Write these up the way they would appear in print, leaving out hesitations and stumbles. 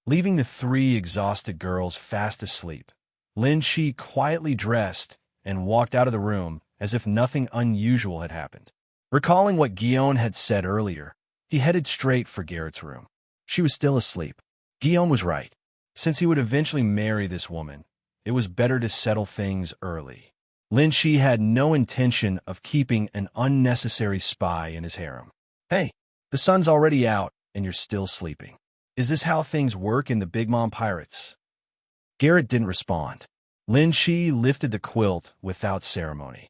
leaving the three exhausted girls fast asleep. Lin Shi quietly dressed and walked out of the room as if nothing unusual had happened. Recalling what Guillaume had said earlier, he headed straight for Garrett's room. She was still asleep. Guillaume was right. Since he would eventually marry this woman, it was better to settle things early. Lin Shi had no intention of keeping an unnecessary spy in his harem. Hey, the sun's already out and you're still sleeping. Is this how things work in the Big Mom Pirates? Garrett didn't respond. Lin Shi lifted the quilt without ceremony.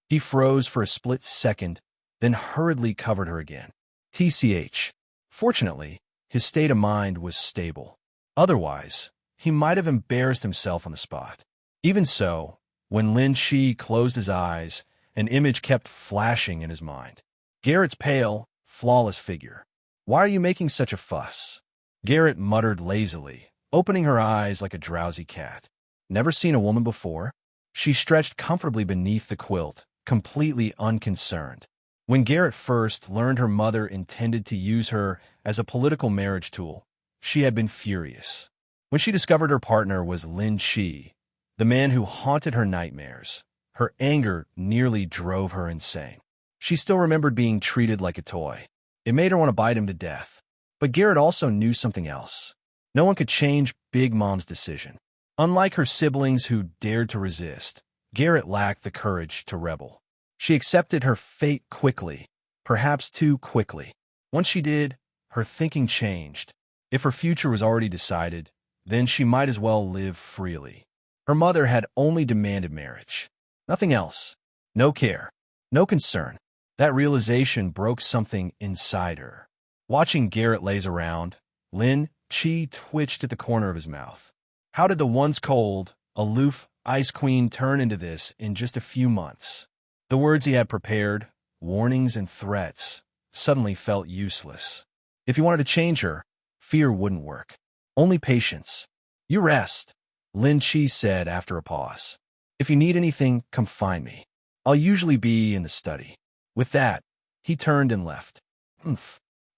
He froze for a split second, then hurriedly covered her again. TCH. Fortunately, his state of mind was stable. Otherwise, he might have embarrassed himself on the spot. Even so, when Lin Shi closed his eyes, an image kept flashing in his mind. Garrett's pale, flawless figure. Why are you making such a fuss? Garrett muttered lazily, opening her eyes like a drowsy cat. Never seen a woman before? She stretched comfortably beneath the quilt, completely unconcerned. When Garrett first learned her mother intended to use her as a political marriage tool, she had been furious. When she discovered her partner was Lin Shi, the man who haunted her nightmares, her anger nearly drove her insane. She still remembered being treated like a toy. It made her want to bite him to death. But Garrett also knew something else. No one could change Big Mom's decision. Unlike her siblings who dared to resist, Garrett lacked the courage to rebel. She accepted her fate quickly, perhaps too quickly. Once she did, her thinking changed. If her future was already decided, then she might as well live freely. Her mother had only demanded marriage. Nothing else. No care. No concern. That realization broke something inside her. Watching Garrett laze around, Lin Shi twitched at the corner of his mouth. How did the once cold, aloof Ice Queen turn into this in just a few months? The words he had prepared, warnings and threats, suddenly felt useless. If he wanted to change her, fear wouldn't work. Only patience. You rest, Lin Shi said after a pause. If you need anything, come find me. I'll usually be in the study. With that, he turned and left.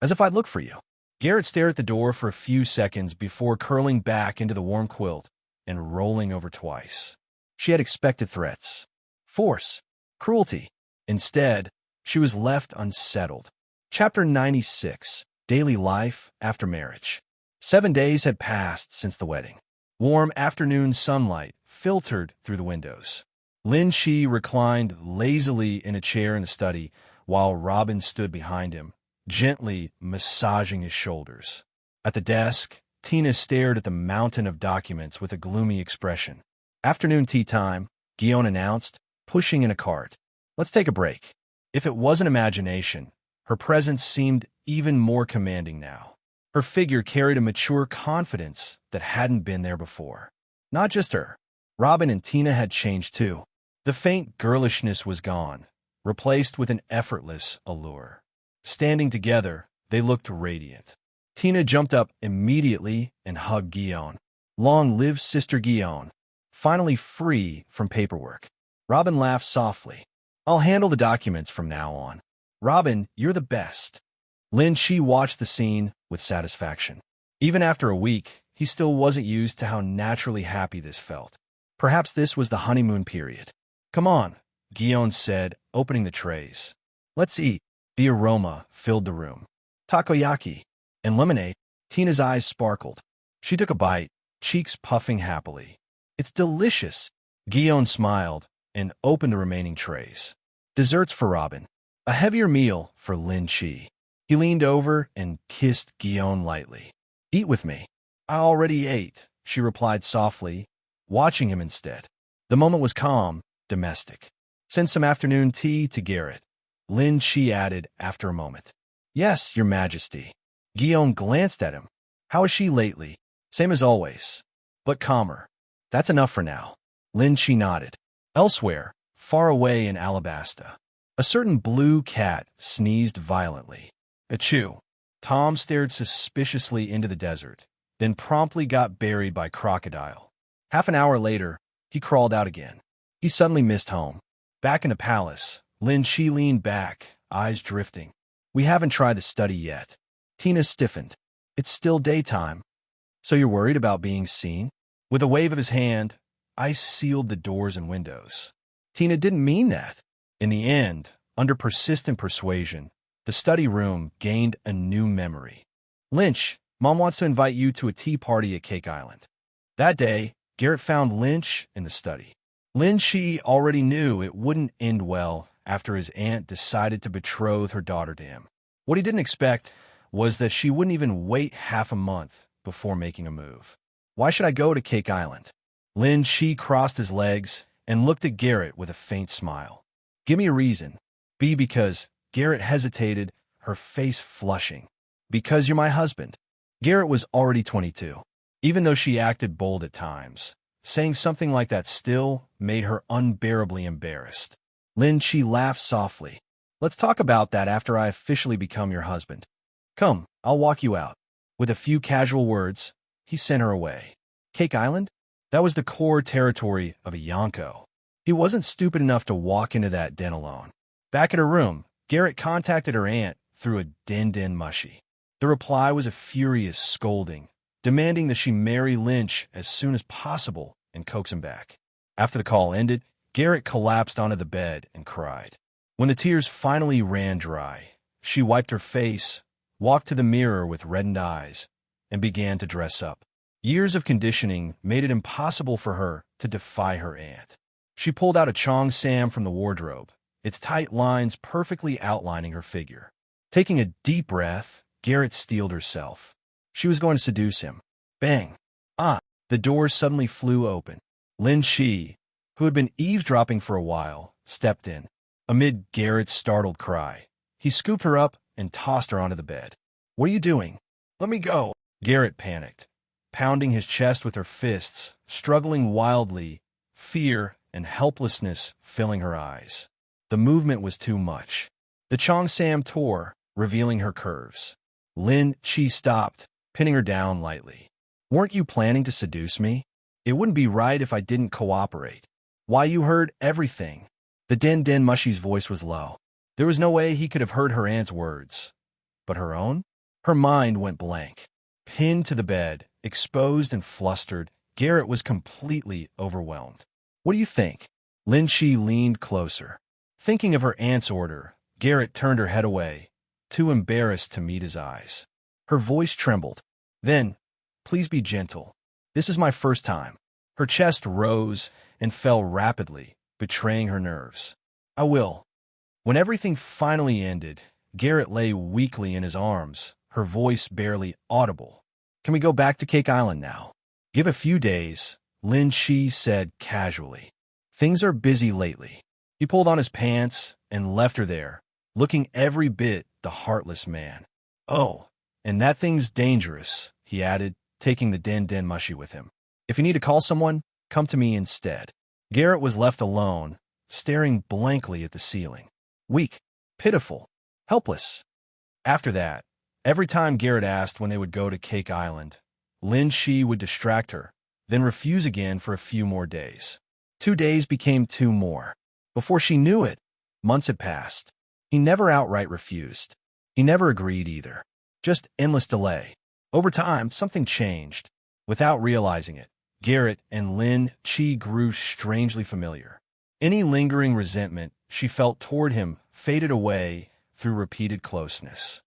As if I'd look for you. Garrett stared at the door for a few seconds before curling back into the warm quilt and rolling over twice. She had expected threats. Force. Cruelty. Instead, she was left unsettled. Chapter 96. Daily Life After Marriage. 7 days had passed since the wedding. Warm afternoon sunlight filtered through the windows. Lin Shi reclined lazily in a chair in the study while Robin stood behind him, gently massaging his shoulders. At the desk, Tina stared at the mountain of documents with a gloomy expression. Afternoon tea time, Guillaume announced, pushing in a cart. Let's take a break. If it wasn't imagination, her presence seemed even more commanding now. Her figure carried a mature confidence that hadn't been there before. Not just her. Robin and Tina had changed too. The faint girlishness was gone, replaced with an effortless allure. Standing together, they looked radiant. Tina jumped up immediately and hugged Guillaume. Long live Sister Guillaume, finally free from paperwork. Robin laughed softly. I'll handle the documents from now on. Robin, you're the best. Lin Shi watched the scene with satisfaction. Even after a week, he still wasn't used to how naturally happy this felt. Perhaps this was the honeymoon period. Come on, Guillaume said, opening the trays. Let's eat. The aroma filled the room. Takoyaki and lemonade. Tina's eyes sparkled. She took a bite, cheeks puffing happily. It's delicious. Guillaume smiled and opened the remaining trays. Desserts for Robin. A heavier meal for Lin Shi. He leaned over and kissed Guillaume lightly. Eat with me. I already ate, she replied softly, watching him instead. The moment was calm, domestic. Send some afternoon tea to Garrett. Lin Shi added after a moment. Yes, Your Majesty. Guillaume glanced at him. How is she lately? Same as always, but calmer. That's enough for now. Lin Shi nodded. Elsewhere, far away in Alabasta, a certain blue cat sneezed violently. Achoo. Tom stared suspiciously into the desert, then promptly got buried by crocodile. Half an hour later, he crawled out again. He suddenly missed home. Back in the palace, Lin Shi leaned back, eyes drifting. We haven't tried the study yet. Tina stiffened. It's still daytime. So you're worried about being seen? With a wave of his hand, I sealed the doors and windows. Tina didn't mean that. In the end, under persistent persuasion, the study room gained a new memory. Lynch, Mom wants to invite you to a tea party at Cake Island. That day, Garrett found Lynch in the study. Lynch already knew it wouldn't end well after his aunt decided to betroth her daughter to him. What he didn't expect was that she wouldn't even wait half a month before making a move. Why should I go to Cake Island? Lynch crossed his legs and looked at Garrett with a faint smile. Give me a reason. B, because Garrett hesitated, her face flushing. Because you're my husband. Garrett was already 22. Even though she acted bold at times, saying something like that still made her unbearably embarrassed. Lynch laughed softly. Let's talk about that after I officially become your husband. Come, I'll walk you out. With a few casual words, he sent her away. Cake Island? That was the core territory of a Yonko. He wasn't stupid enough to walk into that den alone. Back at her room, Garrett contacted her aunt through a din mushy. The reply was a furious scolding, demanding that she marry Lynch as soon as possible and coax him back. After the call ended, Garrett collapsed onto the bed and cried. When the tears finally ran dry, she wiped her face, walked to the mirror with reddened eyes, and began to dress up. Years of conditioning made it impossible for her to defy her aunt. She pulled out a cheongsam from the wardrobe, its tight lines perfectly outlining her figure. Taking a deep breath, Garrett steeled herself. She was going to seduce him. Bang! Ah! The door suddenly flew open. Lynch, who had been eavesdropping for a while, stepped in. Amid Garrett's startled cry, he scooped her up and tossed her onto the bed. What are you doing? Let me go! Garrett panicked, pounding his chest with her fists, struggling wildly, fear and helplessness filling her eyes. The movement was too much. The cheongsam tore, revealing her curves. Lynch stopped, pinning her down lightly. Weren't you planning to seduce me? It wouldn't be right if I didn't cooperate. Why, you heard everything. The din mushy's voice was low. There was no way he could have heard her aunt's words. But her own? Her mind went blank. Pinned to the bed, exposed and flustered, Garrett was completely overwhelmed. What do you think? Lynch leaned closer. Thinking of her aunt's order, Garrett turned her head away, too embarrassed to meet his eyes. Her voice trembled. Then, please be gentle. This is my first time. Her chest rose and fell rapidly, betraying her nerves. I will. When everything finally ended, Garrett lay weakly in his arms, her voice barely audible. Can we go back to Cake Island now? Give a few days, Lynch said casually. Things are busy lately. He pulled on his pants and left her there, looking every bit the heartless man. Oh, and that thing's dangerous, he added, taking the din mushy with him. If you need to call someone, come to me instead. Garrett was left alone, staring blankly at the ceiling. Weak, pitiful, helpless. After that, every time Garrett asked when they would go to Cake Island, Lynch would distract her, then refuse again for a few more days. 2 days became 2 more. Before she knew it, months had passed. He never outright refused. He never agreed either. Just endless delay. Over time, something changed. Without realizing it, Garrett and Lynch grew strangely familiar. Any lingering resentment she felt toward him faded away through repeated closeness.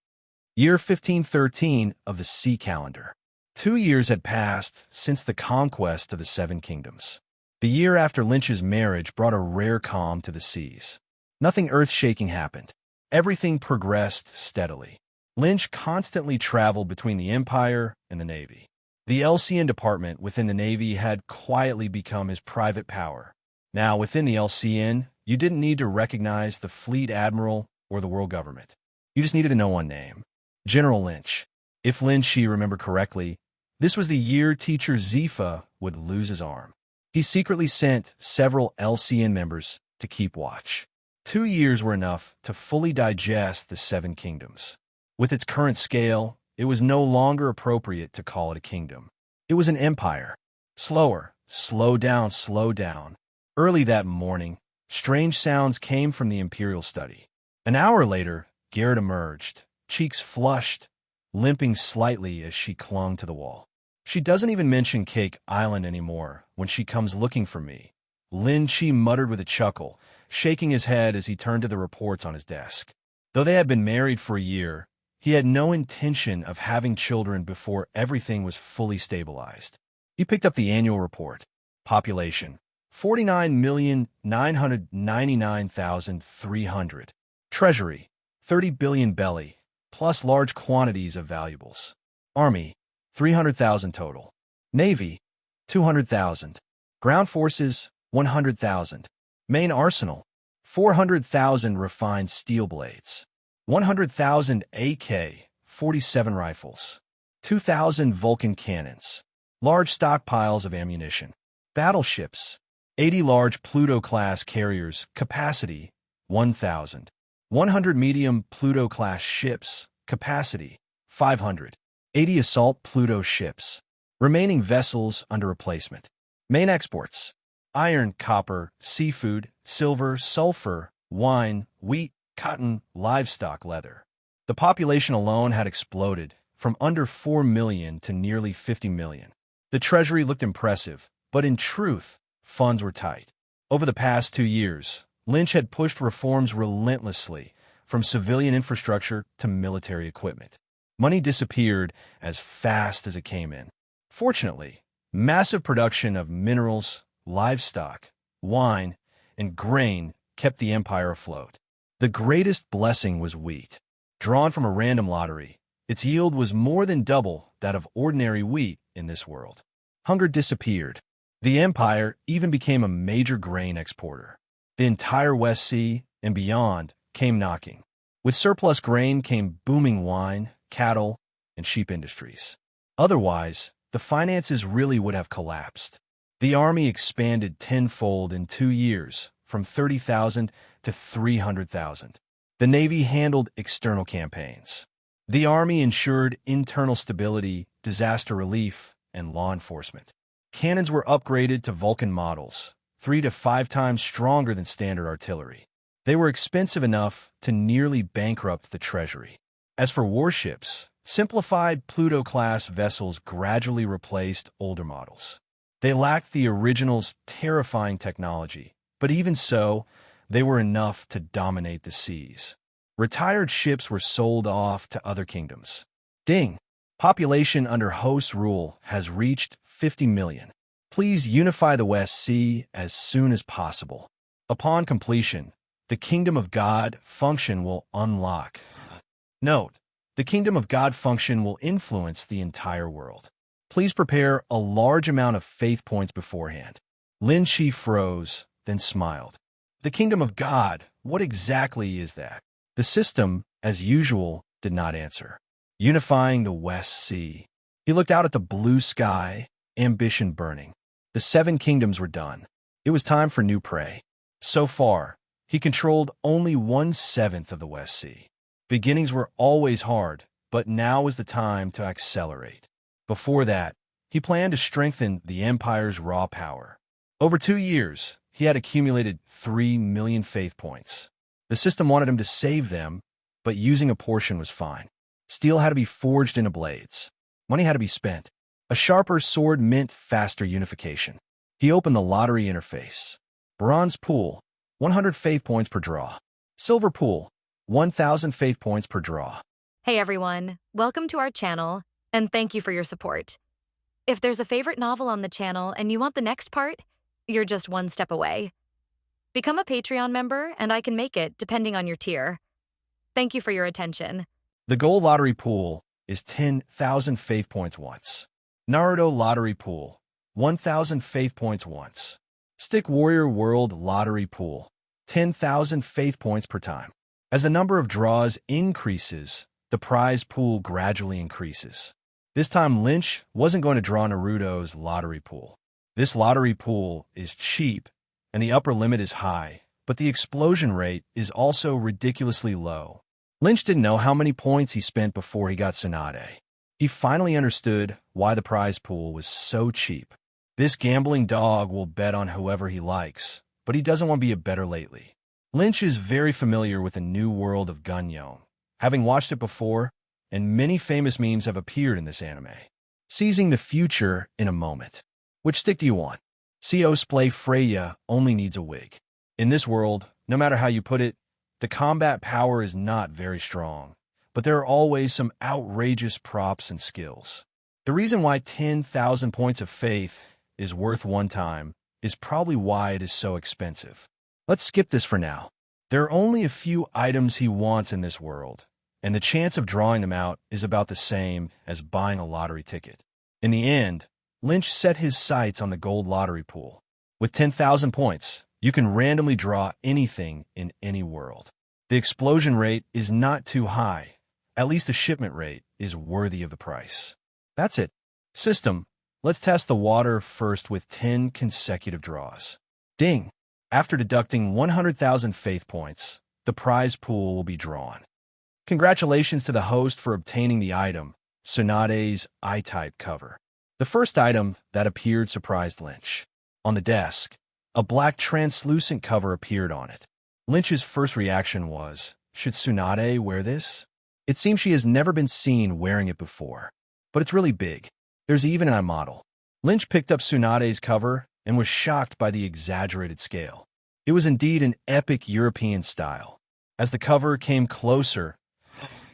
Year 1513 of the Sea Calendar. 2 years had passed since the conquest of the 7 kingdoms. The year after Lynch's marriage brought a rare calm to the seas. Nothing earth-shaking happened. Everything progressed steadily. Lynch constantly traveled between the Empire and the Navy. The LCN department within the Navy had quietly become his private power. Now, within the LCN, you didn't need to recognize the Fleet Admiral or the world government. You just needed to know one name. General Lynch. If Lynch remembered correctly, this was the year teacher Zifa would lose his arm. He secretly sent several LCN members to keep watch. 2 years were enough to fully digest the 7 kingdoms. With its current scale, it was no longer appropriate to call it a kingdom. It was an empire. Slower, slow down, slow down. Early that morning, strange sounds came from the imperial study. An hour later, Garrett emerged, cheeks flushed, limping slightly as she clung to the wall. She doesn't even mention Cake Island anymore when she comes looking for me. Lin Chi muttered with a chuckle, shaking his head as he turned to the reports on his desk. Though they had been married for a year, he had no intention of having children before everything was fully stabilized. He picked up the annual report. Population: 49,999,300. Treasury: 30 billion belly, plus large quantities of valuables. Army: 300,000 total. Navy: 200,000. Ground forces: 100,000. Main arsenal: 400,000 refined steel blades. 100,000 AK-47 rifles. 2,000 Vulcan cannons. Large stockpiles of ammunition. Battleships: 80 large Pluto-class carriers, capacity 1,000. 100 medium Pluto-class ships, capacity 500. 80 assault Pluto ships. Remaining vessels under replacement. Main exports: iron, copper, seafood, silver, sulfur, wine, wheat, cotton, livestock, leather. The population alone had exploded from under 4 million to nearly 50 million. The treasury looked impressive, but in truth, funds were tight. Over the past 2 years, Lynch had pushed reforms relentlessly, from civilian infrastructure to military equipment. Money disappeared as fast as it came in. Fortunately, massive production of minerals, livestock, wine, and grain kept the empire afloat. The greatest blessing was wheat. Drawn from a random lottery, its yield was more than double that of ordinary wheat in this world. Hunger disappeared. The empire even became a major grain exporter. The entire West Sea and beyond came knocking. With surplus grain came booming wine, cattle, and sheep industries. Otherwise, the finances really would have collapsed. The army expanded tenfold in 2 years, from 30,000 to 300,000. The Navy handled external campaigns. The Army ensured internal stability, disaster relief, and law enforcement. Cannons were upgraded to Vulcan models, 3 to 5 times stronger than standard artillery. They were expensive enough to nearly bankrupt the treasury. As for warships, simplified Pluto-class vessels gradually replaced older models. They lacked the original's terrifying technology, but even so, they were enough to dominate the seas. Retired ships were sold off to other kingdoms. Ding! Population under Host's rule has reached 50 million. Please unify the West Sea as soon as possible. Upon completion, the Kingdom of God function will unlock. Note: the Kingdom of God function will influence the entire world. Please prepare a large amount of faith points beforehand. Lin Chi froze, then smiled. The Kingdom of God, what exactly is that? The system, as usual, did not answer. Unifying the West Sea. He looked out at the blue sky, ambition burning. The 7 kingdoms were done. It was time for new prey. So far, he controlled only 1/7 of the West Sea. Beginnings were always hard, but now was the time to accelerate. Before that, he planned to strengthen the empire's raw power. Over 2 years, he had accumulated 3 million faith points. The system wanted him to save them, but using a portion was fine. Steel had to be forged into blades. Money had to be spent. A sharper sword meant faster unification. He opened the lottery interface. Bronze pool, 100 faith points per draw. Silver pool, 1,000 faith points per draw. Hey everyone, welcome to our channel, and thank you for your support. If there's a favorite novel on the channel and you want the next part, you're just one step away. Become a Patreon member and I can make it depending on your tier. Thank you for your attention. The gold lottery pool is 10,000 faith points once. Naruto lottery pool, 1,000 faith points once. Stick Warrior World lottery pool, 10,000 faith points per time. As the number of draws increases, the prize pool gradually increases. This time Lynch wasn't going to draw Naruto's lottery pool. This lottery pool is cheap, and the upper limit is high, but the explosion rate is also ridiculously low. Lynch didn't know how many points he spent before he got Tsunade. He finally understood why the prize pool was so cheap. This gambling dog will bet on whoever he likes, but he doesn't want to be a bettor lately. Lynch is very familiar with the new world of Gunyo, having watched it before, and many famous memes have appeared in this anime. seizing the future in a moment. Which stick do you want? Cosplay Freya only needs a wig. In this world, no matter how you put it, the combat power is not very strong, but there are always some outrageous props and skills. The reason why 10,000 points of faith is worth one time is probably why it is so expensive. Let's skip this for now. There are only a few items he wants in this world, and the chance of drawing them out is about the same as buying a lottery ticket. In the end, Lynch set his sights on the gold lottery pool. With 10,000 points, you can randomly draw anything in any world. The explosion rate is not too high. At least the shipment rate is worthy of the price. That's it. System, let's test the water first with 10 consecutive draws. Ding! After deducting 100,000 faith points, the prize pool will be drawn. Congratulations to the host for obtaining the item, Tsunade's I-type cover. The first item that appeared surprised Lynch. On the desk, a black translucent cover appeared on it. Lynch's first reaction was, should Tsunade wear this? It seems she has never been seen wearing it before. But it's really big. There's even an eye model. Lynch picked up Tsunade's cover and was shocked by the exaggerated scale. It was indeed an epic European style. As the cover came closer,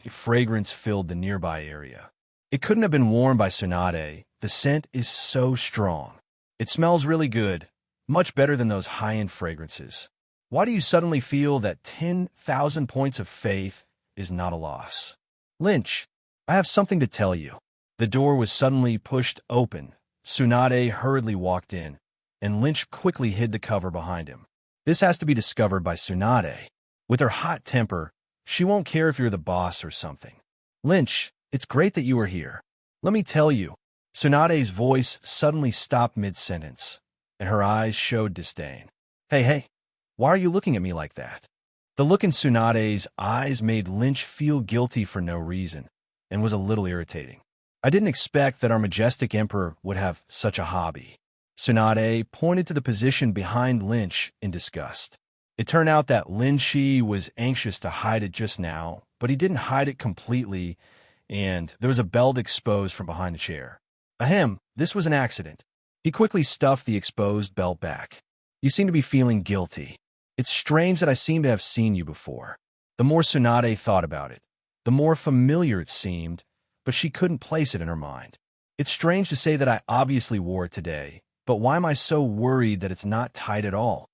a fragrance filled the nearby area. It couldn't have been worn by Tsunade. The scent is so strong. It smells really good, much better than those high-end fragrances. Why do you suddenly feel that 10,000 points of faith is not a loss? Lynch, I have something to tell you. The door was suddenly pushed open. Tsunade hurriedly walked in, and Lynch quickly hid the cover behind him. This has to be discovered by Tsunade. With her hot temper, she won't care if you're the boss or something. Lynch, it's great that you are here. Let me tell you. Tsunade's voice suddenly stopped mid-sentence, and her eyes showed disdain. Hey, why are you looking at me like that? The look in Tsunade's eyes made Lynch feel guilty for no reason, and was a little irritating. I didn't expect that our majestic emperor would have such a hobby. Tsunade pointed to the position behind Lynch in disgust. It turned out that Lin Shi was anxious to hide it just now, but he didn't hide it completely, and there was a belt exposed from behind the chair. Ahem, this was an accident. He quickly stuffed the exposed belt back. You seem to be feeling guilty. It's strange that I seem to have seen you before. The more Tsunade thought about it, the more familiar it seemed, but she couldn't place it in her mind. It's strange to say that I obviously wore it today, but why am I so worried that it's not tight at all?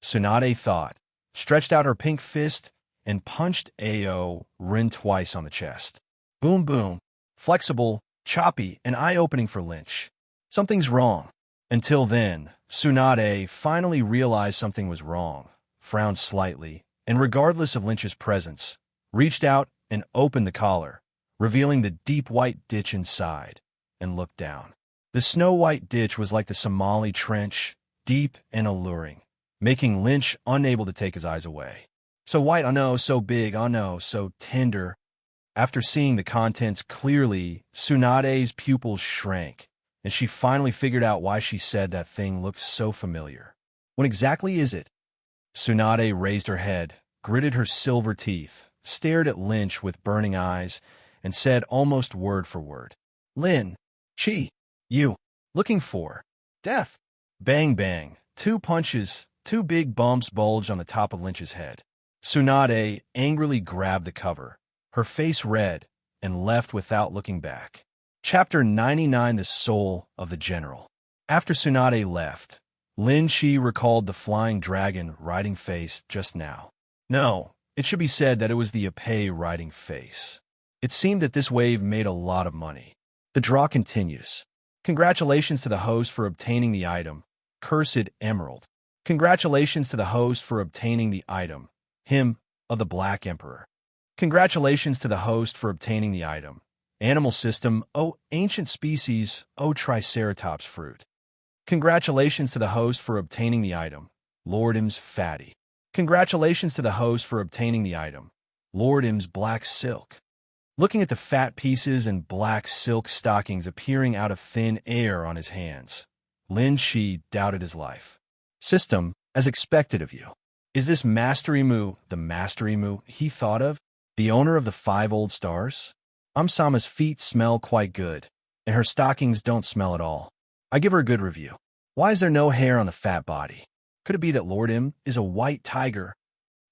Tsunade thought, stretched out her pink fist, and punched Ao Rin twice on the chest. Boom, boom. Flexible, choppy, and eye-opening for Lynch. Something's wrong. Until then, Tsunade finally realized something was wrong, frowned slightly, and regardless of Lynch's presence, reached out and opened the collar, revealing the deep white ditch inside, and looked down. The snow-white ditch was like the Somali Trench, deep and alluring, making Lynch unable to take his eyes away. So white, I know, so big, I know, so tender. After seeing the contents clearly, Tsunade's pupils shrank, and she finally figured out why she said that thing looked so familiar. What exactly is it? Tsunade raised her head, gritted her silver teeth, stared at Lynch with burning eyes, and said almost word for word, Lin, Chi, you, looking for death. Bang, bang, 2 punches, 2 big bumps bulged on the top of Lynch's head. Tsunade angrily grabbed the cover, her face red, and left without looking back. Chapter 99, The Soul of the General. After Tsunade left, Lin Shi recalled the flying dragon riding face just now. No, it should be said that it was the Apei riding face. It seemed that this wave made a lot of money. The draw continues. Congratulations to the host for obtaining the item, Cursed Emerald. Congratulations to the host for obtaining the item, Hymn of the Black Emperor. Congratulations to the host for obtaining the item, Animal System, O Ancient Species, O Triceratops Fruit. Congratulations to the host for obtaining the item, Lord Im's Fatty. Congratulations to the host for obtaining the item, Lord Im's Black Silk. Looking at the fat pieces and black silk stockings appearing out of thin air on his hands, Lin Shi doubted his life. System, as expected of you. Is this Master Emu the Master Emu he thought of? The owner of the 5 old stars? Amsama's feet smell quite good. and her stockings don't smell at all. I give her a good review. Why is there no hair on the fat body? Could it be that Lord M is a white tiger?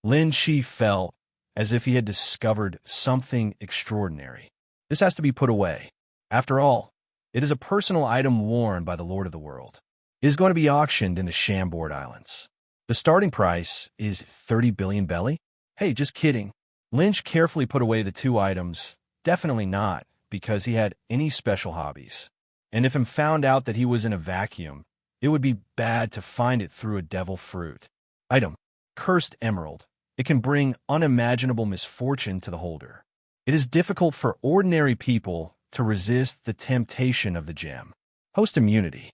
Lin Shi felt as if he had discovered something extraordinary. This has to be put away. After all, it is a personal item worn by the Lord of the World. It is going to be auctioned in the Chambord Islands. The starting price is 30 billion belly? Hey, just kidding. Lynch carefully put away the two items. Definitely not, because he had any special hobbies. And if him found out that he was in a vacuum, it would be bad to find it through a devil fruit. Item: Cursed Emerald. It can bring unimaginable misfortune to the holder. It is difficult for ordinary people to resist the temptation of the gem. Host immunity.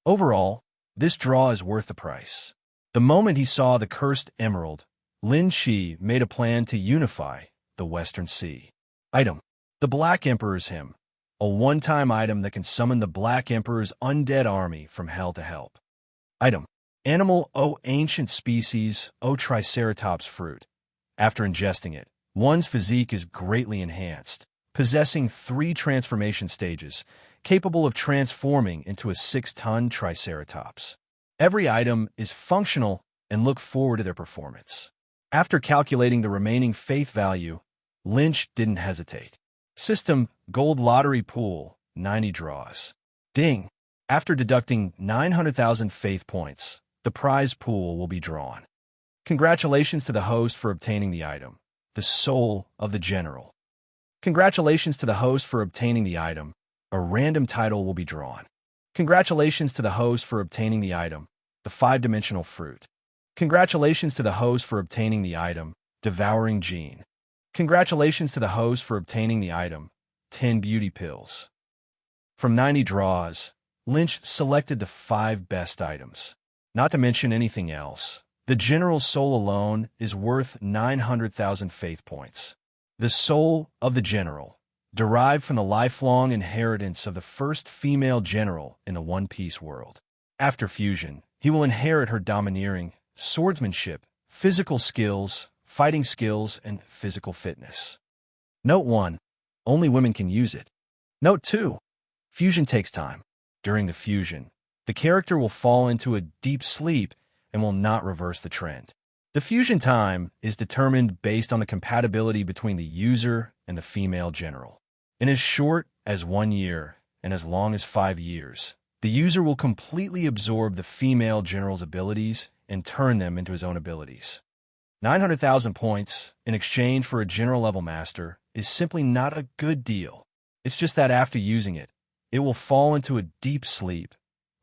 Overall, this draw is worth the price. The moment he saw the cursed emerald, Lin Shi made a plan to unify the Western Sea. Item: The Black Emperor's Hymn. A one-time item that can summon the Black Emperor's undead army from hell to help. Item: Animal O Ancient Species O Triceratops Fruit. After ingesting it, one's physique is greatly enhanced, possessing 3 transformation stages, capable of transforming into a 6-ton Triceratops. Every item is functional and look forward to their performance. After calculating the remaining faith value, Lynch didn't hesitate. System: Gold Lottery Pool, 90 draws. Ding! After deducting 900,000 faith points, the prize pool will be drawn. Congratulations to the host for obtaining the item, the Soul of the General. Congratulations to the host for obtaining the item. A random title will be drawn. Congratulations to the host for obtaining the item, the 5-dimensional fruit. Congratulations to the host for obtaining the item, Devouring Gene. Congratulations to the host for obtaining the item, 10 beauty pills. From 90 draws, Lynch selected the 5 best items. Not to mention anything else, the General's soul alone is worth 900,000 faith points. The soul of the General, derived from the lifelong inheritance of the first female general in the One Piece world. After fusion, he will inherit her domineering, swordsmanship, physical skills, fighting skills, and physical fitness. Note 1. Only women can use it. Note 2. Fusion takes time. During the fusion, the character will fall into a deep sleep and will not reverse the trend. The fusion time is determined based on the compatibility between the user and the female general. In as short as 1 year and as long as 5 years, the user will completely absorb the female general's abilities and turn them into his own abilities. 900,000 points in exchange for a general-level master is simply not a good deal. It's just that after using it, it will fall into a deep sleep,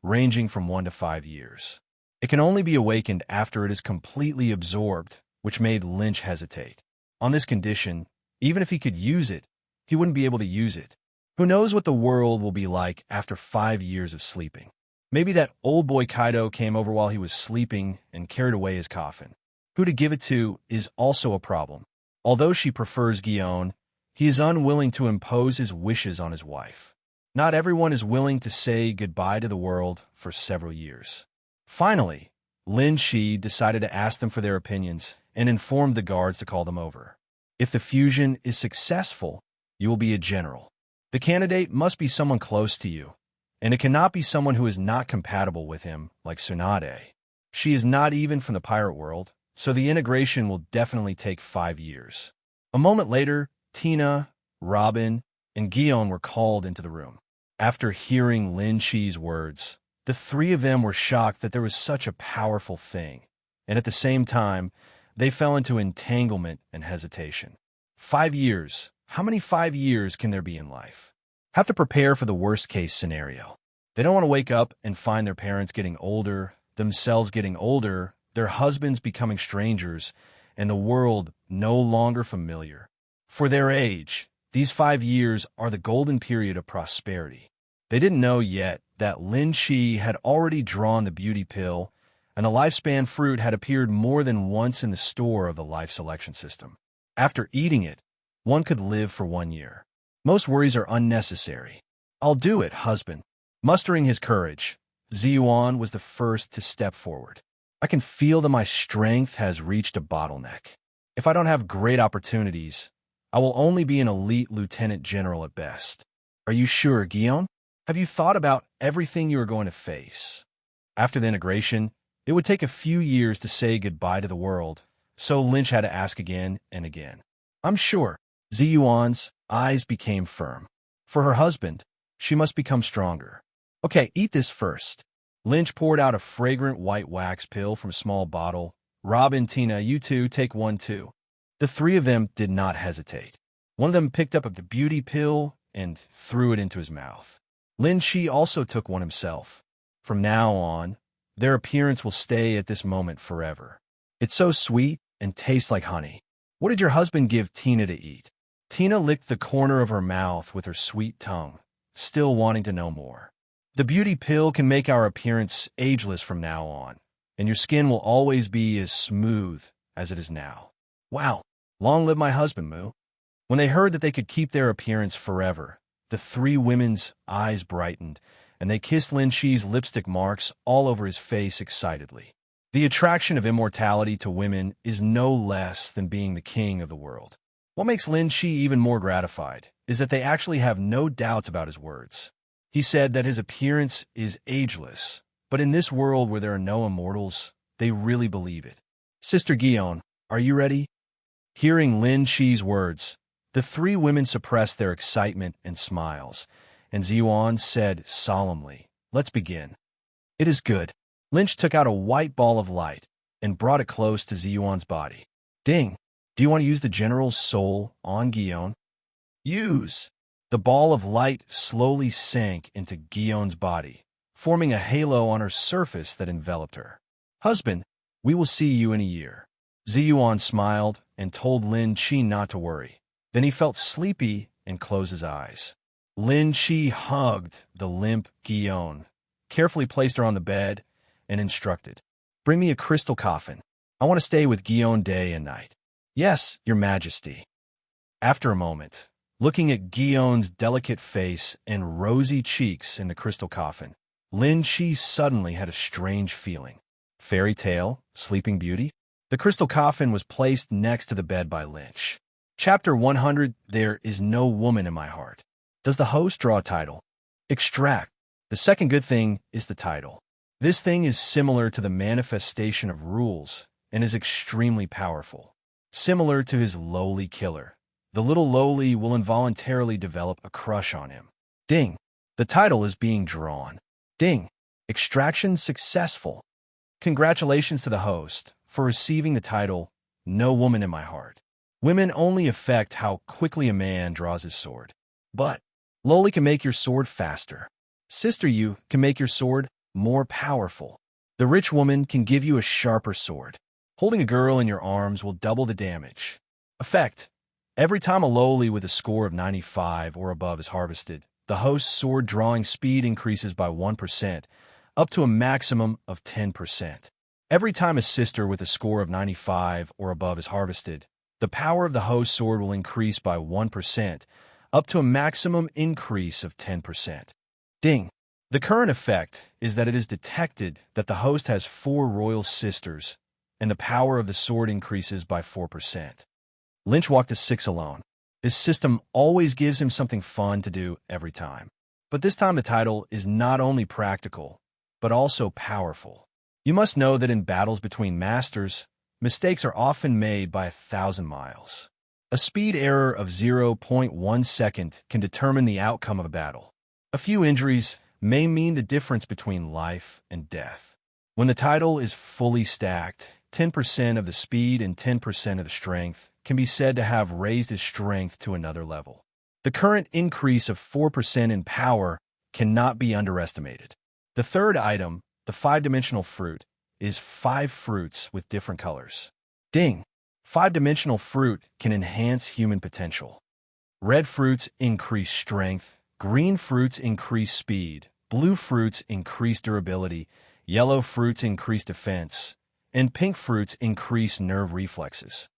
ranging from 1 to 5 years. It can only be awakened after it is completely absorbed, which made Lynch hesitate. On this condition, even if he could use it, he wouldn't be able to use it. Who knows what the world will be like after 5 years of sleeping? Maybe that old boy Kaido came over while he was sleeping and carried away his coffin. Who to give it to is also a problem. Although she prefers Guion, he is unwilling to impose his wishes on his wife. Not everyone is willing to say goodbye to the world for several years. Finally, Lin Shi decided to ask them for their opinions and informed the guards to call them over. If the fusion is successful, you will be a general. The candidate must be someone close to you, and it cannot be someone who is not compatible with him, like Tsunade. She is not even from the pirate world, so the integration will definitely take 5 years. A moment later, Tina, Robin, and Guion were called into the room. After hearing Lin Shi's words, the 3 of them were shocked that there was such a powerful thing, and at the same time, they fell into entanglement and hesitation. 5 years. How many 5 years can there be in life? Have to prepare for the worst-case scenario. They don't want to wake up and find their parents getting older, themselves getting older, their husbands becoming strangers, and the world no longer familiar. For their age, these 5 years are the golden period of prosperity. They didn't know yet that Lin Shi had already drawn the beauty pill, and the lifespan fruit had appeared more than once in the store of the life selection system. After eating it, one could live for 1 year. Most worries are unnecessary. I'll do it, husband. Mustering his courage, Ziyuan was the first to step forward. I can feel that my strength has reached a bottleneck. If I don't have great opportunities, I will only be an elite lieutenant general at best. Are you sure, Guillaume? Have you thought about everything you are going to face? After the integration, it would take a few years to say goodbye to the world, so Lynch had to ask again and again. I'm sure. Ziyuan's eyes became firm. For her husband, she must become stronger. Okay, eat this first. Lynch poured out a fragrant white wax pill from a small bottle. Rob and Tina, you two, take one too. The three of them did not hesitate. One of them picked up the beauty pill and threw it into his mouth. Lin Shi also took one himself. From now on, their appearance will stay at this moment forever. It's so sweet and tastes like honey. What did your husband give Tina to eat? Tina licked the corner of her mouth with her sweet tongue, still wanting to know more. The beauty pill can make our appearance ageless from now on, and your skin will always be as smooth as it is now. Wow, long live my husband, Moo. When they heard that they could keep their appearance forever, the three women's eyes brightened, and they kissed Lin Shi's lipstick marks all over his face excitedly. The attraction of immortality to women is no less than being the king of the world. What makes Lin Shi even more gratified is that they actually have no doubts about his words. He said that his appearance is ageless, but in this world where there are no immortals, they really believe it. Sister Guillaume, are you ready? Hearing Lin Shi's words, the three women suppressed their excitement and smiles, and Ziyuan said solemnly, "Let's begin." It is good. Lynch took out a white ball of light and brought it close to Ziyuan's body. Ding! Do you want to use the general's soul on Guillaume? Use! The ball of light slowly sank into Guillaume's body, forming a halo on her surface that enveloped her. Husband, we will see you in a year. Ziyuan smiled and told Lin Qi not to worry. Then he felt sleepy and closed his eyes. Lin Qi hugged the limp Guillaume, carefully placed her on the bed, and instructed, "Bring me a crystal coffin. I want to stay with Guillaume day and night." "Yes, Your Majesty." After a moment, looking at Guillaume's delicate face and rosy cheeks in the crystal coffin, Lin Qi suddenly had a strange feeling. Fairy tale, Sleeping Beauty? The crystal coffin was placed next to the bed by Lynch. Chapter 100, There is no woman in my heart. Does the host draw a title? Extract. The second good thing is the title. This thing is similar to the manifestation of rules and is extremely powerful. Similar to his lowly killer, the little lowly will involuntarily develop a crush on him. Ding! The title is being drawn. Ding! Extraction successful. Congratulations to the host for receiving the title, No Woman in My Heart. Women only affect how quickly a man draws his sword. But lowly can make your sword faster. Sister you can make your sword more powerful. The rich woman can give you a sharper sword. Holding a girl in your arms will double the damage. Effect. Every time a lowly with a score of 95 or above is harvested, the host's sword drawing speed increases by 1%, up to a maximum of 10%. Every time a sister with a score of 95 or above is harvested, the power of the host's sword will increase by 1%, up to a maximum increase of 10%. Ding! The current effect is that it is detected that the host has 4 royal sisters, and the power of the sword increases by 4%. Lynch walked to 6 alone. This system always gives him something fun to do every time. But this time the title is not only practical, but also powerful. You must know that in battles between masters, mistakes are often made by 1,000 miles. A speed error of 0.1 second can determine the outcome of a battle. A few injuries may mean the difference between life and death. When the title is fully stacked, 10% of the speed and 10% of the strength can be said to have raised his strength to another level. The current increase of 4% in power cannot be underestimated. The third item, the 5-dimensional fruit, is 5 fruits with different colors. Ding! 5-dimensional fruit can enhance human potential. Red fruits increase strength, green fruits increase speed, blue fruits increase durability, yellow fruits increase defense, and pink fruits increase nerve reflexes.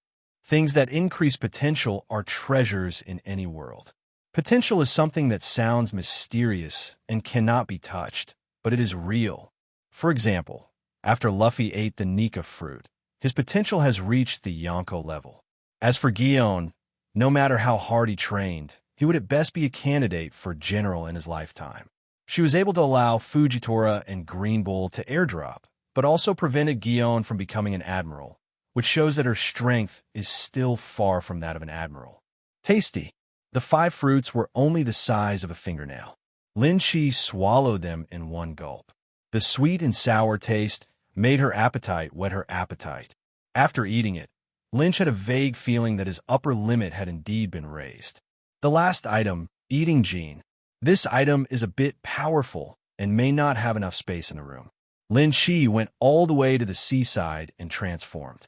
Things that increase potential are treasures in any world. Potential is something that sounds mysterious and cannot be touched, but it is real. For example, after Luffy ate the Nika fruit, his potential has reached the Yonko level. As for Gion, no matter how hard he trained, he would at best be a candidate for general in his lifetime. She was able to allow Fujitora and Green Bull to airdrop, but also prevented Guion from becoming an admiral, which shows that her strength is still far from that of an admiral. Tasty. The 5 fruits were only the size of a fingernail. Lin Shi swallowed them in one gulp. The sweet and sour taste made her appetite whet her appetite. After eating it, Lynch had a vague feeling that his upper limit had indeed been raised. The last item, eating gene. This item is a bit powerful and may not have enough space in the room. Lin Shi went all the way to the seaside and transformed.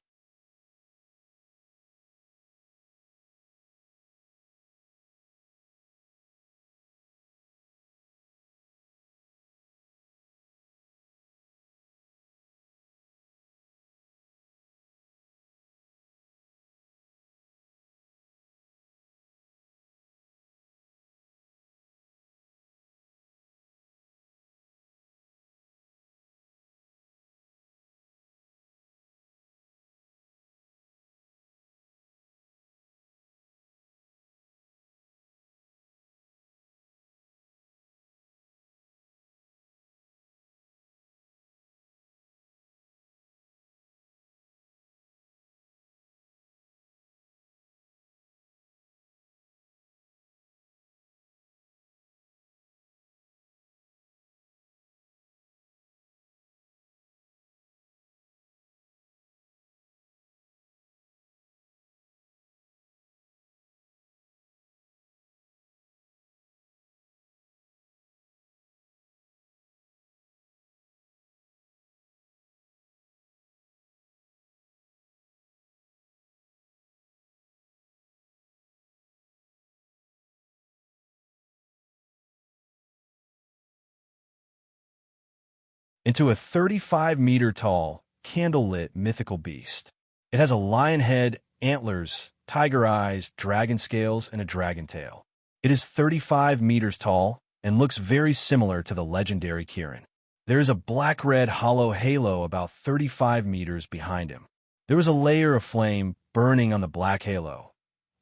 Into a 35-meter-tall, candle-lit mythical beast. It has a lion head, antlers, tiger eyes, dragon scales, and a dragon tail. It is 35 meters tall and looks very similar to the legendary Kirin. There is a black-red hollow halo about 35 meters behind him. There was a layer of flame burning on the black halo,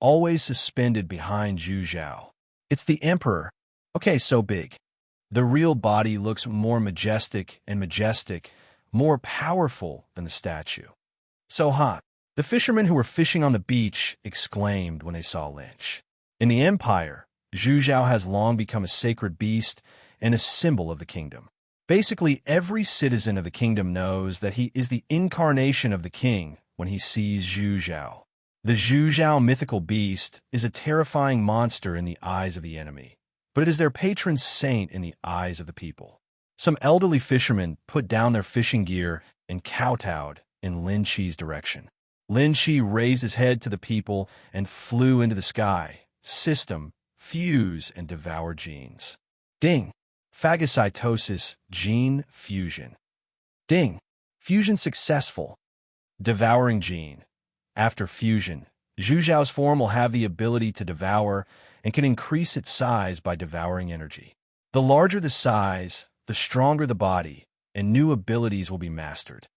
always suspended behind Zhu Zhao. It's the Emperor. Okay, so big. The real body looks more majestic, more powerful than the statue. So hot. The fishermen who were fishing on the beach exclaimed when they saw Lynch. In the Empire, Zhu Zhao has long become a sacred beast and a symbol of the kingdom. Basically, every citizen of the kingdom knows that he is the incarnation of the king when he sees Zhu Zhao. The Zhu Zhao mythical beast is a terrifying monster in the eyes of the enemy, but it is their patron saint in the eyes of the people. Some elderly fishermen put down their fishing gear and kowtowed in Lin Shi's direction. Lin Shi raised his head to the people and flew into the sky. System, fuse, and devour genes. Ding. Phagocytosis, gene, fusion. Ding. Fusion successful. Devouring gene. After fusion, Zhu Zhao's form will have the ability to devour and can increase its size by devouring energy. The larger the size, the stronger the body, and new abilities will be mastered.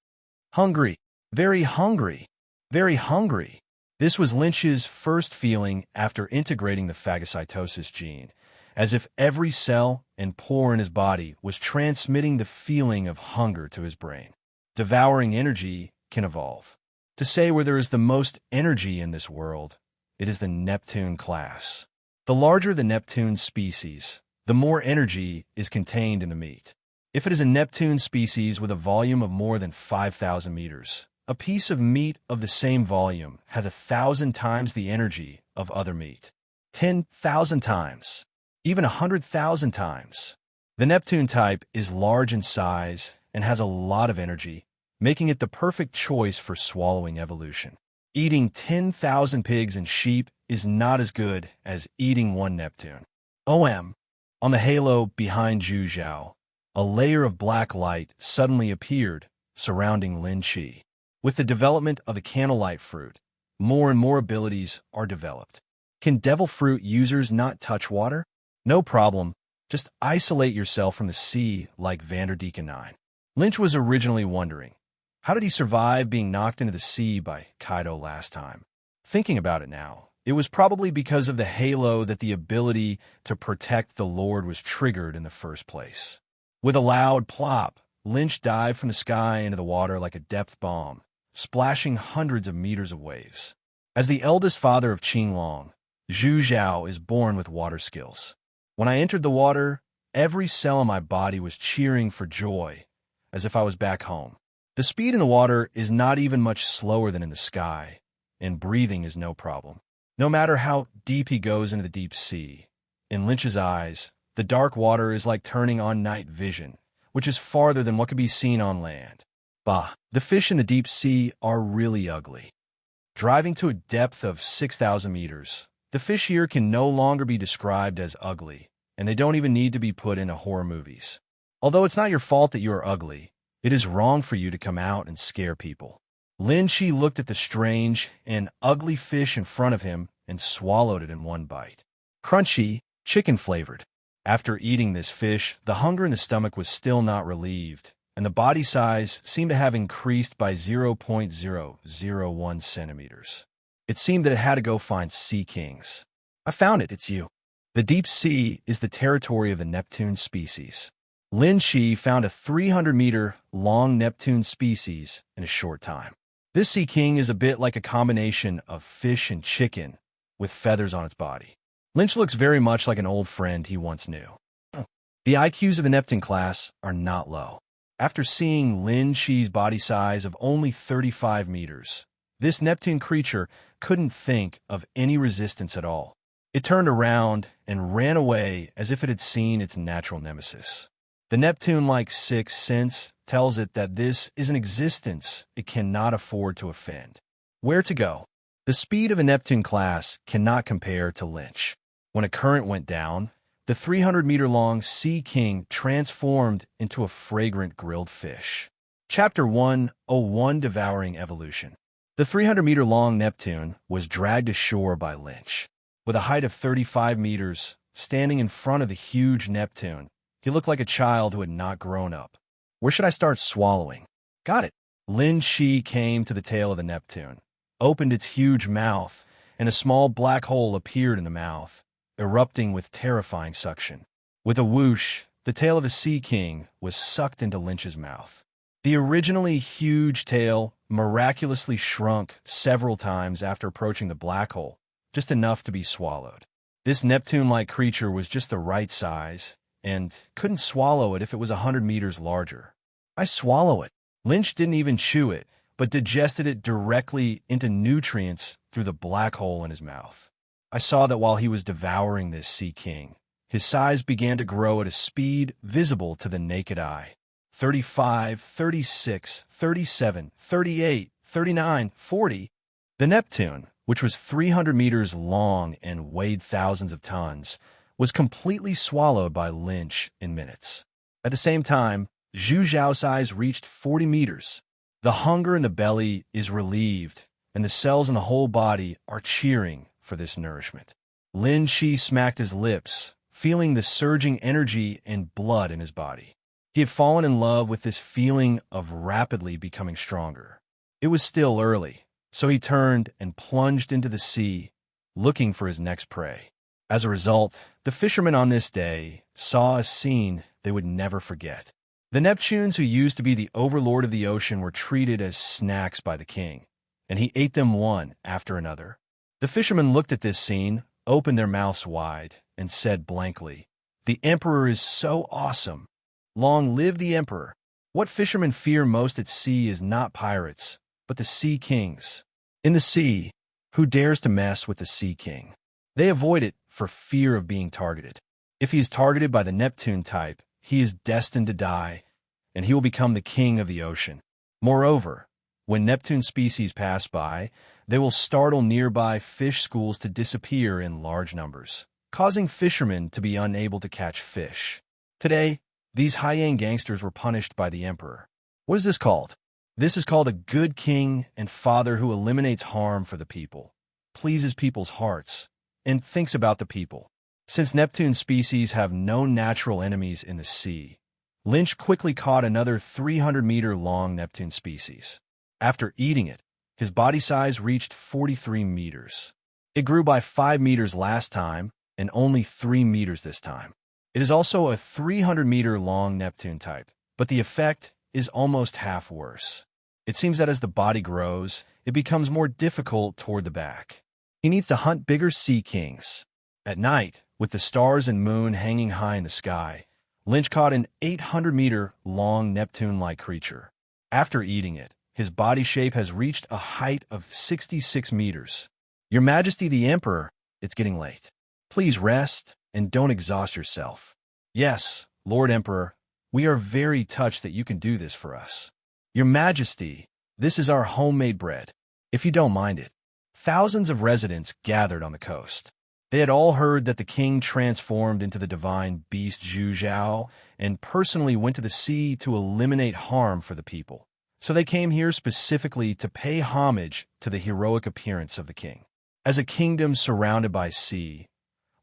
Hungry. Very hungry. Very hungry. This was Lynch's first feeling after integrating the phagocytosis gene, as if every cell and pore in his body was transmitting the feeling of hunger to his brain. Devouring energy can evolve. To say where there is the most energy in this world, it is the Neptune class. The larger the Neptune species, the more energy is contained in the meat. If it is a Neptune species with a volume of more than 5,000 meters, a piece of meat of the same volume has 1,000 times the energy of other meat. 10,000 times. Even 100,000 times. The Neptune type is large in size and has a lot of energy, making it the perfect choice for swallowing evolution. Eating 10,000 pigs and sheep is not as good as eating one Neptune. On the halo behind Zhu Zhao, a layer of black light suddenly appeared, surrounding Lin Shi. With the development of the candlelight fruit, more and more abilities are developed. Can devil fruit users not touch water? No problem, just isolate yourself from the sea like Vanderdeeken 9. Lynch was originally wondering, how did he survive being knocked into the sea by Kaido last time? Thinking about it now, It was probably because of the halo that the ability to protect the Lord was triggered in the first place. With a loud plop, Lynch dived from the sky into the water like a depth bomb, splashing hundreds of meters of waves. As the eldest father of Qinglong, Zhu Zhao is born with water skills. When I entered the water, every cell in my body was cheering for joy, as if I was back home. The speed in the water is not even much slower than in the sky, and breathing is no problem. No matter how deep he goes into the deep sea, in Lynch's eyes, the dark water is like turning on night vision, which is farther than what could be seen on land. Bah, the fish in the deep sea are really ugly. Driving to a depth of 6,000 meters, the fish here can no longer be described as ugly, and they don't even need to be put into horror movies. Although it's not your fault that you are ugly, it is wrong for you to come out and scare people. Lin Shi looked at the strange and ugly fish in front of him and swallowed it in one bite. Crunchy, chicken-flavored. After eating this fish, the hunger in the stomach was still not relieved, and the body size seemed to have increased by 0.001 centimeters. It seemed that it had to go find sea kings. I found it, it's you. The deep sea is the territory of the Neptune species. Lin Shi found a 300-meter-long Neptune species in a short time. This sea king is a bit like a combination of fish and chicken, with feathers on its body. Lynch looks very much like an old friend he once knew. The IQs of the Neptune class are not low. After seeing Lin Shi's body size of only 35 meters, this Neptune creature couldn't think of any resistance at all. It turned around and ran away as if it had seen its natural nemesis. The Neptune-like sixth sense tells it that this is an existence it cannot afford to offend. Where to go? The speed of a Neptune class cannot compare to Lynch. When a current went down, the 300-meter-long Sea King transformed into a fragrant grilled fish. Chapter 101: Devouring Evolution. The 300-meter-long Neptune was dragged ashore by Lynch. With a height of 35 meters, standing in front of the huge Neptune, he looked like a child who had not grown up. Where should I start swallowing? Got it. Lin Shi came to the tail of the Neptune, opened its huge mouth, and a small black hole appeared in the mouth, erupting with terrifying suction. With a whoosh, the tail of the Sea King was sucked into Lynch's mouth. The originally huge tail miraculously shrunk several times after approaching the black hole, just enough to be swallowed. This Neptune-like creature was just the right size, and couldn't swallow it if it was 100 meters larger. I swallow it. Lynch didn't even chew it, but digested it directly into nutrients through the black hole in his mouth. I saw that while he was devouring this Sea King, his size began to grow at a speed visible to the naked eye. 35, 36, 37, 38, 39, 40. The Neptune, which was 300 meters long and weighed thousands of tons, was completely swallowed by Lynch in minutes. At the same time, Zhu Zhao's size reached 40 meters. The hunger in the belly is relieved, and the cells in the whole body are cheering for this nourishment. Lin Shi smacked his lips, feeling the surging energy and blood in his body. He had fallen in love with this feeling of rapidly becoming stronger. It was still early, so he turned and plunged into the sea, looking for his next prey. As a result, the fishermen on this day saw a scene they would never forget. The Neptunes who used to be the overlord of the ocean were treated as snacks by the king, and he ate them one after another. The fishermen looked at this scene, opened their mouths wide, and said blankly, "The emperor is so awesome. Long live the emperor." What fishermen fear most at sea is not pirates, but the sea kings. In the sea, who dares to mess with the Sea King? They avoid it for fear of being targeted. If he is targeted by the Neptune type, he is destined to die, and he will become the king of the ocean. Moreover, when Neptune species pass by, they will startle nearby fish schools to disappear in large numbers, causing fishermen to be unable to catch fish. Today, these Haiyang gangsters were punished by the emperor. What is this called? This is called a good king and father who eliminates harm for the people, pleases people's hearts, and thinks about the people. Since Neptune species have no natural enemies in the sea, Lynch quickly caught another 300-meter-long Neptune species. After eating it, his body size reached 43 meters. It grew by 5 meters last time and only 3 meters this time. It is also a 300-meter-long Neptune type, but the effect is almost half worse. It seems that as the body grows, it becomes more difficult toward the back. He needs to hunt bigger sea kings. At night, with the stars and moon hanging high in the sky, Lynch caught an 800-meter-long Neptune-like creature. After eating it, his body shape has reached a height of 66 meters. Your Majesty the Emperor, it's getting late. Please rest and don't exhaust yourself. Yes, Lord Emperor, we are very touched that you can do this for us. Your Majesty, this is our homemade bread, if you don't mind it. Thousands of residents gathered on the coast. They had all heard that the king transformed into the divine beast Zhu Zhao and personally went to the sea to eliminate harm for the people. So they came here specifically to pay homage to the heroic appearance of the king. As a kingdom surrounded by sea,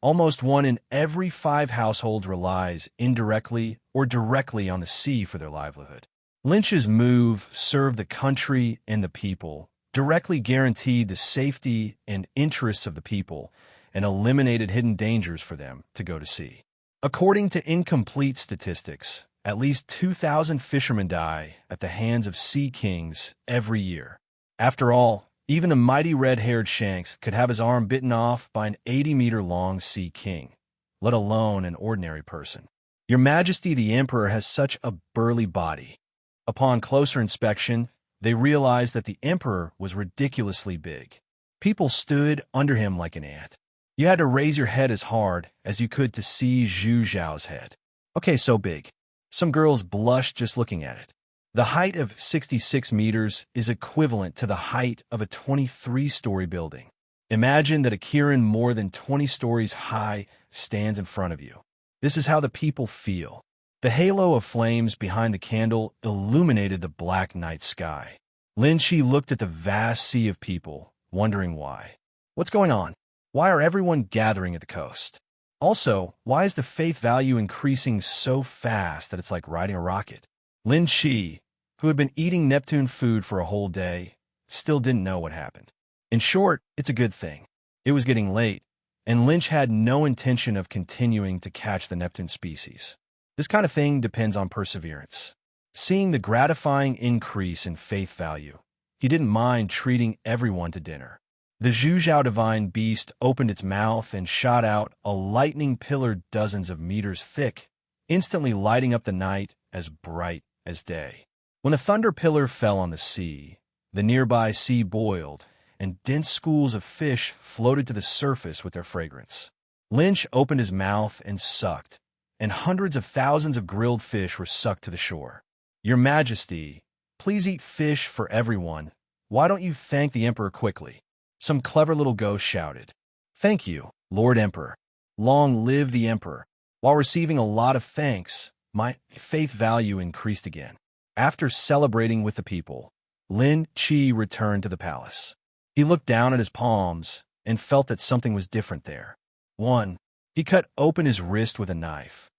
almost 1 in every 5 households relies indirectly or directly on the sea for their livelihood. Lynch's move served the country and the people, directly guaranteed the safety and interests of the people, and eliminated hidden dangers for them to go to sea. According to incomplete statistics, at least 2,000 fishermen die at the hands of sea kings every year. After all, even the mighty red-haired Shanks could have his arm bitten off by an 80-meter-long sea king, let alone an ordinary person. Your Majesty the Emperor has such a burly body. Upon closer inspection, they realized that the Emperor was ridiculously big. People stood under him like an ant. You had to raise your head as hard as you could to see Zhu Zhao's head. Okay, so big. Some girls blushed just looking at it. The height of 66 meters is equivalent to the height of a 23-story building. Imagine that a Kirin more than 20 stories high stands in front of you. This is how the people feel. The halo of flames behind the candle illuminated the black night sky. Lin Qi looked at the vast sea of people, wondering why. What's going on? Why are everyone gathering at the coast? Also, why is the faith value increasing so fast that it's like riding a rocket? Lin Qi, who had been eating Neptune food for a whole day, still didn't know what happened. In short, it's a good thing. It was getting late, and Lynch had no intention of continuing to catch the Neptune species. This kind of thing depends on perseverance. Seeing the gratifying increase in faith value, he didn't mind treating everyone to dinner. The Zhu Zhao divine beast opened its mouth and shot out a lightning pillar dozens of meters thick, instantly lighting up the night as bright as day. When the thunder pillar fell on the sea, the nearby sea boiled, and dense schools of fish floated to the surface with their fragrance. Lynch opened his mouth and sucked, and hundreds of thousands of grilled fish were sucked to the shore. Your Majesty, please eat fish for everyone. Why don't you thank the Emperor quickly? Some clever little ghost shouted. Thank you, Lord Emperor. Long live the Emperor. While receiving a lot of thanks, my faith value increased again. After celebrating with the people, Lin Qi returned to the palace. He looked down at his palms and felt that something was different there. 1. He cut open his wrist with a knife.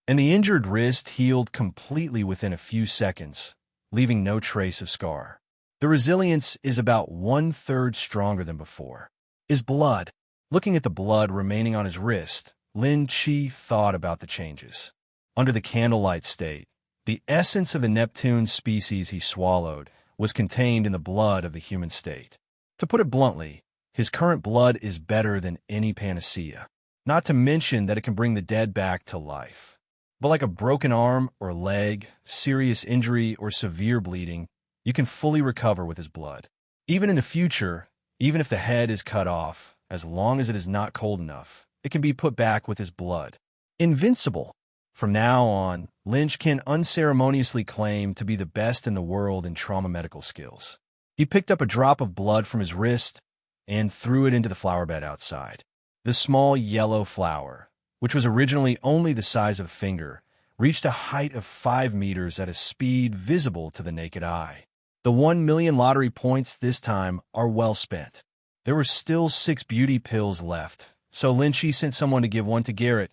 and the injured wrist healed completely within a few seconds, leaving no trace of scar. The resilience is about 1/3 stronger than before. His blood. Looking at the blood remaining on his wrist, Lin Chi thought about the changes. Under the candlelight state, the essence of the Neptune species he swallowed was contained in the blood of the human state. To put it bluntly, his current blood is better than any panacea. Not to mention that it can bring the dead back to life. But like a broken arm or leg, serious injury, or severe bleeding, you can fully recover with his blood. Even in the future, even if the head is cut off, as long as it is not cold enough, it can be put back with his blood. Invincible. From now on, Lynch can unceremoniously claim to be the best in the world in trauma medical skills. He picked up a drop of blood from his wrist and threw it into the flower bed outside. The small yellow flower, which was originally only the size of a finger, reached a height of 5 meters at a speed visible to the naked eye. The 1 million lottery points this time are well spent. There were still 6 beauty pills left, so Lynch sent someone to give one to Garrett,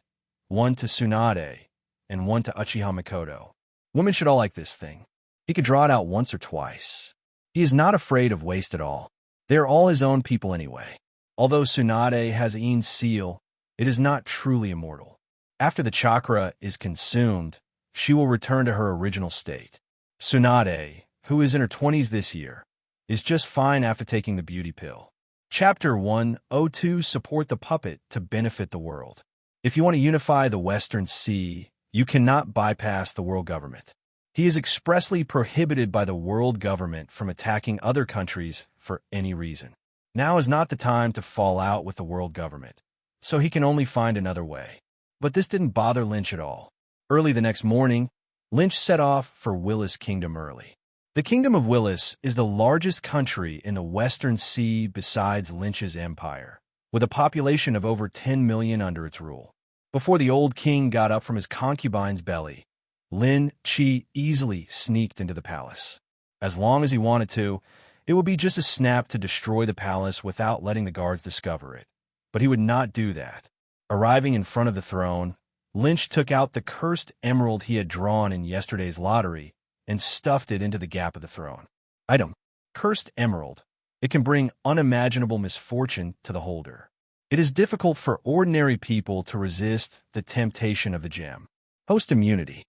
one to Tsunade, and one to Uchiha Mikoto. Women should all like this thing. He could draw it out once or twice. He is not afraid of waste at all. They are all his own people anyway. Although Tsunade has Ian's seal, it is not truly immortal. After the chakra is consumed, she will return to her original state. Tsunade, who is in her 20s this year, is just fine after taking the beauty pill. Chapter 102 Support the puppet to benefit the world. If you want to unify the Western Sea, you cannot bypass the world government. He is expressly prohibited by the world government from attacking other countries for any reason. Now is not the time to fall out with the world government, so he can only find another way. But this didn't bother Lynch at all. Early the next morning, Lynch set off for Willis Kingdom early. The Kingdom of Willis is the largest country in the Western Sea besides Lynch's empire, with a population of over 10 million under its rule. Before the old king got up from his concubine's belly, Lin Chi easily sneaked into the palace. As long as he wanted to, it would be just a snap to destroy the palace without letting the guards discover it. But he would not do that. Arriving in front of the throne, Lynch took out the cursed emerald he had drawn in yesterday's lottery and stuffed it into the gap of the throne. Item: Cursed emerald. It can bring unimaginable misfortune to the holder. It is difficult for ordinary people to resist the temptation of the gem. Host immunity.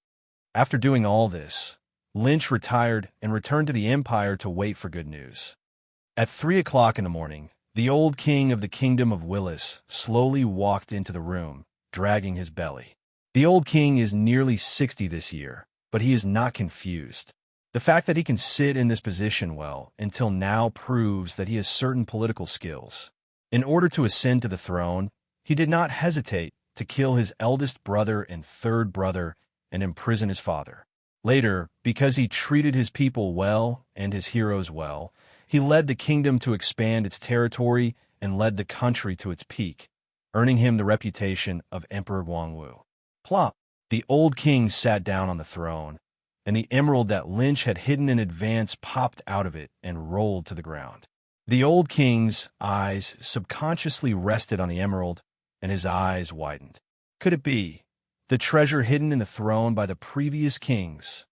After doing all this, Lynch retired and returned to the Empire to wait for good news. At 3 o'clock in the morning, the old king of the Kingdom of Willis slowly walked into the room, dragging his belly. The old king is nearly 60 this year, but he is not confused. The fact that he can sit in this position well until now proves that he has certain political skills. In order to ascend to the throne, he did not hesitate to kill his eldest brother and third brother and imprison his father. Later, because he treated his people well and his heroes well, he led the kingdom to expand its territory and led the country to its peak, earning him the reputation of Emperor Guangwu. Plop! The old king sat down on the throne, and the emerald that Lynch had hidden in advance popped out of it and rolled to the ground. The old king's eyes subconsciously rested on the emerald, and his eyes widened. Could it be the treasure hidden in the throne by the previous kings?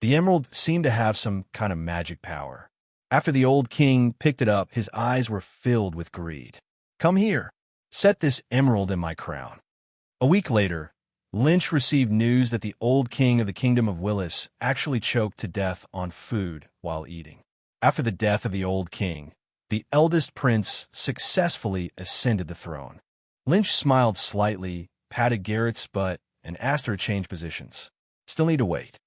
The emerald seemed to have some kind of magic power. After the old king picked it up, his eyes were filled with greed. Come here. Set this emerald in my crown. A week later, Lynch received news that the old king of the Kingdom of Willis actually choked to death on food while eating. After the death of the old king, the eldest prince successfully ascended the throne. Lynch smiled slightly, patted Garrett's butt, and asked her to change positions. Still need to wait.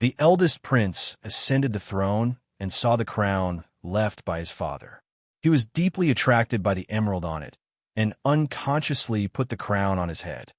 The eldest prince ascended the throne and saw the crown left by his father. He was deeply attracted by the emerald on it and unconsciously put the crown on his head.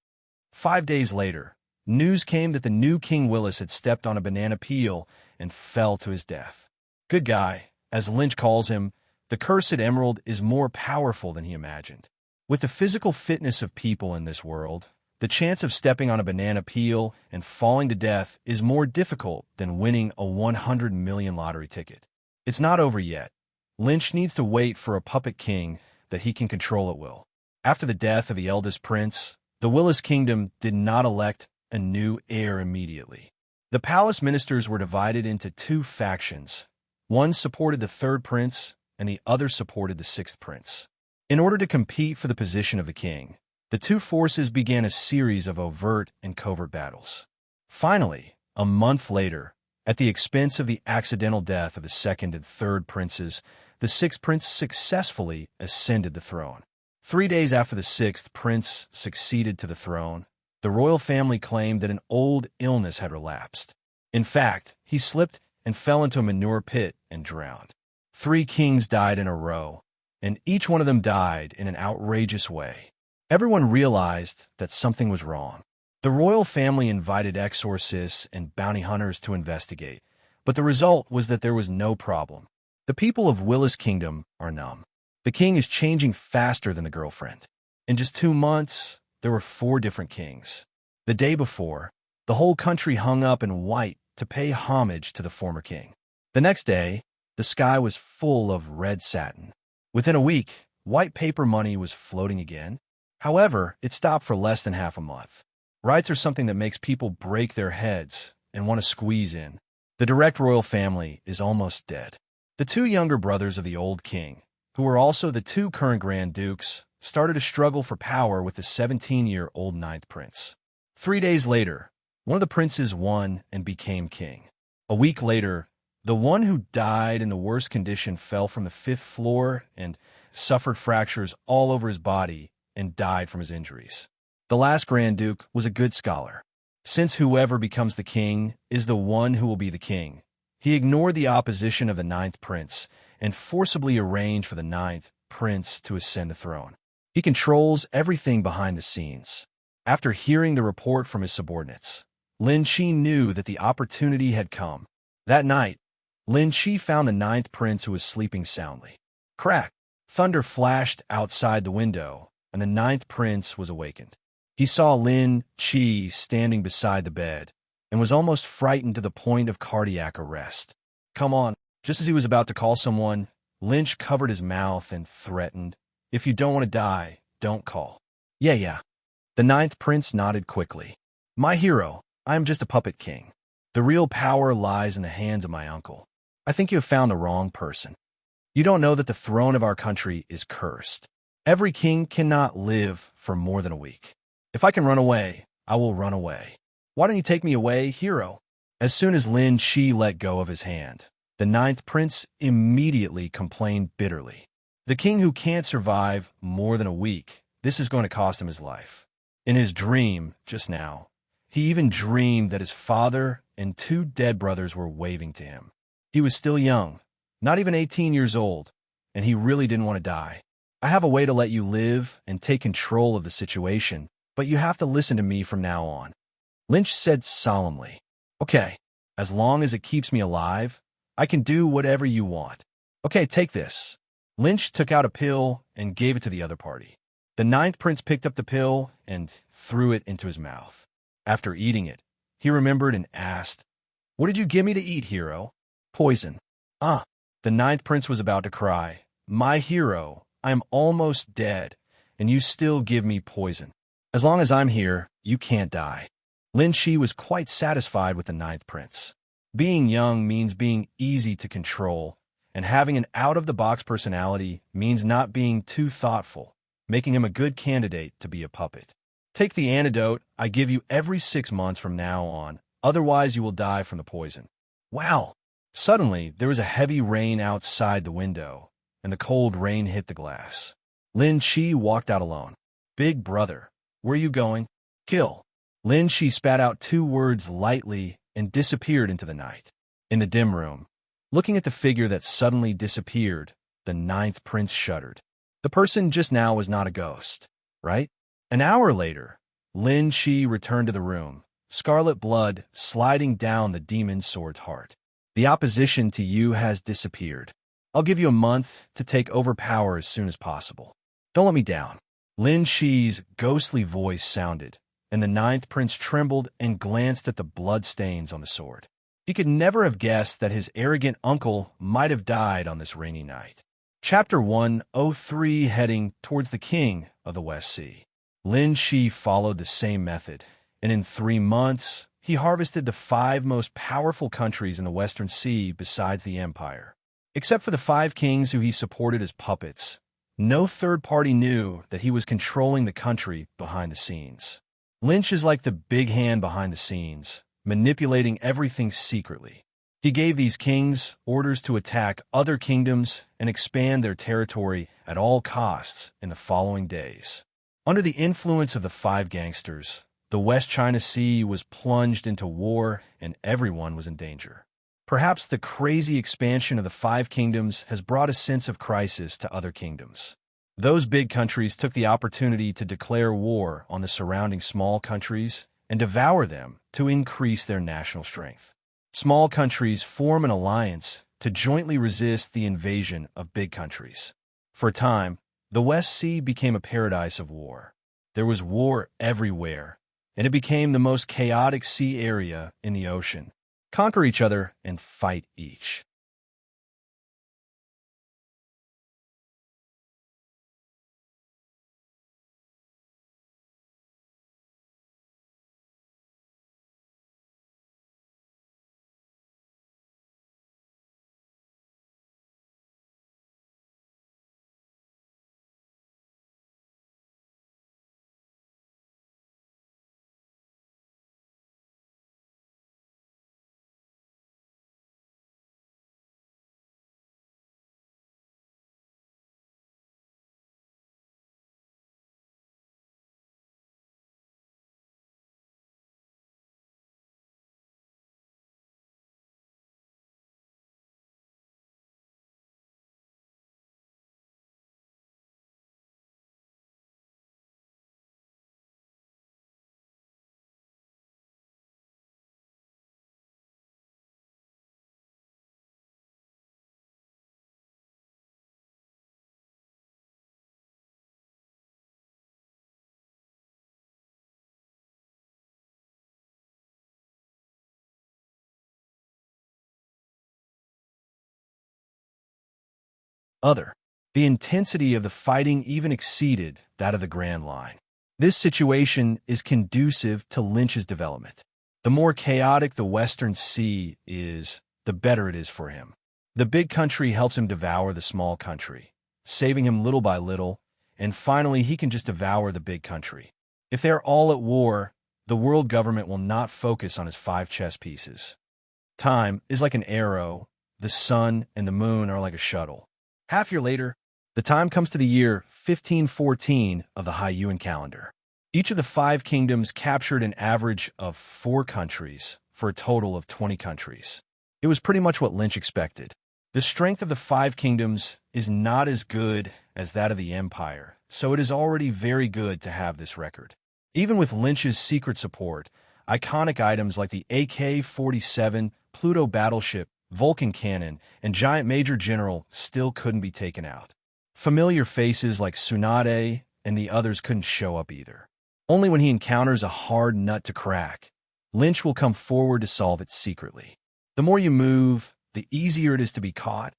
5 days later, news came that the new King Willis had stepped on a banana peel and fell to his death. Good guy, as Lynch calls him, the cursed emerald is more powerful than he imagined. With the physical fitness of people in this world, the chance of stepping on a banana peel and falling to death is more difficult than winning a 100 million lottery ticket. It's not over yet. Lynch needs to wait for a puppet king that he can control at will. After the death of the eldest prince, the Willis Kingdom did not elect a new heir immediately. The palace ministers were divided into two factions. One supported the third prince, and the other supported the sixth prince. In order to compete for the position of the king, the two forces began a series of overt and covert battles. Finally, a month later, at the expense of the accidental death of the second and third princes, the sixth prince successfully ascended the throne. 3 days after the sixth prince succeeded to the throne, the royal family claimed that an old illness had relapsed. In fact, he slipped and fell into a manure pit and drowned. 3 kings died in a row, and each one of them died in an outrageous way. Everyone realized that something was wrong. The royal family invited exorcists and bounty hunters to investigate, but the result was that there was no problem. The people of Willis Kingdom are numb. The king is changing faster than the girlfriend. In just 2 months, there were 4 different kings. The day before, the whole country hung up in white to pay homage to the former king. The next day, the sky was full of red satin. Within a week, white paper money was floating again. However, it stopped for less than half a month. Rights are something that makes people break their heads and want to squeeze in. The direct royal family is almost dead. The 2 younger brothers of the old king, who were also the 2 current Grand Dukes, started a struggle for power with the 17-year-old ninth prince. 3 days later, one of the princes won and became king. A week later, the one who died in the worst condition fell from the 5th floor and suffered fractures all over his body and died from his injuries. The last Grand Duke was a good scholar. Since whoever becomes the king is the one who will be the king, he ignored the opposition of the ninth prince and forcibly arranged for the ninth prince to ascend the throne. He controls everything behind the scenes. After hearing the report from his subordinates, Lin Shi knew that the opportunity had come. That night, Lin Shi found the ninth prince who was sleeping soundly. Crack! Thunder flashed outside the window, and the ninth prince was awakened. He saw Lin Shi standing beside the bed and was almost frightened to the point of cardiac arrest. Come on. Just as he was about to call someone, Lynch covered his mouth and threatened, "If you don't want to die, don't call." Yeah. The ninth prince nodded quickly. "My hero, I am just a puppet king. The real power lies in the hands of my uncle. I think you have found the wrong person. You don't know that the throne of our country is cursed. Every king cannot live for more than a week. If I can run away, I will run away. Why don't you take me away, hero?" As soon as Lin Shi let go of his hand, the ninth prince immediately complained bitterly. The king who can't survive more than a week, this is going to cost him his life. In his dream, just now, he even dreamed that his father and 2 dead brothers were waving to him. He was still young, not even 18 years old, and he really didn't want to die. "I have a way to let you live and take control of the situation, but you have to listen to me from now on," Lynch said solemnly. "Okay, as long as it keeps me alive, I can do whatever you want. Okay, take this." Lynch took out a pill and gave it to the other party. The ninth prince picked up the pill and threw it into his mouth. After eating it, he remembered and asked, "What did you give me to eat, hero?" "Poison." "Ah." The ninth prince was about to cry. "My hero, I am almost dead, and you still give me poison. As long as I'm here, you can't die." Lin Shi was quite satisfied with the ninth prince. Being young means being easy to control, and having an out-of-the-box personality means not being too thoughtful, making him a good candidate to be a puppet. "Take the antidote I give you every 6 months from now on, otherwise you will die from the poison." Wow! Suddenly, there was a heavy rain outside the window, and the cold rain hit the glass. Lin Shi walked out alone. "Big brother, where are you going?" "Kill." Lin Shi spat out 2 words lightly and disappeared into the night. In the dim room, looking at the figure that suddenly disappeared, the ninth prince shuddered. The person just now was not a ghost, right? An hour later, Lin Shi returned to the room, scarlet blood sliding down the demon sword's heart. "The opposition to you has disappeared. I'll give you a month to take over power as soon as possible. Don't let me down." Lin Shi's ghostly voice sounded, and the ninth prince trembled and glanced at the bloodstains on the sword. He could never have guessed that his arrogant uncle might have died on this rainy night. Chapter 103, heading towards the King of the West Sea. Lin Shi followed the same method. and in 3 months, he harvested the 5 most powerful countries in the Western Sea besides the empire. Except for the 5 kings who he supported as puppets, no third party knew that he was controlling the country behind the scenes. Lynch is like the big hand behind the scenes, manipulating everything secretly. He gave these kings orders to attack other kingdoms and expand their territory at all costs in the following days. Under the influence of the 5 gangsters, the West China Sea was plunged into war and everyone was in danger. Perhaps the crazy expansion of the 5 kingdoms has brought a sense of crisis to other kingdoms. Those big countries took the opportunity to declare war on the surrounding small countries and devour them to increase their national strength. Small countries form an alliance to jointly resist the invasion of big countries. For a time, the West Sea became a paradise of war. There was war everywhere, and it became the most chaotic sea area in the ocean. Conquer each other and fight each. Other. The intensity of the fighting even exceeded that of the Grand Line. This situation is conducive to Lynch's development. The more chaotic the Western Sea is, the better it is for him. The big country helps him devour the small country, saving him little by little, and finally he can just devour the big country. If they are all at war, the world government will not focus on his 5 chess pieces. Time is like an arrow, the sun and the moon are like a shuttle. Half year later, the time comes to the year 1514 of the Haiyuan calendar. Each of the 5 kingdoms captured an average of 4 countries for a total of 20 countries. It was pretty much what Lynch expected. The strength of the 5 kingdoms is not as good as that of the empire, so it is already very good to have this record. Even with Lynch's secret support, iconic items like the AK-47 Pluto battleship, Vulcan cannon, and giant major general still couldn't be taken out. Familiar faces like Tsunade and the others couldn't show up either. Only when he encounters a hard nut to crack, Lynch will come forward to solve it secretly. The more you move, the easier it is to be caught,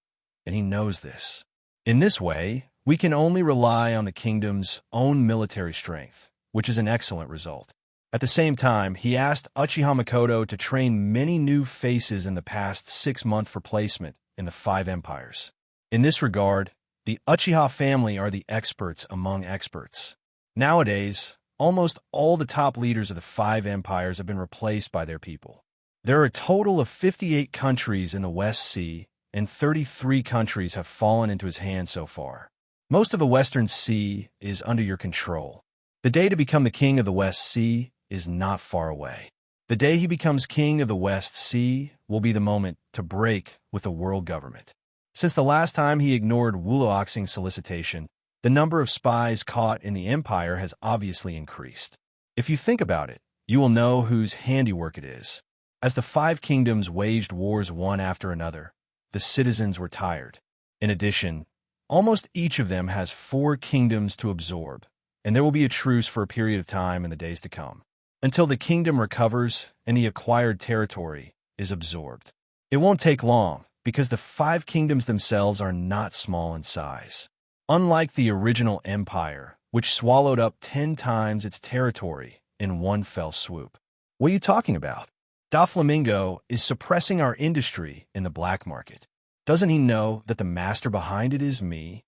and he knows this. In this way, we can only rely on the kingdom's own military strength, which is an excellent result. At the same time, he asked Uchiha Makoto to train many new faces in the past 6 months for placement in the 5 empires. In this regard, the Uchiha family are the experts among experts. Nowadays, almost all the top leaders of the 5 empires have been replaced by their people. There are a total of 58 countries in the West Sea, and 33 countries have fallen into his hands so far. Most of the Western Sea is under your control. The day to become the king of the West Sea is not far away. The day he becomes king of the West Sea will be the moment to break with the world government. Since the last time he ignored Wuloaxing's solicitation, the number of spies caught in the empire has obviously increased. If you think about it, you will know whose handiwork it is. As the 5 kingdoms waged wars one after another, the citizens were tired. In addition, almost each of them has 4 kingdoms to absorb, and there will be a truce for a period of time in the days to come, until the kingdom recovers and the acquired territory is absorbed. It won't take long, because the 5 kingdoms themselves are not small in size. Unlike the original empire, which swallowed up 10 times its territory in one fell swoop. What are you talking about? Doflamingo is suppressing our industry in the black market. Doesn't he know that the master behind it is me?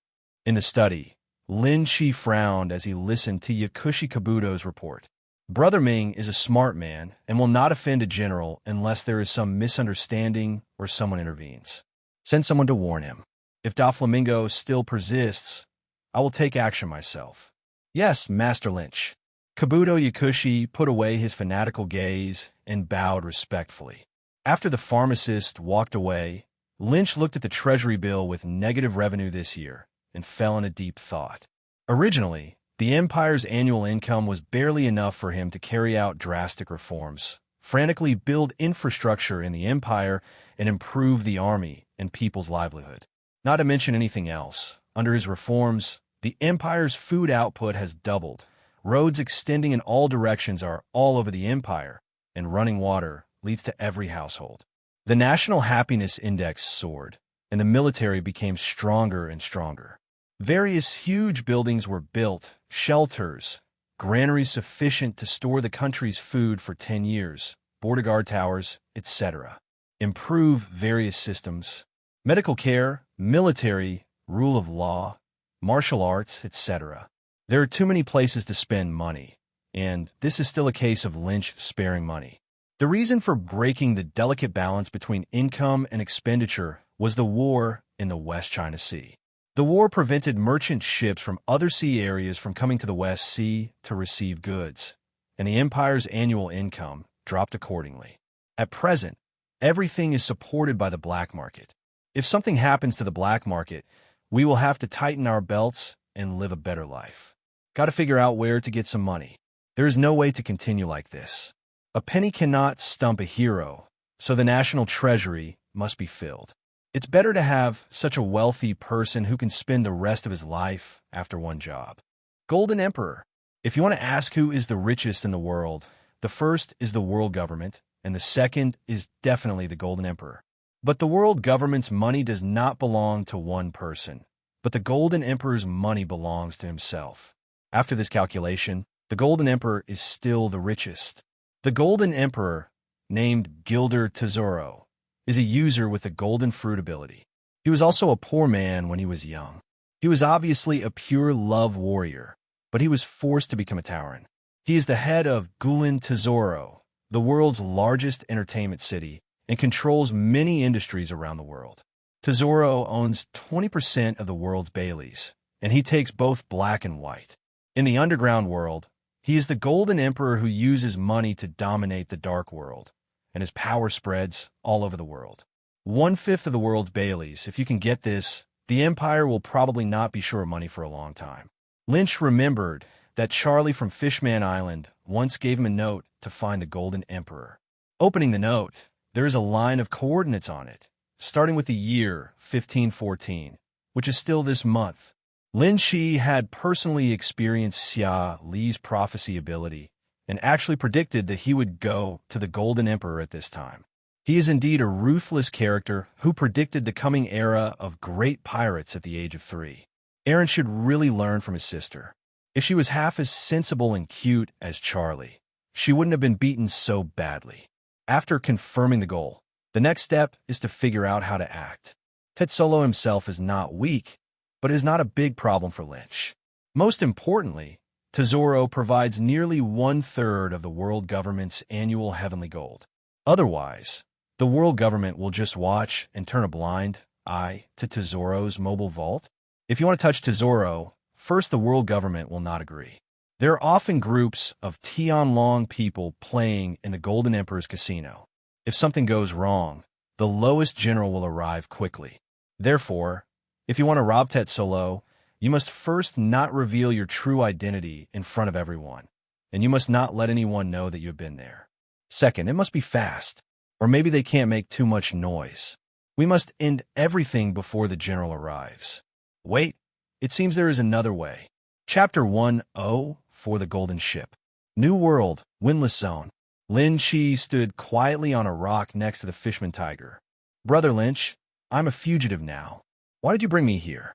In the study, Lin Shi frowned as he listened to Yakushi Kabuto's report. Brother Ming is a smart man and will not offend a general unless there is some misunderstanding or someone intervenes. Send someone to warn him. If Doflamingo still persists, I will take action myself. Yes, Master Lynch. Kabuto Yakushi put away his fanatical gaze and bowed respectfully. After the pharmacist walked away, Lynch looked at the treasury bill with negative revenue this year and fell in a deep thought. Originally, the Empire's annual income was barely enough for him to carry out drastic reforms, frantically build infrastructure in the Empire, and improve the army and people's livelihood. Not to mention anything else, under his reforms, the Empire's food output has doubled. Roads extending in all directions are all over the Empire, and running water leads to every household. The National Happiness Index soared, and the military became stronger and stronger. Various huge buildings were built, shelters, granaries sufficient to store the country's food for 10 years, border guard towers, etc. Improve various systems, medical care, military, rule of law, martial arts, etc. There are too many places to spend money, and this is still a case of Lynch sparing money. The reason for breaking the delicate balance between income and expenditure was the war in the West China Sea. The war prevented merchant ships from other sea areas from coming to the West Sea to receive goods, and the Empire's annual income dropped accordingly. At present, everything is supported by the black market. If something happens to the black market, we will have to tighten our belts and live a better life. Got to figure out where to get some money. There is no way to continue like this. A penny cannot stump a hero, so the national treasury must be filled. It's better to have such a wealthy person who can spend the rest of his life after one job. Golden Emperor. If you want to ask who is the richest in the world, the first is the world government, and the second is definitely the Golden Emperor. But the world government's money does not belong to one person, but the Golden Emperor's money belongs to himself. After this calculation, the Golden Emperor is still the richest. The Golden Emperor, named Gilder Tesoro, is a user with the golden fruit ability. He was also a poor man when he was young. He was obviously a pure love warrior, but he was forced to become a Tauren. He is the head of Gulen Tesoro, the world's largest entertainment city, and controls many industries around the world. Tesoro owns 20% of the world's Baileys, and he takes both black and white. In the underground world, he is the Golden Emperor who uses money to dominate the dark world, and his power spreads all over the world. 1/5 of the world's Baileys. If you can get this, the Empire will probably not be short of money for a long time. Lynch remembered that Charlie from Fishman Island once gave him a note to find the Golden Emperor. Opening the note, there is a line of coordinates on it, starting with the year 1514, which is still this month. Lin Shi had personally experienced Xia Li's prophecy ability and actually predicted that he would go to the Golden Emperor at this time. He is indeed a ruthless character who predicted the coming era of great pirates at the age of 3. Aaron should really learn from his sister. If she was half as sensible and cute as Charlie, she wouldn't have been beaten so badly. After confirming the goal, the next step is to figure out how to act. Tetsolo himself is not weak, but it is not a big problem for Lynch. Most importantly, Tesoro provides nearly 1/3 of the world government's annual heavenly gold. Otherwise, the world government will just watch and turn a blind eye to Tesoro's mobile vault. If you want to touch Tesoro, first the world government will not agree. There are often groups of Tianlong people playing in the Golden Emperor's casino. If something goes wrong, the lowest general will arrive quickly. Therefore, if you want to rob Tetsolo, you must first not reveal your true identity in front of everyone, and you must not let anyone know that you have been there. Second, it must be fast, or maybe they can't make too much noise. We must end everything before the general arrives. Wait, it seems there is another way. Chapter 1-0 for the Golden Ship. New World, Windless Zone. Lin Chi stood quietly on a rock next to the Fishman Tiger. Brother Lynch, I'm a fugitive now. Why did you bring me here?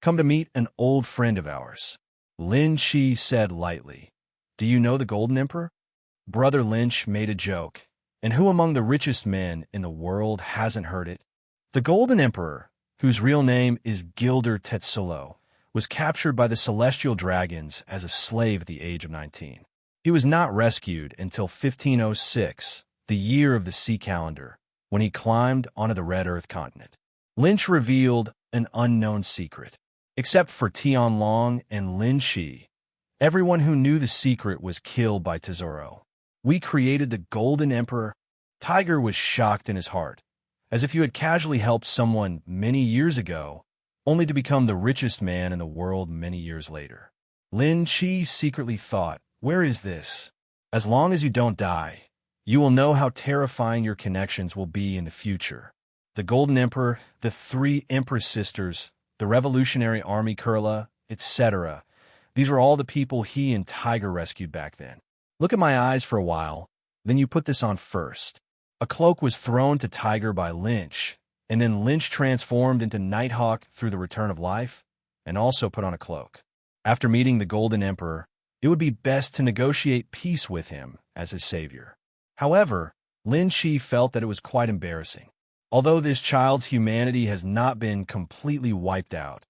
Come to meet an old friend of ours. Lin Chi said lightly. Do you know the Golden Emperor? Brother Lynch made a joke. And who among the richest men in the world hasn't heard it? The Golden Emperor, whose real name is Gilder Tetsulo, was captured by the Celestial Dragons as a slave at the age of 19. He was not rescued until 1506, the year of the sea calendar, when he climbed onto the Red Earth continent. Lynch revealed an unknown secret. Except for Tian Long and Lin Shi, everyone who knew the secret was killed by Tesoro. We created the Golden Emperor. Tiger was shocked in his heart, as if you had casually helped someone many years ago, only to become the richest man in the world many years later. Lin Shi secretly thought, where is this? As long as you don't die, you will know how terrifying your connections will be in the future. The Golden Emperor, the three Empress sisters, the Revolutionary Army Kurla, etc. These were all the people he and Tiger rescued back then. Look at my eyes for a while, then you put this on first. A cloak was thrown to Tiger by Lynch, and then Lynch transformed into Nighthawk through the Return of Life, and also put on a cloak. After meeting the Golden Emperor, it would be best to negotiate peace with him as his savior. However, Lin Shi felt that it was quite embarrassing. Although this child's humanity has not been completely wiped out,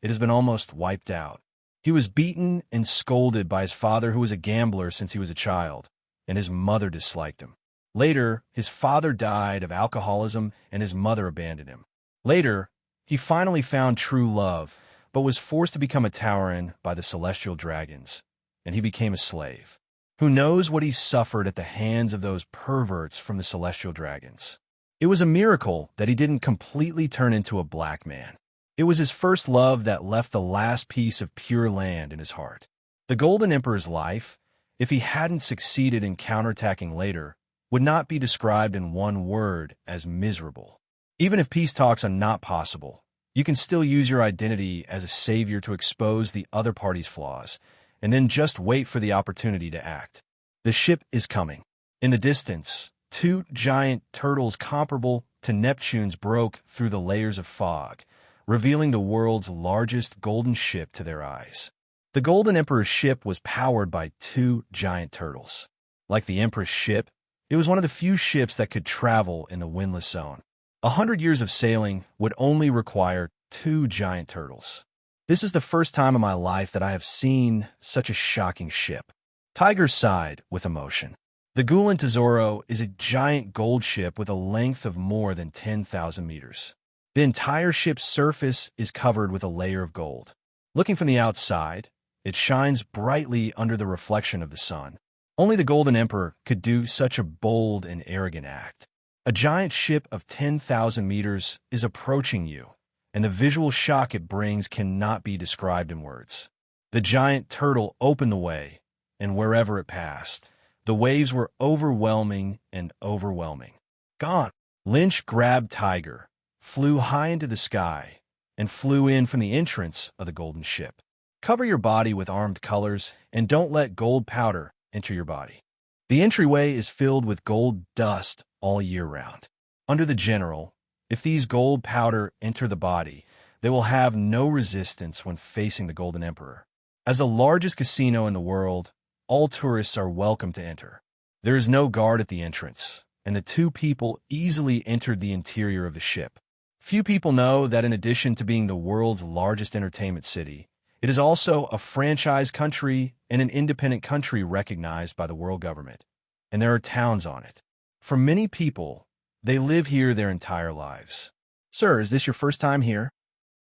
it has been almost wiped out. He was beaten and scolded by his father, who was a gambler since he was a child, and his mother disliked him. Later, his father died of alcoholism and his mother abandoned him. Later, he finally found true love, but was forced to become a Tauren by the Celestial Dragons, and he became a slave. Who knows what he suffered at the hands of those perverts from the Celestial Dragons? It was a miracle that he didn't completely turn into a black man. It was his first love that left the last piece of pure land in his heart. The Golden Emperor's life, if he hadn't succeeded in counterattacking later, would not be described in one word as miserable. Even if peace talks are not possible, you can still use your identity as a savior to expose the other party's flaws, and then just wait for the opportunity to act. The ship is coming. In the distance, two giant turtles comparable to Neptune's broke through the layers of fog, revealing the world's largest golden ship to their eyes. The Golden Emperor's ship was powered by two giant turtles. Like the Empress ship, it was one of the few ships that could travel in the windless zone. 100 years of sailing would only require two giant turtles. This is the first time in my life that I have seen such a shocking ship. Tiger sighed with emotion. The Gulen Tesoro is a giant gold ship with a length of more than 10,000 meters. The entire ship's surface is covered with a layer of gold. Looking from the outside, it shines brightly under the reflection of the sun. Only the Golden Emperor could do such a bold and arrogant act. A giant ship of 10,000 meters is approaching you, and the visual shock it brings cannot be described in words. The giant turtle opened the way, and wherever it passed, the waves were overwhelming and overwhelming. Gone! Lynch grabbed Tiger, flew high into the sky, and flew in from the entrance of the golden ship. Cover your body with armed colors, and don't let gold powder enter your body. The entryway is filled with gold dust all year round. Under the general, if these gold powder enter the body, they will have no resistance when facing the Golden Emperor. As the largest casino in the world, all tourists are welcome to enter. There is no guard at the entrance, and the two people easily entered the interior of the ship. Few people know that in addition to being the world's largest entertainment city, it is also a franchise country and an independent country recognized by the world government, and there are towns on it. For many people, they live here their entire lives. Sir, is this your first time here?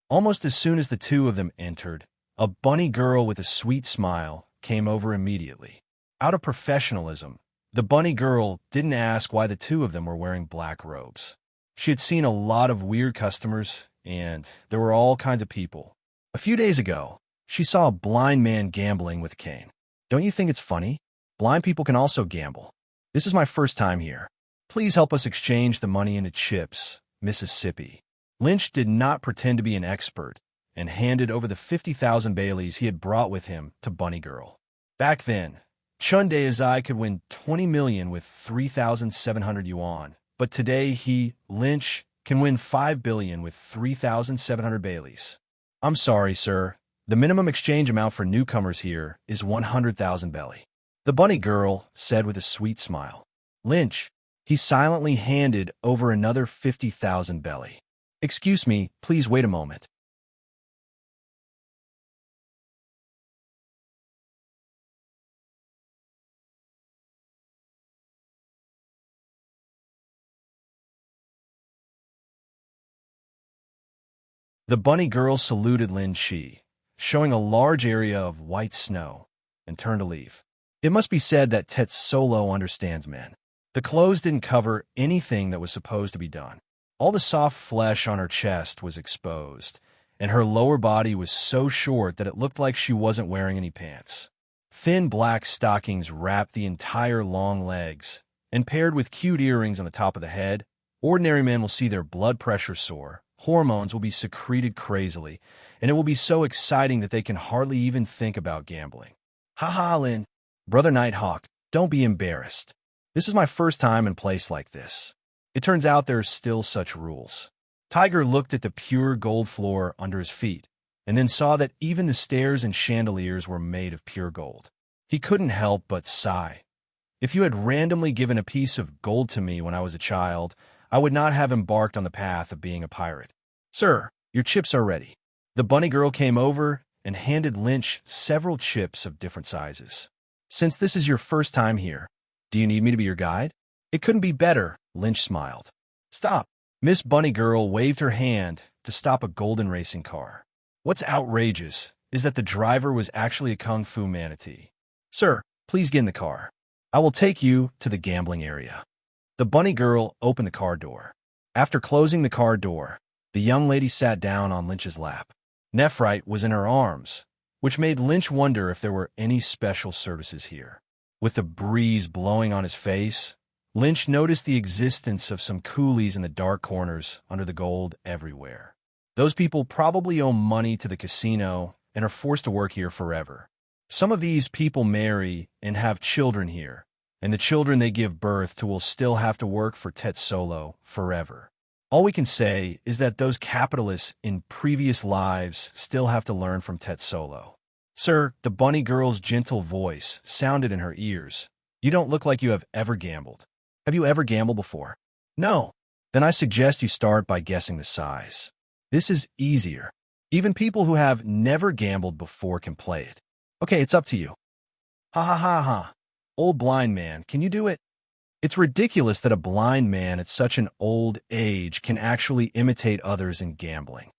Almost as soon as the two of them entered, a bunny girl with a sweet smile came over immediately. Out of professionalism, the bunny girl didn't ask why the two of them were wearing black robes. She had seen a lot of weird customers, and there were all kinds of people. A few days ago, she saw a blind man gambling with a cane. Don't you think it's funny? Blind people can also gamble. This is my first time here. Please help us exchange the money into chips, Mississippi. Lynch did not pretend to be an expert and handed over the 50,000 Baileys he had brought with him to Bunny Girl. Back then, Chun Deizai could win 20 million with 3,700 yuan, but today Lynch, can win 5 billion with 3,700 Baileys. I'm sorry, sir. The minimum exchange amount for newcomers here is 100,000 belly. The bunny girl said with a sweet smile. Lynch, he silently handed over another 50,000 belly. Excuse me, please wait a moment. The bunny girl saluted Lin Shi, showing a large area of white snow, and turned to leave. It must be said that Tetsolo understands men. The clothes didn't cover anything that was supposed to be done. All the soft flesh on her chest was exposed, and her lower body was so short that it looked like she wasn't wearing any pants. Thin black stockings wrapped the entire long legs, and paired with cute earrings on the top of the head, ordinary men will see their blood pressure soar, hormones will be secreted crazily, and it will be so exciting that they can hardly even think about gambling. Ha, Lin. Brother Nighthawk, don't be embarrassed. This is my first time in a place like this. It turns out there are still such rules. Tiger looked at the pure gold floor under his feet, and then saw that even the stairs and chandeliers were made of pure gold. He couldn't help but sigh. If you had randomly given a piece of gold to me when I was a child, I would not have embarked on the path of being a pirate. Sir, your chips are ready. The bunny girl came over and handed Lynch several chips of different sizes. Since this is your first time here, do you need me to be your guide? It couldn't be better, Lynch smiled. Stop. Miss Bunny Girl waved her hand to stop a golden racing car. What's outrageous is that the driver was actually a kung fu manatee. Sir, please get in the car. I will take you to the gambling area. The bunny girl opened the car door. After closing the car door, the young lady sat down on Lynch's lap. Nephrite was in her arms, which made Lynch wonder if there were any special services here. With the breeze blowing on his face, Lynch noticed the existence of some coolies in the dark corners under the gold everywhere. Those people probably owe money to the casino and are forced to work here forever. Some of these people marry and have children here, and the children they give birth to will still have to work for Tetsolo forever. All we can say is that those capitalists in previous lives still have to learn from Tetsolo. Sir, the bunny girl's gentle voice sounded in her ears. You don't look like you have ever gambled. Have you ever gambled before? No. Then I suggest you start by guessing the size. This is easier. Even people who have never gambled before can play it. Okay, it's up to you. Ha. Old blind man, can you do it? It's ridiculous that a blind man at such an old age can actually imitate others in gambling.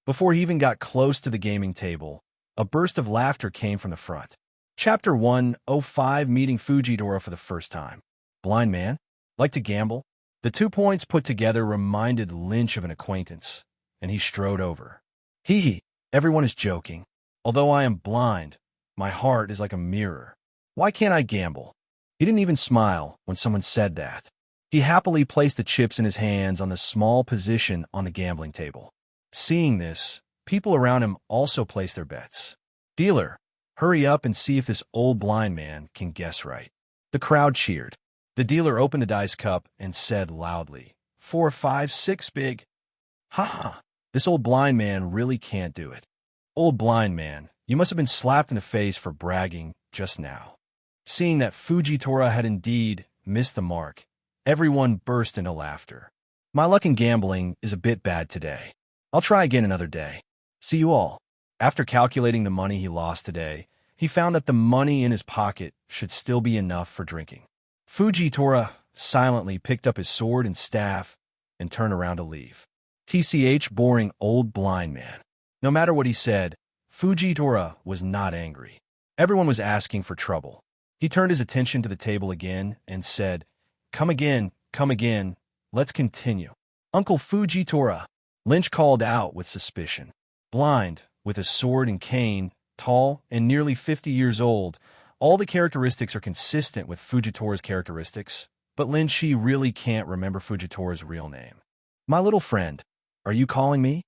Before he even got close to the gaming table, a burst of laughter came from the front. Chapter 105, Meeting Fujitora for the first time. Blind man? Like to gamble? The 2 points put together reminded Lynch of an acquaintance, and he strode over. Hee, everyone is joking. Although I am blind, my heart is like a mirror. Why can't I gamble? He didn't even smile when someone said that. He happily placed the chips in his hands on the small position on the gambling table. Seeing this, people around him also placed their bets. Dealer, hurry up and see if this old blind man can guess right. The crowd cheered. The dealer opened the dice cup and said loudly, 4, 5, 6 big. Ha! This old blind man really can't do it. Old blind man, you must have been slapped in the face for bragging just now. Seeing that Fujitora had indeed missed the mark, everyone burst into laughter. My luck in gambling is a bit bad today. I'll try again another day. See you all. After calculating the money he lost today, he found that the money in his pocket should still be enough for drinking. Fujitora silently picked up his sword and staff and turned around to leave. TCH boring old blind man. No matter what he said, Fujitora was not angry. Everyone was asking for trouble. He turned his attention to the table again and said, come again, let's continue. Uncle Fujitora, Lynch called out with suspicion. Blind, with a sword and cane, tall, and nearly 50 years old, all the characteristics are consistent with Fujitora's characteristics, but Lynch really can't remember Fujitora's real name. My little friend, are you calling me?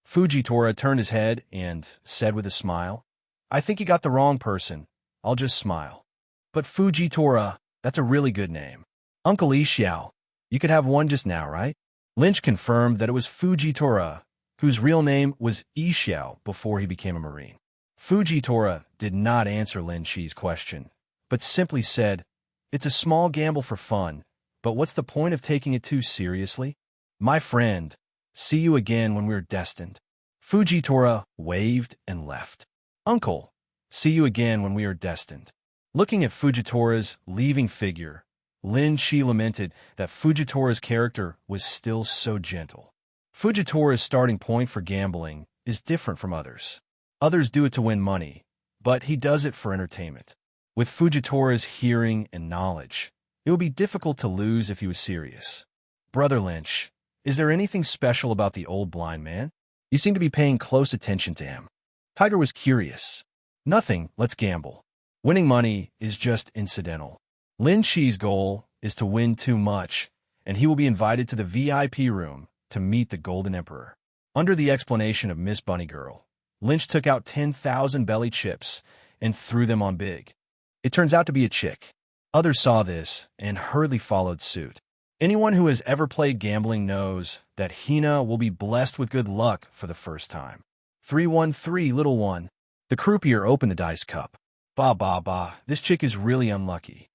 Fujitora turned his head and said with a smile, I think you got the wrong person. I'll just smile. But Fujitora, that's a really good name. Uncle Ishiao, you could have one just now, right? Lynch confirmed that it was Fujitora, whose real name was Ishiao before he became a Marine. Fujitora did not answer Lin Shi's question, but simply said, "It's a small gamble for fun, but what's the point of taking it too seriously? My friend, see you again when we're destined." Fujitora waved and left. "Uncle, see you again when we are destined." Looking at Fujitora's leaving figure, Lin Shi lamented that Fujitora's character was still so gentle. Fujitora's starting point for gambling is different from others. Others do it to win money, but he does it for entertainment. With Fujitora's hearing and knowledge, it would be difficult to lose if he was serious. "Brother Lynch, is there anything special about the old blind man? You seem to be paying close attention to him." Tiger was curious. "Nothing, let's gamble. Winning money is just incidental. Lin Shi's goal is to win too much, and he will be invited to the VIP room to meet the Golden Emperor." Under the explanation of Miss Bunny Girl, Lynch took out 10,000 belly chips and threw them on Big. It turns out to be a chick. Others saw this and hurriedly followed suit. Anyone who has ever played gambling knows that Hina will be blessed with good luck for the first time. 313, little one. The croupier opened the dice cup. Bah, this chick is really unlucky.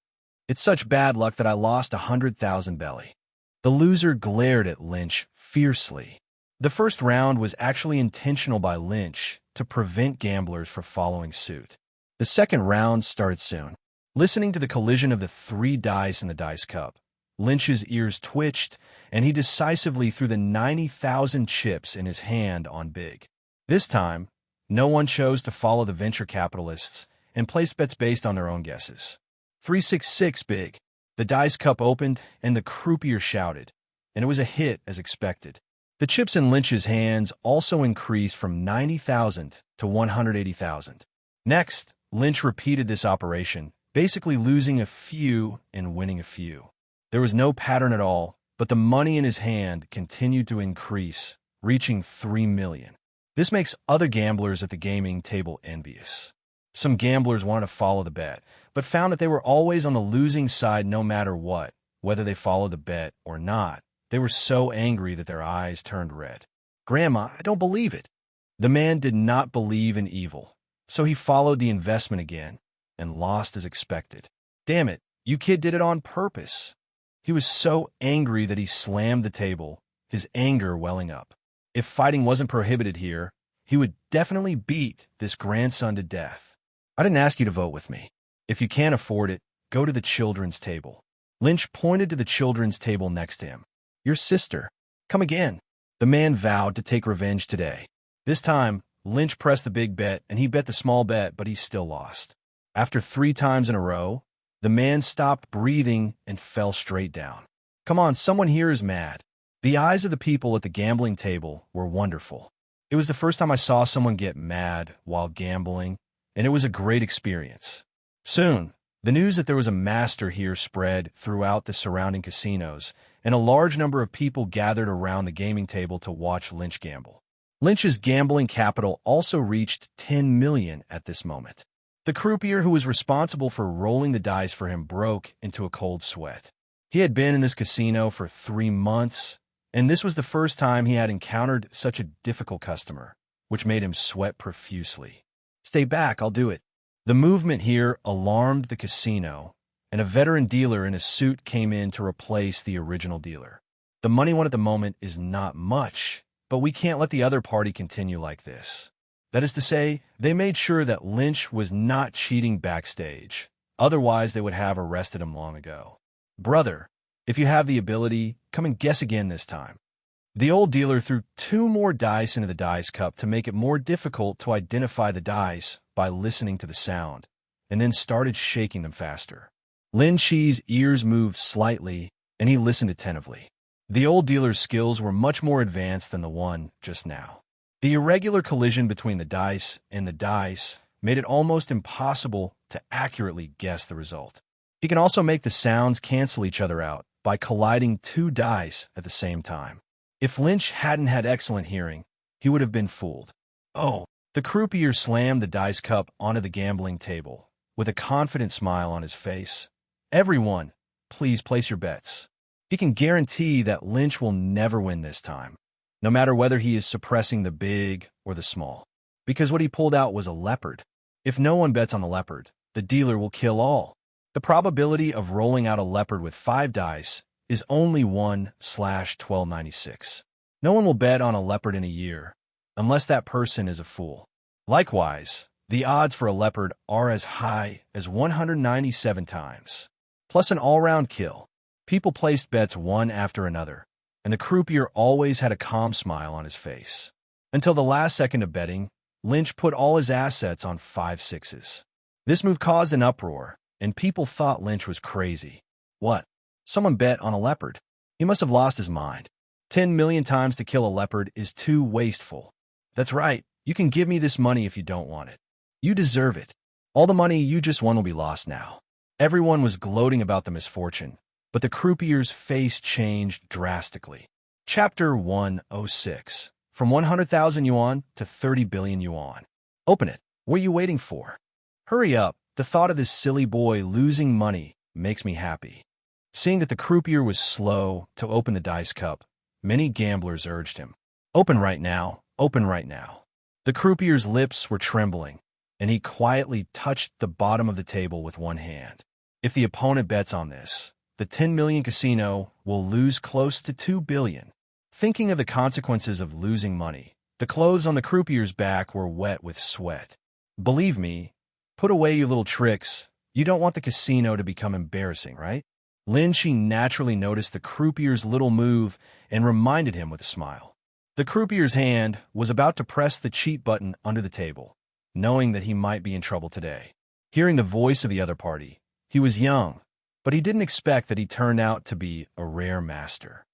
It's such bad luck that I lost 100,000 belly." The loser glared at Lynch fiercely. The first round was actually intentional by Lynch to prevent gamblers from following suit. The second round started soon. Listening to the collision of the 3 dice in the dice cup, Lynch's ears twitched, and he decisively threw the 90,000 chips in his hand on Big. This time, no one chose to follow the venture capitalists and placed bets based on their own guesses. 366 Big. The dice cup opened, and the croupier shouted, and it was a hit as expected. The chips in Lynch's hands also increased from 90,000 to 180,000. Next, Lynch repeated this operation, basically losing a few and winning a few. There was no pattern at all, but the money in his hand continued to increase, reaching 3 million. This makes other gamblers at the gaming table envious. Some gamblers wanted to follow the bet, but found that they were always on the losing side no matter what, whether they followed the bet or not. They were so angry that their eyes turned red. "Grandma, I don't believe it." The man did not believe in evil, so he followed the investment again and lost as expected. "Damn it, you kid did it on purpose." He was so angry that he slammed the table, his anger welling up. If fighting wasn't prohibited here, he would definitely beat this grandson to death. "I didn't ask you to vote with me. If you can't afford it, go to the children's table." Lynch pointed to the children's table next to him. "Your sister. Come again." The man vowed to take revenge today. This time, Lynch pressed the big bet, and he bet the small bet, but he still lost. After 3 times in a row, the man stopped breathing and fell straight down. "Come on, someone here is mad." The eyes of the people at the gambling table were wonderful. It was the first time I saw someone get mad while gambling, and it was a great experience. Soon, the news that there was a master here spread throughout the surrounding casinos, and a large number of people gathered around the gaming table to watch Lynch gamble. Lynch's gambling capital also reached 10 million at this moment. The croupier who was responsible for rolling the dice for him broke into a cold sweat. He had been in this casino for 3 months, and this was the first time he had encountered such a difficult customer, which made him sweat profusely. "Stay back, I'll do it." The movement here alarmed the casino, and a veteran dealer in a suit came in to replace the original dealer. "The money won at the moment is not much, but we can't let the other party continue like this." That is to say, they made sure that Lynch was not cheating backstage. Otherwise, they would have arrested him long ago. "Brother, if you have the ability, come and guess again this time." The old dealer threw 2 more dice into the dice cup to make it more difficult to identify the dice by listening to the sound, and then started shaking them faster. Lin Shi's ears moved slightly, and he listened attentively. The old dealer's skills were much more advanced than the one just now. The irregular collision between the dice and the dice made it almost impossible to accurately guess the result. He can also make the sounds cancel each other out by colliding 2 dice at the same time. If Lynch hadn't had excellent hearing, he would have been fooled. "Oh!" The croupier slammed the dice cup onto the gambling table, with a confident smile on his face. "Everyone, please place your bets." He can guarantee that Lynch will never win this time, no matter whether he is suppressing the big or the small, because what he pulled out was a leopard. If no one bets on the leopard, the dealer will kill all. The probability of rolling out a leopard with 5 dice is only 1/1296. No one will bet on a leopard in a year, unless that person is a fool. Likewise, the odds for a leopard are as high as 197 times, plus an all-round kill. People placed bets one after another, and the croupier always had a calm smile on his face. Until the last second of betting, Lynch put all his assets on 5 sixes. This move caused an uproar, and people thought Lynch was crazy. What? Someone bet on a leopard? He must have lost his mind. 10 million times to kill a leopard is too wasteful. That's right, you can give me this money if you don't want it. You deserve it. All the money you just won will be lost now. Everyone was gloating about the misfortune, but the croupier's face changed drastically. Chapter 106. From 100,000 yuan to 30 billion yuan. Open it. What are you waiting for? Hurry up. The thought of this silly boy losing money makes me happy. Seeing that the croupier was slow to open the dice cup, many gamblers urged him. Open right now. Open right now. The croupier's lips were trembling, and he quietly touched the bottom of the table with one hand. If the opponent bets on this, the 10 million casino will lose close to 2 billion. Thinking of the consequences of losing money, the clothes on the croupier's back were wet with sweat. Believe me, put away your little tricks. You don't want the casino to become embarrassing, right? Lynch naturally noticed the croupier's little move and reminded him with a smile. The croupier's hand was about to press the cheat button under the table, knowing that he might be in trouble today. Hearing the voice of the other party, he was young, but he didn't expect that he turned out to be a rare master.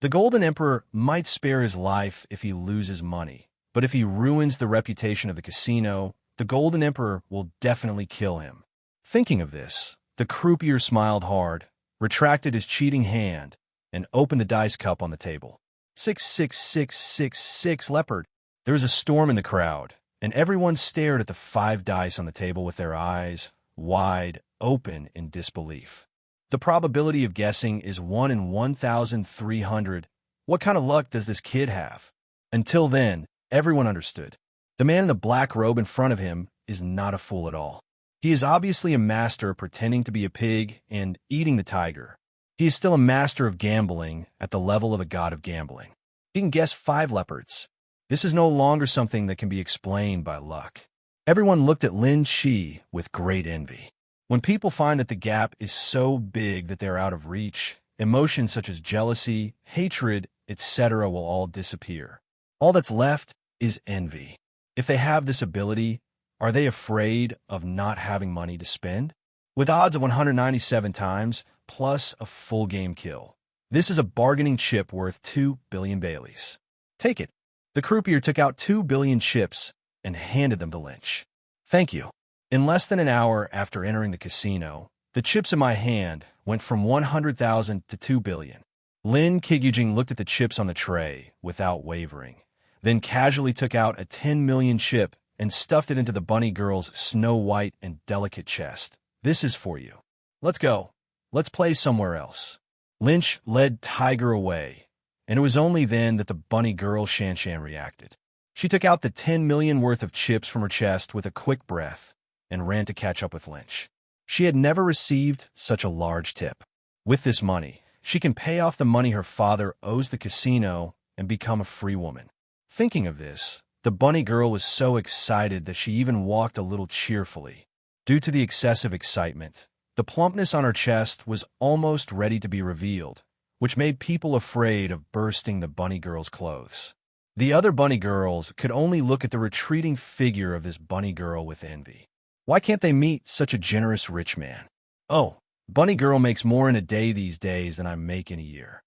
The Golden Emperor might spare his life if he loses money, but if he ruins the reputation of the casino, the Golden Emperor will definitely kill him. Thinking of this, the croupier smiled hard, retracted his cheating hand, and opened the dice cup on the table. 66666 leopard. There was a storm in the crowd, and everyone stared at the 5 dice on the table with their eyes wide open in disbelief. The probability of guessing is 1 in 1,300. What kind of luck does this kid have? Until then, everyone understood. The man in the black robe in front of him is not a fool at all. He is obviously a master pretending to be a pig and eating the tiger. He is still a master of gambling at the level of a god of gambling. He can guess 5 leopards. This is no longer something that can be explained by luck. Everyone looked at Lin Shi with great envy. When people find that the gap is so big that they're out of reach, emotions such as jealousy, hatred, etc. will all disappear. All that's left is envy. If they have this ability, are they afraid of not having money to spend? With odds of 197 times, plus a full game kill, this is a bargaining chip worth 2 billion Baileys. Take it. The croupier took out 2 billion chips and handed them to Lynch. Thank you. In less than an hour after entering the casino, the chips in my hand went from 100,000 to 2 billion. Lin Qigyujing looked at the chips on the tray without wavering, then casually took out a 10 million chip and stuffed it into the bunny girl's snow-white and delicate chest. This is for you. Let's go. Let's play somewhere else. Lynch led Tiger away, and it was only then that the bunny girl Shanshan reacted. She took out the 10 million worth of chips from her chest with a quick breath and ran to catch up with Lynch. She had never received such a large tip. With this money, she can pay off the money her father owes the casino and become a free woman. Thinking of this, the bunny girl was so excited that she even walked a little cheerfully. Due to the excessive excitement, the plumpness on her chest was almost ready to be revealed, which made people afraid of bursting the bunny girl's clothes. The other bunny girls could only look at the retreating figure of this bunny girl with envy. Why can't they meet such a generous rich man? Oh, bunny girl makes more in a day these days than I make in a year.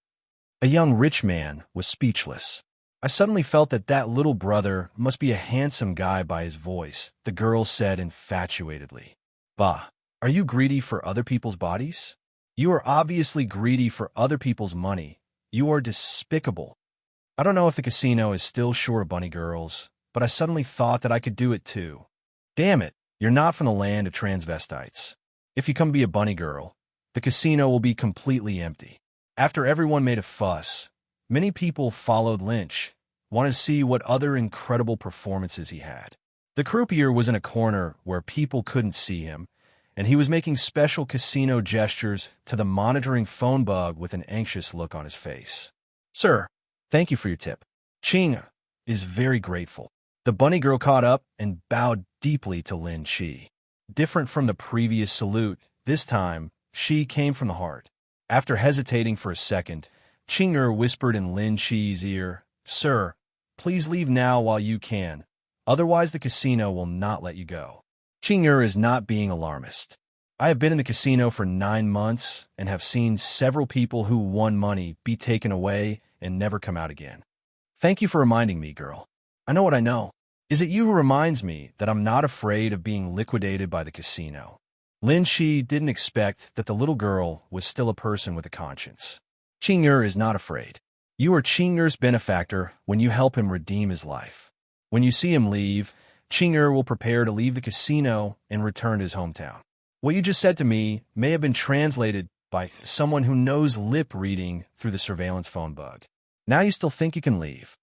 A young rich man was speechless. I suddenly felt that that little brother must be a handsome guy by his voice, the girl said infatuatedly. Bah, are you greedy for other people's bodies? You are obviously greedy for other people's money. You are despicable. I don't know if the casino is still short of bunny girls, but I suddenly thought that I could do it too. Damn it, you're not from the land of transvestites. If you come be a bunny girl, the casino will be completely empty. After everyone made a fuss, many people followed Lynch, wanted to see what other incredible performances he had. The croupier was in a corner where people couldn't see him, and he was making special casino gestures to the monitoring phone bug with an anxious look on his face. Sir, thank you for your tip. Ching is very grateful. The bunny girl caught up and bowed deeply to Lin Chi. Different from the previous salute, this time, she came from the heart. After hesitating for a second, Ching whispered in Lin Chi's ear, Sir, please leave now while you can. Otherwise the casino will not let you go. Ching is not being alarmist. I have been in the casino for 9 months and have seen several people who won money be taken away and never come out again. Thank you for reminding me, girl. I know what I know. Is it you who reminds me that I'm not afraid of being liquidated by the casino? Lin Chi didn't expect that the little girl was still a person with a conscience. Ching is not afraid. You are Ching benefactor when you help him redeem his life. When you see him leave, Ching will prepare to leave the casino and return to his hometown. What you just said to me may have been translated by someone who knows lip reading through the surveillance phone bug. Now you still think you can leave.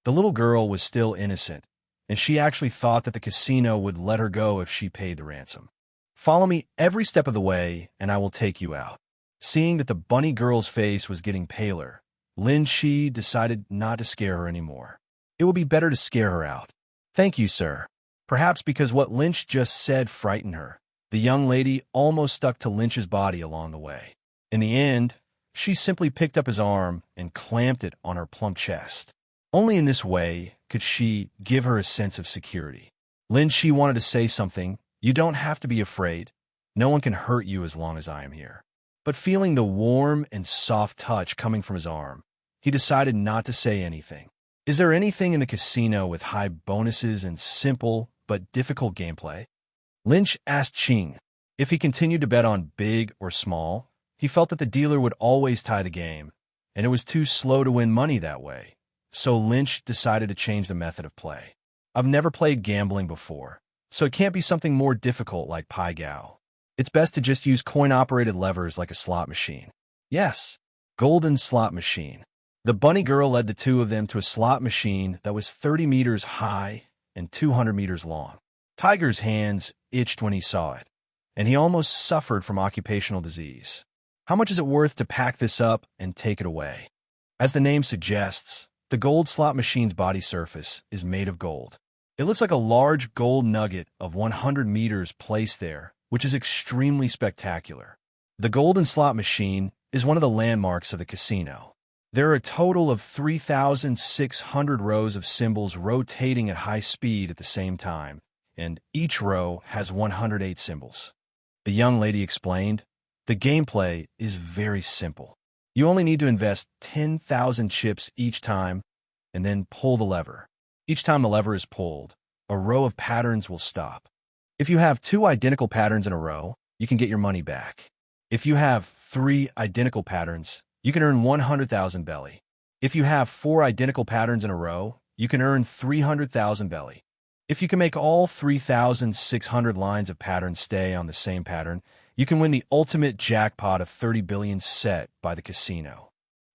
The little girl was still innocent, and she actually thought that the casino would let her go if she paid the ransom. Follow me every step of the way, and I will take you out. Seeing that the bunny girl's face was getting paler, Lin Chi decided not to scare her anymore. It would be better to scare her out. Thank you, sir. Perhaps because what Lynch just said frightened her, the young lady almost stuck to Lynch's body along the way. In the end, she simply picked up his arm and clamped it on her plump chest. Only in this way could she give her a sense of security. Lin Chi wanted to say something. You don't have to be afraid. No one can hurt you as long as I am here. But feeling the warm and soft touch coming from his arm, he decided not to say anything. Is there anything in the casino with high bonuses and simple but difficult gameplay? Lynch asked Ching. If he continued to bet on big or small, he felt that the dealer would always tie the game, and it was too slow to win money that way. So Lynch decided to change the method of play. I've never played gambling before, so it can't be something more difficult like Pai Gao. It's best to just use coin-operated levers like a slot machine. Yes, golden slot machine. The bunny girl led the two of them to a slot machine that was 30 meters high and 200 meters long. Tiger's hands itched when he saw it, and he almost suffered from occupational disease. How much is it worth to pack this up and take it away? As the name suggests, the gold slot machine's body surface is made of gold. It looks like a large gold nugget of 100 meters placed there, which is extremely spectacular. The golden slot machine is one of the landmarks of the casino. There are a total of 3,600 rows of symbols rotating at high speed at the same time, and each row has 108 symbols. The young lady explained, the gameplay is very simple. You only need to invest 10,000 chips each time and then pull the lever. Each time the lever is pulled, a row of patterns will stop. If you have 2 identical patterns in a row, you can get your money back. If you have 3 identical patterns, you can earn 100,000 belly. If you have 4 identical patterns in a row, you can earn 300,000 belly. If you can make all 3,600 lines of patterns stay on the same pattern, you can win the ultimate jackpot of 30 billion set by the casino.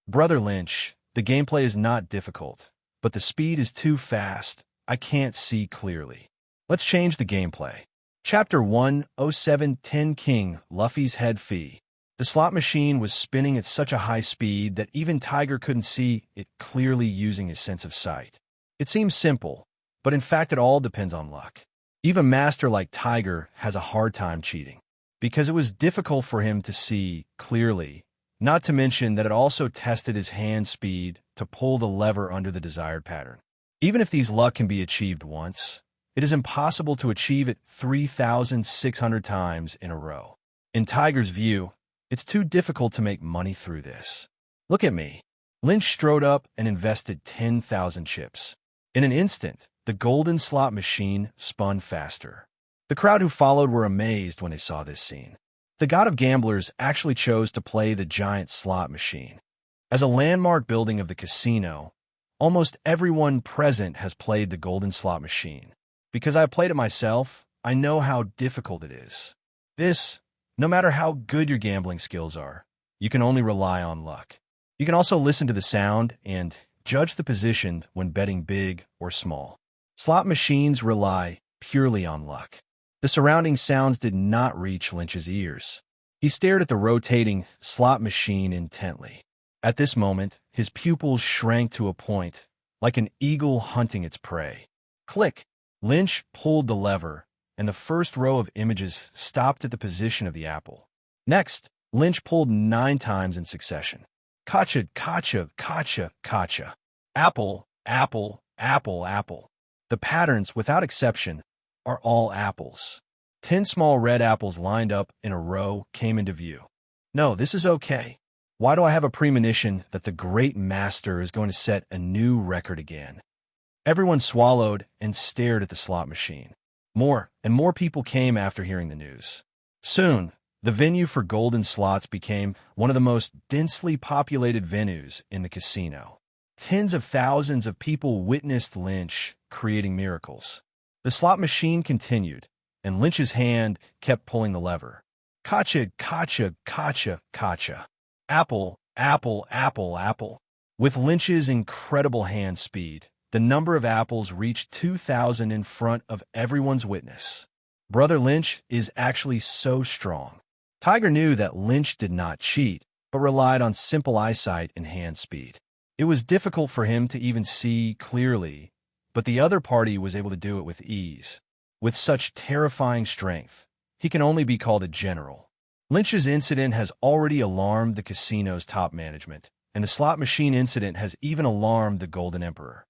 Brother Lynch, the gameplay is not difficult, but the speed is too fast. I can't see clearly. Let's change the gameplay. Chapter 10710 King, Luffy's Head Fee. The slot machine was spinning at such a high speed that even Tiger couldn't see it clearly using his sense of sight. It seems simple, but in fact it all depends on luck. Even Master like Tiger has a hard time cheating. Because it was difficult for him to see clearly, not to mention that it also tested his hand speed to pull the lever under the desired pattern. Even if these luck can be achieved once, it is impossible to achieve it 3,600 times in a row. In Tiger's view, it's too difficult to make money through this. Look at me. Lynch strode up and invested 10,000 chips. In an instant, the golden slot machine spun faster. The crowd who followed were amazed when they saw this scene. The god of gamblers actually chose to play the giant slot machine. As a landmark building of the casino, almost everyone present has played the golden slot machine. Because I've played it myself, I know how difficult it is. No matter how good your gambling skills are, you can only rely on luck. You can also listen to the sound and judge the position when betting big or small. Slot machines rely purely on luck. The surrounding sounds did not reach Lynch's ears. He stared at the rotating slot machine intently. At this moment, his pupils shrank to a point, like an eagle hunting its prey. Click! Lynch pulled the lever, and the first row of images stopped at the position of the apple. Next, Lynch pulled 9 times in succession. Gotcha, gotcha, gotcha, gotcha. Apple, apple, apple, apple. The patterns, without exception, are all apples. 10 small red apples lined up in a row came into view. No, this is okay. Why do I have a premonition that the great master is going to set a new record again? Everyone swallowed and stared at the slot machine. More and more people came after hearing the news. Soon, the venue for golden slots became one of the most densely populated venues in the casino. Tens of thousands of people witnessed Lynch creating miracles. The slot machine continued, and Lynch's hand kept pulling the lever. Gotcha, gotcha, gotcha, gotcha. Apple, apple, apple, apple. With Lynch's incredible hand speed, the number of apples reached 2,000 in front of everyone's witness. Brother Lynch is actually so strong. Tiger knew that Lynch did not cheat, but relied on simple eyesight and hand speed. It was difficult for him to even see clearly, but the other party was able to do it with ease. With such terrifying strength, he can only be called a general. Lynch's incident has already alarmed the casino's top management, and the slot machine incident has even alarmed the Golden Emperor.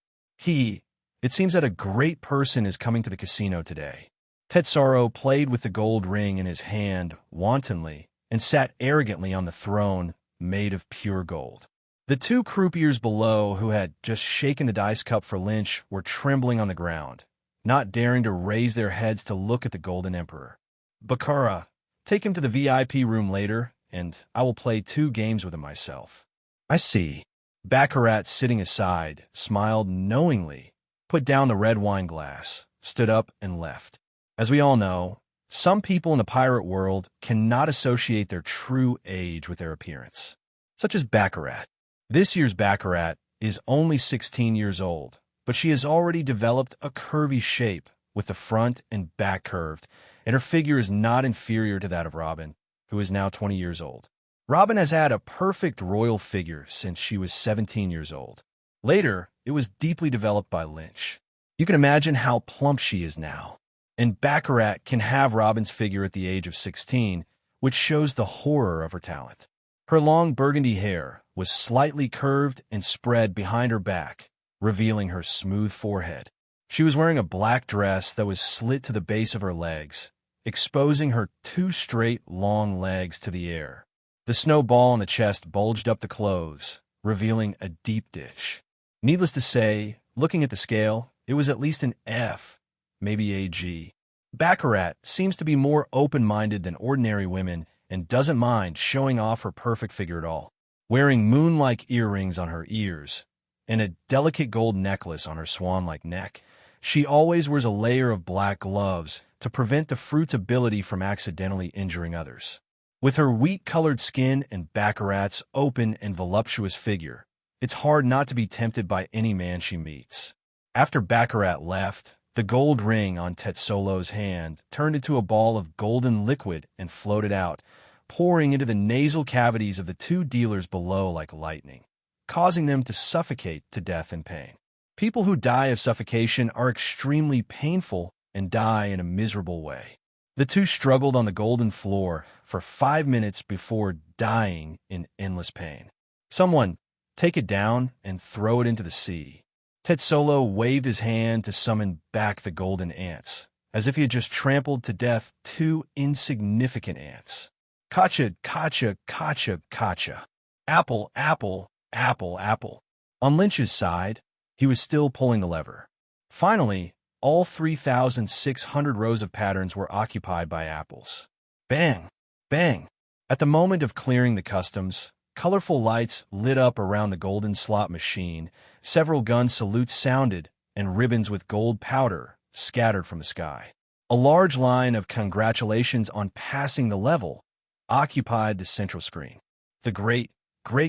It seems that a great person is coming to the casino today. Tetsuro played with the gold ring in his hand wantonly and sat arrogantly on the throne made of pure gold. The 2 croupiers below who had just shaken the dice cup for Lynch were trembling on the ground, not daring to raise their heads to look at the Golden Emperor. Baccarat, take him to the VIP room later, and I will play 2 games with him myself. I see. Baccarat, sitting aside, smiled knowingly, put down the red wine glass, stood up, and left. As we all know, some people in the pirate world cannot associate their true age with their appearance, such as Baccarat. This year's Baccarat is only 16 years old, but she has already developed a curvy shape with the front and back curved, and her figure is not inferior to that of Robin, who is now 20 years old. Robin has had a perfect royal figure since she was 17 years old. Later, it was deeply developed by Lynch. You can imagine how plump she is now. And Baccarat can have Robin's figure at the age of 16, which shows the horror of her talent. Her long burgundy hair was slightly curved and spread behind her back, revealing her smooth forehead. She was wearing a black dress that was slit to the base of her legs, exposing her 2 straight, long legs to the air. The snowball on the chest bulged up the clothes, revealing a deep dish. Needless to say, looking at the scale, it was at least an F, maybe a G. Baccarat seems to be more open-minded than ordinary women and doesn't mind showing off her perfect figure at all. Wearing moon-like earrings on her ears and a delicate gold necklace on her swan-like neck, she always wears a layer of black gloves to prevent the fruit's ability from accidentally injuring others. With her wheat-colored skin and Baccarat's open and voluptuous figure, it's hard not to be tempted by any man she meets. After Baccarat left, the gold ring on Tetsolo's hand turned into a ball of golden liquid and floated out, pouring into the nasal cavities of the 2 dealers below like lightning, causing them to suffocate to death and pain. People who die of suffocation are extremely painful and die in a miserable way. The two struggled on the golden floor for 5 minutes before dying in endless pain. Someone, take it down and throw it into the sea. Tetsolo waved his hand to summon back the golden ants, as if he had just trampled to death two insignificant ants. Kacha, kacha, kacha, kacha. Apple, apple, apple, apple. On Lynch's side, he was still pulling the lever. Finally, all 3,600 rows of patterns were occupied by apples. Bang! Bang! At the moment of clearing the customs, colorful lights lit up around the golden slot machine, several gun salutes sounded, and ribbons with gold powder scattered from the sky. A large line of congratulations on passing the level occupied the central screen. The great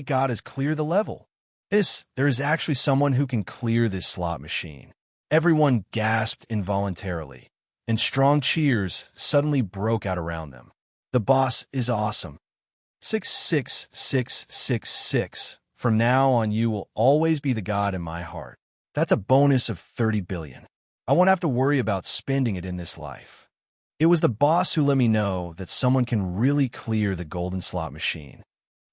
God has cleared the level. There is actually someone who can clear this slot machine. Everyone gasped involuntarily, and strong cheers suddenly broke out around them. The boss is awesome. 66666. From now on, you will always be the god in my heart. That's a bonus of 30 billion. I won't have to worry about spending it in this life. It was the boss who let me know that someone can really clear the golden slot machine.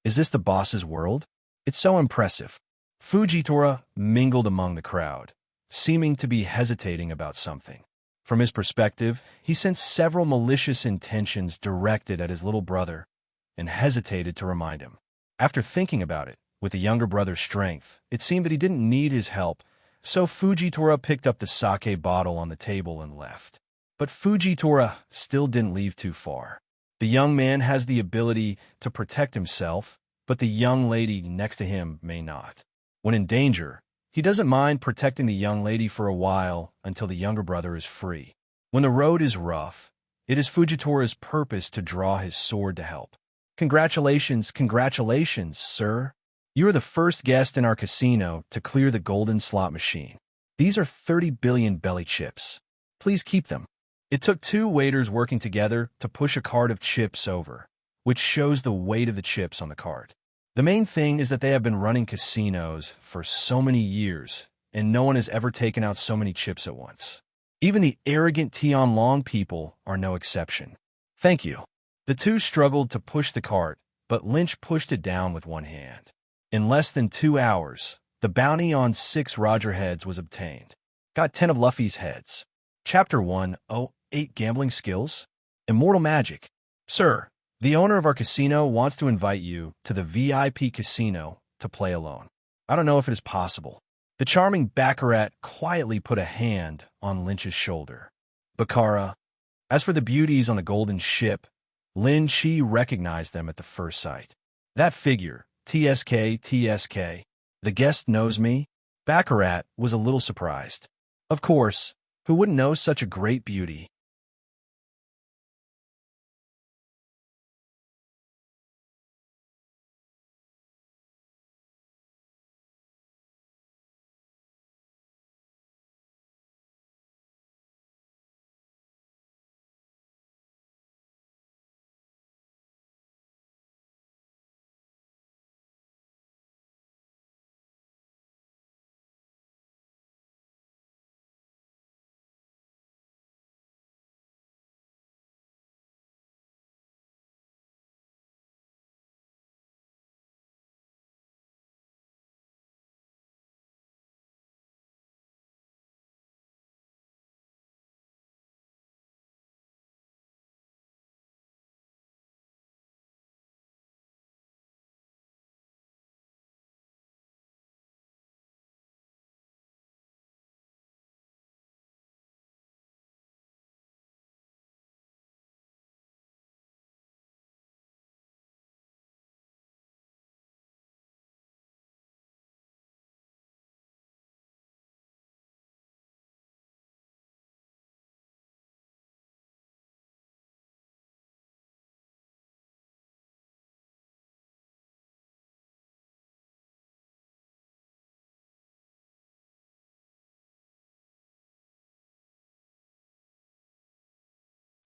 Is this the boss's world? It's so impressive. Fujitora mingled among the crowd, seeming to be hesitating about something. From his perspective, he sensed several malicious intentions directed at his little brother and hesitated to remind him. After thinking about it, with the younger brother's strength, it seemed that he didn't need his help, so Fujitora picked up the sake bottle on the table and left. But Fujitora still didn't leave too far. The young man has the ability to protect himself, but the young lady next to him may not. When in danger, he doesn't mind protecting the young lady for a while until the younger brother is free. When the road is rough, it is Fujitora's purpose to draw his sword to help. Congratulations, congratulations, sir. You are the first guest in our casino to clear the golden slot machine. These are 30 billion belly chips. Please keep them. It took two waiters working together to push a cart of chips over, which shows the weight of the chips on the cart. The main thing is that they have been running casinos for so many years, and no one has ever taken out so many chips at once. Even the arrogant Tianlong people are no exception. Thank you. The two struggled to push the cart, but Lynch pushed it down with one hand. In less than 2 hours, the bounty on 6 Roger heads was obtained. Got 10 of Luffy's heads. Chapter 108 Gambling Skills? Immortal Magic. Sir, the owner of our casino wants to invite you to the VIP casino to play alone. I don't know if it is possible. The charming Baccarat quietly put a hand on Lynch's shoulder. Baccara. As for the beauties on the golden ship, Lin Chi recognized them at the first sight. That figure, TSK, the guest knows me? Baccarat was a little surprised. Of course, who wouldn't know such a great beauty?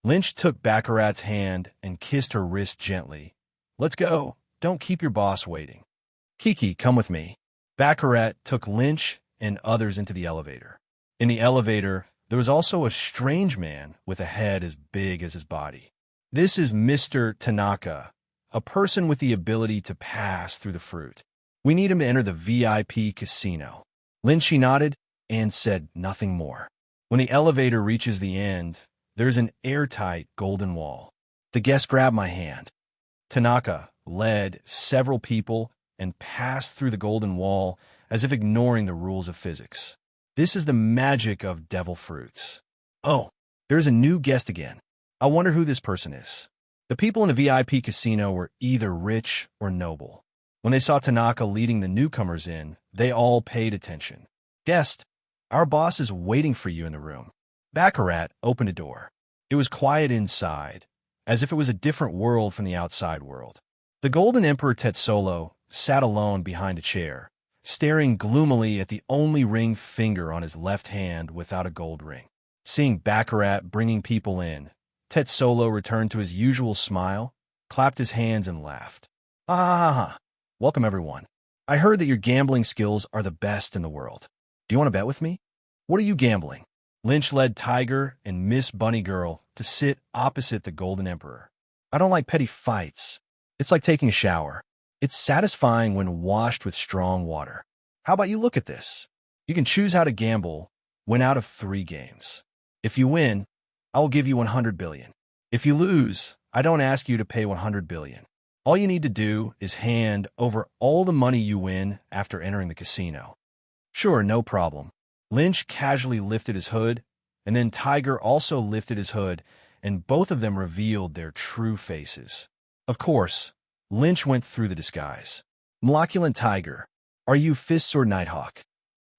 Lynch took Baccarat's hand and kissed her wrist gently. Let's go. Don't keep your boss waiting. Kiki, come with me. Baccarat took Lynch and others into the elevator. In the elevator, there was also a strange man with a head as big as his body. This is Mr. Tanaka, a person with the ability to pass through the fruit. We need him to enter the VIP casino. Lynchie nodded and said nothing more. When the elevator reaches the end, there's an airtight golden wall. The guest grabbed my hand. Tanaka led several people and passed through the golden wall as if ignoring the rules of physics. This is the magic of devil fruits. Oh, there's a new guest again. I wonder who this person is. The people in the VIP casino were either rich or noble. When they saw Tanaka leading the newcomers in, they all paid attention. Guest, our boss is waiting for you in the room. Baccarat opened a door. It was quiet inside, as if it was a different world from the outside world. The Golden Emperor Tetsolo sat alone behind a chair, staring gloomily at the only ring finger on his left hand without a gold ring. Seeing Baccarat bringing people in, Tetsolo returned to his usual smile, clapped his hands, and laughed. Ah, welcome everyone. I heard that your gambling skills are the best in the world. Do you want to bet with me? What are you gambling? Lynch led Tiger and Miss Bunny Girl to sit opposite the Golden Emperor. I don't like petty fights. It's like taking a shower. It's satisfying when washed with strong water. How about you look at this? You can choose how to gamble, win out of 3 games. If you win, I will give you 100 billion. If you lose, I don't ask you to pay 100 billion. All you need to do is hand over all the money you win after entering the casino. Sure, no problem. Lynch casually lifted his hood, and then Tiger also lifted his hood, and both of them revealed their true faces. Of course, Lynch went through the disguise. Moleculant Tiger, are you Fists or Nighthawk?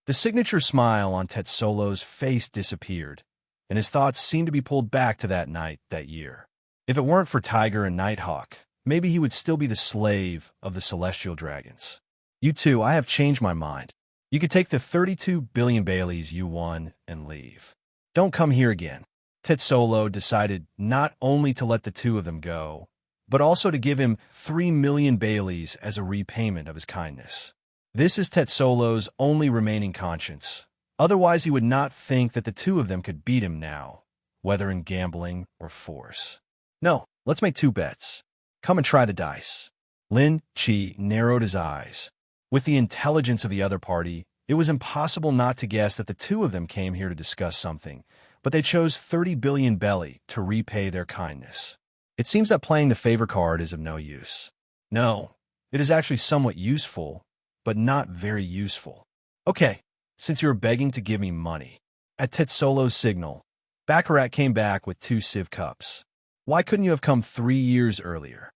The signature smile on Tetsolo's face disappeared, and his thoughts seemed to be pulled back to that night that year. If it weren't for Tiger and Nighthawk, maybe he would still be the slave of the celestial dragons. You two, I have changed my mind. You could take the 32 billion Baileys you won and leave. Don't come here again. Tetsolo decided not only to let the two of them go, but also to give him 3 million Baileys as a repayment of his kindness. This is Tetsolo's only remaining conscience. Otherwise, he would not think that the two of them could beat him now, whether in gambling or force. No, let's make 2 bets. Come and try the dice. Lin Chi narrowed his eyes. With the intelligence of the other party, it was impossible not to guess that the two of them came here to discuss something, but they chose 30 billion belly to repay their kindness. It seems that playing the favor card is of no use. No, it is actually somewhat useful, but not very useful. Okay, since you are begging to give me money. At Tetsolo's signal, Baccarat came back with 2 civ cups. Why couldn't you have come 3 years earlier?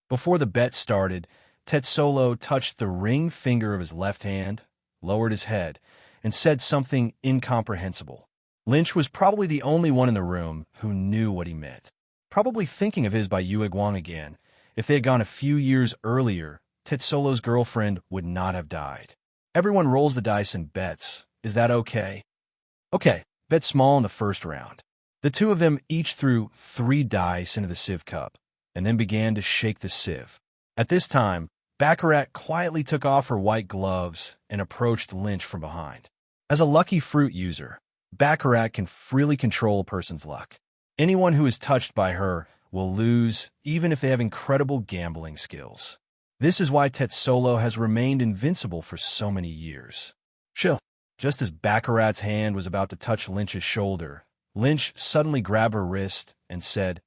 Before the bet started, Tetsolo touched the ring finger of his left hand, lowered his head, and said something incomprehensible. Lynch was probably the only one in the room who knew what he meant. Probably thinking of his by Yue Guang again. If they had gone a few years earlier, Tetsolo's girlfriend would not have died. Everyone rolls the dice and bets. Is that okay? Okay, bet small in the first round. The two of them each threw 3 dice into the civ cup, and then began to shake the civ. At this time, Baccarat quietly took off her white gloves and approached Lynch from behind. As a lucky fruit user, Baccarat can freely control a person's luck. Anyone who is touched by her will lose, even if they have incredible gambling skills. This is why Tetsolo has remained invincible for so many years. Chill. Just as Baccarat's hand was about to touch Lynch's shoulder, Lynch suddenly grabbed her wrist and said,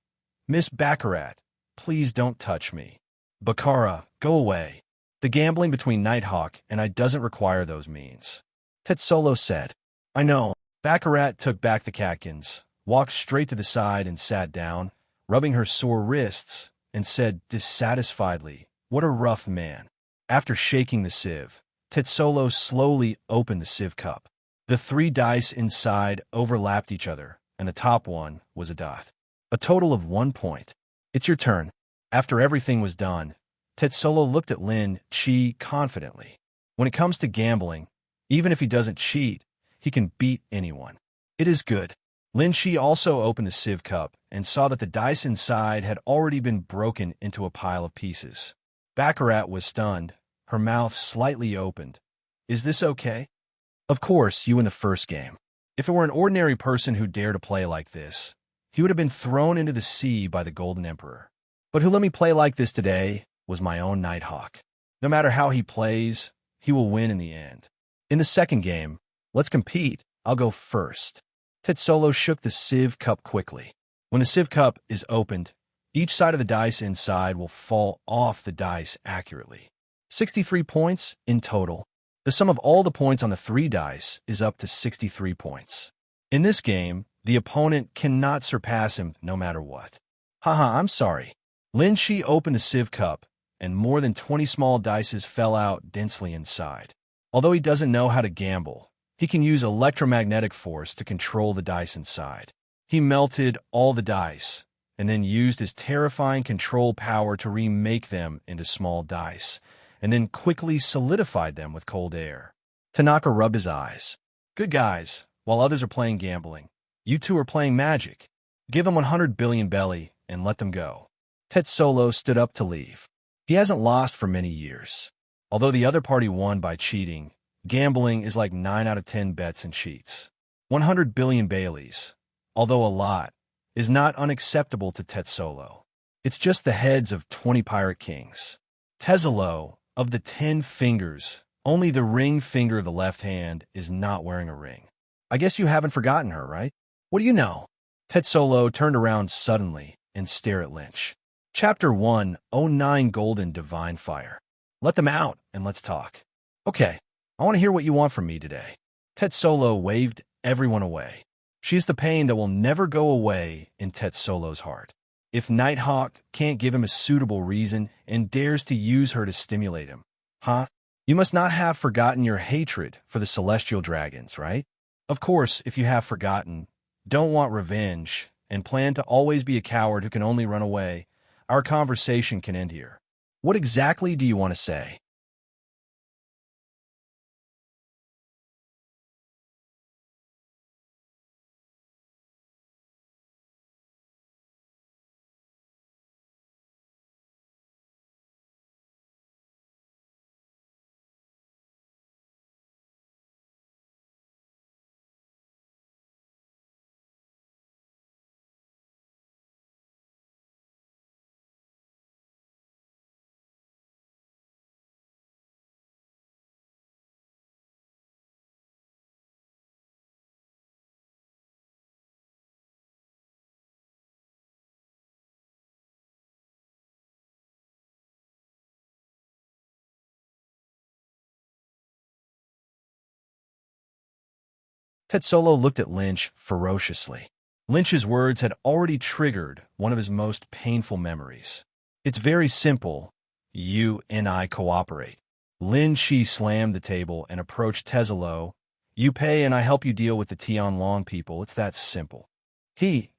"Miss Baccarat, please don't touch me. Baccarat, go away. The gambling between Nighthawk and I doesn't require those means." Tetsolo said, "I know." Baccarat took back the catkins, walked straight to the side and sat down, rubbing her sore wrists, and said dissatisfiedly, "What a rough man." After shaking the civ, Tetsolo slowly opened the civ cup. The 3 dice inside overlapped each other, and the top one was a dot. A total of 1 point. It's your turn. After everything was done, Tetsolo looked at Lin Chi confidently. When it comes to gambling, even if he doesn't cheat, he can beat anyone. It is good. Lin Chi also opened the civ cup and saw that the dice inside had already been broken into a pile of pieces. Baccarat was stunned, her mouth slightly opened. "Is this okay?" "Of course, you win the first game. If it were an ordinary person who dared to play like this, he would have been thrown into the sea by the Golden Emperor. But who let me play like this today was my own Nighthawk. No matter how he plays, he will win in the end. In the second game, let's compete. I'll go first. Tetsolo shook the Civ Cup quickly. When the Civ Cup is opened, each side of the dice inside will fall off the dice accurately. 63 points in total. The sum of all the points on the 3 dice is up to 63 points. In this game, the opponent cannot surpass him no matter what. Haha, I'm sorry. Lin Shi opened the Civ Cup, and more than 20 small dices fell out densely inside. Although he doesn't know how to gamble, he can use electromagnetic force to control the dice inside. He melted all the dice, and then used his terrifying control power to remake them into small dice, and then quickly solidified them with cold air. Tanaka rubbed his eyes. Good guys, while others are playing gambling, you two are playing magic. Give them 100 billion belly and let them go. Tetsolo stood up to leave. He hasn't lost for many years. Although the other party won by cheating, gambling is like 9 out of 10 bets and cheats. 100 billion Baileys, although a lot, is not unacceptable to Tetsolo. It's just the heads of 20 pirate kings. Tezolo, of the 10 fingers, only the ring finger of the left hand is not wearing a ring. I guess you haven't forgotten her, right? What do you know? Tetsolo turned around suddenly and stared at Lynch. Chapter 109 Golden Divine Fire. Let them out and let's talk. Okay, I want to hear what you want from me today. Tetsolo waved everyone away. She's the pain that will never go away in Tetsolo's heart. If Nighthawk can't give him a suitable reason and dares to use her to stimulate him, you must not have forgotten your hatred for the celestial dragons, right? Of course, if you have forgotten, don't want revenge, and plan to always be a coward who can only run away, our conversation can end here. What exactly do you want to say? Tetsolo looked at Lynch ferociously. Lynch's words had already triggered one of his most painful memories. It's very simple. You and I cooperate. Lin Shi slammed the table and approached Tezolo. You pay and I help you deal with the Tianlong people. It's that simple.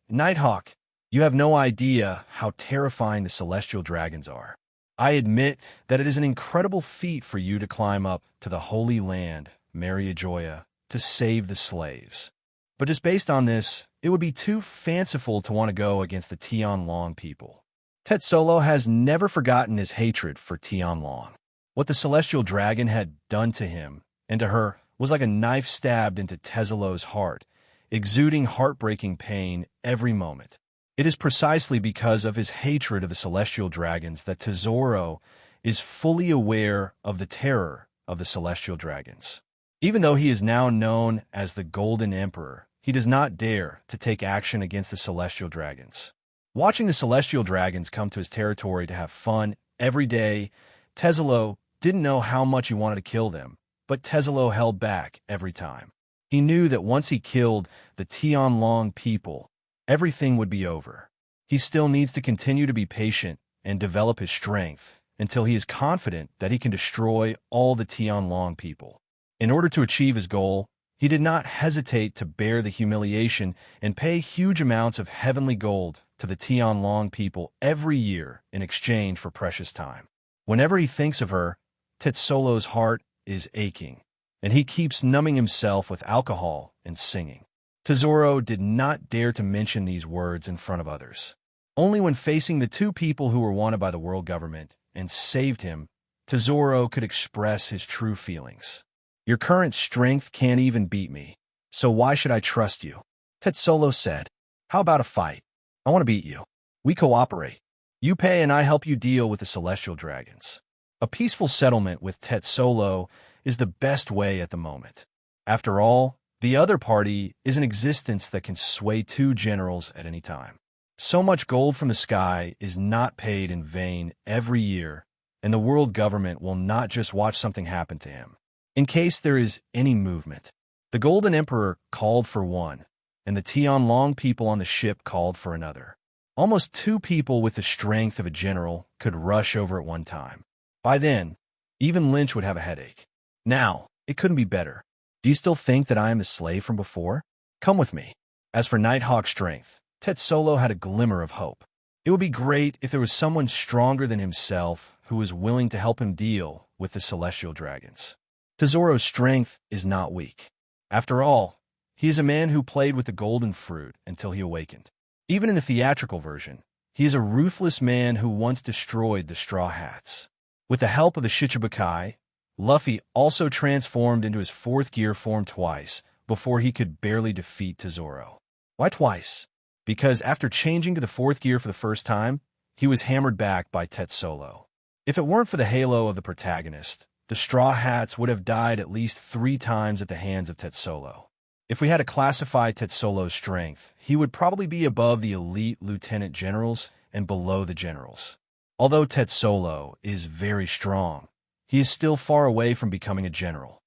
Nighthawk, you have no idea how terrifying the celestial dragons are. I admit that it is an incredible feat for you to climb up to the Holy Land, Mariajoya, to save the slaves. But just based on this, it would be too fanciful to want to go against the Tianlong people. Tetsolo has never forgotten his hatred for Tianlong. What the celestial dragon had done to him and to her was like a knife stabbed into Tezolo's heart, exuding heartbreaking pain every moment. It is precisely because of his hatred of the celestial dragons that Tesoro is fully aware of the terror of the celestial dragons. Even though he is now known as the Golden Emperor, he does not dare to take action against the celestial dragons. Watching the celestial dragons come to his territory to have fun every day, Tezolo didn't know how much he wanted to kill them, but Tezolo held back every time. He knew that once he killed the Tianlong people, everything would be over. He still needs to continue to be patient and develop his strength until he is confident that he can destroy all the Tianlong people. In order to achieve his goal, he did not hesitate to bear the humiliation and pay huge amounts of heavenly gold to the Tianlong people every year in exchange for precious time. Whenever he thinks of her, Tetsolo's heart is aching, and he keeps numbing himself with alcohol and singing. Tesoro did not dare to mention these words in front of others. Only when facing the two people who were wanted by the world government and saved him, Tesoro could express his true feelings. Your current strength can't even beat me, So why should I trust you? Tetsolo said. How about a fight? I want to beat you. We cooperate. You pay and I help you deal with the celestial dragons. A peaceful settlement with Tetsolo is the best way at the moment. After all, the other party is an existence that can sway two generals at any time. So much gold from the sky is not paid in vain every year, and the world government will not just watch something happen to him. In case there is any movement, the Golden Emperor called for one, and the Tianlong people on the ship called for another. Almost two people with the strength of a general could rush over at one time. By then, even Lynch would have a headache. Now, it couldn't be better. Do you still think that I am the slave from before? Come with me. As for Nighthawk's strength, Tetsolo had a glimmer of hope. It would be great if there was someone stronger than himself who was willing to help him deal with the celestial dragons. Tesoro's strength is not weak. After all, he is a man who played with the golden fruit until he awakened. Even in the theatrical version, he is a ruthless man who once destroyed the Straw Hats. With the help of the Shichibukai, Luffy also transformed into his fourth gear form twice before he could barely defeat Tesoro. Why twice? Because after changing to the fourth gear for the first time, he was hammered back by Tetsolo. If it weren't for the halo of the protagonist, the Straw Hats would have died at least 3 times at the hands of Tetsolo. If we had to classify Tetsolo's strength, he would probably be above the elite lieutenant generals and below the generals. Although Tetsolo is very strong, he is still far away from becoming a general.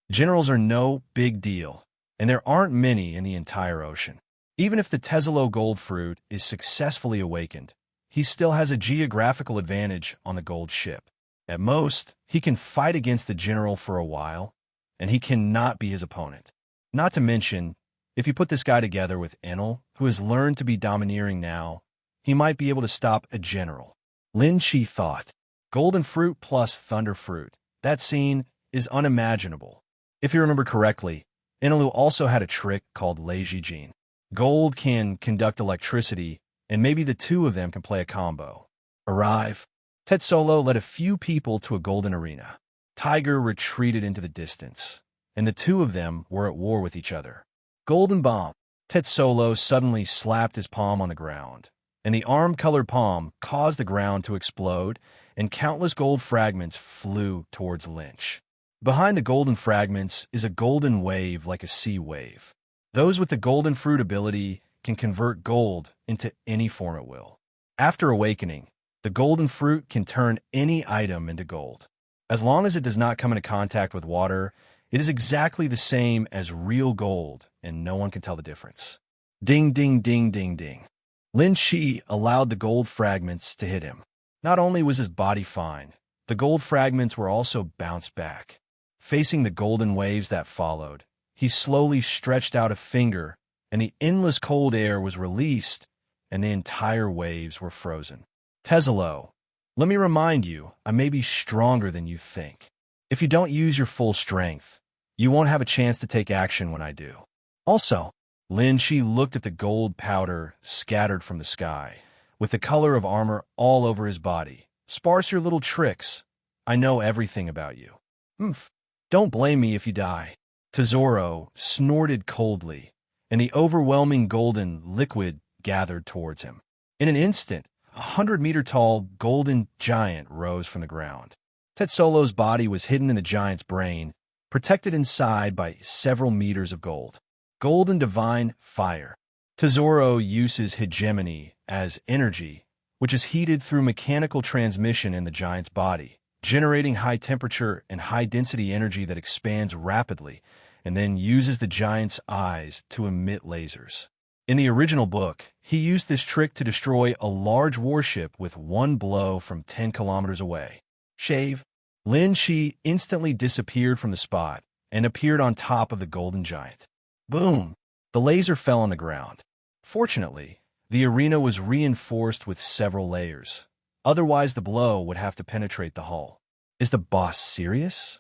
Generals are no big deal, and there aren't many in the entire ocean. Even if the Tesolo gold fruit is successfully awakened, he still has a geographical advantage on the gold ship. At most, he can fight against the general for a while, and he cannot be his opponent. Not to mention, if you put this guy together with Enel, who has learned to be domineering now, he might be able to stop a general. Lin Chi thought. Golden fruit plus thunder fruit. That scene is unimaginable. If you remember correctly, Enelu also had a trick called Leijijin. Gold can conduct electricity, and maybe the two of them can play a combo. Arrive. Tetsolo led a few people to a golden arena. Tiger retreated into the distance, and the two of them were at war with each other. Golden Bomb. Tetsolo suddenly slapped his palm on the ground, and the arm-colored palm caused the ground to explode, and countless gold fragments flew towards Lynch. Behind the golden fragments is a golden wave like a sea wave. Those with the golden fruit ability can convert gold into any form it will. After awakening, the golden fruit can turn any item into gold. As long as it does not come into contact with water, it is exactly the same as real gold, and no one can tell the difference. Ding, ding, ding, ding, ding. Lin Chi allowed the gold fragments to hit him. Not only was his body fine, the gold fragments were also bounced back. Facing the golden waves that followed, he slowly stretched out a finger, and the endless cold air was released, and the entire waves were frozen. Tesolo, let me remind you, I may be stronger than you think. If you don't use your full strength, you won't have a chance to take action when I do. Also, Lin Chi looked at the gold powder scattered from the sky, with the color of armor all over his body. Sparse your little tricks. I know everything about you. Oomph. Don't blame me if you die. Tesoro snorted coldly, and the overwhelming golden liquid gathered towards him. In an instant, 100-meter-tall golden giant rose from the ground. Tetsolo's body was hidden in the giant's brain, protected inside by several meters of gold. Golden divine fire. Tesoro uses hegemony as energy, which is heated through mechanical transmission in the giant's body, generating high-temperature and high-density energy that expands rapidly and then uses the giant's eyes to emit lasers. In the original book, he used this trick to destroy a large warship with one blow from 10 kilometers away. Shave. Lin Chi instantly disappeared from the spot and appeared on top of the golden giant. Boom! The laser fell on the ground. Fortunately, the arena was reinforced with several layers. Otherwise, the blow would have to penetrate the hull. Is the boss serious?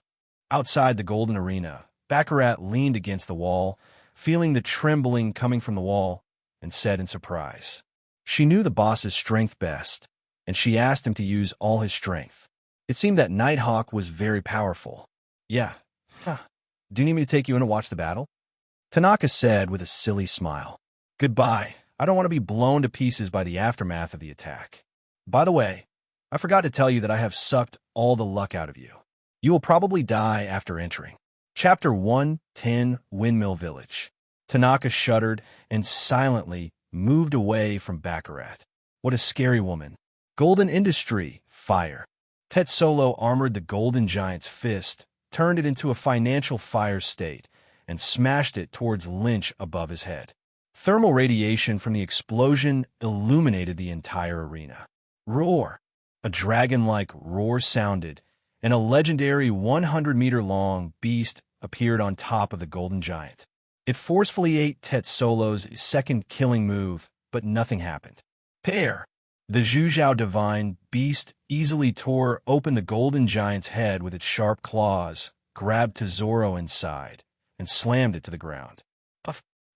Outside the golden arena, Baccarat leaned against the wall, feeling the trembling coming from the wall, and said in surprise. She knew the boss's strength best, and she asked him to use all his strength. It seemed that Nighthawk was very powerful. Yeah. Huh. Do you need me to take you in to watch the battle? Tanaka said with a silly smile. Goodbye. I don't want to be blown to pieces by the aftermath of the attack. By the way, I forgot to tell you that I have sucked all the luck out of you. You will probably die after entering. Chapter 110, Windmill Village. Tanaka shuddered and silently moved away from Baccarat. What a scary woman. Golden Industry, fire. Tetsolo armored the Golden Giant's fist, turned it into a financial fire state, and smashed it towards Lynch above his head. Thermal radiation from the explosion illuminated the entire arena. Roar! A dragon-like roar sounded, and a legendary 100-meter-long beast appeared on top of the Golden Giant. It forcefully ate Tetsolo's second killing move, but nothing happened. Pair! The Zhuzhou Divine beast easily tore open the Golden Giant's head with its sharp claws, grabbed Tezoro inside, and slammed it to the ground.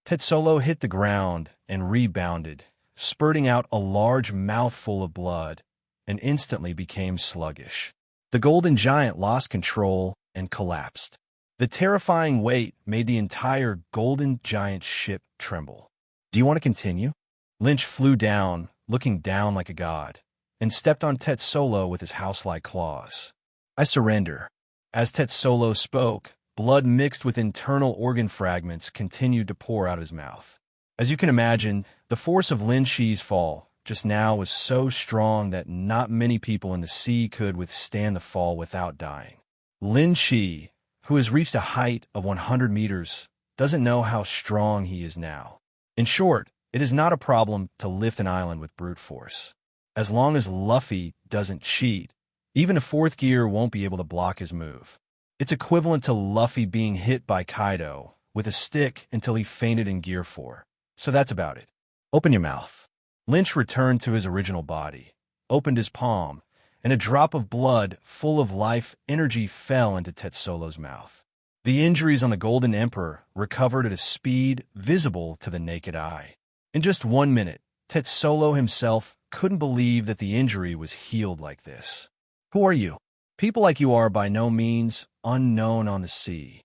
Tetsolo hit the ground and rebounded, spurting out a large mouthful of blood, and instantly became sluggish. The Golden Giant lost control and collapsed. The terrifying weight made the entire Golden Giant ship tremble. Do you want to continue? Lynch flew down, looking down like a god, and stepped on Tetsolo with his house-like claws. I surrender. As Tetsolo spoke, blood mixed with internal organ fragments continued to pour out of his mouth. As you can imagine, the force of Lin Shi's fall just now was so strong that not many people in the sea could withstand the fall without dying. Lin Shi, who has reached a height of 100 meters, doesn't know how strong he is now. In short, it is not a problem to lift an island with brute force. As long as Luffy doesn't cheat, even a fourth gear won't be able to block his move. It's equivalent to Luffy being hit by Kaido with a stick until he fainted in Gear 4. So that's about it. Open your mouth. Lynch returned to his original body, opened his palm, and a drop of blood full of life energy fell into Tetsolo's mouth. The injuries on the Golden Emperor recovered at a speed visible to the naked eye. In just 1 minute, Tetsolo himself couldn't believe that the injury was healed like this. Who are you? People like you are by no means unknown on the sea.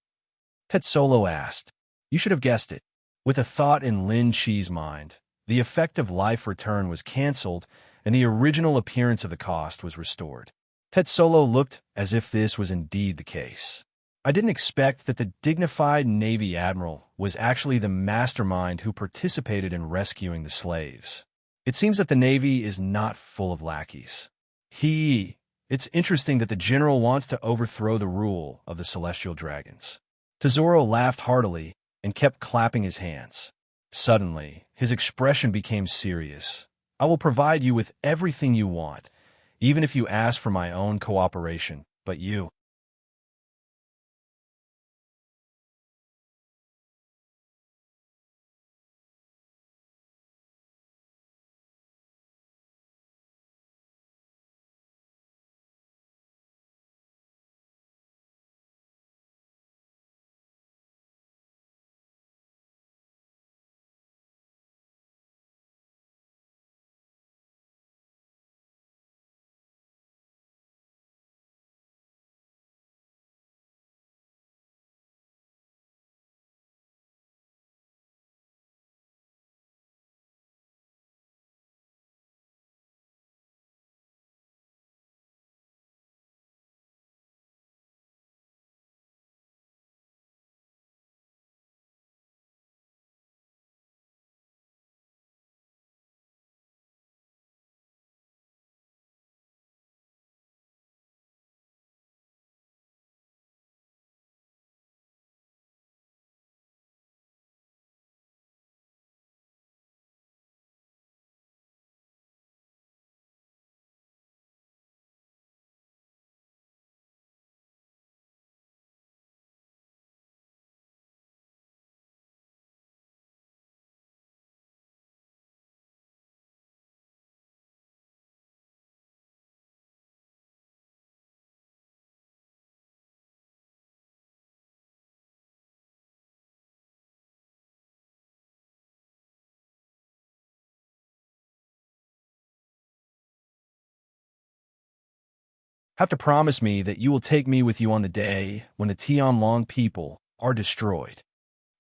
Tetsolo asked. You should have guessed it. With a thought in Lin Shi's mind, the effect of life return was cancelled and the original appearance of the cost was restored. Tetsolo looked as if this was indeed the case. I didn't expect that the dignified Navy admiral was actually the mastermind who participated in rescuing the slaves. It seems that the Navy is not full of lackeys. It's interesting that the general wants to overthrow the rule of the Celestial Dragons. Tezoro laughed heartily and kept clapping his hands. Suddenly, his expression became serious. I will provide you with everything you want, even if you ask for my own cooperation, but you have to promise me that you will take me with you on the day when the Tianlong people are destroyed.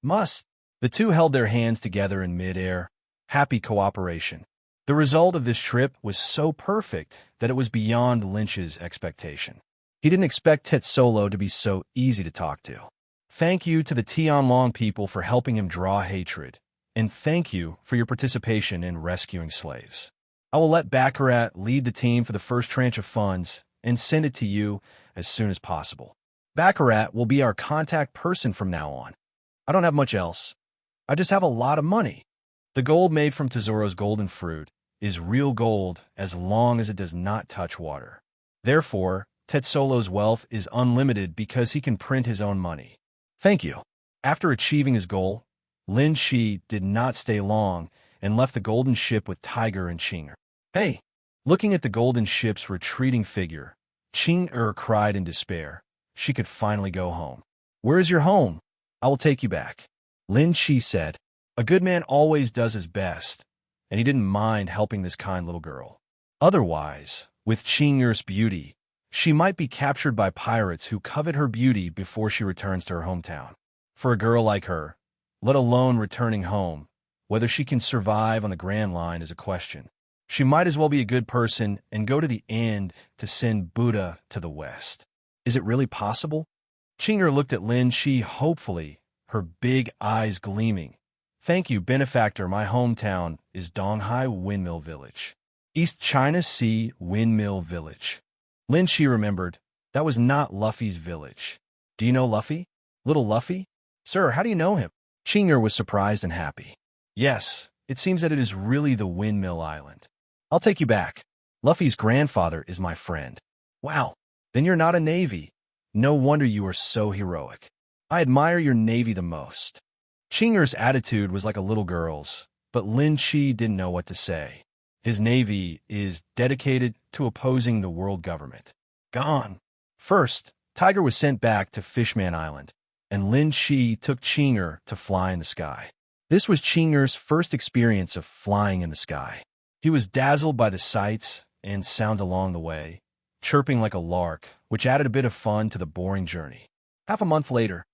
Must. The two held their hands together in midair, happy cooperation. The result of this trip was so perfect that it was beyond Lynch's expectation. He didn't expect Tetsolo to be so easy to talk to. Thank you to the Tianlong people for helping him draw hatred, and thank you for your participation in rescuing slaves. I will let Baccarat lead the team for the first tranche of funds and send it to you as soon as possible. Baccarat will be our contact person from now on. I don't have much else. I just have a lot of money. The gold made from Tesoro's golden fruit is real gold as long as it does not touch water. Therefore, Tetsolo's wealth is unlimited because he can print his own money. Thank you. After achieving his goal, Lin Shi did not stay long and left the golden ship with Tiger and Qing'er. Hey! Looking at the golden ship's retreating figure, Qing'er cried in despair. She could finally go home. Where is your home? I will take you back. Lin Shi said. A good man always does his best, and he didn't mind helping this kind little girl. Otherwise, with Qing'er's beauty, she might be captured by pirates who covet her beauty before she returns to her hometown. For a girl like her, let alone returning home, whether she can survive on the Grand Line is a question. She might as well be a good person and go to the end to send Buddha to the west. Is it really possible? Qing'er looked at Lin Shi hopefully, her big eyes gleaming. Thank you, benefactor. My hometown is Donghai Windmill Village. East China Sea Windmill Village. Lin Shi remembered, that was not Luffy's village. Do you know Luffy? Little Luffy? Sir, how do you know him? Qing'er was surprised and happy. Yes, it seems that it is really the Windmill Island. I'll take you back. Luffy's grandfather is my friend. Wow, then you're not a Navy. No wonder you are so heroic. I admire your Navy the most. Qing'er's attitude was like a little girl's, but Lin Shi didn't know what to say. His Navy is dedicated to opposing the world government. Gone. First, Tiger was sent back to Fishman Island, and Lin Shi took Qing'er to fly in the sky. This was Qing'er's first experience of flying in the sky. He was dazzled by the sights and sounds along the way, chirping like a lark, which added a bit of fun to the boring journey. Half a month later,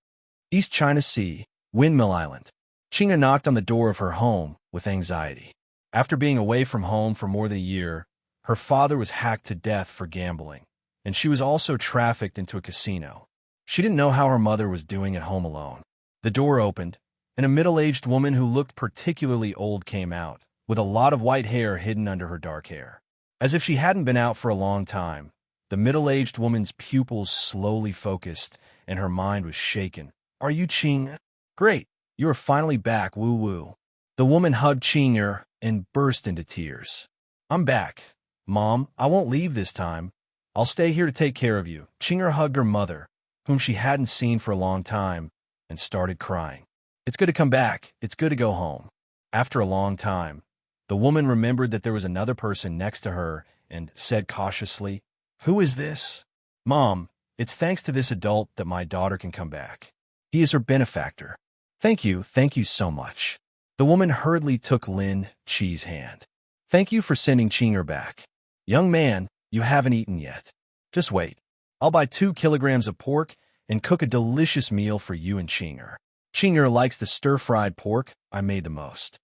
East China Sea, Windmill Island. Qing'er knocked on the door of her home with anxiety. After being away from home for more than a year, her father was hacked to death for gambling, and she was also trafficked into a casino. She didn't know how her mother was doing at home alone. The door opened, and a middle-aged woman who looked particularly old came out, with a lot of white hair hidden under her dark hair. As if she hadn't been out for a long time, the middle-aged woman's pupils slowly focused, and her mind was shaken. Are you Qing'er? Great, you are finally back, woo-woo. The woman hugged Qing'er and burst into tears. I'm back. Mom, I won't leave this time. I'll stay here to take care of you. Qing'er hugged her mother, whom she hadn't seen for a long time, and started crying. It's good to come back. It's good to go home. After a long time, the woman remembered that there was another person next to her and said cautiously, Who is this? Mom, it's thanks to this adult that my daughter can come back. He is her benefactor. Thank you so much. The woman hurriedly took Lin Shi's hand. Thank you for sending Qing'er back. Young man, you haven't eaten yet. Just wait. I'll buy 2 kilograms of pork and cook a delicious meal for you and Qing'er. Qing'er likes the stir-fried pork I made the most.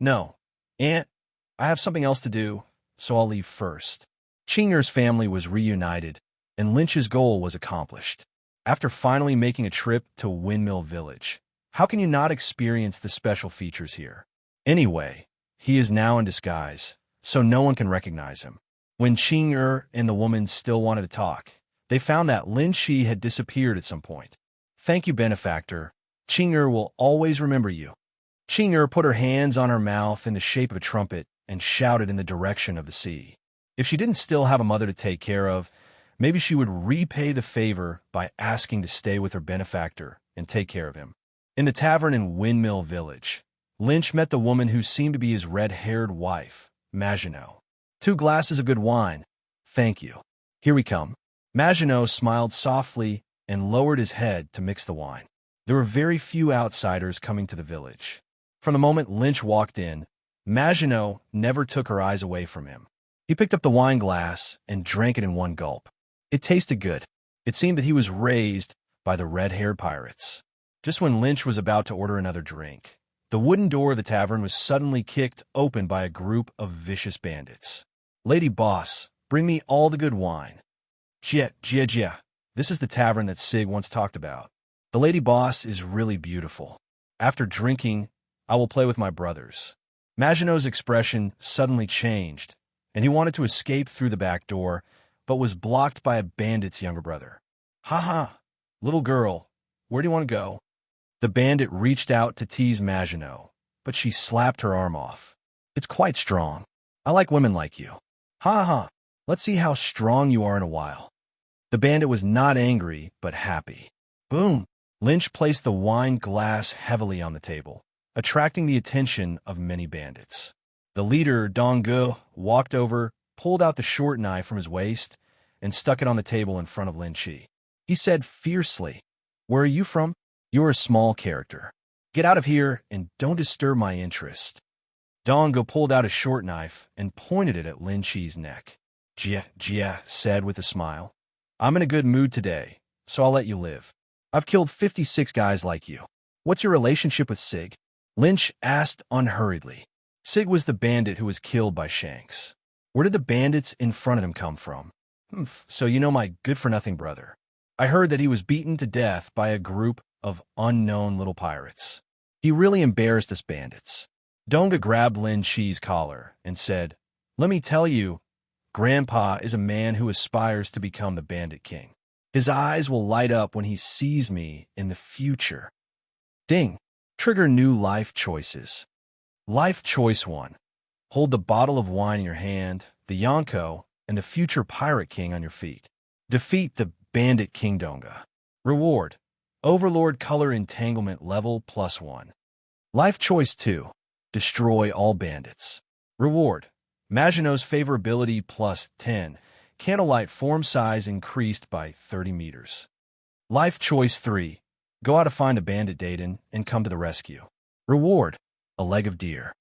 No, Aunt, I have something else to do, so I'll leave first. Qing'er's family was reunited, and Lynch's goal was accomplished. After finally making a trip to Windmill Village, how can you not experience the special features here? Anyway, he is now in disguise, so no one can recognize him. When Qing'er and the woman still wanted to talk, they found that Lin Shi had disappeared at some point. Thank you, benefactor. Qing'er will always remember you. Qing'er put her hands on her mouth in the shape of a trumpet and shouted in the direction of the sea. If she didn't still have a mother to take care of, maybe she would repay the favor by asking to stay with her benefactor and take care of him. In the tavern in Windmill Village, Lynch met the woman who seemed to be his red-haired wife, Maginot. 2 glasses of good wine. Thank you. Here we come. Maginot smiled softly and lowered his head to mix the wine. There were very few outsiders coming to the village. From the moment Lynch walked in, Maginot never took her eyes away from him. He picked up the wine glass and drank it in one gulp. It tasted good. It seemed that he was raised by the red-haired pirates. Just when Lynch was about to order another drink, The wooden door of the tavern was suddenly kicked open by a group of vicious bandits. "Lady boss, bring me all the good wine." Jia. This is the tavern that Sig once talked about. The lady boss is really beautiful. After drinking, I will play with my brothers. Maginot's expression suddenly changed, and he wanted to escape through the back door, but was blocked by a bandit's younger brother. "Ha, little girl, where do you want to go?" The bandit reached out to tease Maginot, but she slapped her arm off. "It's quite strong. I like women like you. Ha. Let's see how strong you are in a while." The bandit was not angry, but happy. Boom! Lynch placed the wine glass heavily on the table, attracting the attention of many bandits. The leader, Dong Ge, walked over, pulled out the short knife from his waist, and stuck it on the table in front of Lin Chi. He said fiercely, "Where are you from? You're a small character. Get out of here and don't disturb my interest." Dong Ge pulled out a short knife and pointed it at Lin Chi's neck. Jia said with a smile, "I'm in a good mood today, so I'll let you live. I've killed 56 guys like you. What's your relationship with Sig?" Lynch asked unhurriedly. Sig was the bandit who was killed by Shanks. "Where did the bandits in front of him come from?" "So you know my good-for-nothing brother. I heard that he was beaten to death by a group of unknown little pirates. He really embarrassed us bandits." Donga grabbed Lin Chi's collar and said, "Let me tell you, Grandpa is a man who aspires to become the Bandit King. His eyes will light up when he sees me in the future." Ding! Trigger new life choices. Life choice 1. Hold the bottle of wine in your hand, the Yonko, and the future Pirate King on your feet. Defeat the Bandit King Donga. Reward: Overlord Color Entanglement Level +1. Life choice 2. Destroy all bandits. Reward: Maginot's Favorability +10. Candlelight form size increased by 30 meters. Life choice 3. Go out to find a bandit Dayton and come to the rescue. Reward: a leg of deer.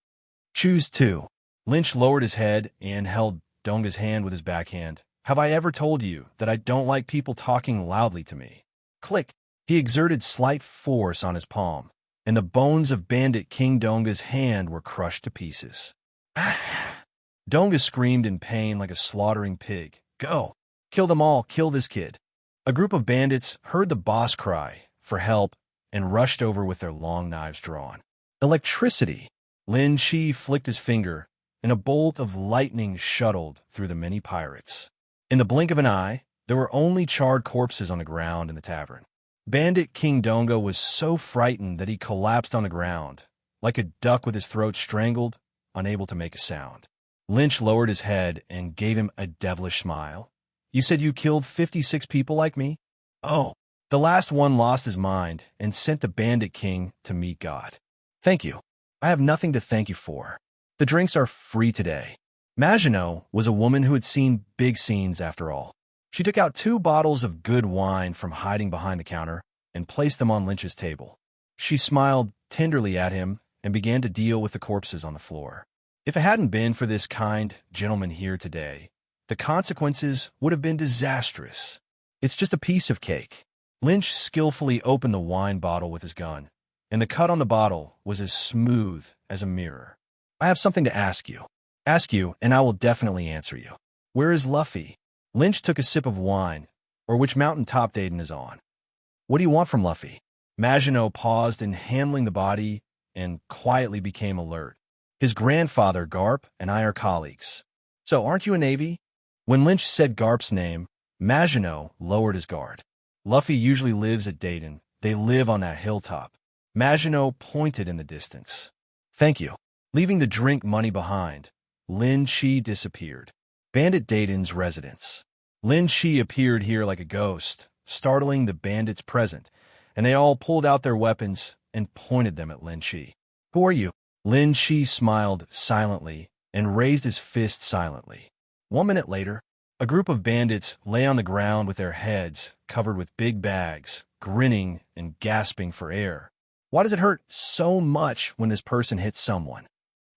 Choose 2. Lynch lowered his head and held Donga's hand with his backhand. "Have I ever told you that I don't like people talking loudly to me?" Click! He exerted slight force on his palm, and the bones of Bandit King Donga's hand were crushed to pieces. Ah! Donga screamed in pain like a slaughtering pig. "Go! Kill them all! Kill this kid!" A group of bandits heard the boss cry for help and rushed over with their long knives drawn. Electricity! Lin Chi flicked his finger, and a bolt of lightning shuttled through the many pirates. In the blink of an eye, there were only charred corpses on the ground in the tavern. Bandit King Donga was so frightened that he collapsed on the ground, like a duck with his throat strangled, unable to make a sound. Lynch lowered his head and gave him a devilish smile. "You said you killed 56 people like me?" "Oh." The last one lost his mind and sent the Bandit King to meet God. "Thank you. I have nothing to thank you for. The drinks are free today." Maginot was a woman who had seen big scenes after all. She took out 2 bottles of good wine from hiding behind the counter and placed them on Lynch's table. She smiled tenderly at him and began to deal with the corpses on the floor. If it hadn't been for this kind gentleman here today, the consequences would have been disastrous. "It's just a piece of cake." Lynch skillfully opened the wine bottle with his gun, and the cut on the bottle was as smooth as a mirror. "I have something to ask you. And I will definitely answer you. Where is Luffy?" Lynch took a sip of wine, or which mountain top Dayton is on. "What do you want from Luffy?" Maginot paused in handling the body and quietly became alert. "His grandfather, Garp, and I are colleagues." "So aren't you a Navy?" When Lynch said Garp's name, Maginot lowered his guard. "Luffy usually lives at Dayton. They live on that hilltop." Maginot pointed in the distance. "Thank you." Leaving the drink money behind, Lin Chi disappeared. Bandit Dayton's residence. Lin Chi appeared here like a ghost, startling the bandits present, and they all pulled out their weapons and pointed them at Lin Chi. "Who are you?" Lin Chi smiled silently and raised his fist silently. 1 minute later, a group of bandits lay on the ground with their heads covered with big bags, grinning and gasping for air. "Why does it hurt so much when this person hits someone?"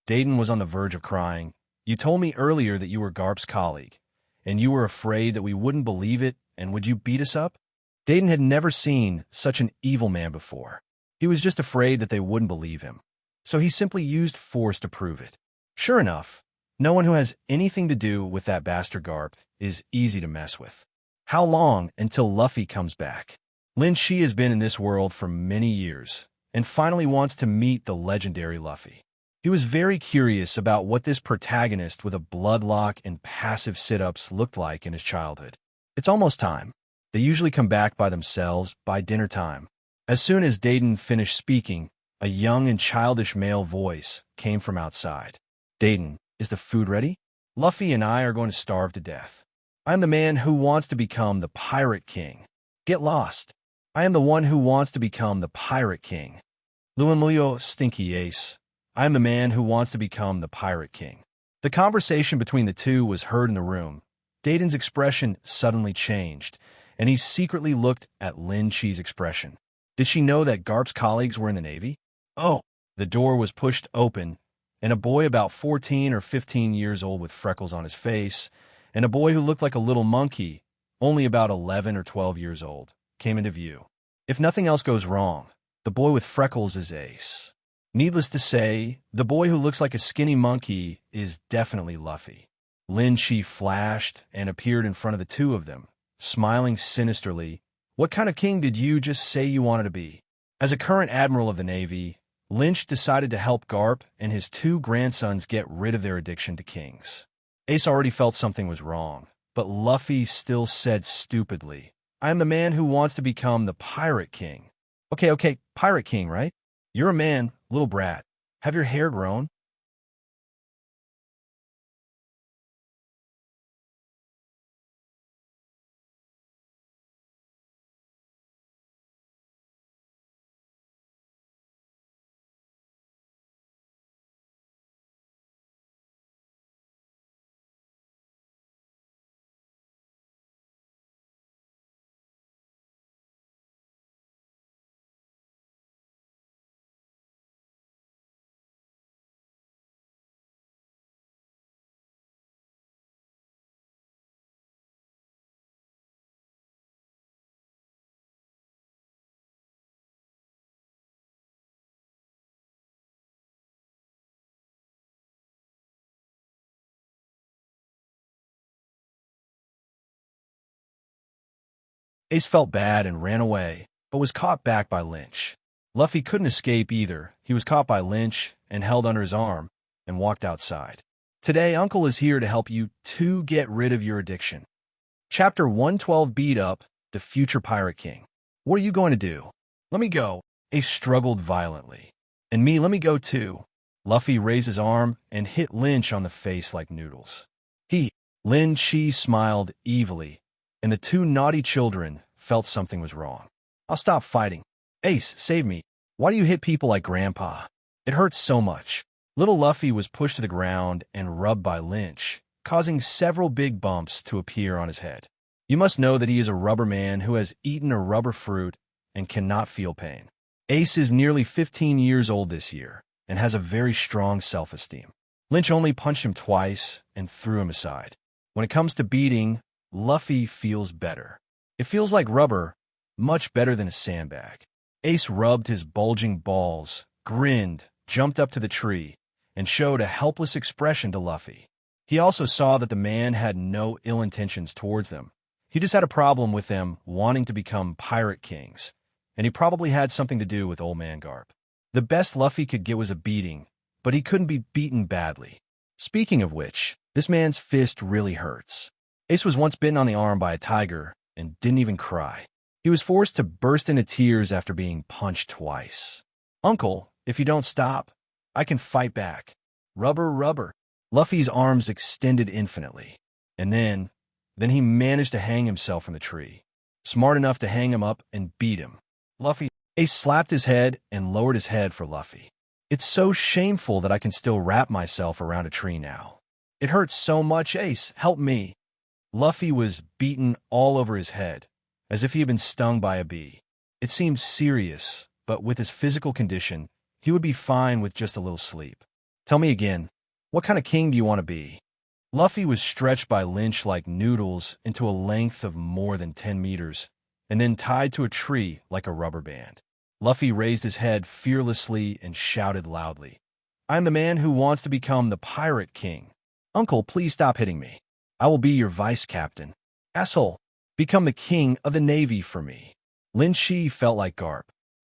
Dayton was on the verge of crying. "You told me earlier that you were Garp's colleague, and you were afraid that we wouldn't believe it, and would you beat us up?" Dayton had never seen such an evil man before. He was just afraid that they wouldn't believe him. so he simply used force to prove it. Sure enough, no one who has anything to do with that bastard Garp is easy to mess with. How long until Luffy comes back? Lin Shi has been in this world for many years, and finally wants to meet the legendary Luffy. He was very curious about what this protagonist with a bloodlock and passive sit-ups looked like in his childhood. It's almost time. They usually come back by themselves by dinner time. As soon as Dayton finished speaking, a young and childish male voice came from outside. Dayton, is the food ready? Luffy and I are going to starve to death. I am the man who wants to become the Pirate King. Get lost. I am the one who wants to become the Pirate King. Luanmuyo Stinky Ace. I am the man who wants to become the Pirate King. The conversation between the two was heard in the room. Dayton's expression suddenly changed, and he secretly looked at Lin Chi's expression. Did she know that Garp's colleagues were in the Navy? Oh! The door was pushed open, and a boy about 14 or 15 years old with freckles on his face, and a boy who looked like a little monkey, only about 11 or 12 years old, came into view. If nothing else goes wrong, the boy with freckles is Ace. Needless to say, the boy who looks like a skinny monkey is definitely Luffy. Lin Chi flashed and appeared in front of the two of them, smiling sinisterly. What kind of king did you just say you wanted to be? As a current admiral of the Navy, Lynch decided to help Garp and his two grandsons get rid of their addiction to kings. Ace already felt something was wrong, but Luffy still said stupidly, I am the man who wants to become the Pirate King. Okay, Pirate King, right? You're a man, little brat. Have your hair grown? Ace felt bad and ran away, but was caught back by Lynch. Luffy couldn't escape either. He was caught by Lynch and held under his arm and walked outside. Today, Uncle is here to help you to get rid of your addiction. Chapter 112 Beat Up, the Future Pirate King. What are you going to do? Let me go. Ace struggled violently. And me, let me go too. Luffy raised his arm and hit Lynch on the face like noodles. Lin Chi smiled evilly, and the two naughty children felt something was wrong. I'll stop fighting. Ace, save me. Why do you hit people like Grandpa? It hurts so much. Little Luffy was pushed to the ground and rubbed by Lynch, causing several big bumps to appear on his head. You must know that he is a rubber man who has eaten a rubber fruit and cannot feel pain. Ace is nearly 15 years old this year and has a very strong self-esteem. Lynch only punched him twice and threw him aside. When it comes to beating, Luffy feels better. It feels like rubber, much better than a sandbag. Ace rubbed his bulging balls, grinned, jumped up to the tree, and showed a helpless expression to Luffy. He also saw that the man had no ill intentions towards them. He just had a problem with them wanting to become pirate kings, and he probably had something to do with Old Man Garp. The best Luffy could get was a beating, but he couldn't be beaten badly. Speaking of which, this man's fist really hurts. Ace was once bitten on the arm by a tiger and didn't even cry. He was forced to burst into tears after being punched twice. Uncle, if you don't stop, I can fight back. Rubber. Luffy's arms extended infinitely. And then he managed to hang himself from the tree. Smart enough to hang him up and beat him. Ace slapped his head and lowered his head for Luffy. It's so shameful that I can still wrap myself around a tree now. It hurts so much, Ace, help me. Luffy was beaten all over his head, as if he had been stung by a bee. It seemed serious, but with his physical condition, he would be fine with just a little sleep. Tell me again, what kind of king do you want to be? Luffy was stretched by Lynch like noodles into a length of more than 10 meters, and then tied to a tree like a rubber band. Luffy raised his head fearlessly and shouted loudly, "I am the man who wants to become the Pirate King. Uncle, please stop hitting me. I will be your vice captain. Asshole, become the king of the Navy for me." Lin Shi felt like Garp.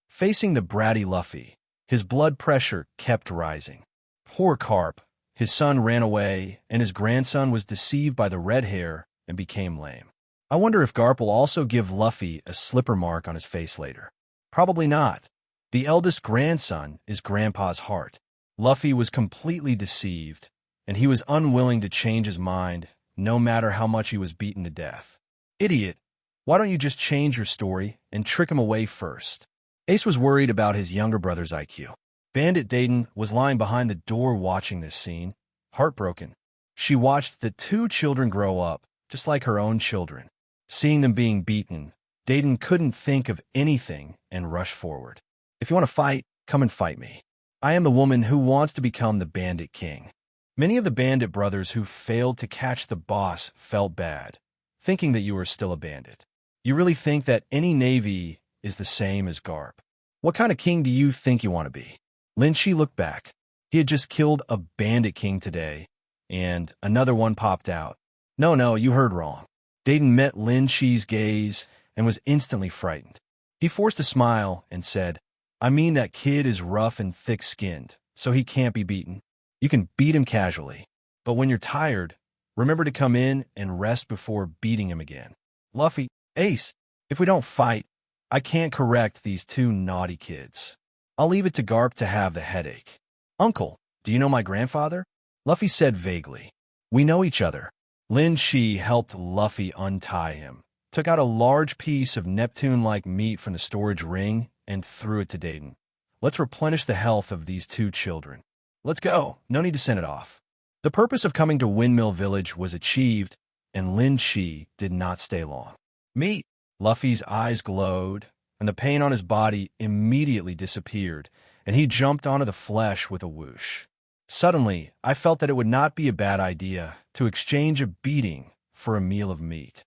Facing the bratty Luffy, his blood pressure kept rising. Poor Garp. His son ran away, and his grandson was deceived by the red hair and became lame. I wonder if Garp will also give Luffy a slipper mark on his face later. Probably not. The eldest grandson is Grandpa's heart. Luffy was completely deceived, and he was unwilling to change his mind, no matter how much he was beaten to death. Idiot, why don't you just change your story and trick him away first? Ace was worried about his younger brother's IQ. Bandit Dayton was lying behind the door watching this scene, heartbroken. She watched the two children grow up, just like her own children. Seeing them being beaten, Dayton couldn't think of anything and rushed forward. "If you want to fight, come and fight me. I am the woman who wants to become the Bandit King." Many of the bandit brothers who failed to catch the boss felt bad, thinking that you were still a bandit. You really think that any navy is the same as Garp? What kind of king do you think you want to be? Lin Shi looked back. He had just killed a bandit king today, and another one popped out. No, you heard wrong. Dayton met Lin Shi's gaze and was instantly frightened. He forced a smile and said, "I mean that kid is rough and thick-skinned, so he can't be beaten. You can beat him casually, but when you're tired, remember to come in and rest before beating him again." Luffy, Ace, if we don't fight, I can't correct these two naughty kids. I'll leave it to Garp to have the headache. Uncle, do you know my grandfather? Luffy said vaguely. We know each other. Lin Shi helped Luffy untie him, took out a large piece of Neptune-like meat from the storage ring, and threw it to Dayton. Let's replenish the health of these two children. Let's go. No need to send it off. The purpose of coming to Windmill Village was achieved, and Lin Shi did not stay long. Meat! Luffy's eyes glowed, and the pain on his body immediately disappeared, and he jumped onto the flesh with a whoosh. Suddenly, I felt that it would not be a bad idea to exchange a beating for a meal of meat.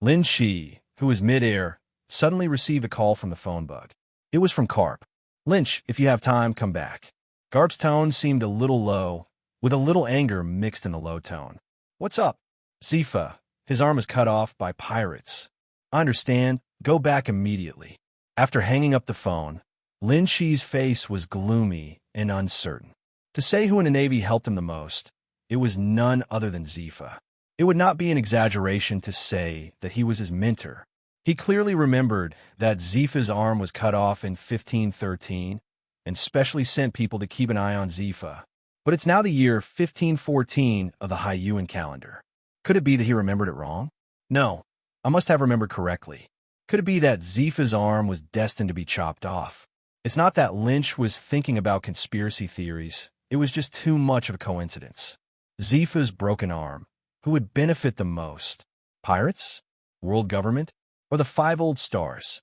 Lin Shi, who was midair, suddenly received a call from the phone bug. It was from Garp. "Lynch, if you have time, come back." Garp's tone seemed a little low, with a little anger mixed in the low tone. "What's up?" "Zifa, his arm is cut off by pirates." "I understand. Go back immediately." After hanging up the phone, Lin Shi's face was gloomy and uncertain. To say who in the Navy helped him the most, it was none other than Zifa. It would not be an exaggeration to say that he was his mentor. He clearly remembered that Zifa's arm was cut off in 1513 and specially sent people to keep an eye on Zifa. But it's now the year 1514 of the Hyuan calendar. Could it be that he remembered it wrong? No, I must have remembered correctly. Could it be that Zifa's arm was destined to be chopped off? It's not that Lynch was thinking about conspiracy theories. It was just too much of a coincidence. Zifa's broken arm. Who would benefit the most? Pirates? World government? Or the 5 old stars?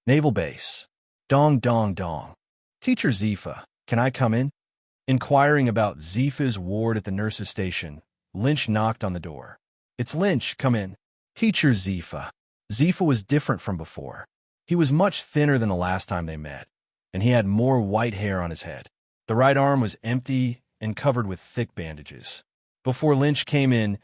Naval base. Dong, dong, dong. "Teacher Zifa, can I come in?" Inquiring about Zifa's ward at the nurse's station, Lynch knocked on the door. "It's Lynch, come in." "Teacher Zifa." Zifa was different from before. He was much thinner than the last time they met, and he had more white hair on his head. The right arm was empty and covered with thick bandages. Before Lynch came in,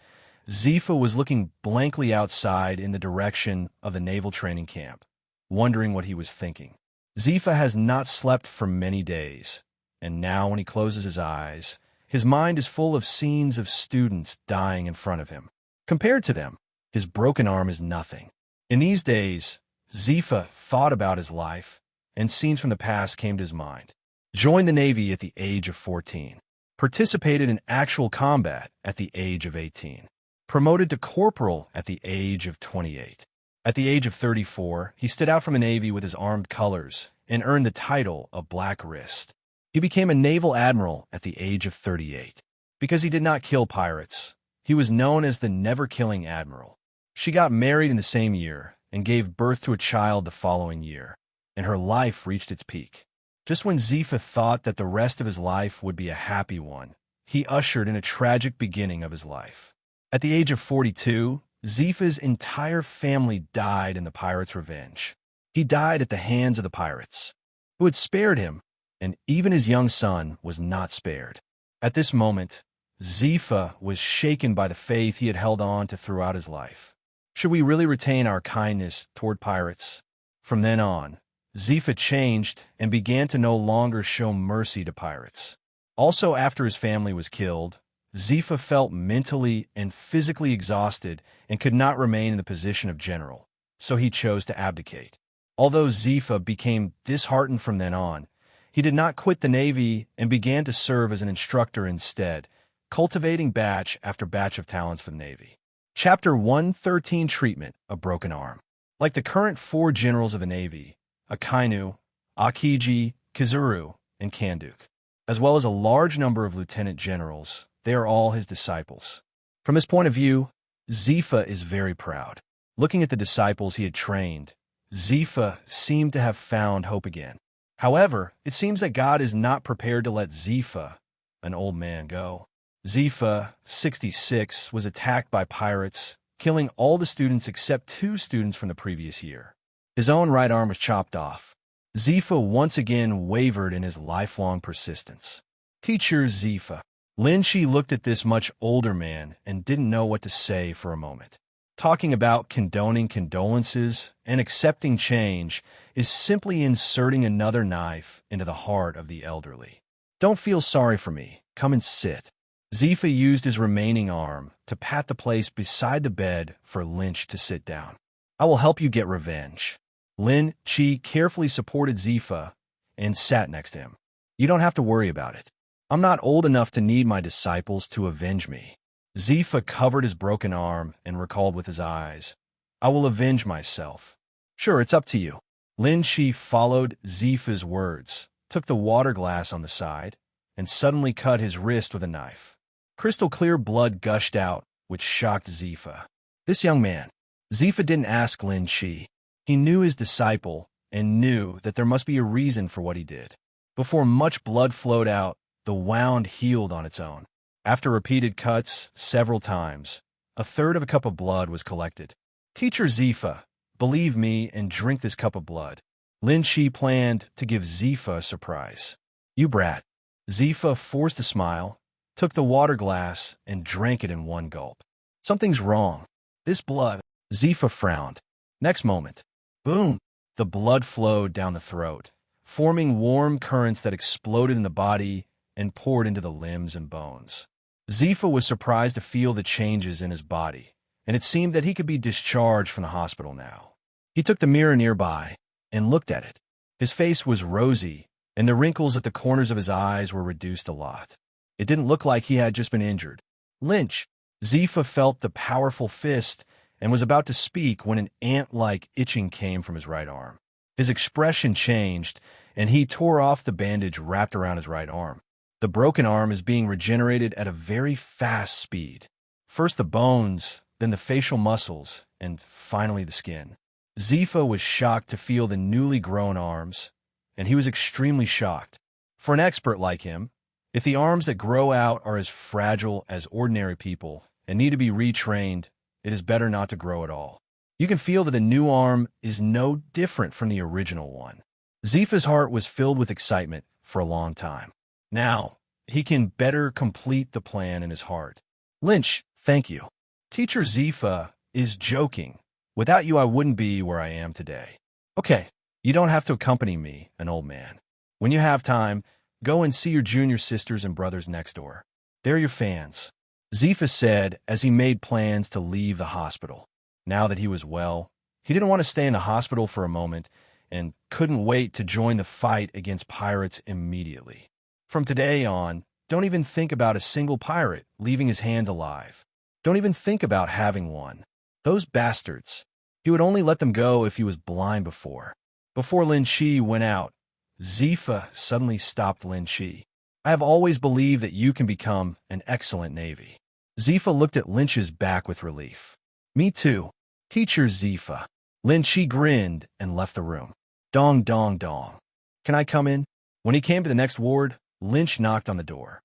Zifa was looking blankly outside in the direction of the naval training camp, wondering what he was thinking. Zifa has not slept for many days, and now when he closes his eyes, his mind is full of scenes of students dying in front of him. Compared to them, his broken arm is nothing. In these days, Zifa thought about his life, and scenes from the past came to his mind. Joined the Navy at the age of 14. Participated in actual combat at the age of 18. Promoted to corporal at the age of 28. At the age of 34, he stood out from the Navy with his armed colors and earned the title of Black Wrist. He became a naval admiral at the age of 38. Because he did not kill pirates, he was known as the never-killing admiral. She got married in the same year and gave birth to a child the following year, and her life reached its peak. Just when Zifa thought that the rest of his life would be a happy one, he ushered in a tragic beginning of his life. At the age of 42, Zifa's entire family died in the pirates' revenge. He died at the hands of the pirates. who had spared him, and even his young son was not spared. At this moment, Zifa was shaken by the faith he had held on to throughout his life. Should we really retain our kindness toward pirates? From then on, Zifa changed and began to no longer show mercy to pirates. Also, after his family was killed, Zifa felt mentally and physically exhausted and could not remain in the position of general, so he chose to abdicate. Although Zifa became disheartened from then on, he did not quit the Navy and began to serve as an instructor instead, cultivating batch after batch of talents for the Navy. Chapter 113: Treatment of Broken Arm. Like the current 4 generals of the Navy, Akainu, Akiji, Kizuru, and Kanduk, as well as a large number of lieutenant generals, they are all his disciples. From his point of view, Zifa is very proud. Looking at the disciples he had trained, Zifa seemed to have found hope again. However, it seems that God is not prepared to let Zifa, an old man, go. Zifa, 66, was attacked by pirates, killing all the students except 2 students from the previous year. His own right arm was chopped off. Zifa once again wavered in his lifelong persistence. Teacher Zifa. Lin Shi looked at this much older man and didn't know what to say for a moment. Talking about condoning condolences and accepting change is simply inserting another knife into the heart of the elderly. Don't feel sorry for me. Come and sit. Zifa used his remaining arm to pat the place beside the bed for Lynch to sit down. I will help you get revenge. Lin Chi carefully supported Zifa and sat next to him. You don't have to worry about it. I'm not old enough to need my disciples to avenge me. Zifa covered his broken arm and recalled with his eyes, I will avenge myself. Sure, it's up to you. Lin Shi followed Zifa's words, took the water glass on the side, and suddenly cut his wrist with a knife. Crystal clear blood gushed out, which shocked Zifa. This young man. Zifa didn't ask Lin Shi. He knew his disciple and knew that there must be a reason for what he did. Before much blood flowed out, the wound healed on its own. After repeated cuts several times, 1/3 of a cup of blood was collected. Teacher Zifa, believe me and drink this cup of blood. Lin Shi planned to give Zifa a surprise. You brat. Zifa forced a smile, took the water glass, and drank it in one gulp. Something's wrong. This blood. Zifa frowned. Next moment, boom, the blood flowed down the throat, forming warm currents that exploded in the body and poured into the limbs and bones. Zifa was surprised to feel the changes in his body, and it seemed that he could be discharged from the hospital now. He took the mirror nearby and looked at it. His face was rosy, and the wrinkles at the corners of his eyes were reduced a lot. It didn't look like he had just been injured. Lynch. Zifa felt the powerful fist and was about to speak when an ant-like itching came from his right arm. His expression changed, and he tore off the bandage wrapped around his right arm. The broken arm is being regenerated at a very fast speed. First the bones, then the facial muscles, and finally the skin. Zifa was shocked to feel the newly grown arms, and he was extremely shocked. For an expert like him, if the arms that grow out are as fragile as ordinary people and need to be retrained, it is better not to grow at all. You can feel that the new arm is no different from the original one. Zifa's heart was filled with excitement for a long time. Now, he can better complete the plan in his heart. Lynch, thank you. Teacher Zifa is joking. Without you, I wouldn't be where I am today. Okay, you don't have to accompany me, an old man. When you have time, go and see your junior sisters and brothers next door. They're your fans. Zifa said as he made plans to leave the hospital. Now that he was well, he didn't want to stay in the hospital for a moment and couldn't wait to join the fight against pirates immediately. From today on, don't even think about a single pirate leaving his hand alive. Don't even think about having one. Those bastards. He would only let them go if he was blind before. Before Lin Shi went out, Zifa suddenly stopped Lin Shi. I have always believed that you can become an excellent Navy. Zifa looked at Lynch's back with relief. Me too. Teacher Zifa. Lin Shi grinned and left the room. Dong dong dong. Can I come in? When he came to the next ward, Lynch knocked on the door.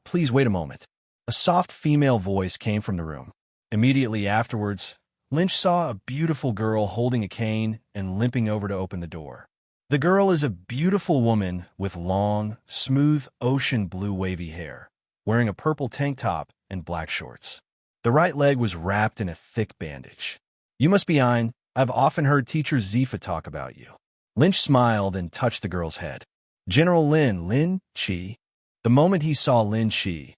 Please wait a moment. A soft female voice came from the room. Immediately afterwards, Lynch saw a beautiful girl holding a cane and limping over to open the door. The girl is a beautiful woman with long, smooth, ocean blue wavy hair, wearing a purple tank top and black shorts. The right leg was wrapped in a thick bandage. You must be Ein. I've often heard teacher Zifa talk about you. Lynch smiled and touched the girl's head. General Lin Chi. The moment he saw Lin Chi,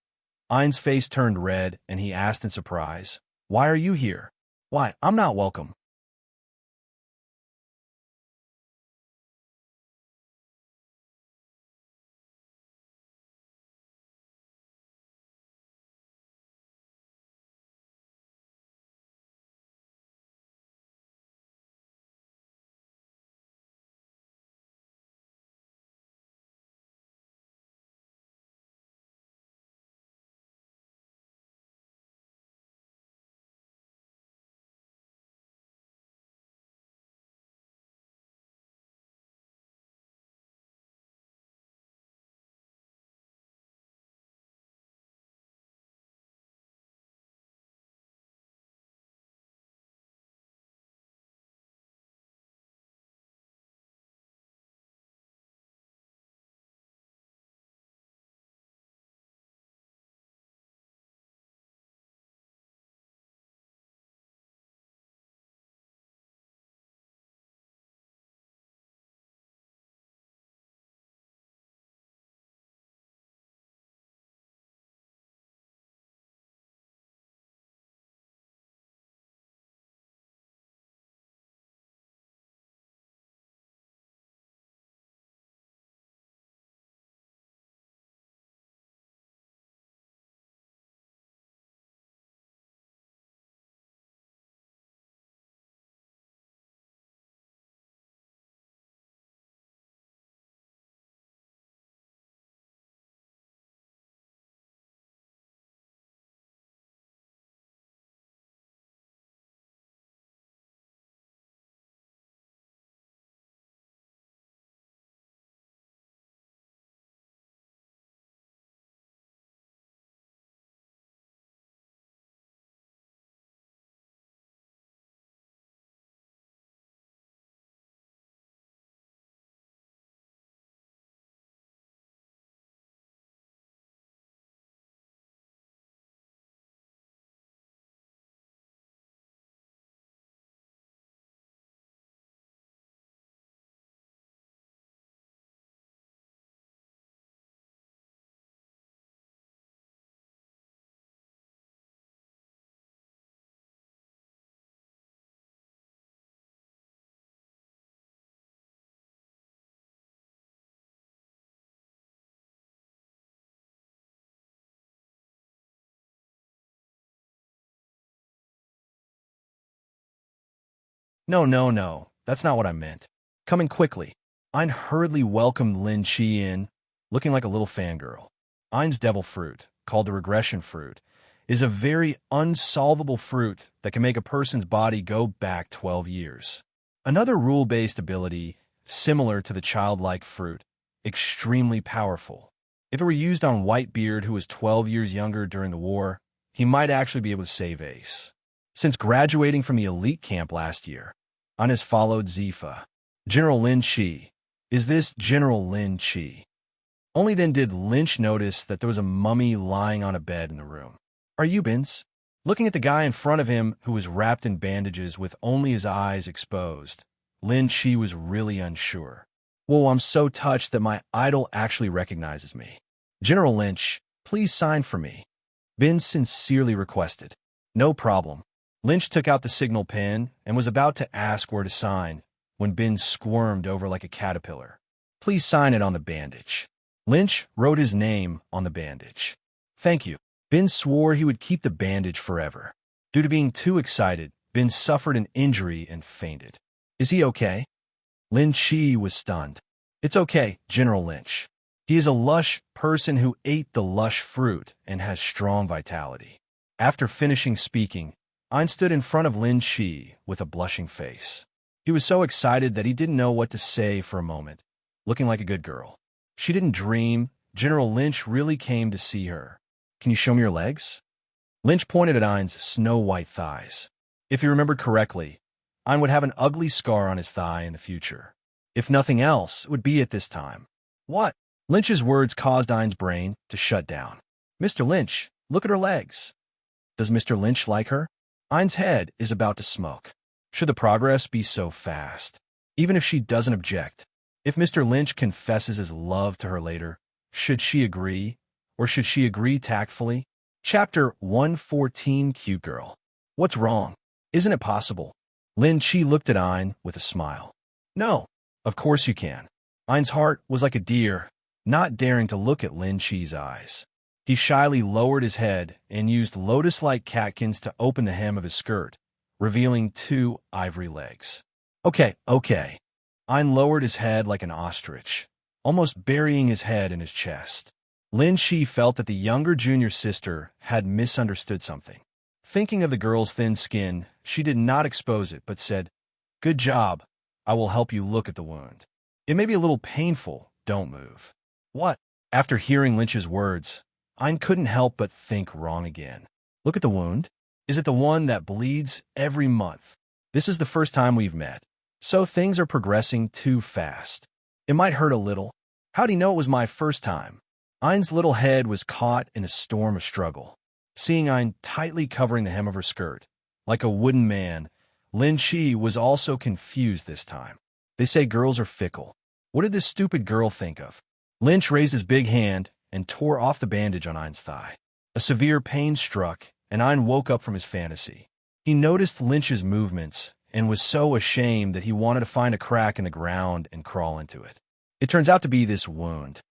Ein's face turned red and he asked in surprise, "Why are you here?" "Why, I'm not welcome." No, no, no. That's not what I meant. Coming quickly. Ein hurriedly welcomed Lin Chi in, looking like a little fangirl. Ein's devil fruit, called the regression fruit, is a very unsolvable fruit that can make a person's body go back 12 years. Another rule-based ability, similar to the childlike fruit, extremely powerful. If it were used on Whitebeard, who was 12 years younger during the war, he might actually be able to save Ace. Since graduating from the elite camp last year, Ein has followed Zifa. General Lin Chi. Is this General Lin Chi? Only then did Lynch notice that there was a mummy lying on a bed in the room. Are you Bins? Looking at the guy in front of him who was wrapped in bandages with only his eyes exposed, Lin Chi was really unsure. Whoa, I'm so touched that my idol actually recognizes me. General Lynch, please sign for me. Bins sincerely requested. No problem. Lynch took out the signal pen and was about to ask where to sign when Ben squirmed over like a caterpillar. Please sign it on the bandage. Lynch wrote his name on the bandage. Thank you. Ben swore he would keep the bandage forever. Due to being too excited, Ben suffered an injury and fainted. Is he okay? Lin Chi was stunned. It's okay, General Lynch. He is a lush person who ate the lush fruit and has strong vitality. After finishing speaking, Ein stood in front of Lin Chi with a blushing face. He was so excited that he didn't know what to say for a moment, looking like a good girl. She didn't dream. General Lynch really came to see her. Can you show me your legs? Lynch pointed at Ein's snow-white thighs. If he remembered correctly, Ein would have an ugly scar on his thigh in the future. If nothing else, it would be at this time. What? Lynch's words caused Ein's brain to shut down. Mr. Lynch, look at her legs. Does Mr. Lynch like her? Ein's head is about to smoke. Should the progress be so fast? Even if she doesn't object, if Mr. Lynch confesses his love to her later, should she agree? Or should she agree tactfully? Chapter 114, Cute Girl. What's wrong? Isn't it possible? Lin Chi looked at Ein with a smile. No, of course you can. Ein's heart was like a deer, not daring to look at Lin Chi's eyes. He shyly lowered his head and used lotus-like catkins to open the hem of his skirt, revealing 2 ivory legs. Okay. Ein lowered his head like an ostrich, almost burying his head in his chest. Lin Chi felt that the younger junior sister had misunderstood something. Thinking of the girl's thin skin, she did not expose it, but said, "Good job. I will help you look at the wound. It may be a little painful. Don't move." What? After hearing Lynch's words, Ein couldn't help but think wrong again. Look at the wound. Is it the one that bleeds every month? This is the first time we've met, so things are progressing too fast. It might hurt a little. How'd he know it was my first time? Ein's little head was caught in a storm of struggle. Seeing Ein tightly covering the hem of her skirt, like a wooden man, Lin Chi was also confused this time. They say girls are fickle. What did this stupid girl think of? Lynch raised his big hand and tore off the bandage on Ein's thigh. A severe pain struck, and Ein woke up from his fantasy. He noticed Lynch's movements and was so ashamed that he wanted to find a crack in the ground and crawl into it. It turns out to be this wound.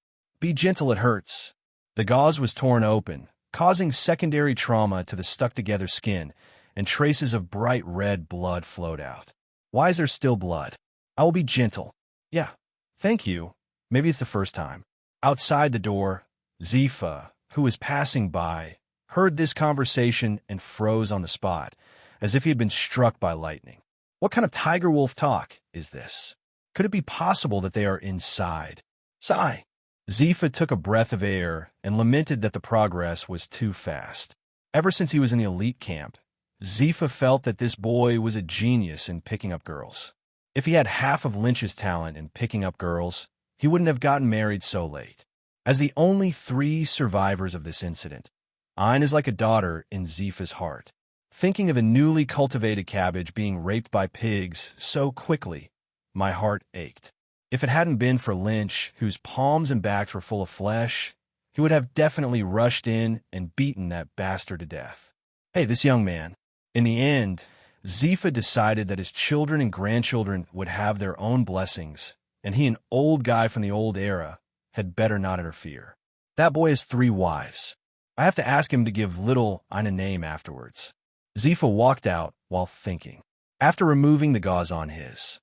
Be gentle, it hurts. The gauze was torn open, causing secondary trauma to the stuck-together skin, and traces of bright red blood flowed out. Why is there still blood? I will be gentle. Yeah, thank you. Maybe it's the first time. Outside the door, Zifa, who was passing by, heard this conversation and froze on the spot, as if he had been struck by lightning. What kind of tiger wolf talk is this? Could it be possible that they are inside? Sigh. Zifa took a breath of air and lamented that the progress was too fast. Ever since he was in the elite camp, Zifa felt that this boy was a genius in picking up girls. If he had half of Lynch's talent in picking up girls, he wouldn't have gotten married so late. As the only 3 survivors of this incident, Ein is like a daughter in Zifa's heart. Thinking of a newly cultivated cabbage being raped by pigs so quickly, my heart ached. If it hadn't been for Lynch, whose palms and backs were full of flesh, he would have definitely rushed in and beaten that bastard to death. Hey, this young man. In the end, Zifa decided that his children and grandchildren would have their own blessings, and he, an old guy from the old era, had better not interfere. That boy has 3 wives. I have to ask him to give little Ein a name afterwards. Zifa walked out while thinking. After removing the gauze on his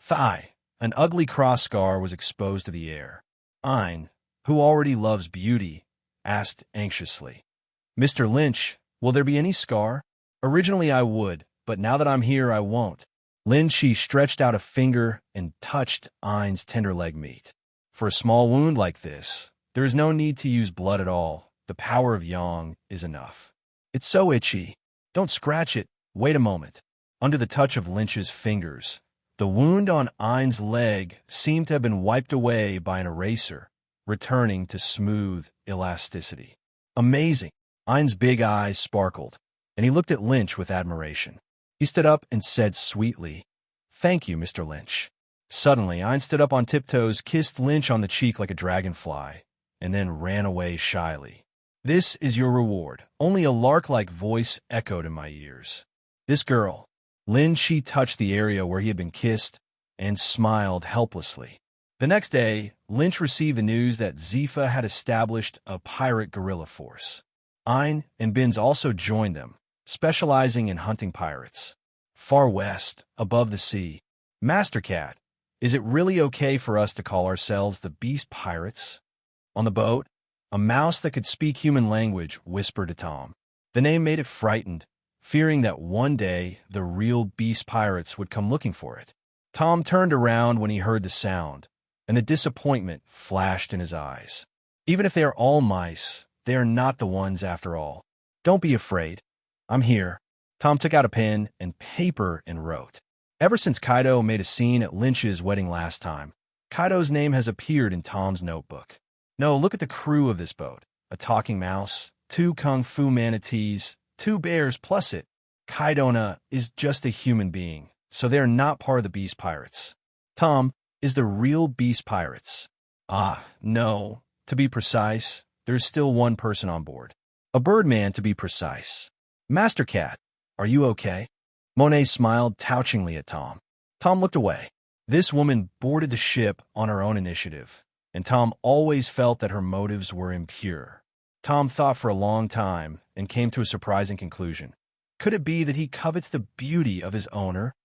thigh. An ugly cross scar was exposed to the air. Ein, who already loves beauty, asked anxiously, "Mr. Lynch, will there be any scar?" "Originally I would, but now that I'm here I won't." Lin Shi stretched out a finger and touched Ein's tender leg meat. "For a small wound like this, there is no need to use blood at all. The power of Yang is enough." "It's so itchy." "Don't scratch it. Wait a moment." Under the touch of Lynch's fingers, the wound on Ein's leg seemed to have been wiped away by an eraser, returning to smooth elasticity. "Amazing." Ein's big eyes sparkled, and he looked at Lynch with admiration. He stood up and said sweetly, "Thank you, Mr. Lynch." Suddenly, Ein stood up on tiptoes, kissed Lynch on the cheek like a dragonfly, and then ran away shyly. "This is your reward." Only a lark-like voice echoed in my ears. "This girl." Lin Shi touched the area where he had been kissed and smiled helplessly. The next day, Lynch received the news that Zifa had established a pirate guerrilla force. Ein and Binz also joined them, specializing in hunting pirates. Far west, above the sea. "Master Cat, is it really okay for us to call ourselves the Beast Pirates?" On the boat, a mouse that could speak human language whispered to Tom. The name made it frightened, fearing that one day the real Beast Pirates would come looking for it. Tom turned around when he heard the sound, and the disappointment flashed in his eyes. Even if they are all mice, they are not the ones after all. "Don't be afraid. I'm here." Tom took out a pen and paper and wrote. Ever since Kaido made a scene at Lynch's wedding last time, Kaido's name has appeared in Tom's notebook. No, look at the crew of this boat. A talking mouse, 2 kung fu manatees, 2 bears plus it. Kaidona is just a human being, so they are not part of the Beast Pirates. Tom is the real Beast Pirates. Ah, no. To be precise, there's still one person on board. A birdman, to be precise. "Master Cat, are you okay?" Monet smiled touchingly at Tom. Tom looked away. This woman boarded the ship on her own initiative, and Tom always felt that her motives were impure. Tom thought for a long time and came to a surprising conclusion. Could it be that he covets the beauty of his owner?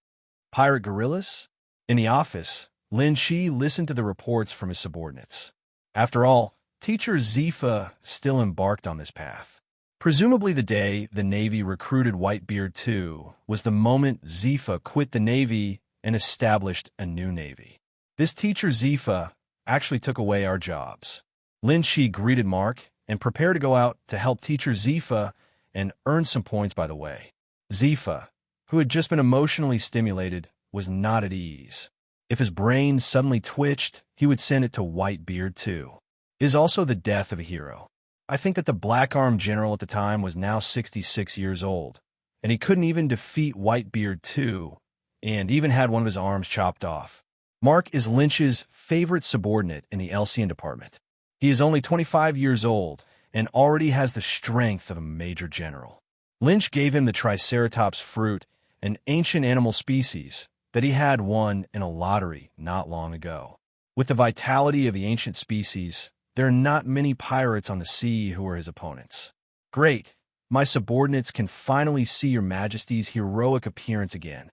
Pirate gorillas? In the office, Lin Shi listened to the reports from his subordinates. After all, Teacher Zifa still embarked on this path. Presumably the day the Navy recruited Whitebeard II was the moment Zifa quit the Navy and established a new Navy. This Teacher Zifa actually took away our jobs. Lin Shi greeted Mark and prepared to go out to help Teacher Zifa and earn some points by the way. Zifa, who had just been emotionally stimulated, was not at ease. If his brain suddenly twitched, he would send it to Whitebeard II. It is also the death of a hero. I think that the black-armed general at the time was now 66 years old, and he couldn't even defeat Whitebeard II, and even had one of his arms chopped off. Mark is Lynch's favorite subordinate in the LCN department. He is only 25 years old and already has the strength of a major general. Lynch gave him the Triceratops fruit, an ancient animal species that he had won in a lottery not long ago. With the vitality of the ancient species, there are not many pirates on the sea who are his opponents. Great, my subordinates can finally see your majesty's heroic appearance again.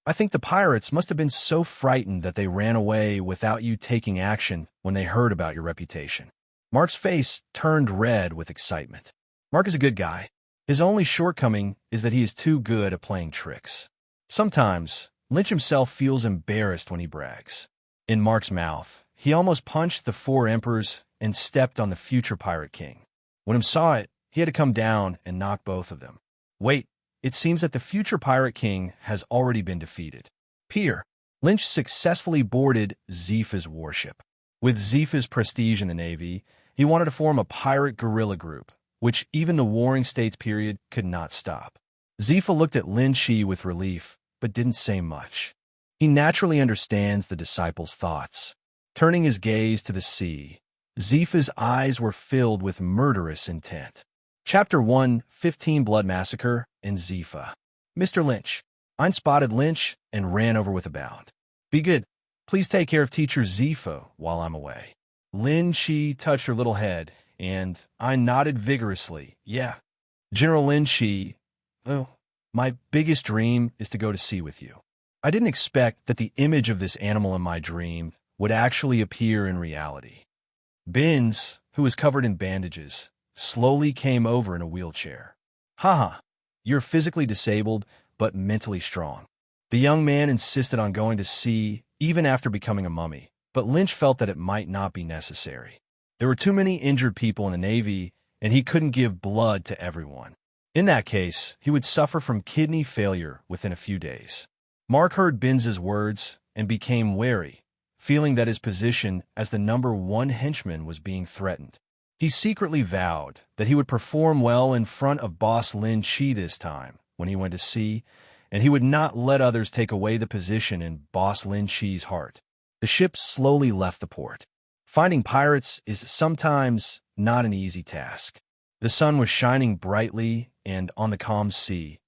I think the pirates must have been so frightened that they ran away without you taking action when they heard about your reputation. Mark's face turned red with excitement. Mark is a good guy. His only shortcoming is that he is too good at playing tricks. Sometimes, Lynch himself feels embarrassed when he brags. In Mark's mouth, he almost punched the 4 emperors and stepped on the future Pirate King. When he saw it, he had to come down and knock both of them. Wait, it seems that the future Pirate King has already been defeated. Pier, Lynch successfully boarded Zifa's warship. With Zifa's prestige in the Navy, he wanted to form a pirate guerrilla group, which even the Warring States period could not stop. Zifa looked at Lin Shi with relief, but didn't say much. He naturally understands the disciples' thoughts. Turning his gaze to the sea, Zifa's eyes were filled with murderous intent. Chapter 1, 15 Blood Massacre, and Zifa. "Mr. Lynch." I spotted Lynch and ran over with a bound. "Be good. Please take care of Teacher Zifa while I'm away." Lin Shi touched her little head, and I nodded vigorously. "Yeah. General Lin Shi, oh, my biggest dream is to go to sea with you." I didn't expect that the image of this animal in my dream would actually appear in reality. Binns, who was covered in bandages, slowly came over in a wheelchair. Haha, you're physically disabled, but mentally strong. The young man insisted on going to sea even after becoming a mummy, but Lynch felt that it might not be necessary. There were too many injured people in the Navy, and he couldn't give blood to everyone. In that case, he would suffer from kidney failure within a few days. Mark heard Binns's words and became wary, feeling that his position as the #1 henchman was being threatened. He secretly vowed that he would perform well in front of boss Lin Chi this time when he went to sea, and he would not let others take away the position in boss Lin Chi's heart. The ship slowly left the port. Finding pirates is sometimes not an easy task. The sun was shining brightly, and on the calm sea,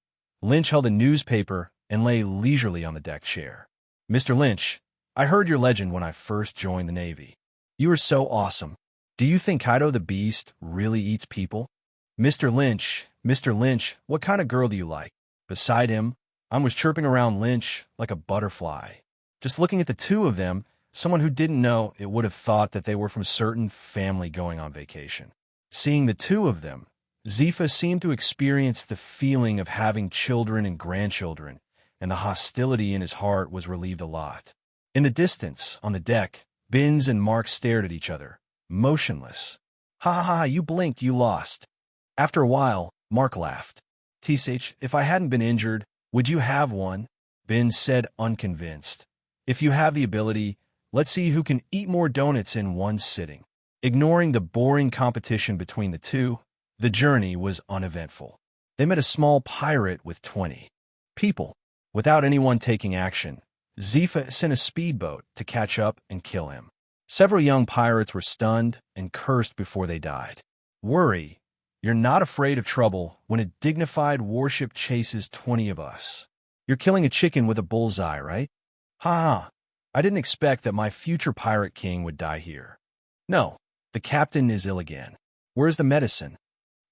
Lynch held a newspaper and lay leisurely on the deck chair. Mr. Lynch, I heard your legend when I first joined the Navy. You are so awesome. Do you think Kaido the Beast really eats people? Mr. Lynch, what kind of girl do you like? Beside him, I was chirping around Lynch like a butterfly. Just looking at the two of them, someone who didn't know it would have thought that they were from a certain family going on vacation. Seeing the two of them, Zifa seemed to experience the feeling of having children and grandchildren, and the hostility in his heart was relieved a lot. In the distance, on the deck, Binns and Mark stared at each other, motionless. Ha ha ha, you blinked, you lost. After a while, Mark laughed. Tsh, if I hadn't been injured, would you have one? Binns said, unconvinced. If you have the ability, let's see who can eat more donuts in one sitting. Ignoring the boring competition between the two, the journey was uneventful. They met a small pirate with 20 people. Without anyone taking action, Zifa sent a speedboat to catch up and kill him. Several young pirates were stunned and cursed before they died. Worry, you're not afraid of trouble when a dignified warship chases 20 of us. You're killing a chicken with a bullseye, right? Ha ha, I didn't expect that my future pirate king would die here. No, the captain is ill again. Where's the medicine?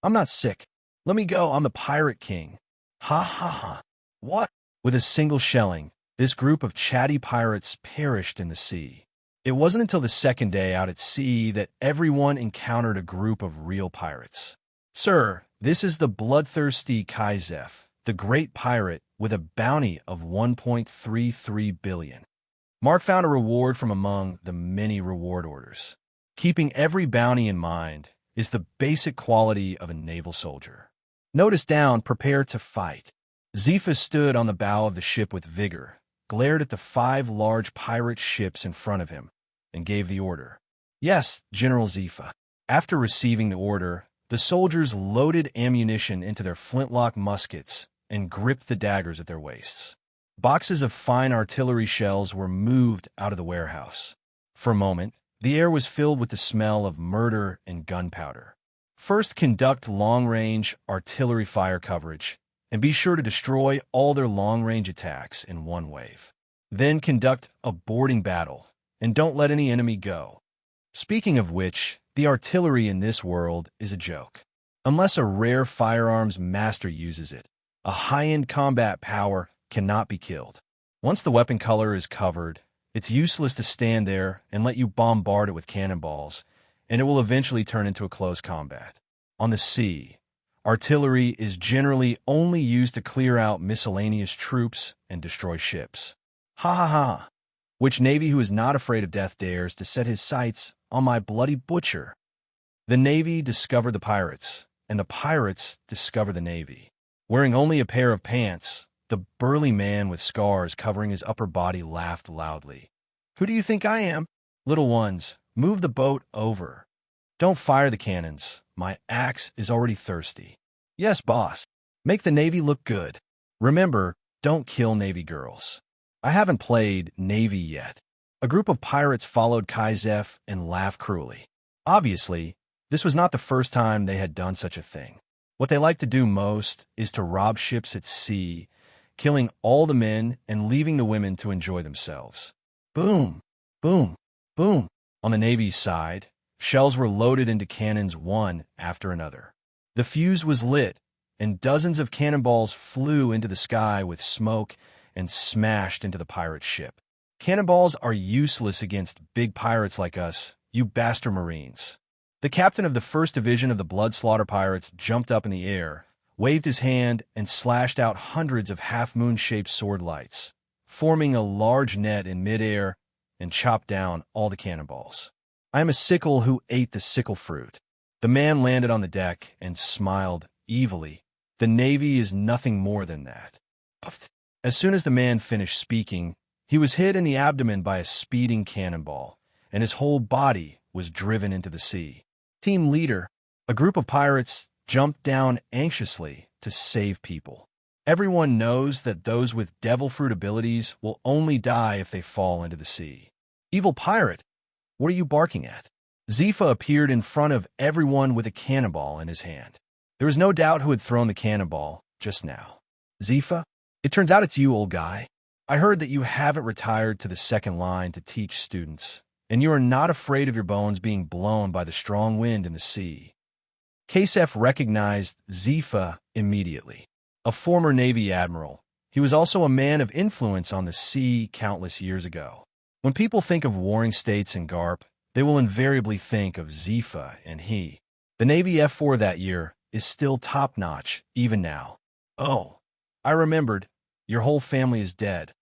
I'm not sick. Let me go, I'm the pirate king. Ha ha ha. What? With a single shelling, this group of chatty pirates perished in the sea. It wasn't until the second day out at sea that everyone encountered a group of real pirates. Sir, this is the bloodthirsty Kaizef, the great pirate with a bounty of 1.33 billion. Mark found a reward from among the many reward orders. Keeping every bounty in mind is the basic quality of a naval soldier. Notice down, prepare to fight. Zifa stood on the bow of the ship with vigor, glared at the 5 large pirate ships in front of him, and gave the order. Yes, General Zifa. After receiving the order, the soldiers loaded ammunition into their flintlock muskets and gripped the daggers at their waists. Boxes of fine artillery shells were moved out of the warehouse. For a moment, the air was filled with the smell of murder and gunpowder. First, conduct long-range artillery fire coverage, and be sure to destroy all their long-range attacks in one wave. Then conduct a boarding battle, and don't let any enemy go. Speaking of which, the artillery in this world is a joke. Unless a rare firearms master uses it, a high-end combat power cannot be killed. Once the weapon color is covered, it's useless to stand there and let you bombard it with cannonballs, and it will eventually turn into a close combat. On the sea, artillery is generally only used to clear out miscellaneous troops and destroy ships. Ha ha ha! Which Navy who is not afraid of death dares to set his sights on my bloody butcher? The Navy discovered the pirates, and the pirates discovered the Navy. Wearing only a pair of pants, the burly man with scars covering his upper body laughed loudly. Who do you think I am? Little ones, move the boat over. Don't fire the cannons. My axe is already thirsty. Yes, boss. Make the Navy look good. Remember, don't kill Navy girls. I haven't played Navy yet. A group of pirates followed Kaizef and laughed cruelly. Obviously, this was not the first time they had done such a thing. What they like to do most is to rob ships at sea, killing all the men and leaving the women to enjoy themselves. Boom, boom, boom. On the Navy's side, shells were loaded into cannons one after another. The fuse was lit, and dozens of cannonballs flew into the sky with smoke and smashed into the pirate ship. Cannonballs are useless against big pirates like us, you bastard Marines. The captain of the 1st Division of the Blood Slaughter Pirates jumped up in the air, waved his hand, and slashed out hundreds of half-moon-shaped sword lights, forming a large net in midair and chopped down all the cannonballs. I am a sickle who ate the sickle fruit. The man landed on the deck and smiled evilly. The Navy is nothing more than that. As soon as the man finished speaking, he was hit in the abdomen by a speeding cannonball, and his whole body was driven into the sea. Team leader, a group of pirates, jumped down anxiously to save people. Everyone knows that those with devil fruit abilities will only die if they fall into the sea. Evil pirate, what are you barking at? Zifa appeared in front of everyone with a cannonball in his hand. There was no doubt who had thrown the cannonball just now. Zifa, it turns out it's you, old guy. I heard that you haven't retired to the 2nd line to teach students, and you are not afraid of your bones being blown by the strong wind in the sea. Kasef recognized Zifa immediately. A former Navy admiral, he was also a man of influence on the sea countless years ago. When people think of warring states and GARP, they will invariably think of Zifa and he. The Navy F4 that year is still top-notch, even now. Oh, I remembered. Your whole family is dead,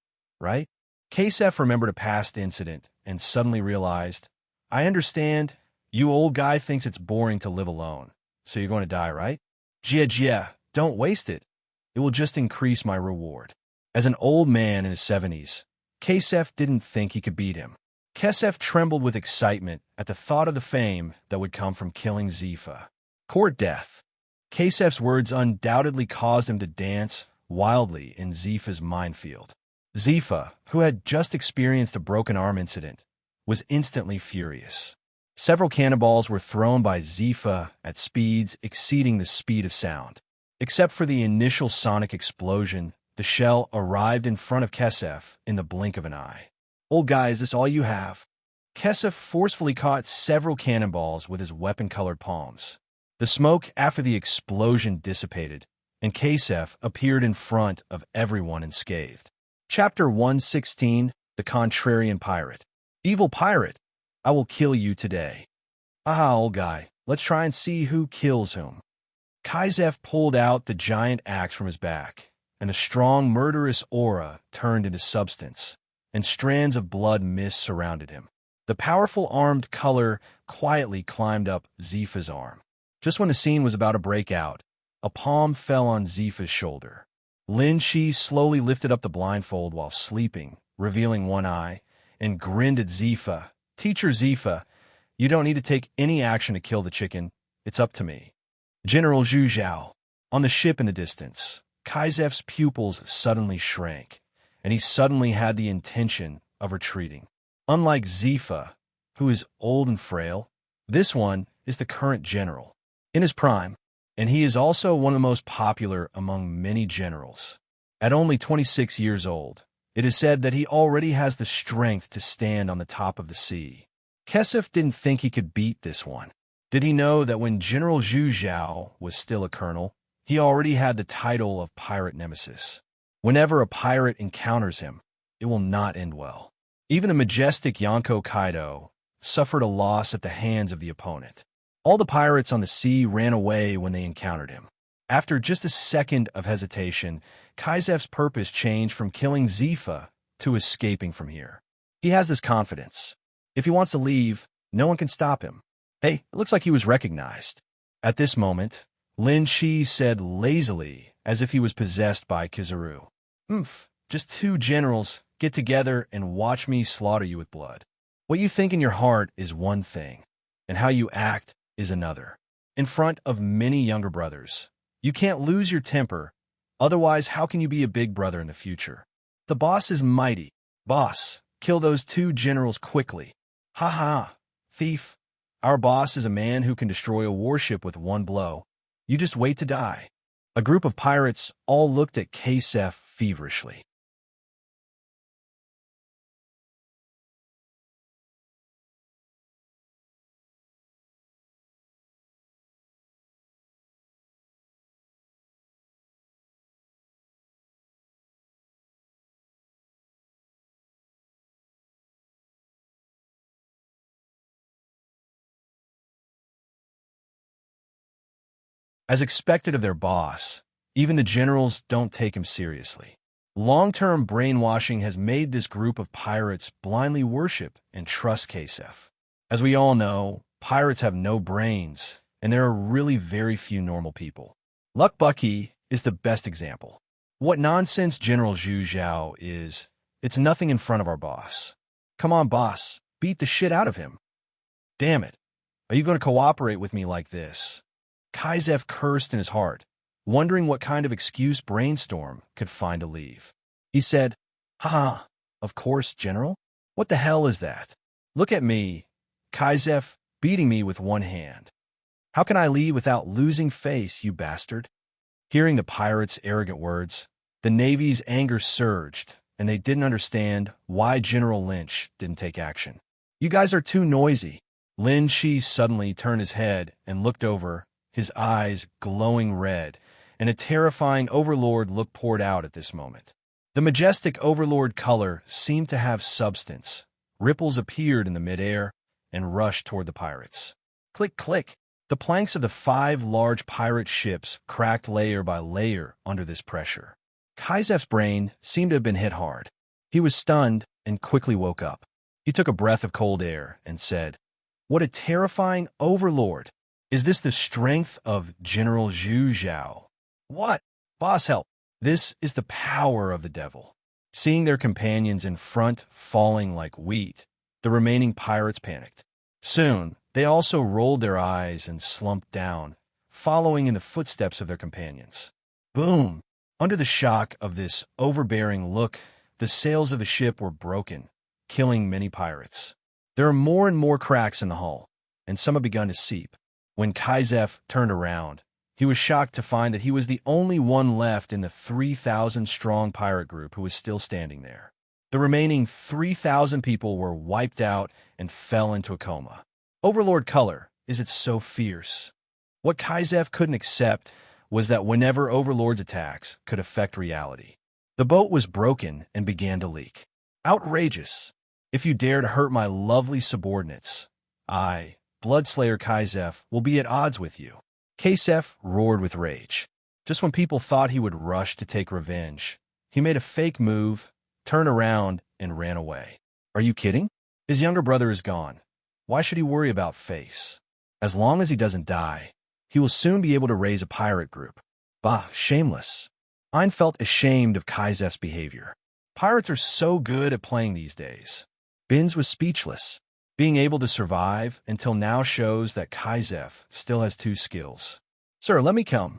right? Kasef remembered a past incident and suddenly realized, I understand. You old guy thinks it's boring to live alone, so you're going to die, right? Jia, don't waste it. It will just increase my reward. As an old man in his 70s, Kasef didn't think he could beat him. Kasef trembled with excitement at the thought of the fame that would come from killing Zifa. Court death. Kasef's words undoubtedly caused him to dance wildly in Zifa's minefield. Zifa, who had just experienced a broken arm incident, was instantly furious. Several cannonballs were thrown by Zifa at speeds exceeding the speed of sound. Except for the initial sonic explosion, the shell arrived in front of Kasef in the blink of an eye. Old guy, is this all you have? Kasef forcefully caught several cannonballs with his weapon-colored palms. The smoke after the explosion dissipated, and Kasef appeared in front of everyone unscathed. Chapter 116, The Contrarian Pirate. Evil pirate, I will kill you today. Aha, old guy, let's try and see who kills whom. Kasef pulled out the giant axe from his back, and a strong, murderous aura turned into substance, and strands of blood mist surrounded him. The powerful armed color quietly climbed up Zifa's arm. Just when the scene was about to break out, a palm fell on Zifa's shoulder. Lin Shi slowly lifted up the blindfold while sleeping, revealing one eye, and grinned at Zifa. Teacher Zifa, you don't need to take any action to kill the chicken. It's up to me. General Zhu Zhao. On the ship in the distance, Kasef's pupils suddenly shrank, and he suddenly had the intention of retreating. Unlike Zifa, who is old and frail, this one is the current general, in his prime, and he is also one of the most popular among many generals. At only 26 years old, it is said that he already has the strength to stand on the top of the sea. Kasef didn't think he could beat this one. Did he know that when General Zhu Zhao was still a colonel, he already had the title of Pirate Nemesis? Whenever a pirate encounters him, it will not end well. Even the majestic Yonko Kaido suffered a loss at the hands of the opponent. All the pirates on the sea ran away when they encountered him. After just a second of hesitation, Kasef's purpose changed from killing Zifa to escaping from here. He has this confidence. If he wants to leave, no one can stop him. Hey, it looks like he was recognized. At this moment, Lin Shi said lazily, as if he was possessed by Kizaru. Just two generals, get together and watch me slaughter you with blood. What you think in your heart is one thing, and how you act is another. In front of many younger brothers, you can't lose your temper, otherwise how can you be a big brother in the future? The boss is mighty. Boss, kill those two generals quickly. Ha ha, thief. Our boss is a man who can destroy a warship with one blow. You just wait to die. A group of pirates all looked at Kasef feverishly. As expected of their boss, even the generals don't take him seriously. Long-term brainwashing has made this group of pirates blindly worship and trust Kasef. As we all know, pirates have no brains, and there are really very few normal people. Luck Bucky is the best example. What nonsense General Zhu Zhao is, it's nothing in front of our boss. Come on, boss, beat the shit out of him. Damn it, are you going to cooperate with me like this? Kasef cursed in his heart, wondering what kind of excuse Brainstorm could find to leave. He said, "Haha, of course, General. What the hell is that? Look at me, Kasef, beating me with one hand. How can I leave without losing face, you bastard?" Hearing the pirate's arrogant words, the Navy's anger surged, and they didn't understand why General Lynch didn't take action. "You guys are too noisy." Lin Shi suddenly turned his head and looked over, his eyes glowing red, and a terrifying overlord look poured out at this moment. The majestic overlord color seemed to have substance. Ripples appeared in the midair and rushed toward the pirates. Click, click. The planks of the 5 large pirate ships cracked layer by layer under this pressure. Kaisef's brain seemed to have been hit hard. He was stunned and quickly woke up. He took a breath of cold air and said, "What a terrifying overlord! Is this the strength of General Zhu Zhao?" "What? Boss, help! This is the power of the devil." Seeing their companions in front falling like wheat, the remaining pirates panicked. Soon, they also rolled their eyes and slumped down, following in the footsteps of their companions. Boom! Under the shock of this overbearing look, the sails of the ship were broken, killing many pirates. There are more and more cracks in the hull, and some have begun to seep. When Kasef turned around, he was shocked to find that he was the only one left in the 3,000-strong pirate group who was still standing there. The remaining 3,000 people were wiped out and fell into a coma. Overlord color, is it so fierce? What Kasef couldn't accept was that whenever Overlord's attacks could affect reality. The boat was broken and began to leak. Outrageous! If you dare to hurt my lovely subordinates, I, Bloodslayer Kasef, will be at odds with you. Kasef roared with rage. Just when people thought he would rush to take revenge, he made a fake move, turned around, and ran away. Are you kidding? His younger brother is gone. Why should he worry about face? As long as he doesn't die, he will soon be able to raise a pirate group. Bah, shameless. Ein felt ashamed of Kasef's behavior. Pirates are so good at playing these days. Binz was speechless. Being able to survive until now shows that Kasef still has 2 skills. "Sir, let me come."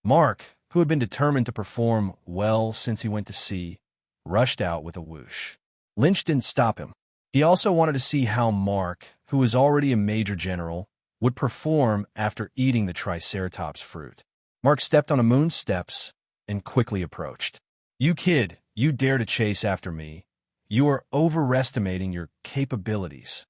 Mark, who had been determined to perform well since he went to sea, rushed out with a whoosh. Lynch didn't stop him. He also wanted to see how Mark, who was already a major general, would perform after eating the Triceratops fruit. Mark stepped on a moon's steps and quickly approached. "You kid, you dare to chase after me. You are overestimating your capabilities."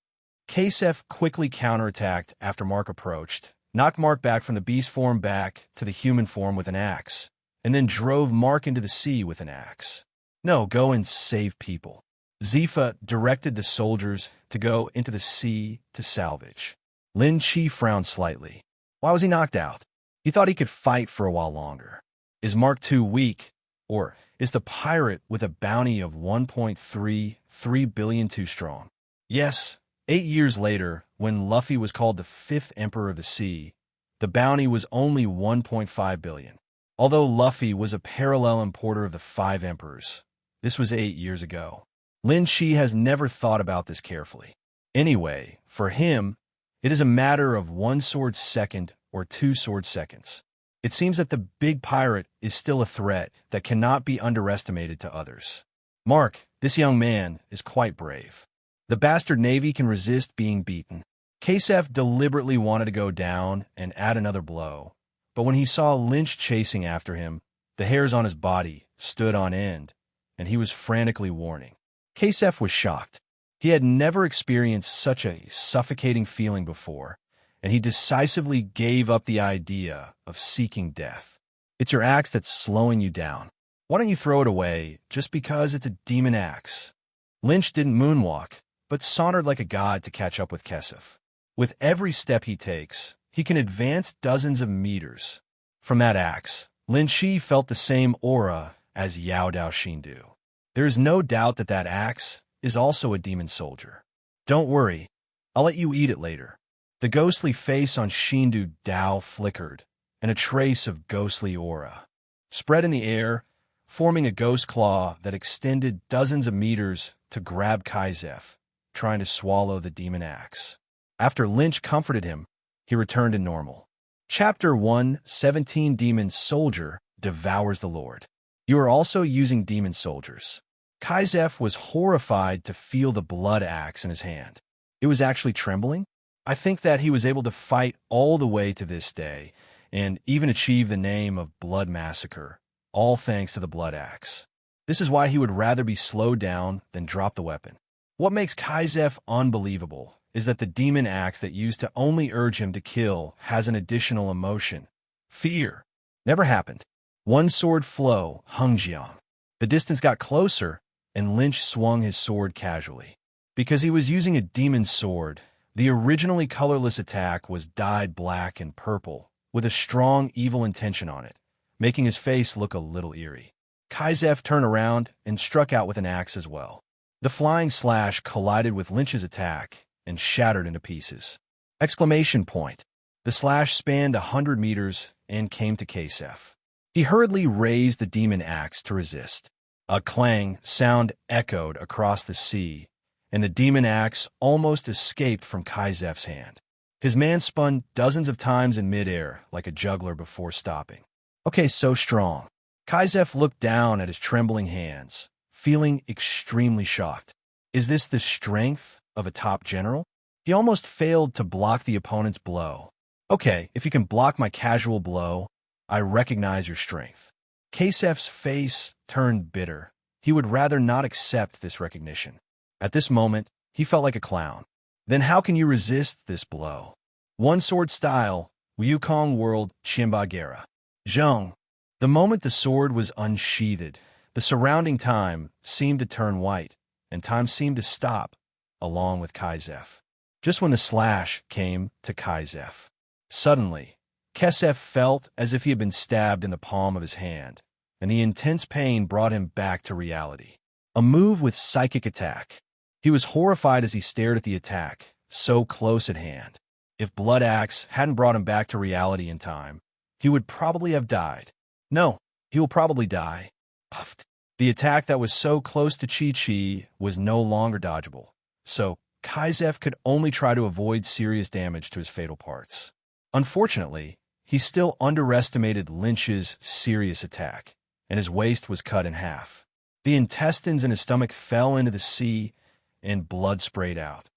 Kasef quickly counterattacked after Mark approached, knocked Mark back from the beast form back to the human form with an axe, and then drove Mark into the sea with an axe. "No, go and save people." Zifa directed the soldiers to go into the sea to salvage. Lin Chi frowned slightly. Why was he knocked out? He thought he could fight for a while longer. Is Mark too weak? Or is the pirate with a bounty of 1.33 billion too strong? Yes, 8 years later, when Luffy was called the 5th Emperor of the Sea, the bounty was only 1.5 billion. Although Luffy was a parallel importer of the 5 Emperors, this was 8 years ago. Lin Chi has never thought about this carefully. Anyway, for him, it is a matter of 1 sword second or 2 sword seconds. It seems that the big pirate is still a threat that cannot be underestimated to others. Mark, this young man, is quite brave. The bastard navy can resist being beaten. Kasef deliberately wanted to go down and add another blow, but when he saw Lynch chasing after him, the hairs on his body stood on end, and he was frantically warning. Kasef was shocked. He had never experienced such a suffocating feeling before, and he decisively gave up the idea of seeking death. It's your axe that's slowing you down. Why don't you throw it away just because it's a demon axe? Lynch didn't moonwalk, but sauntered like a god to catch up with Kasef. With every step he takes, he can advance dozens of meters. From that axe, Lin Shi felt the same aura as Yao Dao Xindu. There is no doubt that that axe is also a demon soldier. Don't worry, I'll let you eat it later. The ghostly face on Xindu Dao flickered, and a trace of ghostly aura spread in the air, forming a ghost claw that extended dozens of meters to grab Kaizef, trying to swallow the demon axe. After Lynch comforted him, he returned to normal. Chapter 1:17 Demon Soldier Devours the Lord. You are also using demon soldiers. Kaizef was horrified to feel the blood axe in his hand. It was actually trembling. I think that he was able to fight all the way to this day, and even achieve the name of Blood Massacre, all thanks to the blood axe. This is why he would rather be slowed down than drop the weapon. What makes Kaizef unbelievable is that the demon axe that used to only urge him to kill has an additional emotion. Fear. Never happened. One sword flow, Hungjiang. The distance got closer, and Lynch swung his sword casually. Because he was using a demon sword, the originally colorless attack was dyed black and purple, with a strong evil intention on it, making his face look a little eerie. Kaizef turned around and struck out with an axe as well. The flying slash collided with Lynch's attack and shattered into pieces. Exclamation point. The slash spanned 100 meters and came to Kaizef. He hurriedly raised the demon axe to resist. A clang sound echoed across the sea, and the demon axe almost escaped from Kaizef's hand. His man spun dozens of times in midair like a juggler before stopping. Okay, so strong. Kaizef looked down at his trembling hands, feeling extremely shocked. Is this the strength of a top general? He almost failed to block the opponent's blow. Okay, if you can block my casual blow, I recognize your strength. Kaizef's face turned bitter. He would rather not accept this recognition. At this moment, he felt like a clown. Then how can you resist this blow? One sword style, Wukong World Chimbagera. Zheng. The moment the sword was unsheathed, the surrounding time seemed to turn white, and time seemed to stop, along with Kaizef. Just when the slash came to Kaizef. Suddenly, Kaizef felt as if he had been stabbed in the palm of his hand, and the intense pain brought him back to reality. A move with psychic attack. He was horrified as he stared at the attack, so close at hand. If Blood Axe hadn't brought him back to reality in time, he would probably have died. No, he will probably die. Puffed. The attack that was so close to Chi-Chi was no longer dodgeable, so Kaizef could only try to avoid serious damage to his fatal parts. Unfortunately, he still underestimated Lynch's serious attack, and his waist was cut in half. The intestines in his stomach fell into the sea, and blood sprayed out.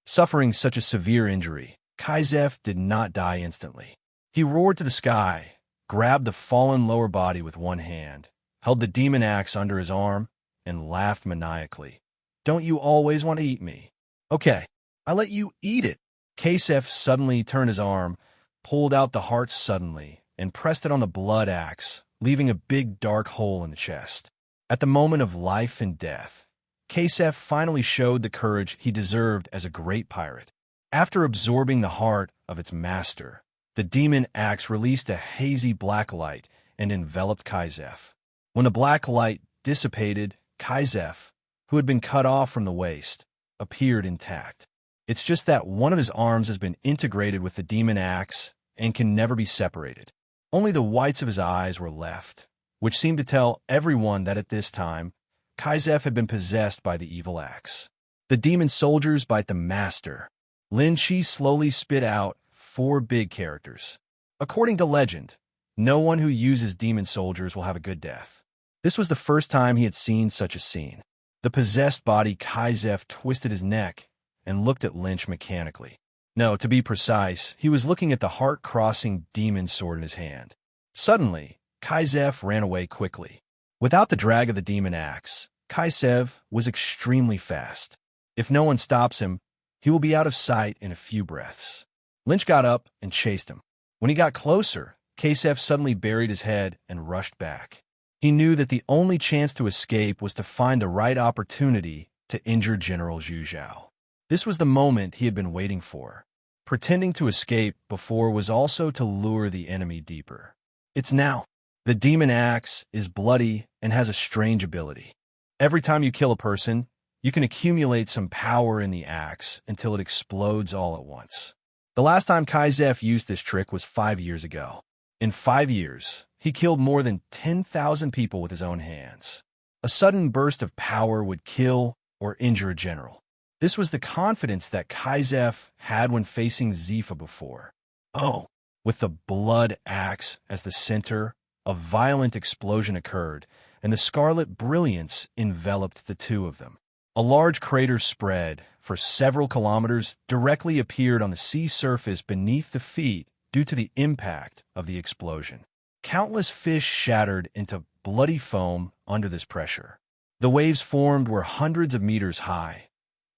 Suffering such a severe injury, Kaizef did not die instantly. He roared to the sky, grabbed the fallen lower body with one hand, held the demon axe under his arm, and laughed maniacally. Don't you always want to eat me? Okay, I let you eat it. Kaizef suddenly turned his arm, pulled out the heart suddenly, and pressed it on the blood axe, leaving a big dark hole in the chest. At the moment of life and death, Kaizef finally showed the courage he deserved as a great pirate. After absorbing the heart of its master, the demon axe released a hazy black light and enveloped Kaizef. When the black light dissipated, Kaizef, who had been cut off from the waist, appeared intact. It's just that one of his arms has been integrated with the demon axe and can never be separated. Only the whites of his eyes were left, which seemed to tell everyone that at this time, Kaizef had been possessed by the evil axe. The demon soldiers bite the master. Lin Shi slowly spit out 4 big characters. According to legend, no one who uses demon soldiers will have a good death. This was the first time he had seen such a scene. The possessed body Kaizef twisted his neck and looked at Lynch mechanically. No, to be precise, he was looking at the heart-crossing demon sword in his hand. Suddenly, Kaizef ran away quickly. Without the drag of the demon axe, Kaizef was extremely fast. If no one stops him, he will be out of sight in a few breaths. Lynch got up and chased him. When he got closer, Kaizef suddenly buried his head and rushed back. He knew that the only chance to escape was to find the right opportunity to injure General Zhu Zhao. This was the moment he had been waiting for. Pretending to escape before was also to lure the enemy deeper. It's now. The demon axe is bloody and has a strange ability. Every time you kill a person, you can accumulate some power in the axe until it explodes all at once. The last time Kaizef used this trick was 5 years ago. In 5 years, he killed more than 10,000 people with his own hands. A sudden burst of power would kill or injure a general. This was the confidence that Kaizef had when facing Zifa before. Oh, with the blood axe as the center, a violent explosion occurred, and the scarlet brilliance enveloped the two of them. A large crater spread for several kilometers directly appeared on the sea surface beneath the feet due to the impact of the explosion. Countless fish shattered into bloody foam under this pressure. The waves formed were hundreds of meters high,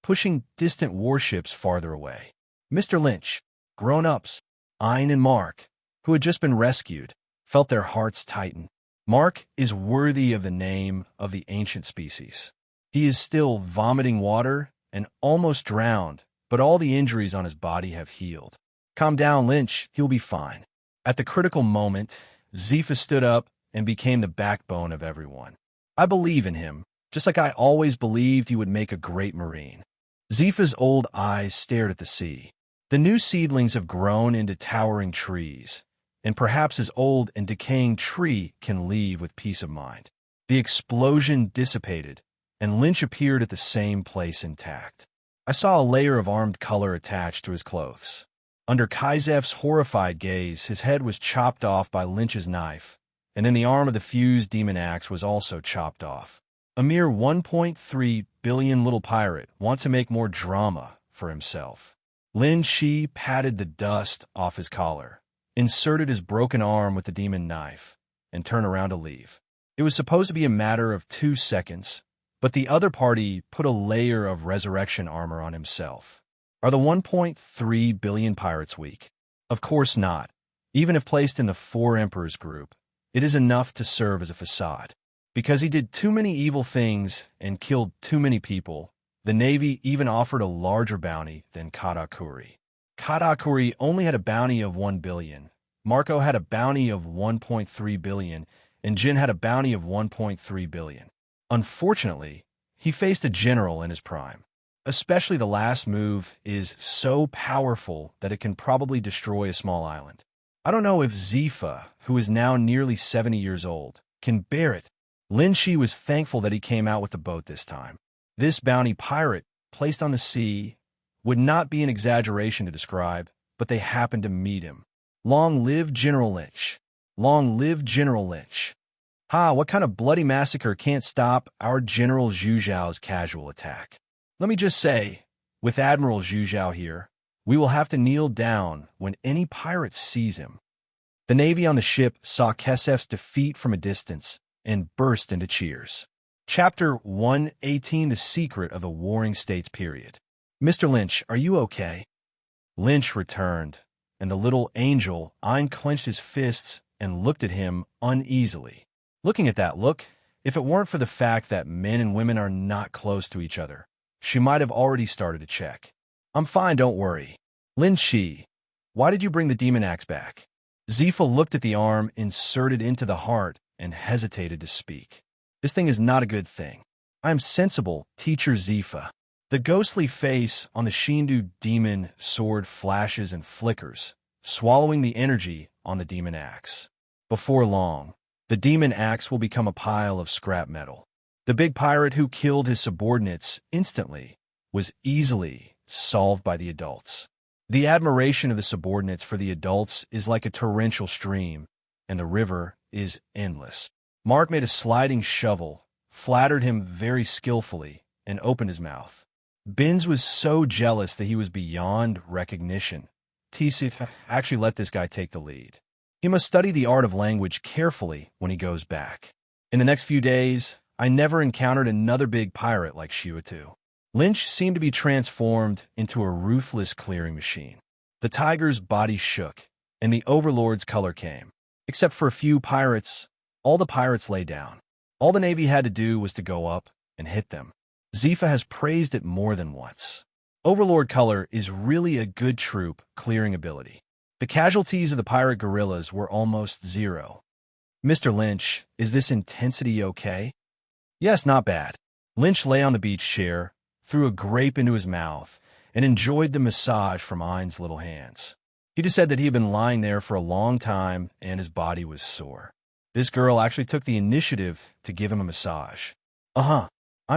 pushing distant warships farther away. Mr. Lynch, grown-ups, Ein and Mark, who had just been rescued, felt their hearts tighten. Mark is worthy of the name of the ancient species. He is still vomiting water and almost drowned, but all the injuries on his body have healed. Calm down, Lynch. He'll be fine. At the critical moment, Zifa stood up and became the backbone of everyone. I believe in him, just like I always believed he would make a great Marine. Zifa's old eyes stared at the sea. The new seedlings have grown into towering trees, and perhaps his old and decaying tree can leave with peace of mind. The explosion dissipated, and Lynch appeared at the same place intact. I saw a layer of armed color attached to his clothes. Under Kaizef's horrified gaze, his head was chopped off by Lynch's knife, and then the arm of the fused demon axe was also chopped off. A mere 1.3 billion little pirate wants to make more drama for himself. Lin Shi patted the dust off his collar, inserted his broken arm with the demon knife, and turned around to leave. It was supposed to be a matter of 2 seconds, but the other party put a layer of resurrection armor on himself. Are the 1.3 billion pirates weak? Of course not. Even if placed in the Four Emperors group, it is enough to serve as a facade. Because he did too many evil things and killed too many people, the Navy even offered a larger bounty than Katakuri. Katakuri only had a bounty of 1 billion, Marco had a bounty of 1.3 billion, and Jin had a bounty of 1.3 billion. Unfortunately, he faced a general in his prime. Especially the last move is so powerful that it can probably destroy a small island. I don't know if Zifa, who is now nearly 70 years old, can bear it. Lin Shi was thankful that he came out with the boat this time. This bounty pirate, placed on the sea, would not be an exaggeration to describe, but they happened to meet him. Long live General Lynch. Long live General Lynch. Ha, what kind of bloody massacre can't stop our General Zhu Zhao's casual attack? Let me just say, with Admiral Zhu Zhao here, we will have to kneel down when any pirate sees him. The Navy on the ship saw Kesef's defeat from a distance and burst into cheers. Chapter 118, The Secret of the Warring States period. Mr. Lynch, are you okay? Lynch returned, and the little angel unclenched his fists and looked at him uneasily. Looking at that look, if it weren't for the fact that men and women are not close to each other, she might have already started to check. I'm fine, don't worry. Lin Shi, why did you bring the demon axe back? Zifa looked at the arm inserted into the heart and hesitated to speak. This thing is not a good thing. I am sensible, Teacher Zifa. The ghostly face on the Shindu demon sword flashes and flickers, swallowing the energy on the demon axe. Before long, the demon axe will become a pile of scrap metal. The big pirate who killed his subordinates instantly was easily solved by the adults. The admiration of the subordinates for the adults is like a torrential stream, and the river is endless. Mark made a sliding shovel, flattered him very skillfully, and opened his mouth. Binz was so jealous that he was beyond recognition. Tisif actually let this guy take the lead. He must study the art of language carefully when he goes back. In the next few days, I never encountered another big pirate like Shiwatu. Lynch seemed to be transformed into a ruthless clearing machine. The tiger's body shook, and the overlord's color came. Except for a few pirates, all the pirates lay down. All the Navy had to do was to go up and hit them. Zifa has praised it more than once. Overlord Color is really a good troop clearing ability. The casualties of the pirate guerrillas were almost zero. Mr. Lynch, is this intensity okay? Yes, not bad. Lynch lay on the beach chair, threw a grape into his mouth, and enjoyed the massage from Ein's little hands. He just said that he had been lying there for a long time and his body was sore. This girl actually took the initiative to give him a massage. I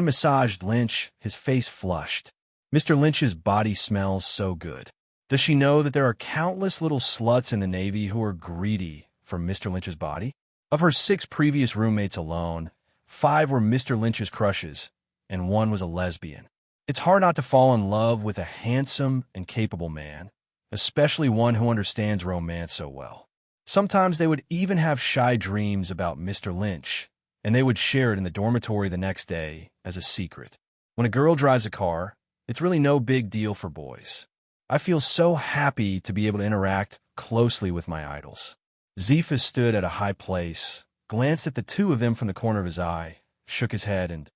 massaged Lynch, his face flushed. Mr. Lynch's body smells so good. Does she know that there are countless little sluts in the Navy who are greedy for Mr. Lynch's body? Of her 6 previous roommates alone, 5 were Mr. Lynch's crushes, and 1 was a lesbian. It's hard not to fall in love with a handsome and capable man, especially one who understands romance so well. Sometimes they would even have shy dreams about Mr. Lynch, and they would share it in the dormitory the next day as a secret. When a girl drives a car, it's really no big deal for boys. I feel so happy to be able to interact closely with my idols. Zephas stood at a high place, glanced at the 2 of them from the corner of his eye, shook his head, and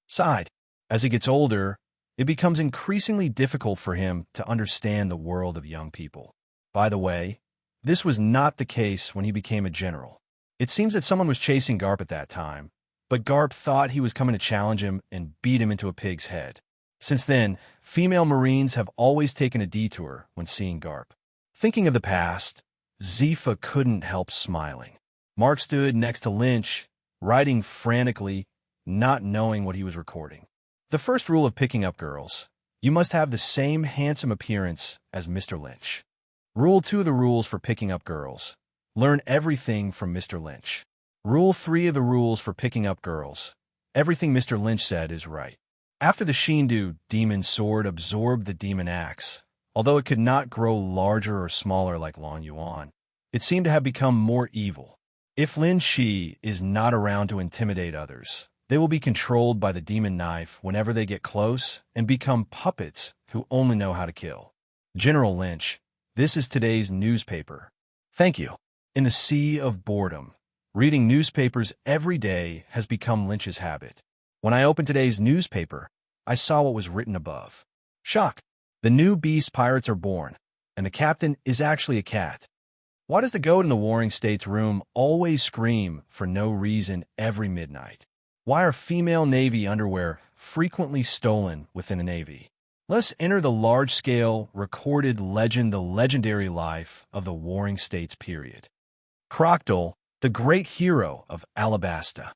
sighed. As he gets older, it becomes increasingly difficult for him to understand the world of young people. By the way, this was not the case when he became a general. It seems that someone was chasing Garp at that time, but Garp thought he was coming to challenge him and beat him into a pig's head. Since then, female Marines have always taken a detour when seeing Garp. Thinking of the past, Zepha couldn't help smiling. Mark stood next to Lynch, writing frantically, not knowing what he was recording. The first rule of picking up girls: you must have the same handsome appearance as Mr. Lynch. Rule 2 of the rules for picking up girls: learn everything from Mr. Lynch. Rule 3 of the rules for picking up girls: everything Mr. Lynch said is right. After the Shindu demon sword absorbed the demon axe, although it could not grow larger or smaller like Long Yuan, it seemed to have become more evil. If Lin Shi is not around to intimidate others, they will be controlled by the demon knife whenever they get close and become puppets who only know how to kill. General Lynch, this is today's newspaper. Thank you. In the sea of boredom, reading newspapers every day has become Lynch's habit. When I opened today's newspaper, I saw what was written above. Shock. The new beast pirates are born, and the captain is actually a cat. Why does the goat in the Warring States room always scream for no reason every midnight? Why are female Navy underwear frequently stolen within a Navy? Let's enter the large-scale, recorded legend, the legendary life of the Warring States period. Crocodile, the great hero of Alabasta.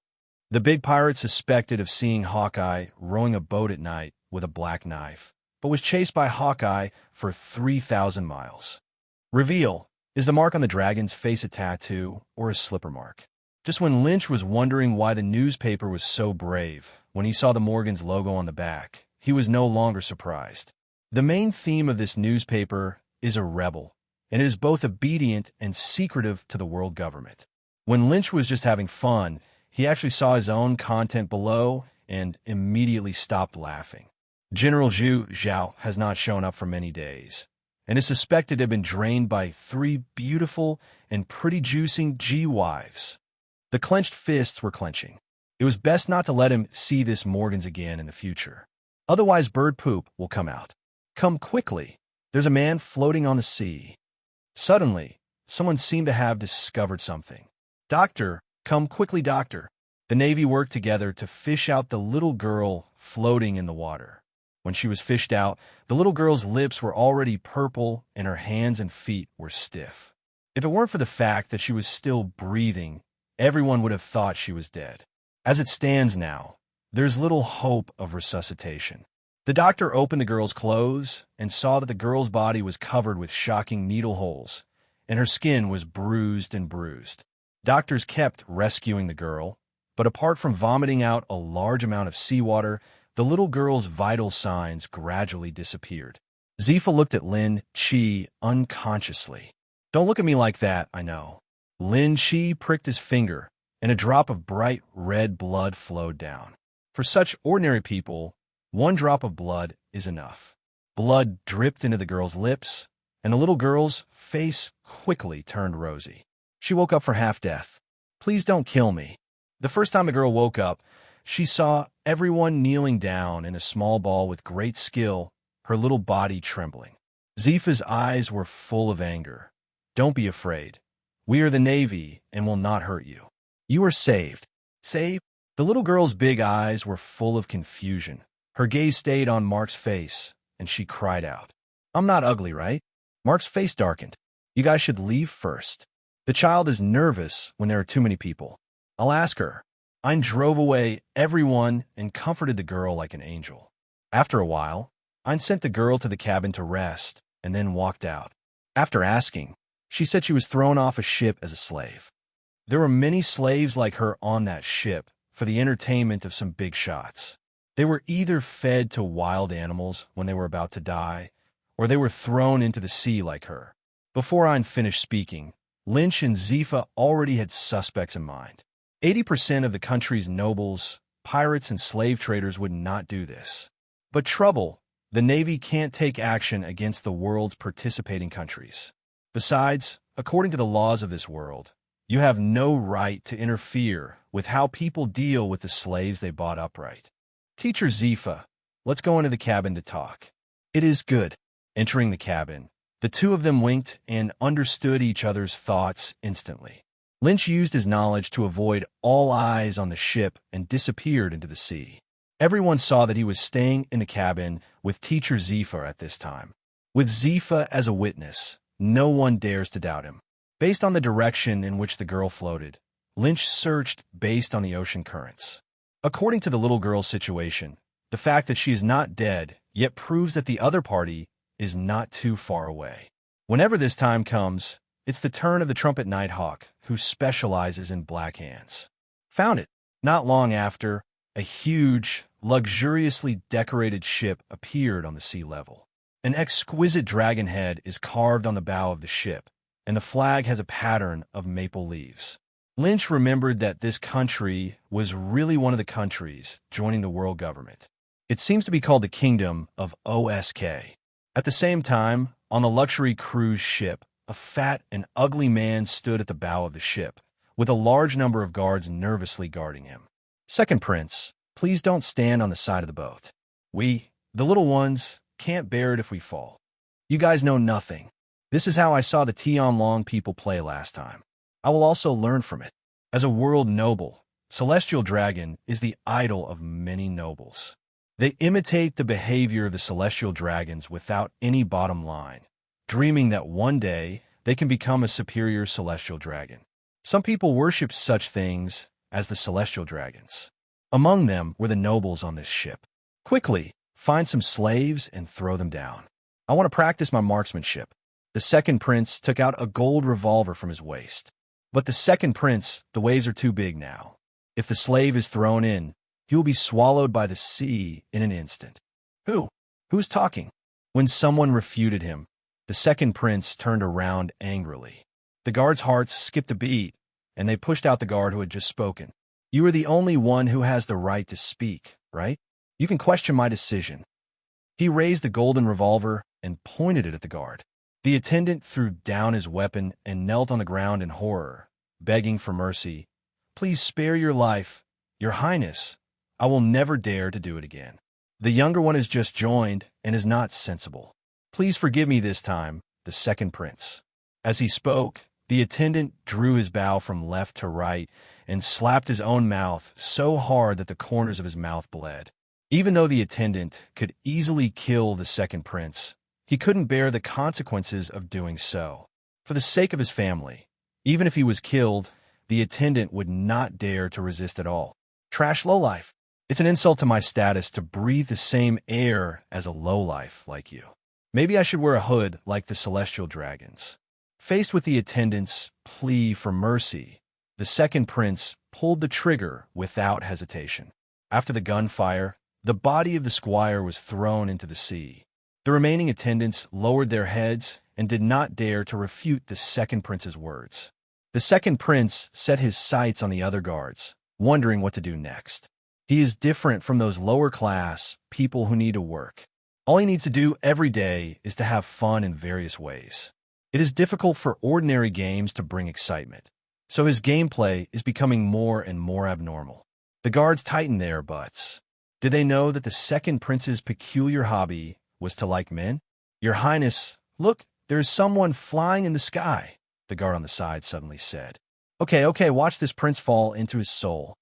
The big pirate suspected of seeing Hawkeye rowing a boat at night with a black knife, but was chased by Hawkeye for 3,000 miles. Reveal, is the mark on the dragon's face a tattoo or a slipper mark? Just when Lynch was wondering why the newspaper was so brave, when he saw the Morgan's logo on the back, he was no longer surprised. The main theme of this newspaper is a rebel, and it is both obedient and secretive to the world government. When Lynch was just having fun, he actually saw his own content below and immediately stopped laughing. General Zhu Zhao has not shown up for many days, and is suspected to have been drained by 3 beautiful and pretty juicing G-wives. The clenched fists were clenching. It was best not to let him see this Morgan's again in the future. Otherwise, bird poop will come out. Come quickly. There's a man floating on the sea. Suddenly, someone seemed to have discovered something. Doctor, come quickly, doctor. The Navy worked together to fish out the little girl floating in the water. When she was fished out, the little girl's lips were already purple and her hands and feet were stiff. If it weren't for the fact that she was still breathing, everyone would have thought she was dead. As it stands now, there's little hope of resuscitation. The doctor opened the girl's clothes and saw that the girl's body was covered with shocking needle holes, and her skin was bruised and bruised. Doctors kept rescuing the girl, but apart from vomiting out a large amount of seawater, the little girl's vital signs gradually disappeared. Zifa looked at Lin Chi unconsciously. Don't look at me like that, I know. Lin Chi pricked his finger, and a drop of bright red blood flowed down. For such ordinary people, 1 drop of blood is enough. Blood dripped into the girl's lips, and the little girl's face quickly turned rosy. She woke up for half-death. Please don't kill me. The first time the girl woke up, she saw everyone kneeling down in a small ball with great skill, her little body trembling. Zifa's eyes were full of anger. Don't be afraid. We are the Navy and will not hurt you. You are saved. Saved? The little girl's big eyes were full of confusion. Her gaze stayed on Mark's face, and she cried out. I'm not ugly, right? Mark's face darkened. You guys should leave first. The child is nervous when there are too many people. I'll ask her. Ein drove away everyone and comforted the girl like an angel. After a while, Ein sent the girl to the cabin to rest and then walked out. After asking, she said she was thrown off a ship as a slave. There were many slaves like her on that ship for the entertainment of some big shots. They were either fed to wild animals when they were about to die, or they were thrown into the sea like her. Before Ein finished speaking, Lynch and Zifa already had suspects in mind. 80% of the country's nobles, pirates, and slave traders would not do this. But trouble, the Navy can't take action against the world's participating countries. Besides, according to the laws of this world, you have no right to interfere with how people deal with the slaves they bought upright. Teacher Zifa, let's go into the cabin to talk. It is good. Entering the cabin, the two of them winked and understood each other's thoughts instantly. Lynch used his knowledge to avoid all eyes on the ship and disappeared into the sea. Everyone saw that he was staying in the cabin with Teacher Zifa at this time. With Zifa as a witness, no one dares to doubt him. Based on the direction in which the girl floated, Lynch searched based on the ocean currents. According to the little girl's situation, the fact that she is not dead yet proves that the other party is not too far away. Whenever this time comes, it's the turn of the Trumpet Nighthawk, who specializes in black hands. Found it. Not long after, a huge, luxuriously decorated ship appeared on the sea level. An exquisite dragon head is carved on the bow of the ship, and the flag has a pattern of maple leaves. Lynch remembered that this country was really one of the countries joining the world government. It seems to be called the Kingdom of OSK. At the same time, on the luxury cruise ship, a fat and ugly man stood at the bow of the ship, with a large number of guards nervously guarding him. Second Prince, please don't stand on the side of the boat. We, the little ones, can't bear it if we fall. You guys know nothing. This is how I saw the Tianlong people play last time. I will also learn from it. As a world noble, Celestial Dragon is the idol of many nobles. They imitate the behavior of the celestial dragons without any bottom line, dreaming that one day they can become a superior celestial dragon. Some people worship such things as the celestial dragons. Among them were the nobles on this ship. Quickly, find some slaves and throw them down. I want to practice my marksmanship. The second prince took out a gold revolver from his waist. But the second prince, the waves are too big now. If the slave is thrown in, he will be swallowed by the sea in an instant. Who's talking? When someone refuted him, the second prince turned around angrily. The guards' hearts skipped a beat, and they pushed out the guard who had just spoken. You are the only one who has the right to speak, right? You can question my decision. He raised the golden revolver and pointed it at the guard. The attendant threw down his weapon and knelt on the ground in horror, begging for mercy. Please spare your life, Your Highness. I will never dare to do it again. The younger one has just joined and is not sensible. Please forgive me this time, the second prince. As he spoke, the attendant drew his bow from left to right and slapped his own mouth so hard that the corners of his mouth bled. Even though the attendant could easily kill the second prince, he couldn't bear the consequences of doing so. For the sake of his family, even if he was killed, the attendant would not dare to resist at all. Trash lowlife. It's an insult to my status to breathe the same air as a lowlife like you. Maybe I should wear a hood like the celestial dragons. Faced with the attendant's plea for mercy, the second prince pulled the trigger without hesitation. After the gunfire, the body of the squire was thrown into the sea. The remaining attendants lowered their heads and did not dare to refute the second prince's words. The second prince set his sights on the other guards, wondering what to do next. He is different from those lower-class people who need to work. All he needs to do every day is to have fun in various ways. It is difficult for ordinary games to bring excitement, so his gameplay is becoming more and more abnormal. The guards tightened their butts. Did they know that the second prince's peculiar hobby was to like men? Your Highness, look, there is someone flying in the sky, the guard on the side suddenly said. Okay, watch this prince fall into his soul.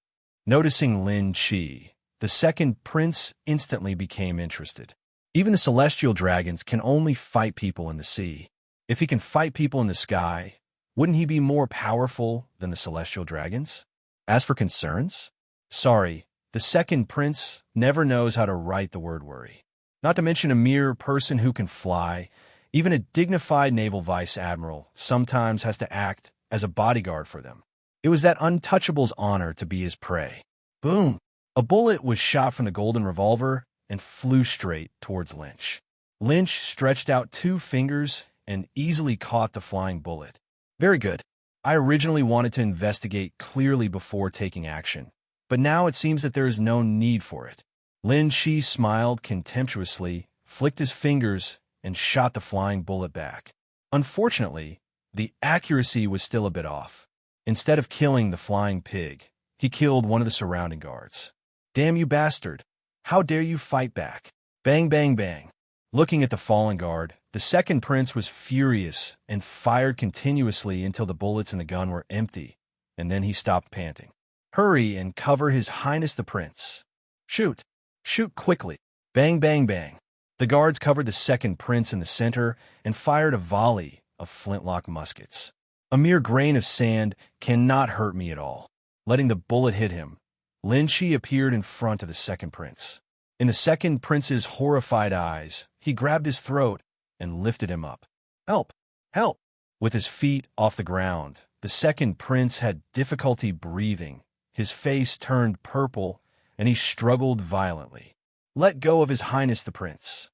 Noticing Lin Chi, the second prince instantly became interested. Even the celestial dragons can only fight people in the sea. If he can fight people in the sky, wouldn't he be more powerful than the celestial dragons? As for concerns? Sorry, the second prince never knows how to write the word worry. Not to mention a mere person who can fly, even a dignified naval vice admiral sometimes has to act as a bodyguard for them. It was that untouchable's honor to be his prey. Boom! A bullet was shot from the golden revolver and flew straight towards Lynch. Lynch stretched out 2 fingers and easily caught the flying bullet. Very good. I originally wanted to investigate clearly before taking action, but now it seems that there is no need for it. Lin Chi smiled contemptuously, flicked his fingers, and shot the flying bullet back. Unfortunately, the accuracy was still a bit off. Instead of killing the flying pig, he killed one of the surrounding guards. Damn you bastard! How dare you fight back? Bang, bang, bang. Looking at the fallen guard, the second prince was furious and fired continuously until the bullets in the gun were empty, and then he stopped panting. Hurry and cover His Highness the Prince. Shoot! Shoot quickly! Bang, bang, bang. The guards covered the second prince in the center and fired a volley of flintlock muskets. A mere grain of sand cannot hurt me at all. Letting the bullet hit him, Lin Chi appeared in front of the second prince. In the second prince's horrified eyes, he grabbed his throat and lifted him up. Help! Help! With his feet off the ground, the second prince had difficulty breathing. His face turned purple, and he struggled violently. Let go of His Highness the Prince.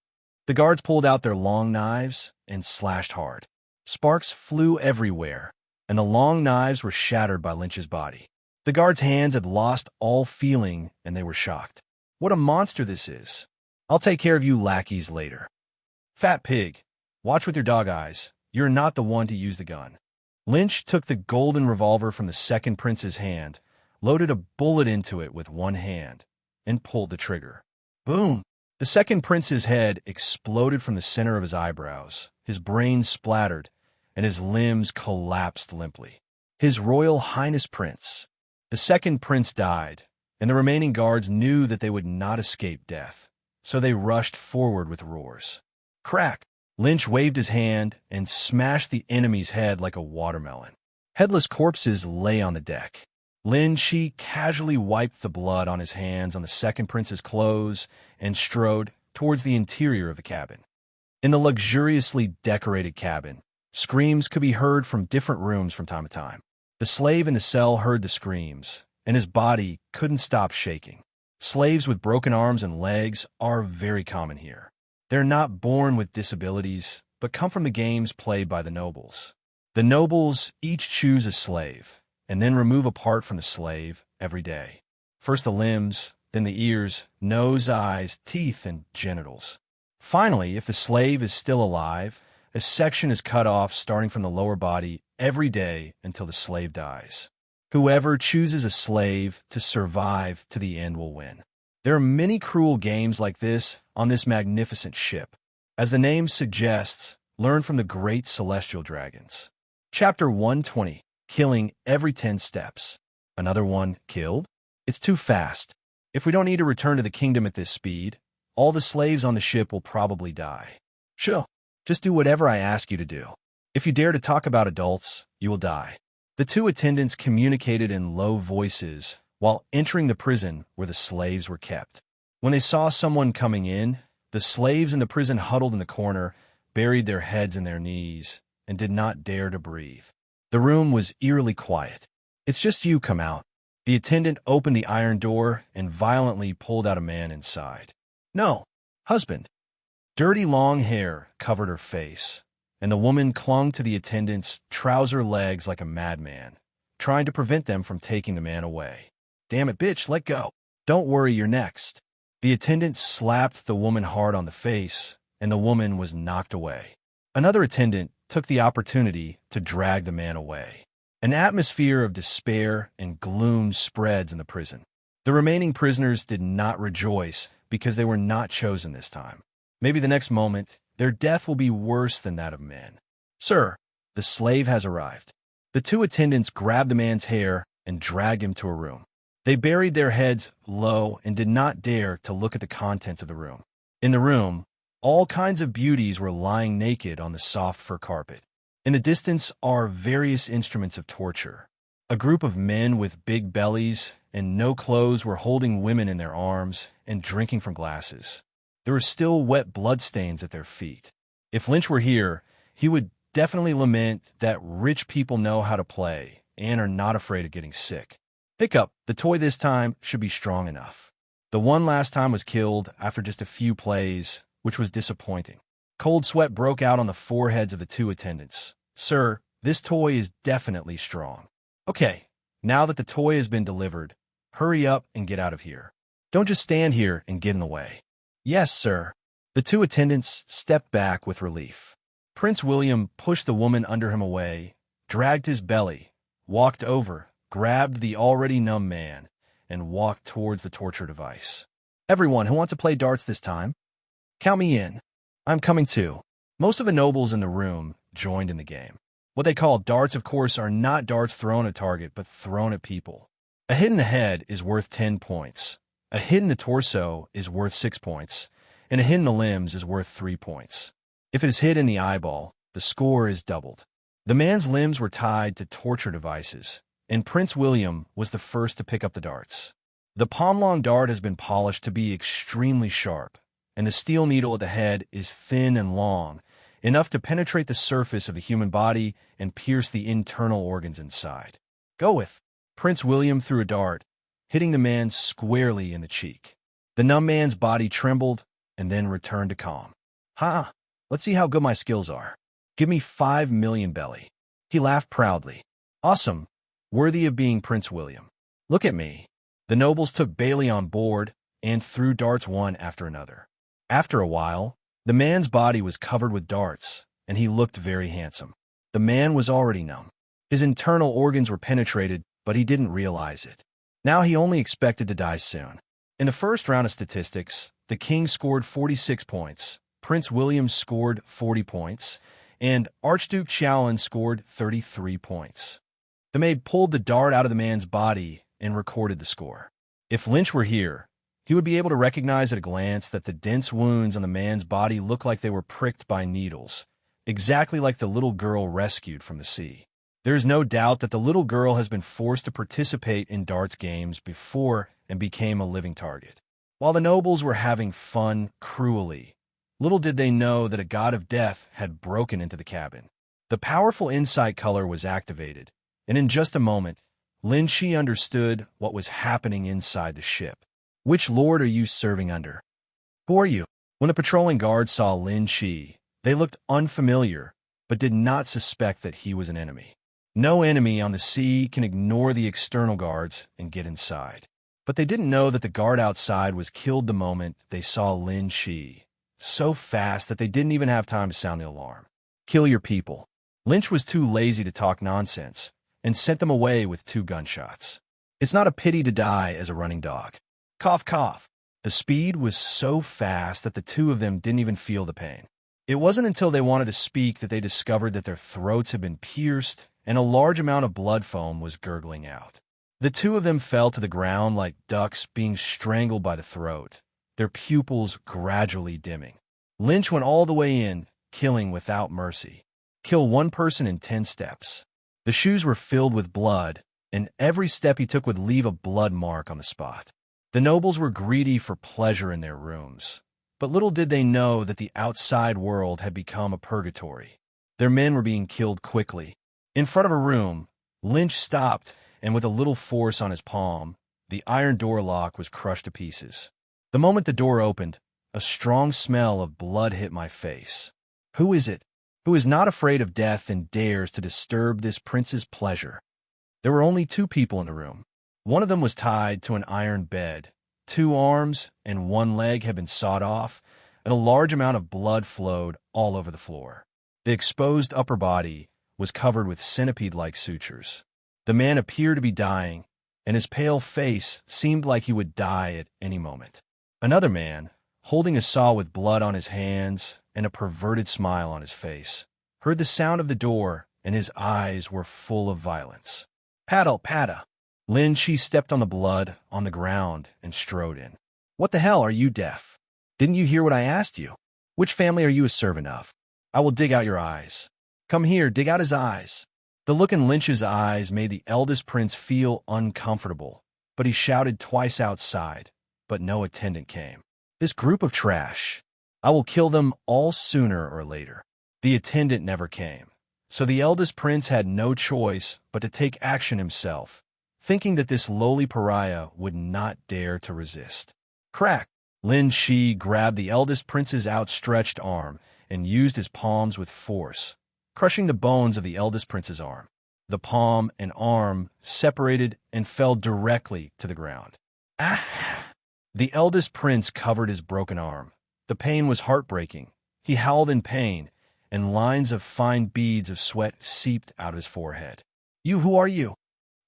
The guards pulled out their long knives and slashed hard. Sparks flew everywhere, and the long knives were shattered by Lynch's body. The guards' hands had lost all feeling, and they were shocked. What a monster this is. I'll take care of you lackeys later. Fat pig, watch with your dog eyes. You're not the one to use the gun. Lynch took the golden revolver from the second prince's hand, loaded a bullet into it with one hand, and pulled the trigger. Boom! The second prince's head exploded from the center of his eyebrows. His brain splattered, and his limbs collapsed limply. His Royal Highness Prince. The second prince died, and the remaining guards knew that they would not escape death. so they rushed forward with roars. Crack! Lynch waved his hand and smashed the enemy's head like a watermelon. Headless corpses lay on the deck. Lin Shi casually wiped the blood on his hands on the second prince's clothes and strode towards the interior of the cabin. In the luxuriously decorated cabin, screams could be heard from different rooms from time to time. The slave in the cell heard the screams, and his body couldn't stop shaking. Slaves with broken arms and legs are very common here. They're not born with disabilities, but come from the games played by the nobles. The nobles each choose a slave, and then remove a part from the slave every day. First the limbs, then the ears, nose, eyes, teeth, and genitals. Finally, if the slave is still alive, a section is cut off starting from the lower body every day until the slave dies. Whoever chooses a slave to survive to the end will win. There are many cruel games like this on this magnificent ship. As the name suggests, learn from the great celestial dragons. Chapter 120, Killing Every 10 Steps. Another one killed? It's too fast. If we don't need to return to the kingdom at this speed, all the slaves on the ship will probably die. Sure, just do whatever I ask you to do. If you dare to talk about adults, you will die. The two attendants communicated in low voices while entering the prison where the slaves were kept. When they saw someone coming in, the slaves in the prison huddled in the corner, buried their heads in their knees, and did not dare to breathe. The room was eerily quiet. It's just you, come out. The attendant opened the iron door and violently pulled out a man inside. No, husband. Dirty long hair covered her face, and the woman clung to the attendant's trouser legs like a madman, trying to prevent them from taking the man away. Damn it, bitch, let go. Don't worry, you're next. The attendant slapped the woman hard on the face, and the woman was knocked away. Another attendant took the opportunity to drag the man away. An atmosphere of despair and gloom spreads in the prison. The remaining prisoners did not rejoice because they were not chosen this time. Maybe the next moment, their death will be worse than that of men. Sir, the slave has arrived. The two attendants grabbed the man's hair and dragged him to a room. They buried their heads low and did not dare to look at the contents of the room. In the room, all kinds of beauties were lying naked on the soft fur carpet. In the distance are various instruments of torture. A group of men with big bellies and no clothes were holding women in their arms and drinking from glasses. There were still wet bloodstains at their feet. If Lynch were here, he would definitely lament that rich people know how to play and are not afraid of getting sick. Hiccup, the toy this time should be strong enough. The one last time was killed after just a few plays, which was disappointing. Cold sweat broke out on the foreheads of the two attendants. Sir, this toy is definitely strong. Okay, now that the toy has been delivered, hurry up and get out of here. Don't just stand here and get in the way. Yes, sir. The two attendants stepped back with relief. Prince William pushed the woman under him away, dragged his belly, walked over, grabbed the already numb man, and walked towards the torture device. Everyone who wants to play darts this time, count me in. I'm coming too. Most of the nobles in the room joined in the game. What they call darts, of course, are not darts thrown at target, but thrown at people. A hit in the head is worth 10 points. A hit in the torso is worth 6 points, and a hit in the limbs is worth 3 points. If it is hit in the eyeball, the score is doubled. The man's limbs were tied to torture devices, and Prince William was the first to pick up the darts. The palm-long dart has been polished to be extremely sharp, and the steel needle at the head is thin and long, enough to penetrate the surface of the human body and pierce the internal organs inside. Go with. Prince William threw a dart, hitting the man squarely in the cheek. The numb man's body trembled and then returned to calm. Ha! Let's see how good my skills are. Give me 5 million belly. He laughed proudly. Awesome. Worthy of being Prince William. Look at me. The nobles took Bailey on board and threw darts one after another. After a while, the man's body was covered with darts, and he looked very handsome. The man was already numb. His internal organs were penetrated, but he didn't realize it. Now he only expected to die soon. In the first round of statistics, the king scored 46 points, Prince William scored 40 points, and Archduke Xiaolin scored 33 points. The maid pulled the dart out of the man's body and recorded the score. If Lynch were here, He would be able to recognize at a glance that the dense wounds on the man's body looked like they were pricked by needles, exactly like the little girl rescued from the sea. There is no doubt that the little girl has been forced to participate in darts games before and became a living target. While the nobles were having fun cruelly, little did they know that a god of death had broken into the cabin. The powerful insight color was activated, and in just a moment, Lin Shi understood what was happening inside the ship. Which lord are you serving under? Who are you? When the patrolling guards saw Lin Shi, they looked unfamiliar, but did not suspect that he was an enemy. No enemy on the sea can ignore the external guards and get inside. But they didn't know that the guard outside was killed the moment they saw Lin Shi, so fast that they didn't even have time to sound the alarm. Kill your people. Lynch was too lazy to talk nonsense and sent them away with 2 gunshots. It's not a pity to die as a running dog. Cough, cough. The speed was so fast that the 2 of them didn't even feel the pain. It wasn't until they wanted to speak that they discovered that their throats had been pierced and a large amount of blood foam was gurgling out. The 2 of them fell to the ground like ducks being strangled by the throat, their pupils gradually dimming. Lynch went all the way in, killing without mercy. Kill 1 person in 10 steps. The shoes were filled with blood, and every step he took would leave a blood mark on the spot. The nobles were greedy for pleasure in their rooms, but little did they know that the outside world had become a purgatory. Their men were being killed quickly. In front of a room, Lynch stopped, and with a little force on his palm, the iron door lock was crushed to pieces. The moment the door opened, a strong smell of blood hit my face. Who is it? Who is not afraid of death and dares to disturb this prince's pleasure? There were only 2 people in the room. One of them was tied to an iron bed. 2 arms and 1 leg had been sawed off, and a large amount of blood flowed all over the floor. The exposed upper body was covered with centipede-like sutures. The man appeared to be dying, and his pale face seemed like he would die at any moment. Another man, holding a saw with blood on his hands and a perverted smile on his face, heard the sound of the door, and his eyes were full of violence. Paddle, paddle. Lin Shi stepped on the blood on the ground and strode in. What the hell, are you deaf? Didn't you hear what I asked you? Which family are you a servant of? I will dig out your eyes. Come here, dig out his eyes. The look in Lynch's eyes made the eldest prince feel uncomfortable, but he shouted twice outside, but no attendant came. This group of trash. I will kill them all sooner or later. The attendant never came, so the eldest prince had no choice but to take action himself, thinking that this lowly pariah would not dare to resist. Crack! Lin Shi grabbed the eldest prince's outstretched arm and used his palms with force, crushing the bones of the eldest prince's arm. The palm and arm separated and fell directly to the ground. Ah! The eldest prince covered his broken arm. The pain was heartbreaking. He howled in pain, and lines of fine beads of sweat seeped out of his forehead. Who are you?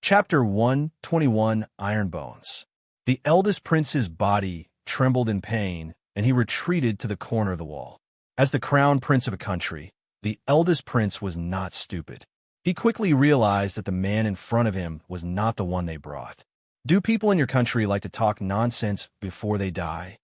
Chapter 121, Iron Bones. The eldest prince's body trembled in pain, and he retreated to the corner of the wall. As the crown prince of a country, the eldest prince was not stupid. He quickly realized that the man in front of him was not the one they brought. Do people in your country like to talk nonsense before they die?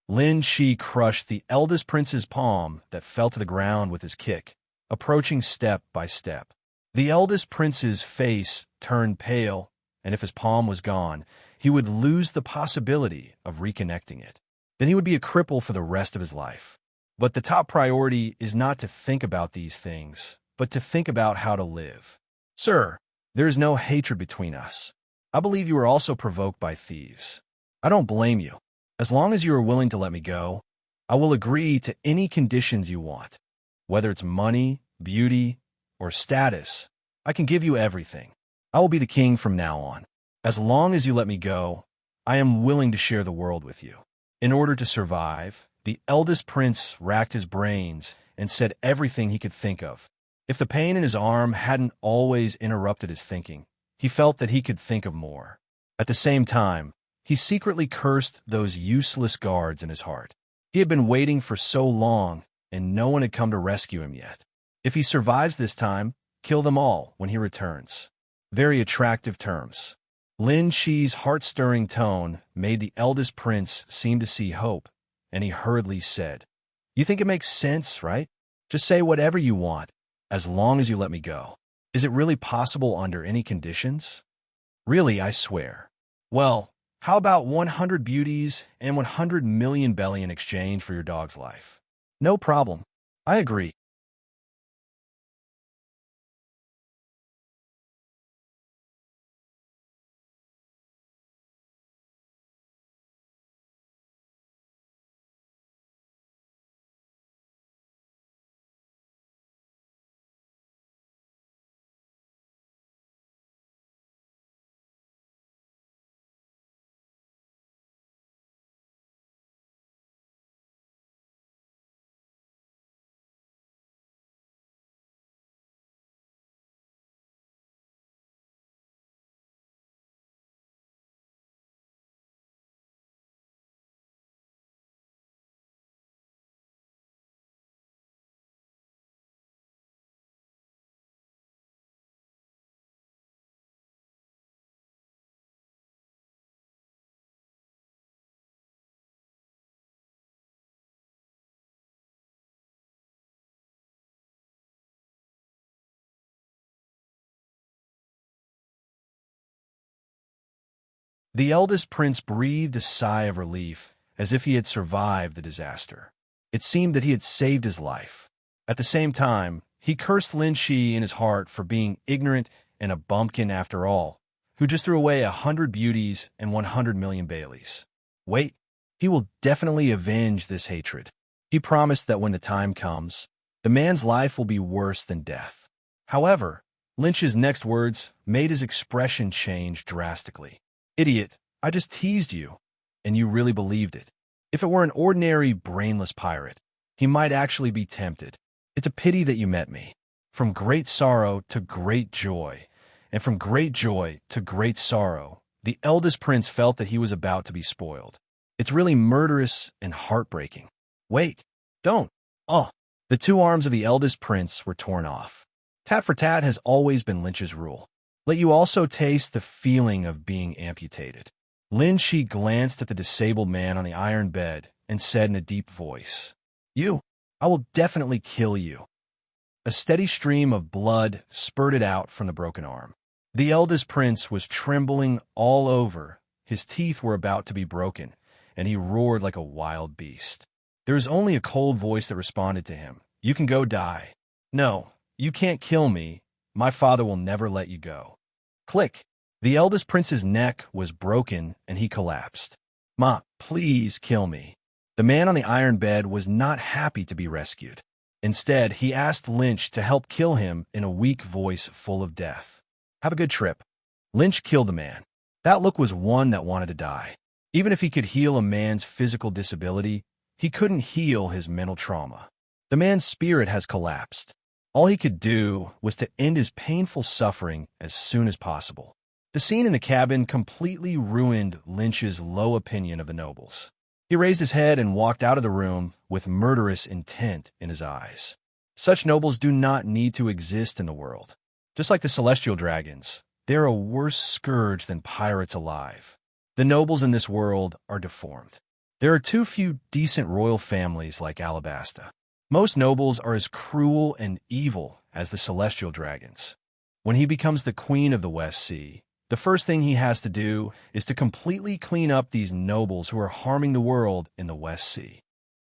Lin Shi crushed the eldest prince's palm that fell to the ground with his kick, approaching step by step. The eldest prince's face turned pale, and if his palm was gone, he would lose the possibility of reconnecting it. Then he would be a cripple for the rest of his life. But the top priority is not to think about these things, but to think about how to live. Sir, there is no hatred between us. I believe you were also provoked by thieves. I don't blame you. As long as you are willing to let me go, I will agree to any conditions you want. Whether it's money, beauty, or status, I can give you everything. I will be the king from now on. As long as you let me go, I am willing to share the world with you. In order to survive, the eldest prince racked his brains and said everything he could think of. If the pain in his arm hadn't always interrupted his thinking, he felt that he could think of more. At the same time, he secretly cursed those useless guards in his heart. He had been waiting for so long, and no one had come to rescue him yet. If he survives this time, kill them all when he returns. Very attractive terms. Lin Shi's heart-stirring tone made the eldest prince seem to see hope, and he hurriedly said, "You think it makes sense, right? Just say whatever you want, as long as you let me go. Is it really possible under any conditions? Really, I swear. Well, how about 100 beauties and 100 million belly in exchange for your dog's life? No problem. I agree." The eldest prince breathed a sigh of relief, as if he had survived the disaster. It seemed that he had saved his life. At the same time, he cursed Lin Shi in his heart for being ignorant and a bumpkin after all, who just threw away 100 beauties and 100 million Baileys. Wait, he will definitely avenge this hatred. He promised that when the time comes, the man's life will be worse than death. However, Lynch's next words made his expression change drastically. "Idiot, I just teased you, and you really believed it. If it were an ordinary, brainless pirate, he might actually be tempted. It's a pity that you met me. From great sorrow to great joy, and from great joy to great sorrow, the eldest prince felt that he was about to be spoiled. It's really murderous and heartbreaking. Wait, don't. Oh." The two arms of the eldest prince were torn off. Tat for tat has always been Lynch's rule. Let you also taste the feeling of being amputated. Lin Shi glanced at the disabled man on the iron bed and said in a deep voice, I will definitely kill you." A steady stream of blood spurted out from the broken arm. The eldest prince was trembling all over. His teeth were about to be broken, and he roared like a wild beast. There was only a cold voice that responded to him. "You can go die." "No, you can't kill me. My father will never let you go." Click. The eldest prince's neck was broken, and he collapsed. "Ma, please kill me." The man on the iron bed was not happy to be rescued. Instead, he asked Lynch to help kill him in a weak voice full of death. "Have a good trip." Lynch killed the man. That look was one that wanted to die. Even if he could heal a man's physical disability, he couldn't heal his mental trauma. The man's spirit has collapsed. All he could do was to end his painful suffering as soon as possible. The scene in the cabin completely ruined Lynch's low opinion of the nobles. He raised his head and walked out of the room with murderous intent in his eyes. Such nobles do not need to exist in the world. Just like the celestial dragons, they're a worse scourge than pirates alive. The nobles in this world are deformed. There are too few decent royal families like Alabasta. Most nobles are as cruel and evil as the celestial dragons. When he becomes the queen of the West Sea, the first thing he has to do is to completely clean up these nobles who are harming the world in the West Sea.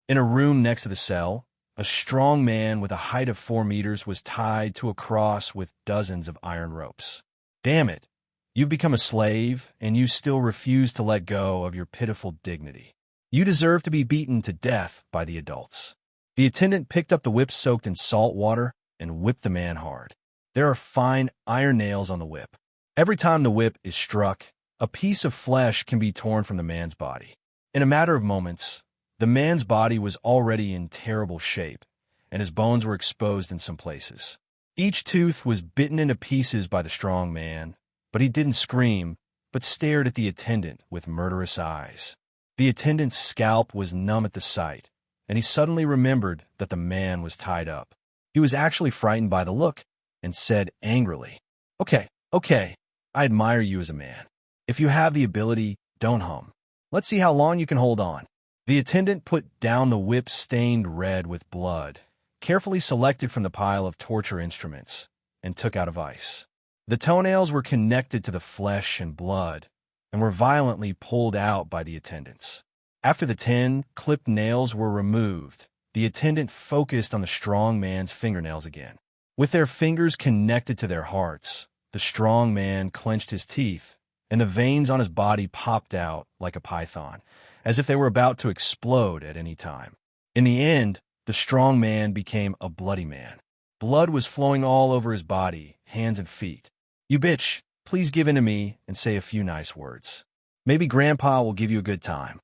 In a room next to the cell, a strong man with a height of 4 meters was tied to a cross with dozens of iron ropes. Damn it! You've become a slave, and you still refuse to let go of your pitiful dignity. You deserve to be beaten to death by the adults. The attendant picked up the whip soaked in salt water and whipped the man hard. There are fine iron nails on the whip. Every time the whip is struck, a piece of flesh can be torn from the man's body. In a matter of moments, the man's body was already in terrible shape, and his bones were exposed in some places. Each tooth was bitten into pieces by the strong man, but he didn't scream, but stared at the attendant with murderous eyes. The attendant's scalp was numb at the sight, and he suddenly remembered that the man was tied up. He was actually frightened by the look and said angrily, Okay, I admire you as a man. If you have the ability, don't hum. Let's see how long you can hold on. The attendant put down the whip stained red with blood, carefully selected from the pile of torture instruments, and took out a vice. The toenails were connected to the flesh and blood, and were violently pulled out by the attendants. After the 10 clipped nails were removed, the attendant focused on the strong man's fingernails again. With their fingers connected to their hearts, the strong man clenched his teeth, and the veins on his body popped out like a python, as if they were about to explode at any time. In the end, the strong man became a bloody man. Blood was flowing all over his body, hands and feet. "You bitch, please give in to me and say a few nice words. Maybe Grandpa will give you a good time,"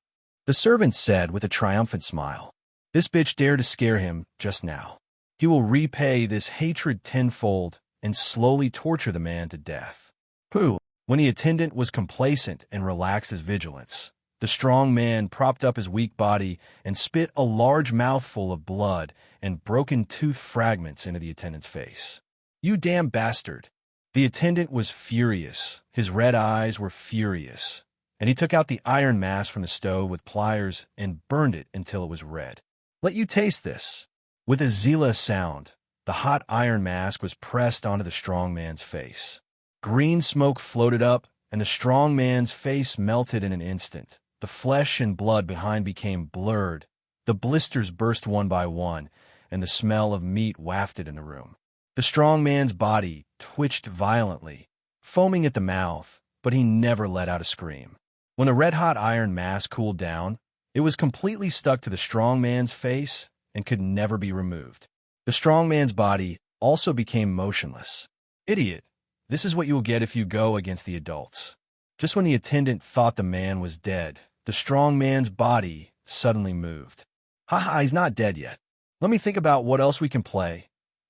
the servant said with a triumphant smile. "This bitch dared to scare him just now. He will repay this hatred tenfold and slowly torture the man to death." Pooh! When the attendant was complacent and relaxed his vigilance, the strong man propped up his weak body and spit a large mouthful of blood and broken tooth fragments into the attendant's face. "You damn bastard!" The attendant was furious. His red eyes were furious, and he took out the iron mask from the stove with pliers and burned it until it was red. "Let you taste this." With a Zila sound, the hot iron mask was pressed onto the strong man's face. Green smoke floated up, and the strong man's face melted in an instant. The flesh and blood behind became blurred. The blisters burst one by one, and the smell of meat wafted in the room. The strong man's body twitched violently, foaming at the mouth, but he never let out a scream. When the red-hot iron mask cooled down, it was completely stuck to the strong man's face and could never be removed. The strong man's body also became motionless. "Idiot! This is what you will get if you go against the adults." Just when the attendant thought the man was dead, the strong man's body suddenly moved. "Haha, he's not dead yet. Let me think about what else we can play,"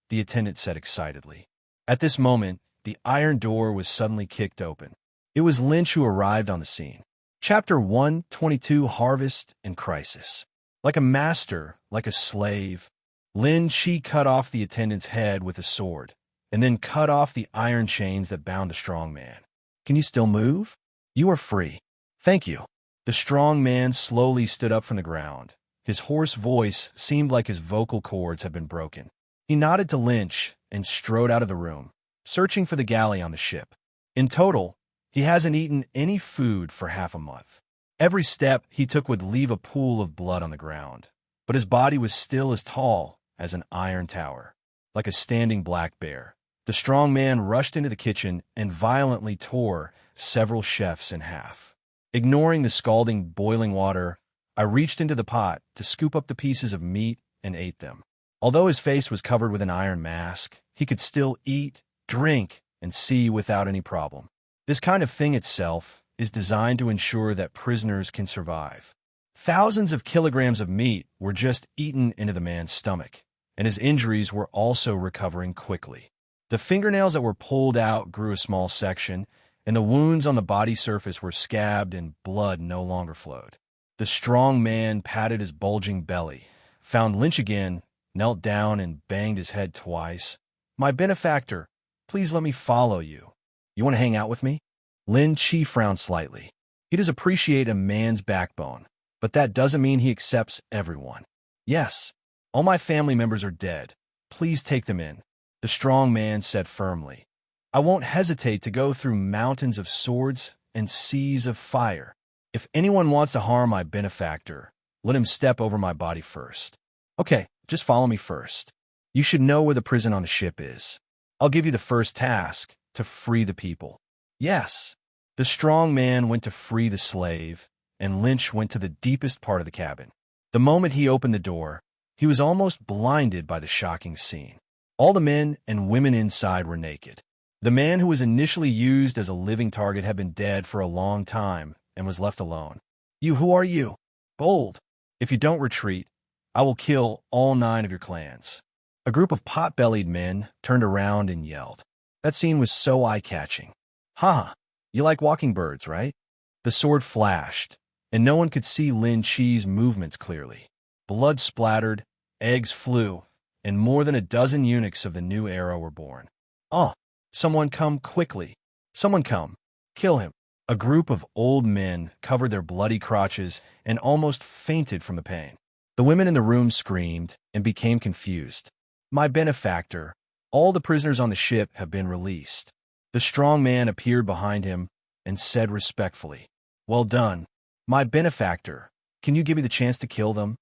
the attendant said excitedly. At this moment, the iron door was suddenly kicked open. It was Lynch who arrived on the scene. Chapter 122, Harvest and Crisis. Like a master, like a slave, Lin Chi cut off the attendant's head with a sword, and then cut off the iron chains that bound the strong man. "Can you still move? You are free." "Thank you." The strong man slowly stood up from the ground. His hoarse voice seemed like his vocal cords had been broken. He nodded to Lynch and strode out of the room, searching for the galley on the ship. In total, he hasn't eaten any food for half a month. Every step he took would leave a pool of blood on the ground, but his body was still as tall as an iron tower, like a standing black bear. The strong man rushed into the kitchen and violently tore several chefs in half. Ignoring the scalding, boiling water, I reached into the pot to scoop up the pieces of meat and ate them. Although his face was covered with an iron mask, he could still eat, drink, and see without any problem. This kind of thing itself is designed to ensure that prisoners can survive. Thousands of kilograms of meat were just eaten into the man's stomach, and his injuries were also recovering quickly. The fingernails that were pulled out grew a small section, and the wounds on the body surface were scabbed and blood no longer flowed. The strong man patted his bulging belly, found Lynch again, knelt down and banged his head twice. "My benefactor, please let me follow you. You want to hang out with me?" Lin Chi frowned slightly. He does appreciate a man's backbone, but that doesn't mean he accepts everyone. "Yes, all my family members are dead. Please take them in," the strong man said firmly. "I won't hesitate to go through mountains of swords and seas of fire. If anyone wants to harm my benefactor, let him step over my body first. Okay, just follow me first. You should know where the prison on the ship is. I'll give you the first task, to free the people." "Yes." The strong man went to free the slave, and Lynch went to the deepest part of the cabin. The moment he opened the door, he was almost blinded by the shocking scene. All the men and women inside were naked. The man who was initially used as a living target had been dead for a long time and was left alone. Who are you?" "Bold. If you don't retreat, I will kill all 9 of your clans." A group of pot-bellied men turned around and yelled. That scene was so eye-catching. "Ha! You like walking birds, right?" The sword flashed, and no one could see Lin Chi's movements clearly. Blood splattered, eggs flew, and more than a dozen eunuchs of the new era were born. "Oh, someone come quickly. Someone come. Kill him." A group of old men covered their bloody crotches and almost fainted from the pain. The women in the room screamed and became confused. My benefactor, all the prisoners on the ship have been released. The strong man appeared behind him and said respectfully, "Well done. My benefactor, can you give me the chance to kill them?"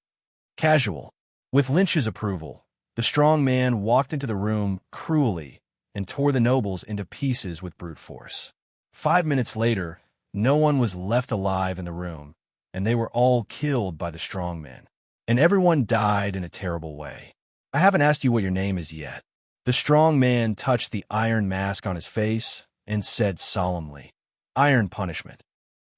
Casual. With Lynch's approval, the strong man walked into the room cruelly and tore the nobles into pieces with brute force. 5 minutes later, no one was left alive in the room, and they were all killed by the strong man. And everyone died in a terrible way. I haven't asked you what your name is yet. The strong man touched the iron mask on his face and said solemnly, "Iron punishment."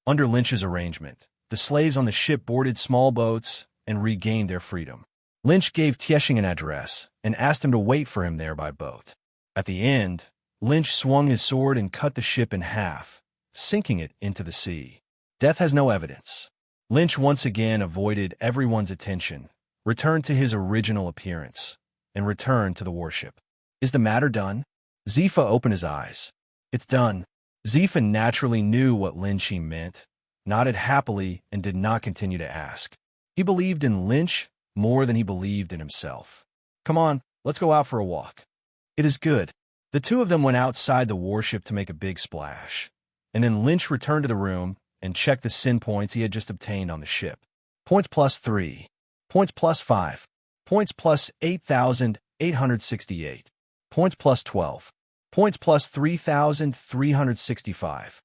Under Lynch's arrangement, the slaves on the ship boarded small boats and regained their freedom. Lynch gave Tieshing an address and asked him to wait for him there by boat. At the end, Lynch swung his sword and cut the ship in half, sinking it into the sea. Death has no evidence. Lynch once again avoided everyone's attention, returned to his original appearance, and returned to the warship. Is the matter done? Zifa opened his eyes. It's done. Zifa naturally knew what Lynch meant, nodded happily, and did not continue to ask. He believed in Lynch more than he believed in himself. Come on, let's go out for a walk. It is good. The two of them went outside the warship to make a big splash, and then Lynch returned to the room and checked the sin points he had just obtained on the ship. Points +3. Points +5. Points +8,868. Points +12. Points +3,365.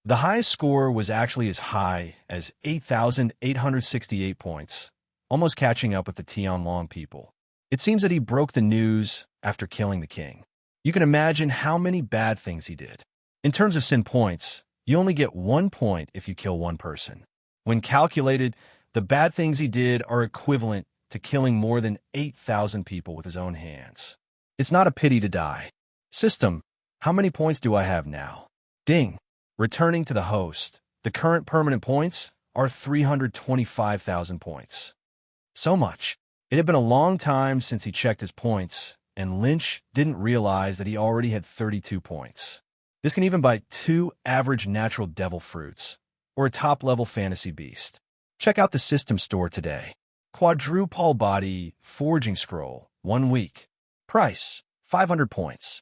The highest score was actually as high as 8,868 points, almost catching up with the Tianlong people. It seems that he broke the news after killing the king. You can imagine how many bad things he did. In terms of sin points, you only get 1 point if you kill one person. When calculated, the bad things he did are equivalent to killing more than 8,000 people with his own hands. It's not a pity to die. System, how many points do I have now? Ding. Returning to the host, the current permanent points are 325,000 points. So much. It had been a long time since he checked his points, and Lynch didn't realize that he already had 32 points. This can even buy 2 average natural devil fruits, or a top-level fantasy beast. Check out the system store today. Quadrupole body forging scroll, 1 week. Price, 500 points.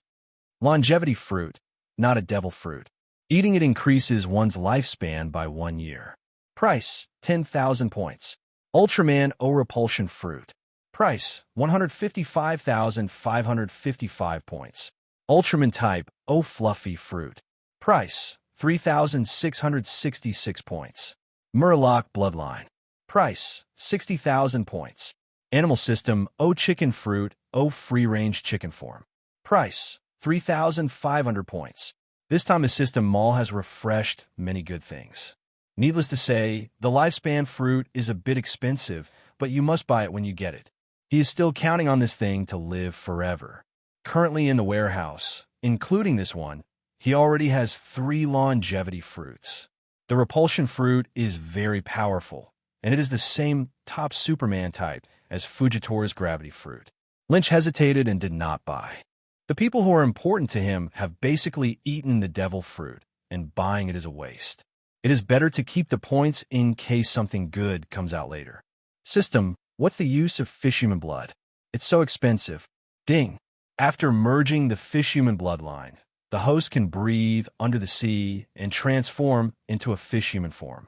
Longevity fruit, not a devil fruit. Eating it increases one's lifespan by 1 year. Price, 10,000 points. Ultraman O Repulsion fruit. Price, 155,555 points. Ultraman type O Fluffy fruit. Price, 3,666 points. Murloc bloodline. Price, 60,000 points. Animal system O Chicken fruit O free-range chicken form. Price, 3,500 points. This time the system mall has refreshed many good things. Needless to say, the lifespan fruit is a bit expensive, but you must buy it when you get it. He is still counting on this thing to live forever. Currently in the warehouse, including this one, he already has 3 longevity fruits. The repulsion fruit is very powerful, and it is the same top Superman type as Fujitori's gravity fruit. Lynch hesitated and did not buy. The people who are important to him have basically eaten the devil fruit, and buying it is a waste. It is better to keep the points in case something good comes out later. System, what's the use of fish-human blood? It's so expensive. Ding. After merging the fish-human bloodline, the host can breathe under the sea and transform into a fish-human form.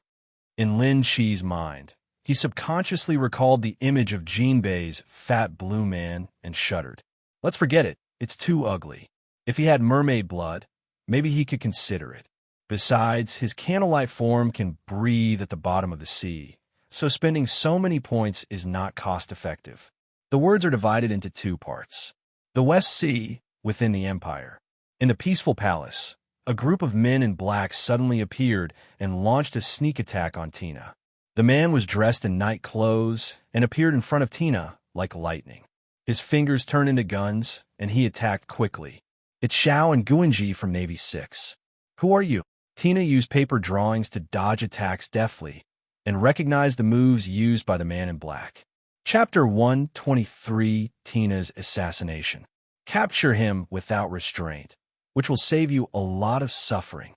In Lin Chi's mind, he subconsciously recalled the image of Jinbei's fat blue man and shuddered. Let's forget it. It's too ugly. If he had mermaid blood, maybe he could consider it. Besides, his candlelight form can breathe at the bottom of the sea, so spending so many points is not cost-effective. The words are divided into 2 parts. The West Sea, within the Empire. In the peaceful palace, a group of men in black suddenly appeared and launched a sneak attack on Tina. The man was dressed in night clothes and appeared in front of Tina like lightning. His fingers turned into guns, and he attacked quickly. It's Xiao and Guanji from Navy 6. Who are you? Tina used paper drawings to dodge attacks deftly and recognized the moves used by the man in black. Chapter 123, Tina's Assassination. Capture him without restraint, which will save you a lot of suffering.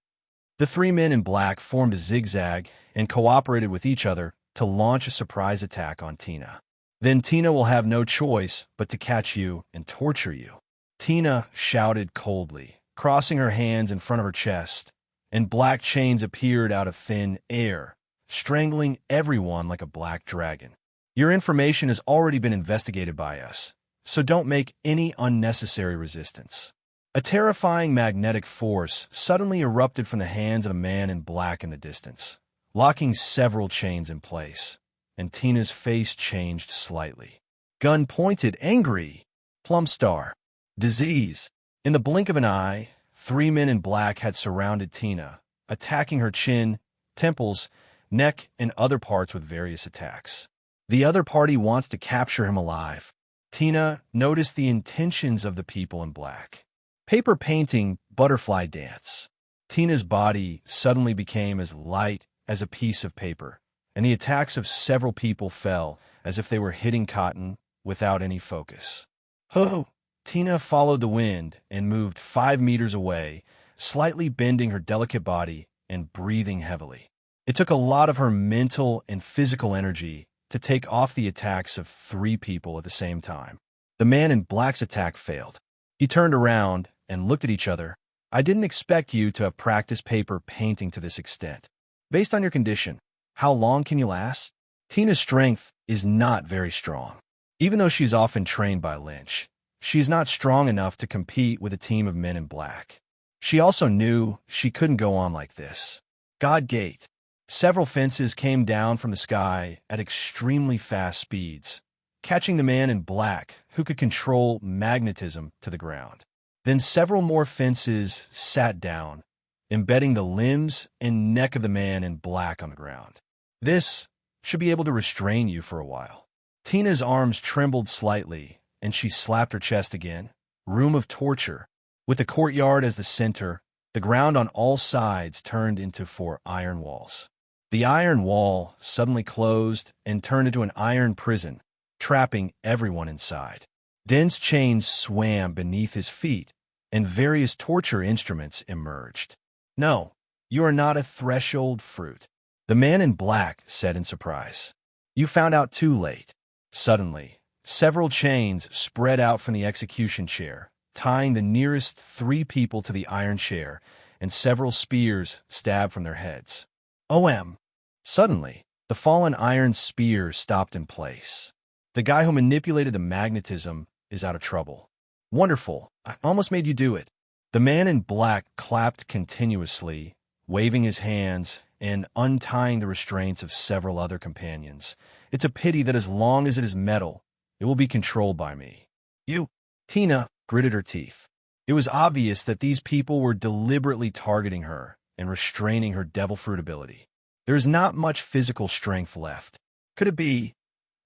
The three men in black formed a zigzag and cooperated with each other to launch a surprise attack on Tina. Then Tina will have no choice but to catch you and torture you. Tina shouted coldly, crossing her hands in front of her chest, and black chains appeared out of thin air, strangling everyone like a black dragon. Your information has already been investigated by us, so don't make any unnecessary resistance. A terrifying magnetic force suddenly erupted from the hands of a man in black in the distance, locking several chains in place, and Tina's face changed slightly. Gun pointed, angry. Plum star. Disease. In the blink of an eye, three men in black had surrounded Tina, attacking her chin, temples, neck, and other parts with various attacks. The other party wants to capture him alive. Tina noticed the intentions of the people in black. Paper painting, butterfly dance. Tina's body suddenly became as light as a piece of paper, and the attacks of several people fell as if they were hitting cotton without any focus. Ho! Tina followed the wind and moved 5 meters away, slightly bending her delicate body and breathing heavily. It took a lot of her mental and physical energy to take off the attacks of 3 people at the same time. The man in black's attack failed. He turned around and looked at each other. I didn't expect you to have practiced paper painting to this extent. Based on your condition, how long can you last? Tina's strength is not very strong. Even though she's often trained by Lynch, she's not strong enough to compete with a team of men in black. She also knew she couldn't go on like this. God Gate. Several fences came down from the sky at extremely fast speeds, catching the man in black who could control magnetism to the ground. Then several more fences sat down, embedding the limbs and neck of the man in black on the ground. This should be able to restrain you for a while. Tina's arms trembled slightly, and she slapped her chest again. Room of torture. With the courtyard as the center, the ground on all sides turned into 4 iron walls. The iron wall suddenly closed and turned into an iron prison, trapping everyone inside. Dense chains swam beneath his feet, and various torture instruments emerged. No, you are not a threshold fruit, the man in black said in surprise. You found out too late. Suddenly, several chains spread out from the execution chair, tying the nearest 3 people to the iron chair, and several spears stabbed from their heads. OM. Suddenly, the fallen iron spear stopped in place. The guy who manipulated the magnetism is out of trouble. Wonderful. I almost made you do it. The man in black clapped continuously, waving his hands and untying the restraints of several other companions. It's a pity that as long as it is metal, it will be controlled by me. You. Tina gritted her teeth. It was obvious that these people were deliberately targeting her and restraining her devil fruit ability. There is not much physical strength left. Could it be?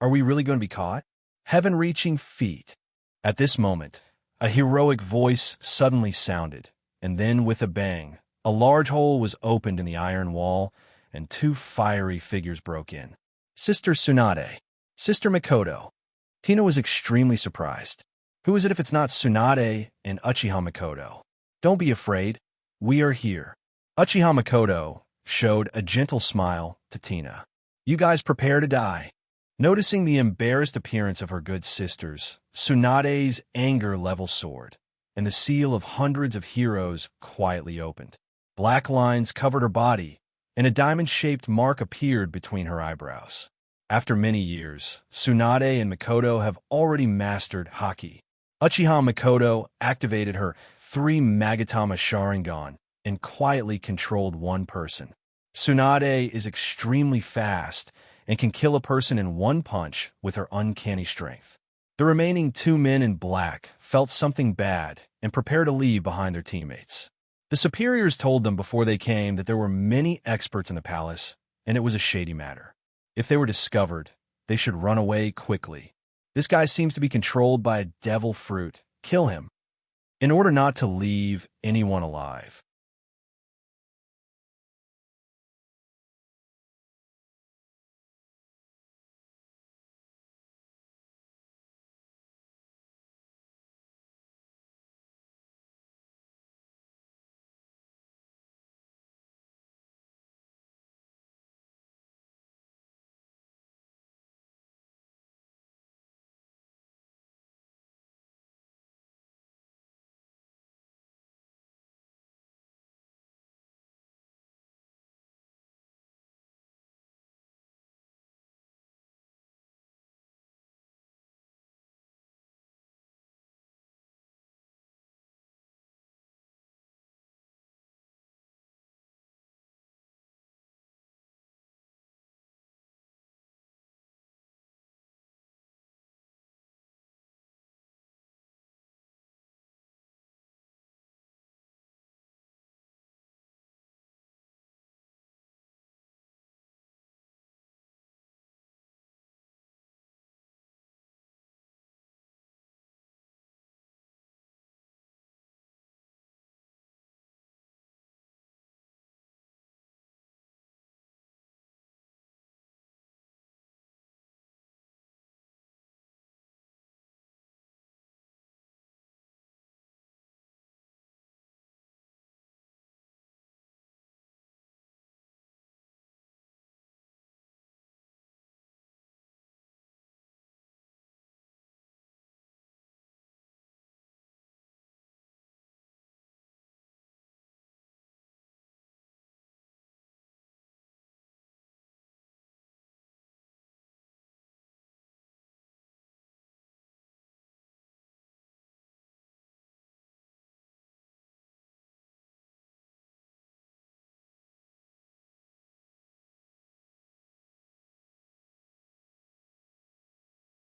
Are we really going to be caught? Heaven-reaching feet. At this moment, a heroic voice suddenly sounded, and then with a bang, a large hole was opened in the iron wall, and 2 fiery figures broke in. Sister Tsunade. Sister Mikoto. Tina was extremely surprised. Who is it if it's not Tsunade and Uchiha Mikoto? Don't be afraid. We are here. Uchiha Mikoto showed a gentle smile to Tina. You guys prepare to die. Noticing the embarrassed appearance of her good sisters, Tsunade's anger level soared, and the seal of hundreds of heroes quietly opened. Black lines covered her body, and a diamond-shaped mark appeared between her eyebrows. After many years, Tsunade and Mikoto have already mastered Haki. Uchiha Mikoto activated her 3 Magatama Sharingan and quietly controlled one person. Tsunade is extremely fast and can kill a person in one punch with her uncanny strength. The remaining 2 men in black felt something bad and prepared to leave behind their teammates. The superiors told them before they came that there were many experts in the palace, and it was a shady matter. If they were discovered, they should run away quickly. This guy seems to be controlled by a devil fruit. Kill him. In order not to leave anyone alive.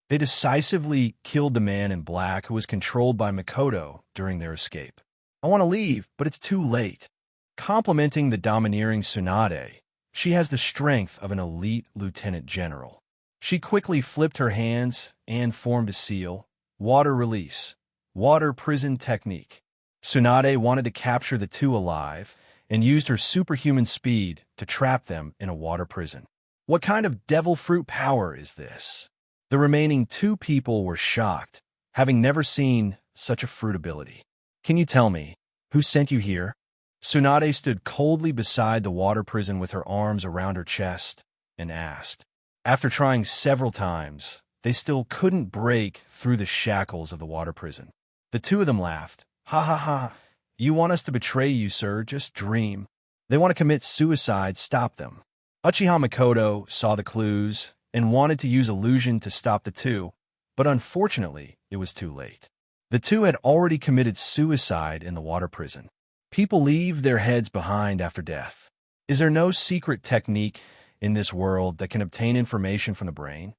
They decisively killed the man in black who was controlled by Makoto during their escape. I want to leave, but it's too late. Complimenting the domineering Tsunade, she has the strength of an elite lieutenant general. She quickly flipped her hands and formed a seal. Water release. Water prison technique. Tsunade wanted to capture the two alive and used her superhuman speed to trap them in a water prison. What kind of devil fruit power is this? The remaining two people were shocked, having never seen such a fruit ability. Can you tell me, who sent you here? Tsunade stood coldly beside the water prison with her arms around her chest and asked. After trying several times, they still couldn't break through the shackles of the water prison. The two of them laughed. Ha ha ha. You want us to betray you, sir? Just dream. They want to commit suicide. Stop them. Uchiha Makoto saw the clues and wanted to use illusion to stop the two, but unfortunately, it was too late. The two had already committed suicide in the water prison. People leave their heads behind after death. Is there no secret technique in this world that can obtain information from the brain?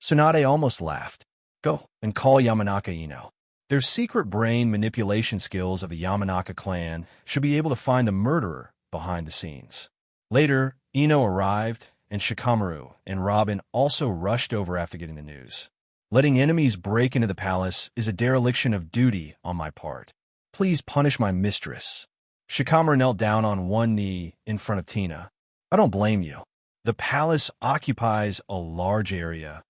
Tsunade almost laughed. Go and call Yamanaka Ino. Their secret brain manipulation skills of the Yamanaka clan should be able to find the murderer behind the scenes. Later, Ino arrived, and Shikamaru and Robin also rushed over after getting the news. Letting enemies break into the palace is a dereliction of duty on my part. Please punish my mistress. Shikamaru knelt down on one knee in front of Tina. I don't blame you. The palace occupies a large area,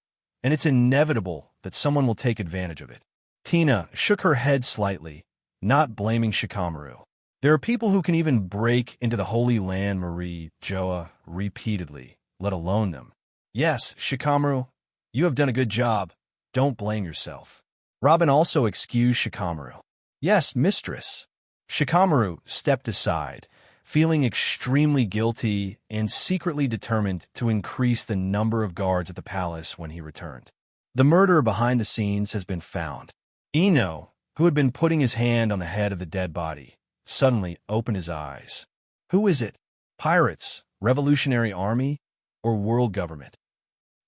and it's inevitable that someone will take advantage of it. Tina shook her head slightly, not blaming Shikamaru. There are people who can even break into the Holy Land Marie Joa repeatedly, let alone them. Yes, Shikamaru, you have done a good job. Don't blame yourself. Robin also excused Shikamaru. Yes, mistress. Shikamaru stepped aside, feeling extremely guilty and secretly determined to increase the number of guards at the palace when he returned. The murderer behind the scenes has been found. Ino, who had been putting his hand on the head of the dead body, suddenly opened his eyes. Who is it? Pirates, Revolutionary Army, or world government?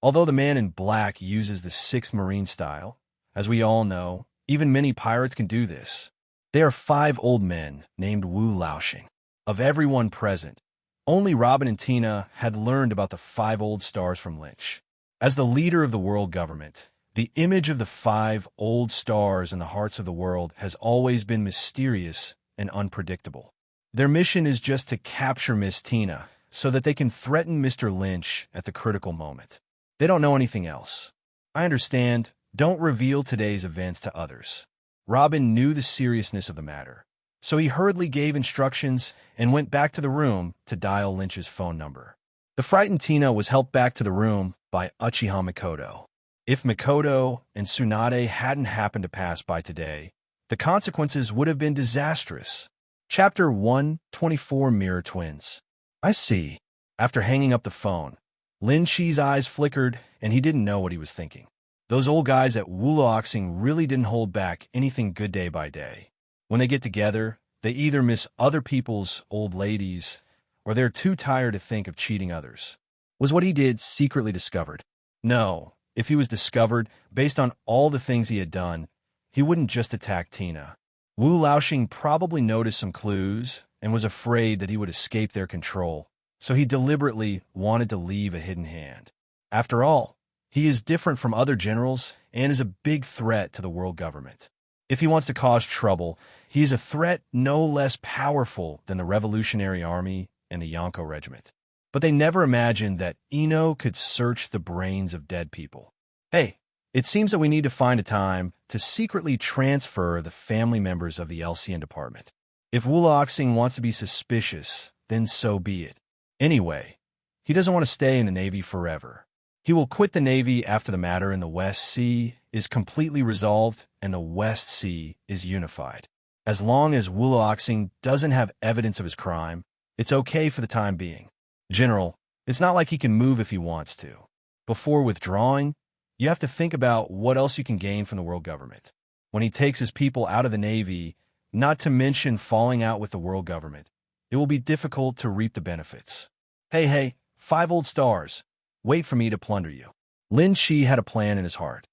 Although the man in black uses the 6th Marine style, as we all know, even many pirates can do this. They are 5 old men named Wu Laoxing. Of everyone present, only Robin and Tina had learned about the 5 old stars from Lynch. As the leader of the world government, the image of the 5 old stars in the hearts of the world has always been mysterious and unpredictable. Their mission is just to capture Miss Tina so that they can threaten Mr. Lynch at the critical moment. They don't know anything else. I understand. Don't reveal today's events to others. Robin knew the seriousness of the matter, so he hurriedly gave instructions and went back to the room to dial Lynch's phone number. The frightened Tina was helped back to the room by Uchiha Makoto. If Makoto and Tsunade hadn't happened to pass by today, the consequences would have been disastrous. Chapter 124 Mirror Twins. I see. After hanging up the phone, Lin Shi's eyes flickered and he didn't know what he was thinking. Those old guys at Wulooxing really didn't hold back anything good day by day. When they get together, they either miss other people's old ladies or they're too tired to think of cheating others. Was what he did secretly discovered? No. If he was discovered, based on all the things he had done, he wouldn't just attack Tina. Wu Laoxing probably noticed some clues and was afraid that he would escape their control, so he deliberately wanted to leave a hidden hand. After all, he is different from other generals and is a big threat to the world government. If he wants to cause trouble, he is a threat no less powerful than the Revolutionary Army and the Yonko Regiment. But they never imagined that Ino could search the brains of dead people. Hey, it seems that we need to find a time to secretly transfer the family members of the LCN department. If Wulooxing wants to be suspicious, then so be it. Anyway, he doesn't want to stay in the Navy forever. He will quit the Navy after the matter in the West Sea is completely resolved and the West Sea is unified. As long as Wulooxing doesn't have evidence of his crime, it's okay for the time being. General, it's not like he can move if he wants to. Before withdrawing, you have to think about what else you can gain from the world government. When he takes his people out of the Navy, not to mention falling out with the world government, it will be difficult to reap the benefits. Hey, 5 old stars. Wait for me to plunder you. Lin Shi had a plan in his heart.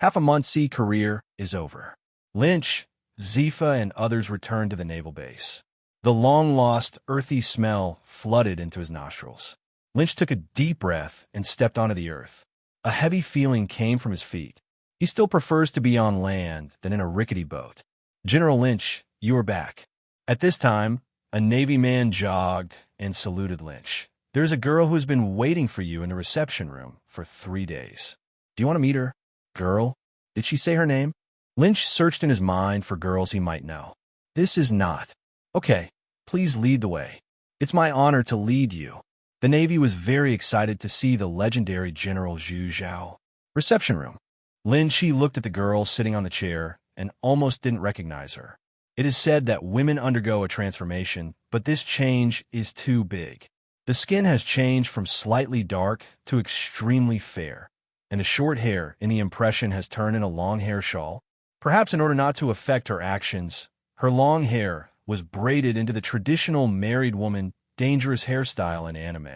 Half a month's sea career is over. Lynch, Zifa, and others returned to the naval base. The long-lost, earthy smell flooded into his nostrils. Lynch took a deep breath and stepped onto the earth. A heavy feeling came from his feet. He still prefers to be on land than in a rickety boat. General Lynch, you are back. At this time, a Navy man jogged and saluted Lynch. There's a girl who has been waiting for you in the reception room for 3 days. Do you want to meet her? Girl? Did she say her name? Lynch searched in his mind for girls he might know. This is not. Okay, please lead the way. It's my honor to lead you. The Navy was very excited to see the legendary General Zhu Zhao. Reception room. Lin Chi looked at the girl sitting on the chair and almost didn't recognize her. It is said that women undergo a transformation, but this change is too big. The skin has changed from slightly dark to extremely fair, and the short hair in the impression has turned in a long hair shawl. Perhaps in order not to affect her actions, her long hair was braided into the traditional married woman dangerous hairstyle in anime,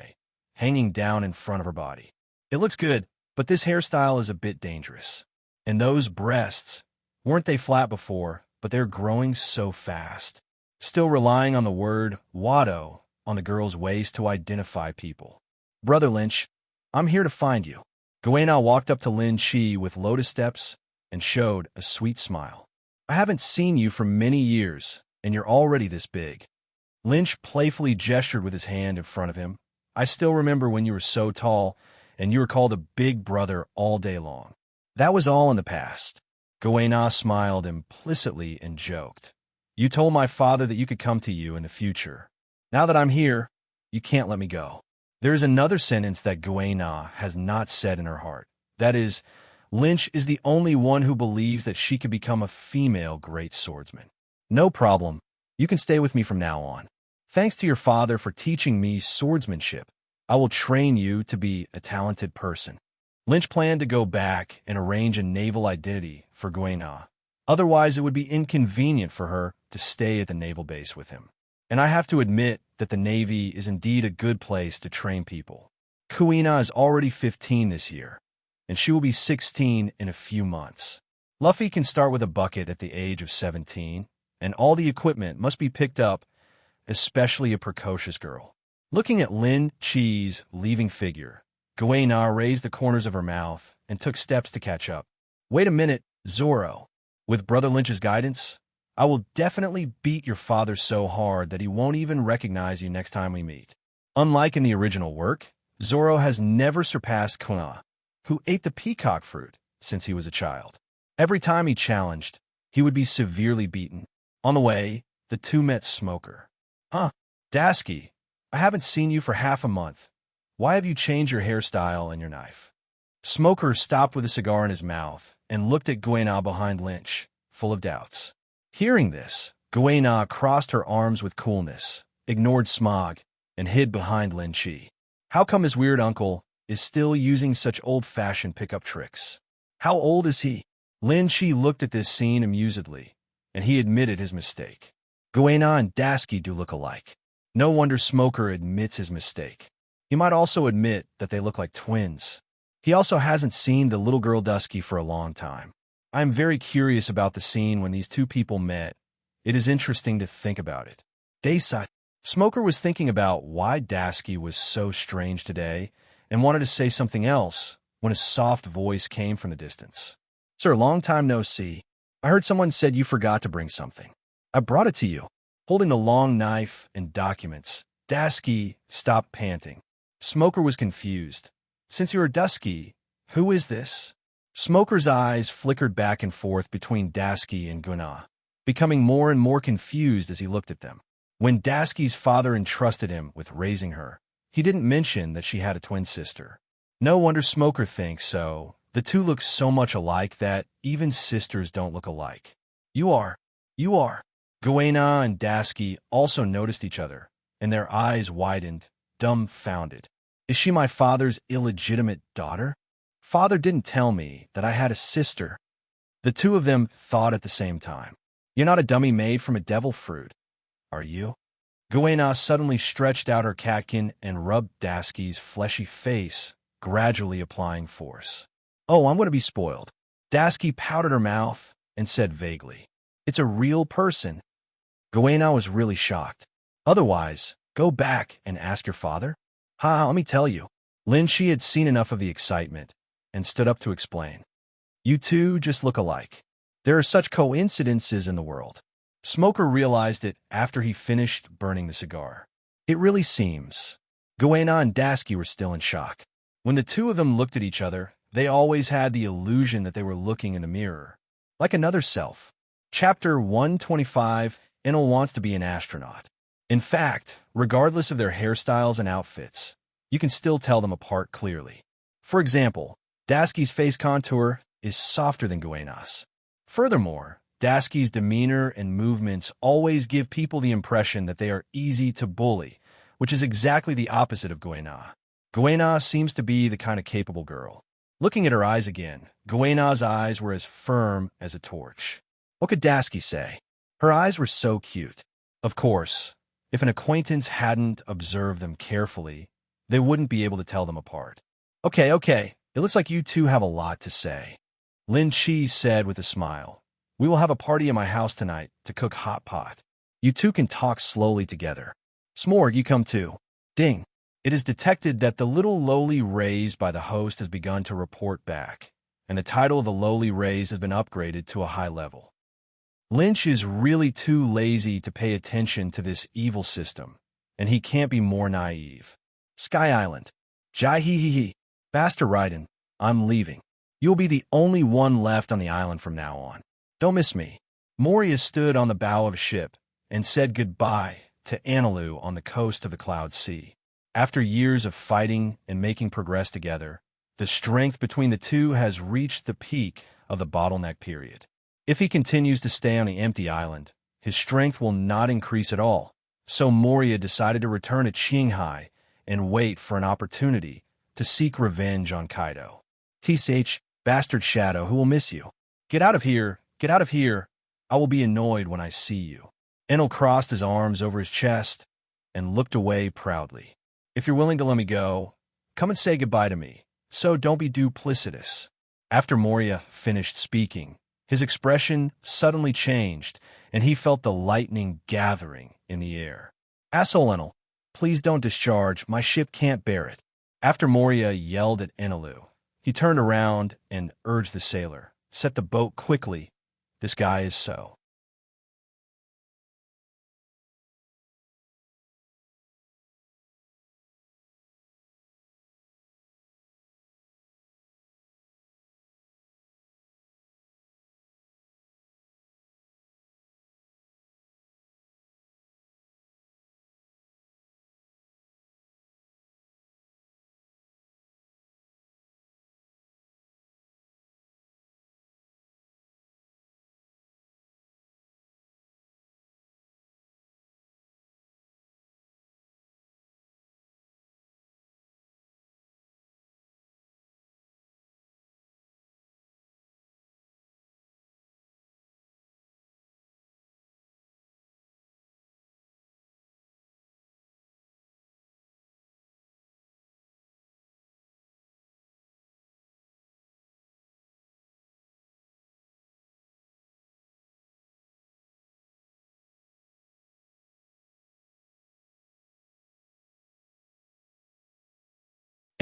hanging down in front of her body. It looks good, but this hairstyle is a bit dangerous. And those breasts, weren't they flat before, but they're growing so fast. Still relying on the word Wado on the girl's waist to identify people. Brother Lynch, I'm here to find you. Guena walked up to Lin Chi with lotus steps and showed a sweet smile. I haven't seen you for many years, and you're already this big. Lynch playfully gestured with his hand in front of him. I still remember when you were so tall, and you were called a big brother all day long. That was all in the past. Guena smiled implicitly and joked. You told my father that you could come to you in the future. Now that I'm here, you can't let me go. There is another sentence that Guena has not said in her heart. That is, Lynch is the only one who believes that she could become a female great swordsman. No problem. You can stay with me from now on. Thanks to your father for teaching me swordsmanship. I will train you to be a talented person. Lynch planned to go back and arrange a naval identity for Guena. Otherwise, it would be inconvenient for her to stay at the naval base with him. And I have to admit that the Navy is indeed a good place to train people. Guena is already 15 this year, and she will be 16 in a few months. Luffy can start with a bucket at the age of 17, and all the equipment must be picked up, especially a precocious girl. Looking at Lin Chi's leaving figure, Guena raised the corners of her mouth and took steps to catch up. Wait a minute, Zoro. With Brother Lynch's guidance, I will definitely beat your father so hard that he won't even recognize you next time we meet. Unlike in the original work, Zoro has never surpassed Guena, who ate the peacock fruit since he was a child. Every time he challenged, he would be severely beaten. On the way, the two met Smoker. Dasky, I haven't seen you for half a month. Why have you changed your hairstyle and your knife? Smoker stopped with a cigar in his mouth and looked at Guena behind Lynch, full of doubts. Hearing this, Guena crossed her arms with coolness, ignored Smog, and hid behind Lin Chi. How come his weird uncle is still using such old-fashioned pickup tricks? How old is he? Lin Chi looked at this scene amusedly, and he admitted his mistake. Guena and Dasky do look alike. No wonder Smoker admits his mistake. He might also admit that they look like twins. He also hasn't seen the little girl Dusky for a long time. I am very curious about the scene when these two people met. It is interesting to think about it. Dayside. Smoker was thinking about why Dasky was so strange today and wanted to say something else when a soft voice came from the distance. Sir, long time no see. I heard someone said you forgot to bring something. I brought it to you. Holding the long knife and documents, Dasky stopped panting. Smoker was confused. Since you are Dusky, who is this? Smoker's eyes flickered back and forth between Dasky and Guena, becoming more and more confused as he looked at them. When Dasky's father entrusted him with raising her, he didn't mention that she had a twin sister. No wonder Smoker thinks so. The two look so much alike that even sisters don't look alike. You are. Guena and Dasky also noticed each other, and their eyes widened, dumbfounded. Is she my father's illegitimate daughter? Father didn't tell me that I had a sister. The two of them thought at the same time. You're not a dummy made from a devil fruit, are you? Guena suddenly stretched out her catkin and rubbed Dasky's fleshy face, gradually applying force. Oh, I'm going to be spoiled. Dasky pouted her mouth and said vaguely, "It's a real person." Goena was really shocked. "Otherwise, go back and ask your father?" "Ha, let me tell you." Lin Shi had seen enough of the excitement and stood up to explain. "You two just look alike. There are such coincidences in the world." Smoker realized it after he finished burning the cigar. "It really seems." Goena and Dasky were still in shock. When the two of them looked at each other, they always had the illusion that they were looking in the mirror, like another self. Chapter 125, Enel wants to be an astronaut. In fact, regardless of their hairstyles and outfits, you can still tell them apart clearly. For example, Dasky's face contour is softer than Goena's. Furthermore, Dasky's demeanor and movements always give people the impression that they are easy to bully, which is exactly the opposite of Goena. Goena seems to be the kind of capable girl. Looking at her eyes again, Goena's eyes were as firm as a torch. What could Dasky say? Her eyes were so cute. Of course, if an acquaintance hadn't observed them carefully, they wouldn't be able to tell them apart. Okay, it looks like you two have a lot to say," Lin Chi said with a smile. "We will have a party at my house tonight to cook hot pot. You two can talk slowly together. Smorg, you come too." Ding. It is detected that the little lowly raised by the host has begun to report back, and the title of the lowly raised has been upgraded to a high level. Lynch is really too lazy to pay attention to this evil system, and he can't be more naive. Sky Island. Jai hee hee hee. Bastard Raiden, I'm leaving. You'll be the only one left on the island from now on. Don't miss me. Moria stood on the bow of a ship and said goodbye to Anilu on the coast of the Cloud Sea. After years of fighting and making progress together, the strength between the two has reached the peak of the bottleneck period. If he continues to stay on the empty island, his strength will not increase at all, so Moria decided to return to Qinghai and wait for an opportunity to seek revenge on Kaido. "TCH, bastard Shadow, who will miss you? Get out of here, get out of here. I will be annoyed when I see you." Enel crossed his arms over his chest and looked away proudly. "If you're willing to let me go, come and say goodbye to me, so don't be duplicitous." After Moria finished speaking, his expression suddenly changed, and he felt the lightning gathering in the air. "Asshole Enel, please don't discharge, my ship can't bear it." After Moria yelled at Enelu, he turned around and urged the sailor, "Set the boat quickly, this guy is so."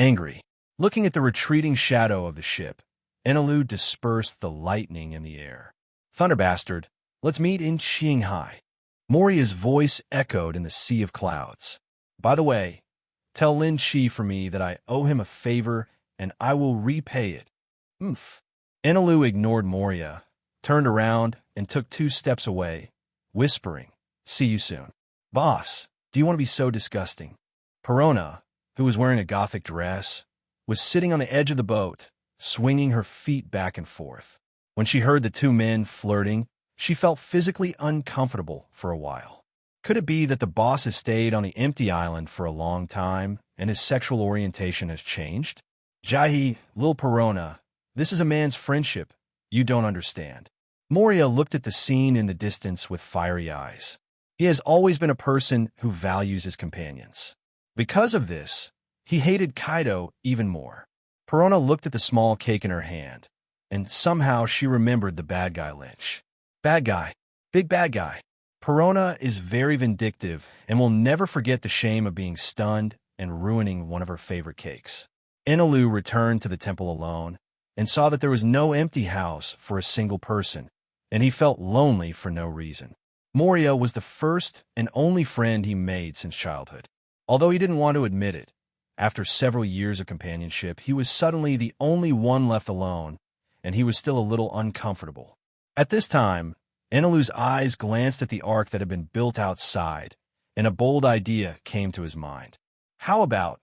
Angry, looking at the retreating shadow of the ship, Enelu dispersed the lightning in the air. "Thunderbastard, let's meet in Qinghai." Moria's voice echoed in the sea of clouds. "By the way, tell Lin Chi for me that I owe him a favor and I will repay it." "Oomph." Enelu ignored Moria, turned around, and took 2 steps away, whispering, "See you soon." "Boss, do you want to be so disgusting?" Perona, who was wearing a gothic dress, was sitting on the edge of the boat, swinging her feet back and forth. When she heard the 2 men flirting, she felt physically uncomfortable for a while. Could it be that the boss has stayed on the empty island for a long time and his sexual orientation has changed? "Jahi, Lil Perona, this is a man's friendship. You don't understand." Moria looked at the scene in the distance with fiery eyes. He has always been a person who values his companions. Because of this, he hated Kaido even more. Perona looked at the small cake in her hand, and somehow she remembered the bad guy Lynch. Bad guy. Big bad guy. Perona is very vindictive and will never forget the shame of being stunned and ruining one of her favorite cakes. Enelu returned to the temple alone and saw that there was no empty house for a single person, and he felt lonely for no reason. Moria was the first and only friend he made since childhood. Although he didn't want to admit it, after several years of companionship, he was suddenly the only one left alone, and he was still a little uncomfortable. At this time, Enelu's eyes glanced at the ark that had been built outside, and a bold idea came to his mind. How about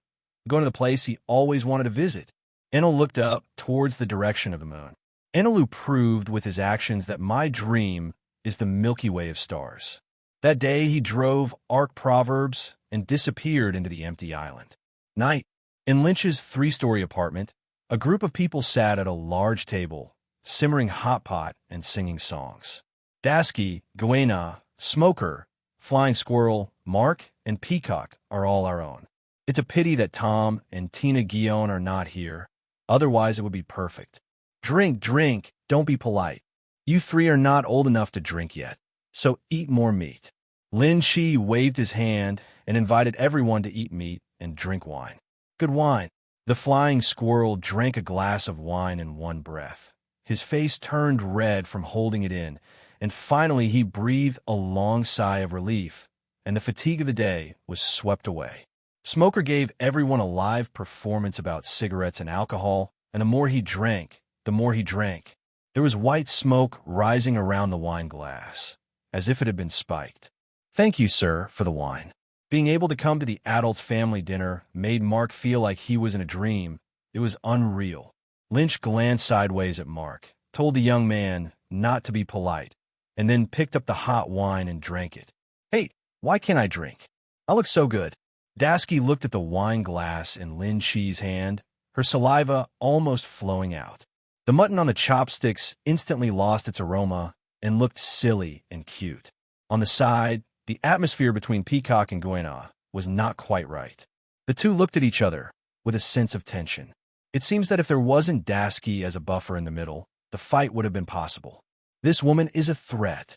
going to the place he always wanted to visit? Enel looked up towards the direction of the moon. Enelu proved with his actions that my dream is the Milky Way of stars. That day he drove Ark Proverbs and disappeared into the empty island. Night. In Lynch's 3-story apartment, a group of people sat at a large table, simmering hot pot and singing songs. Dasky, Guena, Smoker, Flying Squirrel, Mark, and Peacock are all our own. It's a pity that Tom and Tina Guillaume are not here. Otherwise, it would be perfect. Drink, drink, don't be polite. You 3 are not old enough to drink yet, so eat more meat. Lin Shi waved his hand and invited everyone to eat meat and drink wine. Good wine. The flying squirrel drank a glass of wine in one breath. His face turned red from holding it in, and finally he breathed a long sigh of relief, and the fatigue of the day was swept away. Smoker gave everyone a live performance about cigarettes and alcohol, and the more he drank, the more he drank. There was white smoke rising around the wine glass, as if it had been spiked. Thank you, sir, for the wine. Being able to come to the adults' family dinner made Mark feel like he was in a dream. It was unreal. Lynch glanced sideways at Mark, told the young man not to be polite, and then picked up the hot wine and drank it. Hey, why can't I drink? I look so good. Dasky looked at the wine glass in Lin Shi's hand, her saliva almost flowing out. The mutton on the chopsticks instantly lost its aroma and looked silly and cute. On the side, the atmosphere between Peacock and Guena was not quite right. The two looked at each other with a sense of tension. It seems that if there wasn't Dasky as a buffer in the middle, the fight would have been possible. This woman is a threat.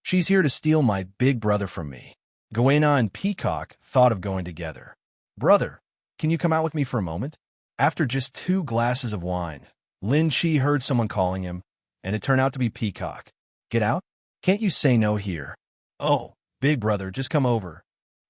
She's here to steal my big brother from me. Guena and Peacock thought of going together. Brother, can you come out with me for a moment? After just 2 glasses of wine, Lin Shi heard someone calling him, and it turned out to be Peacock. Get out? Can't you say no here? Oh, big brother, just come over.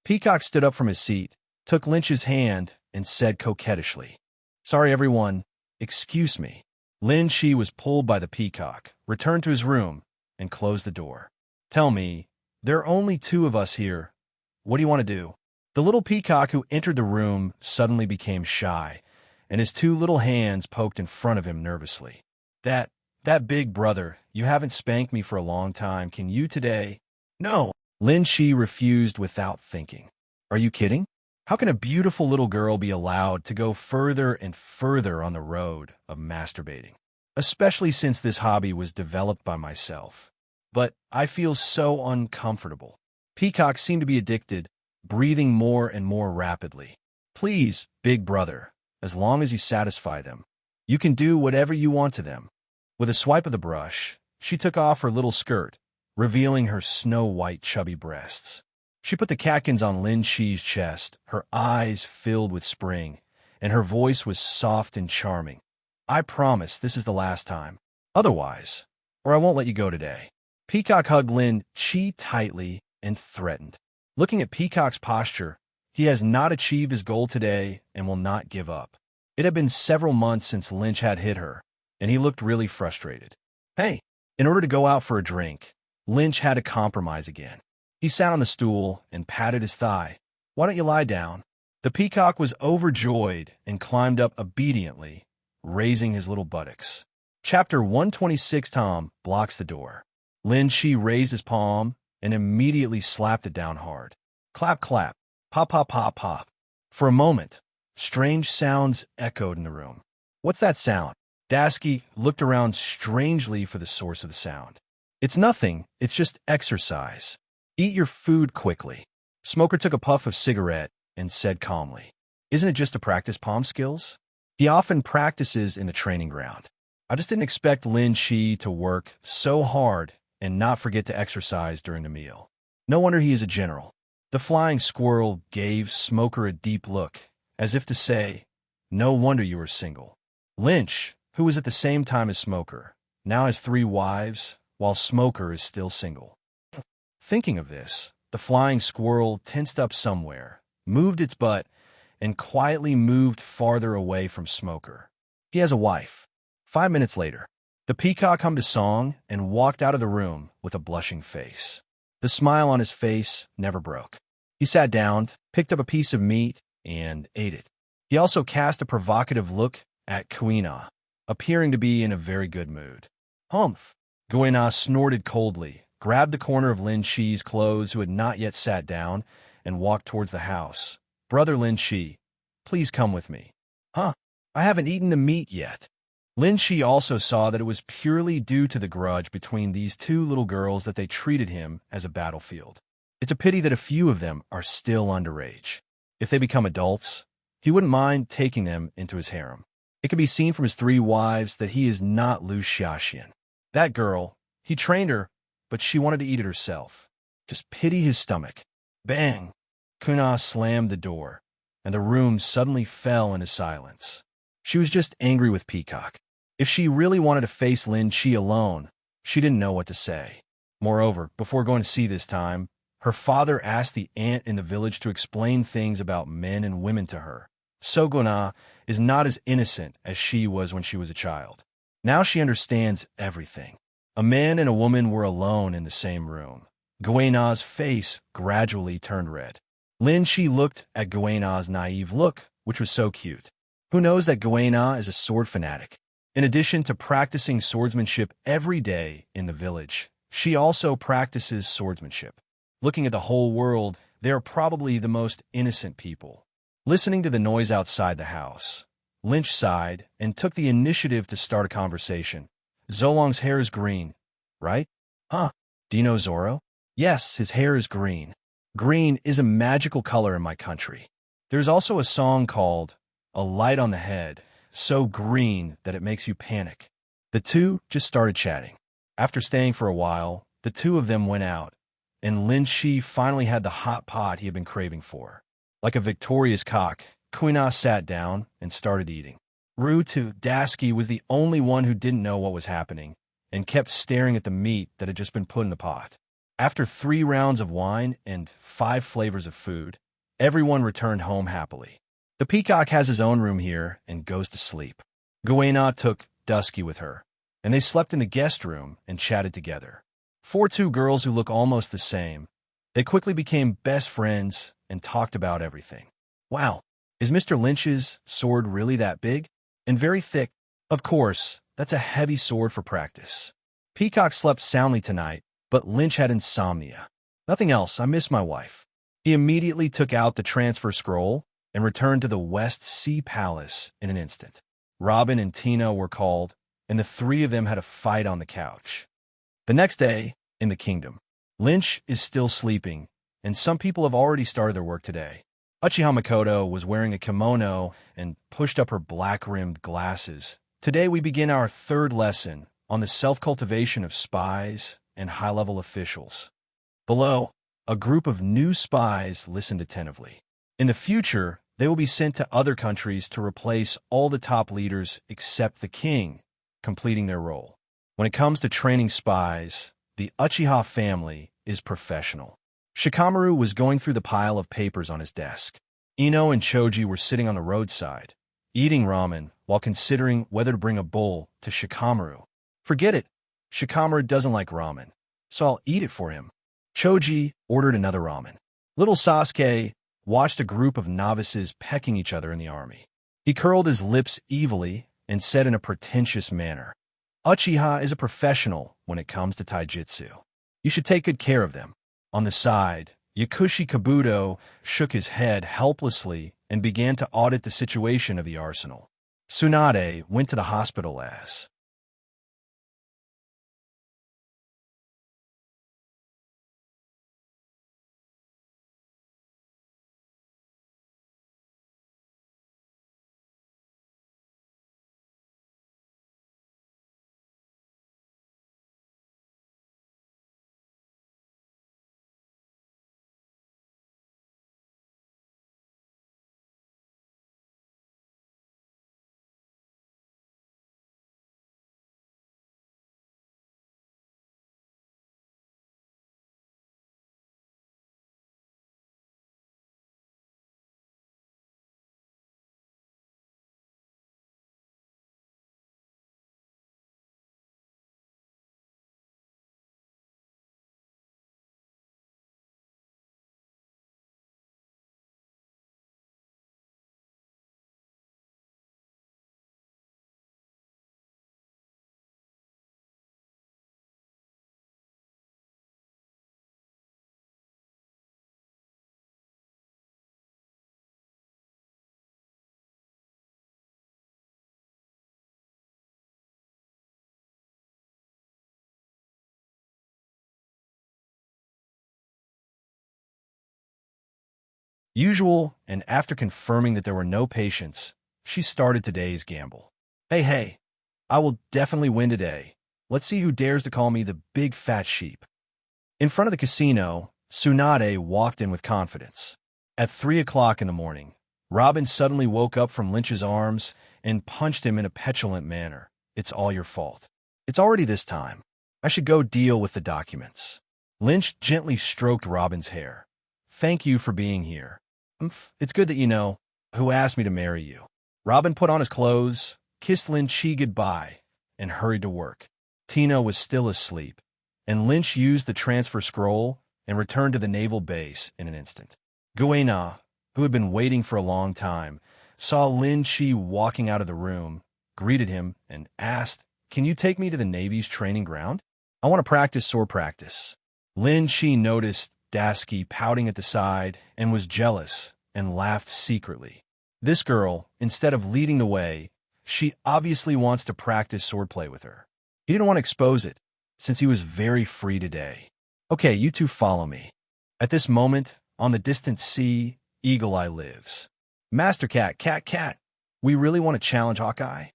Peacock stood up from his seat, took Lynch's hand, and said coquettishly, Sorry, everyone. Excuse me. Lin Shi was pulled by the Peacock, returned to his room, and closed the door. Tell me, there are only 2 of us here. What do you want to do? The little Peacock who entered the room suddenly became shy, and his 2 little hands poked in front of him nervously. That big brother, you haven't spanked me for a long time. Can you today? No. Lin Shi refused without thinking. Are you kidding? How can a beautiful little girl be allowed to go further and further on the road of masturbating? Especially since this hobby was developed by myself. But I feel so uncomfortable. Peacock seemed to be addicted, breathing more and more rapidly. Please, big brother, as long as you satisfy them, you can do whatever you want to them. With a swipe of the brush, she took off her little skirt, revealing her snow-white chubby breasts. She put the catkins on Lin Shi's chest, her eyes filled with spring, and her voice was soft and charming. I promise this is the last time. Otherwise, or I won't let you go today. Peacock hugged Lin Shi tightly and threatened. Looking at Peacock's posture, he has not achieved his goal today and will not give up. It had been several months since Lynch had hit her, and he looked really frustrated. Hey, in order to go out for a drink, Lynch had to compromise again. He sat on the stool and patted his thigh. Why don't you lie down? The Peacock was overjoyed and climbed up obediently, raising his little buttocks. Chapter 126. Tom blocks the door. Lin Shi raised his palm and immediately slapped it down hard. Clap, clap. Pop, pop, pop, pop. For a moment, strange sounds echoed in the room. What's that sound? Dasky looked around strangely for the source of the sound. It's nothing. It's just exercise. Eat your food quickly. Smoker took a puff of cigarette and said calmly, Isn't it just to practice palm skills? He often practices in the training ground. I just didn't expect Lin Shi to work so hard and not forget to exercise during the meal. No wonder he is a general. The flying squirrel gave Smoker a deep look, as if to say, no wonder you were single. Lynch, who was at the same time as Smoker, now has 3 wives, while Smoker is still single. Thinking of this, the flying squirrel tensed up somewhere, moved its butt, and quietly moved farther away from Smoker. He has a wife. 5 minutes later, the peacock hummed a song and walked out of the room with a blushing face. The smile on his face never broke. He sat down, picked up a piece of meat, and ate it. He also cast a provocative look at Kuina, appearing to be in a very good mood. Humph! Kuina snorted coldly, grabbed the corner of Lin Shi's clothes, who had not yet sat down, and walked towards the house. Brother Lin Shi, please come with me. Huh? I haven't eaten the meat yet. Lin Shi also saw that it was purely due to the grudge between these 2 little girls that they treated him as a battlefield. It's a pity that a few of them are still underage. If they become adults, he wouldn't mind taking them into his harem. It can be seen from his 3 wives that he is not Lu Xiaxian. That girl, he trained her, but she wanted to eat it herself. Just pity his stomach. Bang! Kuna slammed the door, and the room suddenly fell into silence. She was just angry with Peacock. If she really wanted to face Lin Chi alone, she didn't know what to say. Moreover, before going to sea this time, her father asked the aunt in the village to explain things about men and women to her. So Guna is not as innocent as she was when she was a child. Now she understands everything. A man and a woman were alone in the same room. Guena's face gradually turned red. Lin Chi looked at Guena's naive look, which was so cute. Who knows that Guena is a sword fanatic? In addition to practicing swordsmanship every day in the village, she also practices swordsmanship. Looking at the whole world, they are probably the most innocent people. Listening to the noise outside the house, Lynch sighed and took the initiative to start a conversation. Zolong's hair is green, right? Huh? Do you know Zoro? Yes, his hair is green. Green is a magical color in my country. There's also a song called A Light on the Head, so green that it makes you panic. The 2 just started chatting. After staying for a while, the 2 of them went out, and Lin Shi finally had the hot pot he had been craving for. Like a victorious cock, Kuina sat down and started eating. Rutu Dasky was the only one who didn't know what was happening and kept staring at the meat that had just been put in the pot. After 3 rounds of wine and 5 flavors of food, everyone returned home happily. The peacock has his own room here and goes to sleep. Guena took Dusky with her, and they slept in the guest room and chatted together. For 2 girls who look almost the same, they quickly became best friends and talked about everything. Wow, is Mr. Lynch's sword really that big? And very thick? Of course, that's a heavy sword for practice. Peacock slept soundly tonight, but Lynch had insomnia. Nothing else, I miss my wife. He immediately took out the transfer scroll and returned to the West Sea Palace in an instant. Robin and Tina were called, and the 3 of them had a fight on the couch. The next day, in the kingdom, Lynch is still sleeping, and some people have already started their work today. Uchiha Makoto was wearing a kimono and pushed up her black-rimmed glasses. Today we begin our 3rd lesson on the self-cultivation of spies and high-level officials. Below, a group of new spies listened attentively. In the future, they will be sent to other countries to replace all the top leaders except the king, completing their role. When it comes to training spies, the Uchiha family is professional. Shikamaru was going through the pile of papers on his desk. Ino and Choji were sitting on the roadside, eating ramen while considering whether to bring a bowl to Shikamaru. Forget it. Shikamaru doesn't like ramen, so I'll eat it for him. Choji ordered another ramen. Little Sasuke watched a group of novices pecking each other in the army. He curled his lips evilly and said in a pretentious manner, Uchiha is a professional when it comes to taijutsu. You should take good care of them. On the side, Yakushi Kabuto shook his head helplessly and began to audit the situation of the arsenal. Tsunade went to the hospital as Usual, and after confirming that there were no patients, she started today's gamble. Hey, I will definitely win today. Let's see who dares to call me the big fat sheep. In front of the casino, Tsunade walked in with confidence. At 3 o'clock in the morning, Robin suddenly woke up from Lynch's arms and punched him in a petulant manner. It's all your fault. It's already this time. I should go deal with the documents. Lynch gently stroked Robin's hair. Thank you for being here. It's good that you know who asked me to marry you. Robin put on his clothes, kissed Lynch goodbye, and hurried to work. Tina was still asleep, and Lynch used the transfer scroll and returned to the naval base in an instant. Guena, who had been waiting for a long time, saw Lin Chi walking out of the room, greeted him, and asked, "Can you take me to the Navy's training ground? I want to practice sword practice." Lin Chi noticed Dasky pouting at the side and was jealous and laughed secretly. This girl, instead of leading the way, she obviously wants to practice swordplay with her. He didn't want to expose it, since he was very free today. Okay, you two follow me. At this moment, on the distant sea, Eagle Eye lives. Master Cat, Cat, we really want to challenge Hawkeye?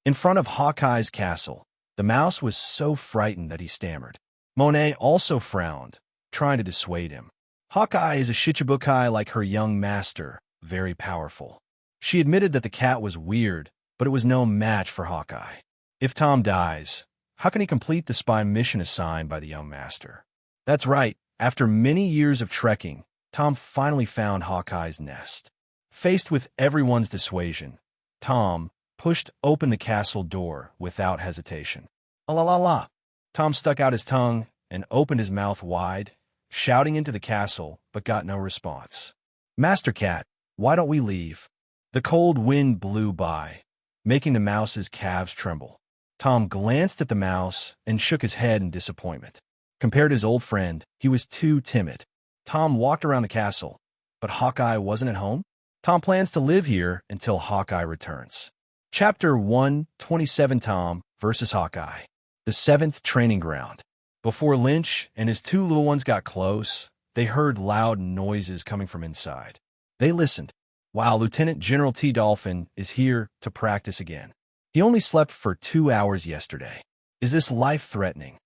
In front of Hawkeye's castle, the mouse was so frightened that he stammered. Monet also frowned, trying to dissuade him. Hawkeye is a Shichibukai like her young master, very powerful. She admitted that the cat was weird, but it was no match for Hawkeye. If Tom dies, how can he complete the spy mission assigned by the young master? That's right, after many years of trekking, Tom finally found Hawkeye's nest. Faced with everyone's dissuasion, Tom pushed open the castle door without hesitation. La la la! Tom stuck out his tongue and opened his mouth wide, shouting into the castle, but got no response. Master Cat, why don't we leave? The cold wind blew by, making the mouse's calves tremble. Tom glanced at the mouse and shook his head in disappointment. Compared to his old friend, he was too timid. Tom walked around the castle, but Hawkeye wasn't at home. Tom plans to live here until Hawkeye returns. Chapter 127: Tom versus Hawkeye. The 7th training ground. Before Lynch and his two little ones got close, they heard loud noises coming from inside. They listened. Wow, Lieutenant General T. Dolphin is here to practice again. He only slept for 2 hours yesterday. Is this life-threatening?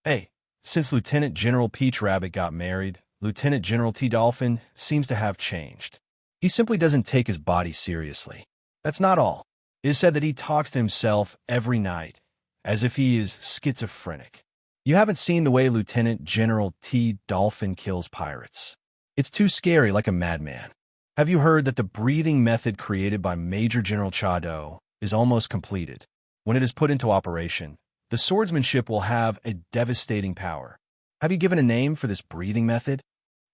Hey, since Lieutenant General Peach Rabbit got married, Lieutenant General T. Dolphin seems to have changed. He simply doesn't take his body seriously. That's not all. It is said that he talks to himself every night, as if he is schizophrenic. You haven't seen the way Lieutenant General T. Dolphin kills pirates. It's too scary, like a madman. Have you heard that the breathing method created by Major General Chado is almost completed? When it is put into operation, the swordsmanship will have a devastating power. Have you given a name for this breathing method?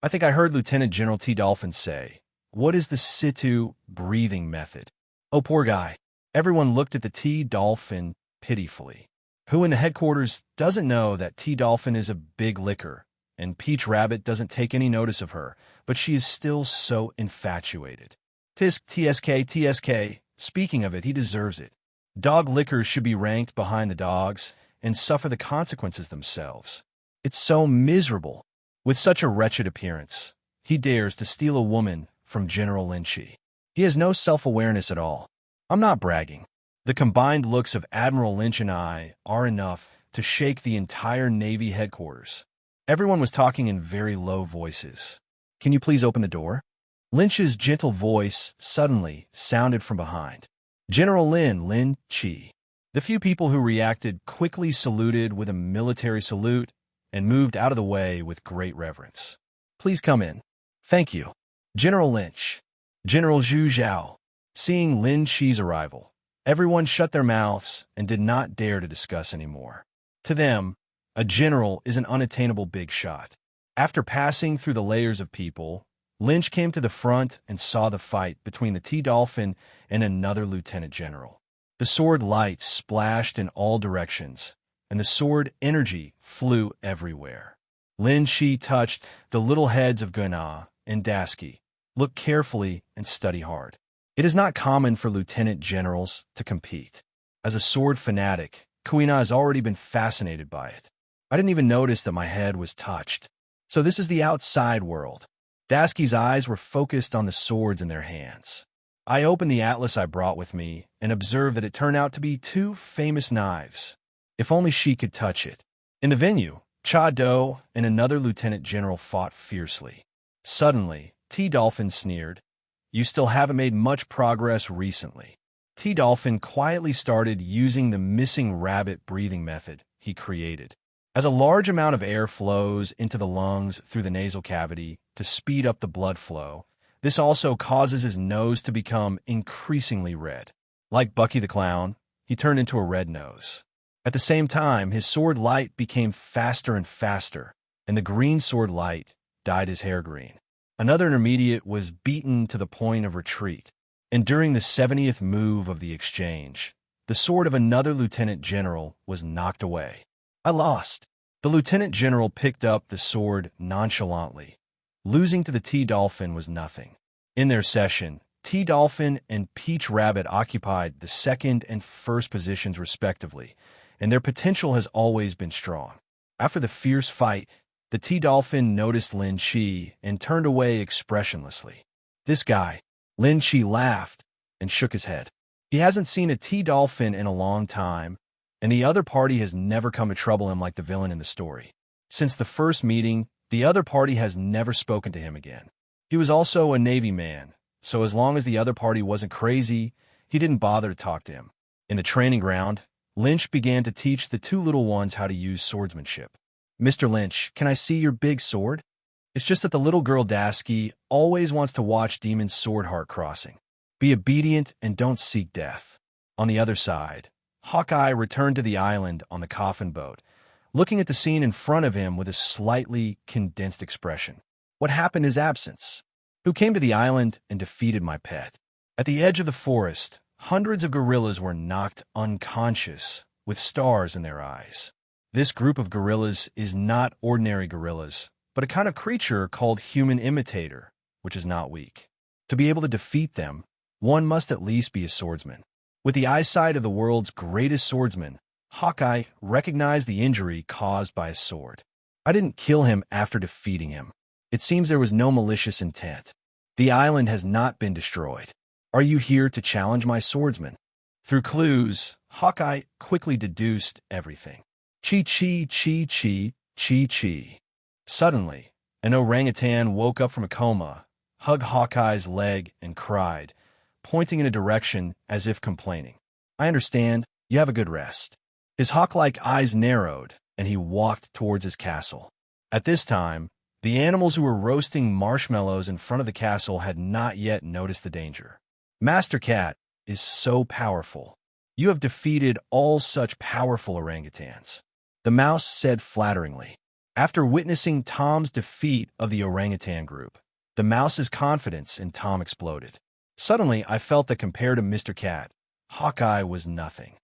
I think I heard Lieutenant General T. Dolphin say, "What is the situ breathing method?" Oh, poor guy. Everyone looked at the T. Dolphin pitifully. Who in the headquarters doesn't know that T. Dolphin is a big licker, and Peach Rabbit doesn't take any notice of her, but she is still so infatuated. Tisk, TSK, speaking of it, he deserves it. Dog lickers should be ranked behind the dogs and suffer the consequences themselves. It's so miserable. With such a wretched appearance, he dares to steal a woman from General Lynchie. He has no self-awareness at all. I'm not bragging. The combined looks of Admiral Lynch and I are enough to shake the entire Navy headquarters. Everyone was talking in very low voices. Can you please open the door? Lynch's gentle voice suddenly sounded from behind. General Lin Chi. The few people who reacted quickly saluted with a military salute and moved out of the way with great reverence. Please come in. Thank you. General Lynch. General Zhu Zhao. Seeing Lin Chi's arrival, everyone shut their mouths and did not dare to discuss anymore. To them, a general is an unattainable big shot. After passing through the layers of people, Lynch came to the front and saw the fight between the T. Dolphin and another lieutenant general. The sword lights splashed in all directions, and the sword energy flew everywhere. Lin Chi touched the little heads of Guna and Dasky. Look carefully and study hard. It is not common for lieutenant generals to compete. As a sword fanatic, Kuina has already been fascinated by it. I didn't even notice that my head was touched. So this is the outside world. Dasky's eyes were focused on the swords in their hands. I opened the atlas I brought with me and observed that it turned out to be two famous knives. If only she could touch it. In the venue, Cha Do and another lieutenant general fought fiercely. Suddenly, T-Dolphin sneered, "You still haven't made much progress recently." T-Dolphin quietly started using the missing rabbit breathing method he created. As a large amount of air flows into the lungs through the nasal cavity to speed up the blood flow, this also causes his nose to become increasingly red. Like Bucky the Clown, he turned into a red nose. At the same time, his sword light became faster and faster, and the green sword light dyed his hair green. Another intermediate was beaten to the point of retreat, and during the 70th move of the exchange, the sword of another lieutenant general was knocked away. I lost. The lieutenant general picked up the sword nonchalantly. Losing to the T-Dolphin was nothing. In their session, T-Dolphin and Peach Rabbit occupied the second and first positions respectively, and their potential has always been strong. After the fierce fight, the T-Dolphin noticed Lin Chi and turned away expressionlessly. This guy, Lin Chi laughed and shook his head. He hasn't seen a T-Dolphin in a long time, and the other party has never come to trouble him like the villain in the story. Since the first meeting, the other party has never spoken to him again. He was also a Navy man, so as long as the other party wasn't crazy, he didn't bother to talk to him. In the training ground, Lynch began to teach the two little ones how to use swordsmanship. "Mr. Lynch, can I see your big sword?" It's just that the little girl Dasky always wants to watch Demon's sword heart crossing. Be obedient and don't seek death. On the other side, Hawkeye returned to the island on the coffin boat, looking at the scene in front of him with a slightly condensed expression. What happened in his absence? Who came to the island and defeated my pet? At the edge of the forest, hundreds of gorillas were knocked unconscious with stars in their eyes. This group of gorillas is not ordinary gorillas, but a kind of creature called human imitator, which is not weak. To be able to defeat them, one must at least be a swordsman. With the eyesight of the world's greatest swordsman, Hawkeye recognized the injury caused by his sword. I didn't kill him after defeating him. It seems there was no malicious intent. The island has not been destroyed. Are you here to challenge my swordsman? Through clues, Hawkeye quickly deduced everything. Chi-chi, chi-chi, chi-chi. Suddenly, an orangutan woke up from a coma, hugged Hawkeye's leg, and cried, pointing in a direction as if complaining. "I understand. You have a good rest." His hawk-like eyes narrowed, and he walked towards his castle. At this time, the animals who were roasting marshmallows in front of the castle had not yet noticed the danger. "Master Cat is so powerful. You have defeated all such powerful orangutans," the mouse said flatteringly. After witnessing Tom's defeat of the orangutan group, the mouse's confidence in Tom exploded. Suddenly, I felt that compared to Mr. Cat, Hawkeye was nothing.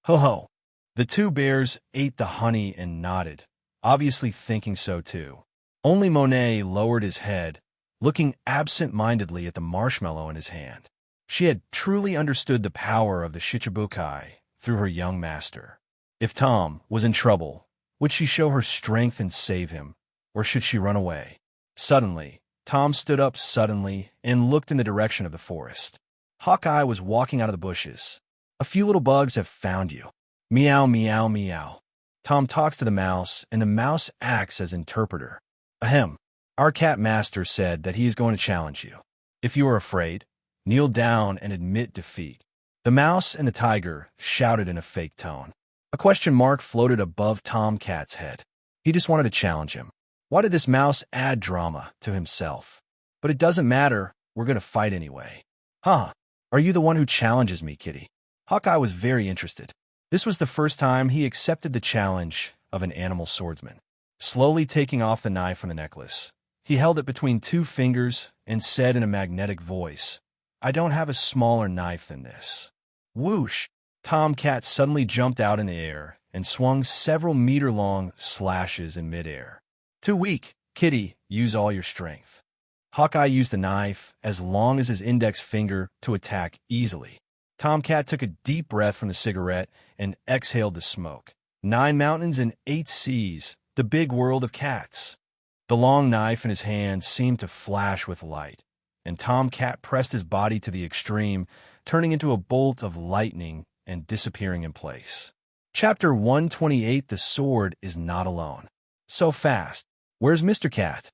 Ho ho. The two bears ate the honey and nodded, obviously thinking so too. Only Monet lowered his head, looking absent-mindedly at the marshmallow in his hand. She had truly understood the power of the Shichibukai through her young master. If Tom was in trouble, would she show her strength and save him, or should she run away? Suddenly, Tom stood up suddenly and looked in the direction of the forest. Hawkeye was walking out of the bushes. A few little bugs have found you. Meow, meow, meow. Tom talks to the mouse, and the mouse acts as interpreter. Ahem. Our cat master said that he is going to challenge you. If you are afraid, kneel down and admit defeat. The mouse and the tiger shouted in a fake tone. A question mark floated above Tom Cat's head. He just wanted to challenge him. Why did this mouse add drama to himself? But it doesn't matter, we're going to fight anyway. Huh, are you the one who challenges me, kitty? Hawkeye was very interested. This was the first time he accepted the challenge of an animal swordsman. Slowly taking off the knife from the necklace, he held it between two fingers and said in a magnetic voice, I don't have a smaller knife than this. Whoosh! Tom Cat suddenly jumped out in the air and swung several meter-long slashes in midair. Too weak, kitty, use all your strength. Hawkeye used the knife as long as his index finger to attack easily. Tom Cat took a deep breath from the cigarette and exhaled the smoke. 9 mountains and 8 seas, the big world of cats. The long knife in his hand seemed to flash with light, and Tom Cat pressed his body to the extreme, turning into a bolt of lightning and disappearing in place. Chapter 128, The Sword is Not Alone. So fast. Where's Mr. Cat?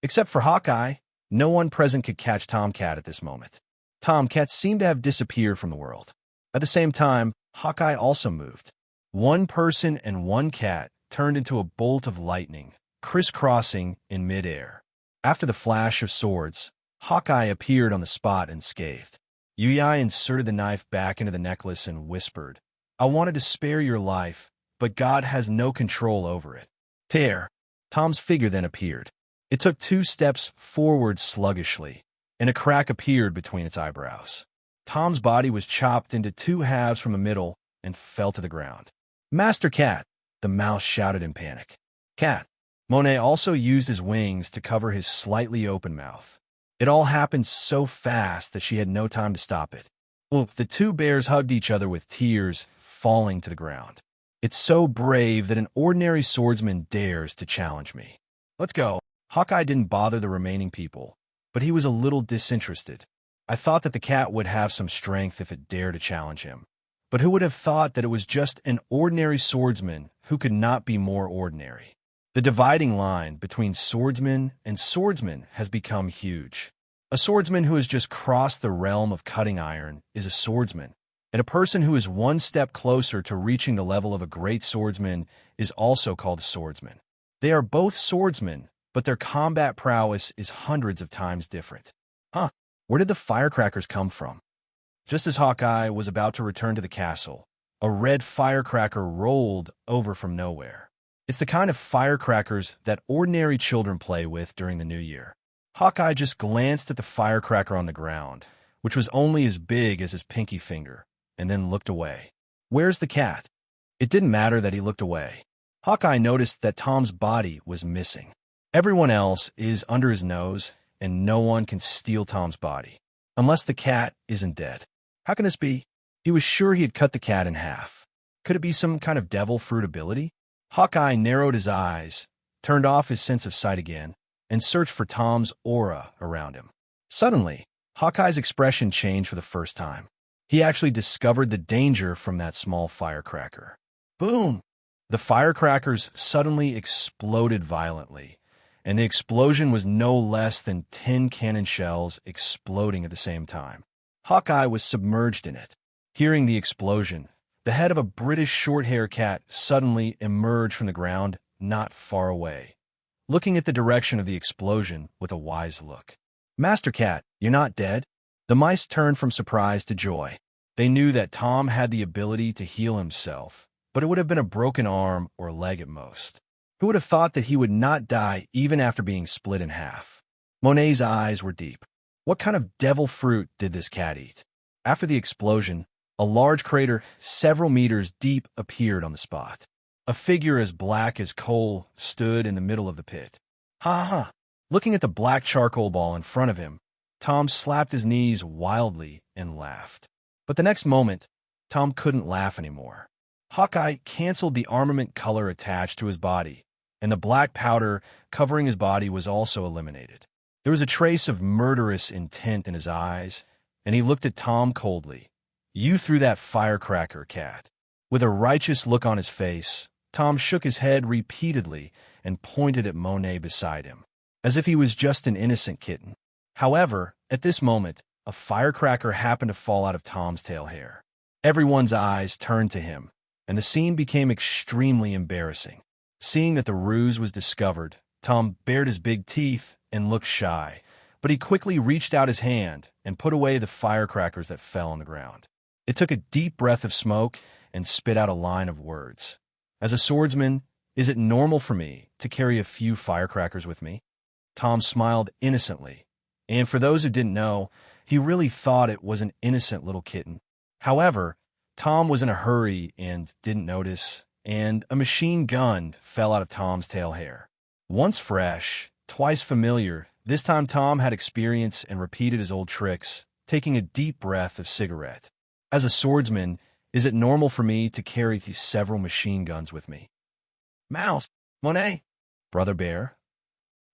Except for Hawkeye, no one present could catch Tom Cat at this moment. Tom Cat seemed to have disappeared from the world. At the same time, Hawkeye also moved. One person and one cat turned into a bolt of lightning, crisscrossing in midair. After the flash of swords, Hawkeye appeared on the spot unscathed. Yui inserted the knife back into the necklace and whispered, I wanted to spare your life, but God has no control over it. Tear. Tom's figure then appeared. It took 2 steps forward sluggishly, and a crack appeared between its eyebrows. Tom's body was chopped into 2 halves from the middle and fell to the ground. Master Cat, the mouse shouted in panic. Cat. Monet also used his wings to cover his slightly open mouth. It all happened so fast that she had no time to stop it. Well, the 2 bears hugged each other with tears falling to the ground. It's so brave that an ordinary swordsman dares to challenge me. Let's go. Hawkeye didn't bother the remaining people, but he was a little disinterested. I thought that the cat would have some strength if it dared to challenge him. But who would have thought that it was just an ordinary swordsman who could not be more ordinary? The dividing line between swordsman and swordsman has become huge. A swordsman who has just crossed the realm of cutting iron is a swordsman, and a person who is one step closer to reaching the level of a great swordsman is also called a swordsman. They are both swordsmen, but their combat prowess is hundreds of times different. Huh, where did the firecrackers come from? Just as Hawkeye was about to return to the castle, a red firecracker rolled over from nowhere. It's the kind of firecrackers that ordinary children play with during the New Year. Hawkeye just glanced at the firecracker on the ground, which was only as big as his pinky finger, and then looked away. Where's the cat? It didn't matter that he looked away. Hawkeye noticed that Tom's body was missing. Everyone else is under his nose, and no one can steal Tom's body, unless the cat isn't dead. How can this be? He was sure he had cut the cat in half. Could it be some kind of devil fruit ability? Hawkeye narrowed his eyes, turned off his sense of sight again, and searched for Tom's aura around him. Suddenly, Hawkeye's expression changed for the first time. He actually discovered the danger from that small firecracker. Boom! The firecrackers suddenly exploded violently, and the explosion was no less than 10 cannon shells exploding at the same time. Hawkeye was submerged in it. Hearing the explosion, the head of a British short-hair cat suddenly emerged from the ground not far away, looking at the direction of the explosion with a wise look. Master Cat, you're not dead? The mice turned from surprise to joy. They knew that Tom had the ability to heal himself, but it would have been a broken arm or leg at most. Who would have thought that he would not die even after being split in half? Monet's eyes were deep. What kind of devil fruit did this cat eat? After the explosion, A large crater several meters deep appeared on the spot. A figure as black as coal stood in the middle of the pit. Ha ha! Looking at the black charcoal ball in front of him, Tom slapped his knees wildly and laughed. But the next moment, Tom couldn't laugh anymore. Hawkeye canceled the armament color attached to his body, and the black powder covering his body was also eliminated. There was a trace of murderous intent in his eyes, and he looked at Tom coldly. "You threw that firecracker, cat." With a righteous look on his face, Tom shook his head repeatedly and pointed at Monet beside him, as if he was just an innocent kitten. However, at this moment, a firecracker happened to fall out of Tom's tail hair. Everyone's eyes turned to him, and the scene became extremely embarrassing. Seeing that the ruse was discovered, Tom bared his big teeth and looked shy, but he quickly reached out his hand and put away the firecrackers that fell on the ground. It took a deep breath of smoke and spit out a line of words. "As a swordsman, is it normal for me to carry a few firecrackers with me?" Tom smiled innocently, and for those who didn't know, he really thought it was an innocent little kitten. However, Tom was in a hurry and didn't notice, and a machine gun fell out of Tom's tail hair. Once fresh, twice familiar, this time Tom had experience and repeated his old tricks, taking a deep breath of cigarette. "As a swordsman, is it normal for me to carry these several machine guns with me?" "Mouse, Monet, Brother Bear."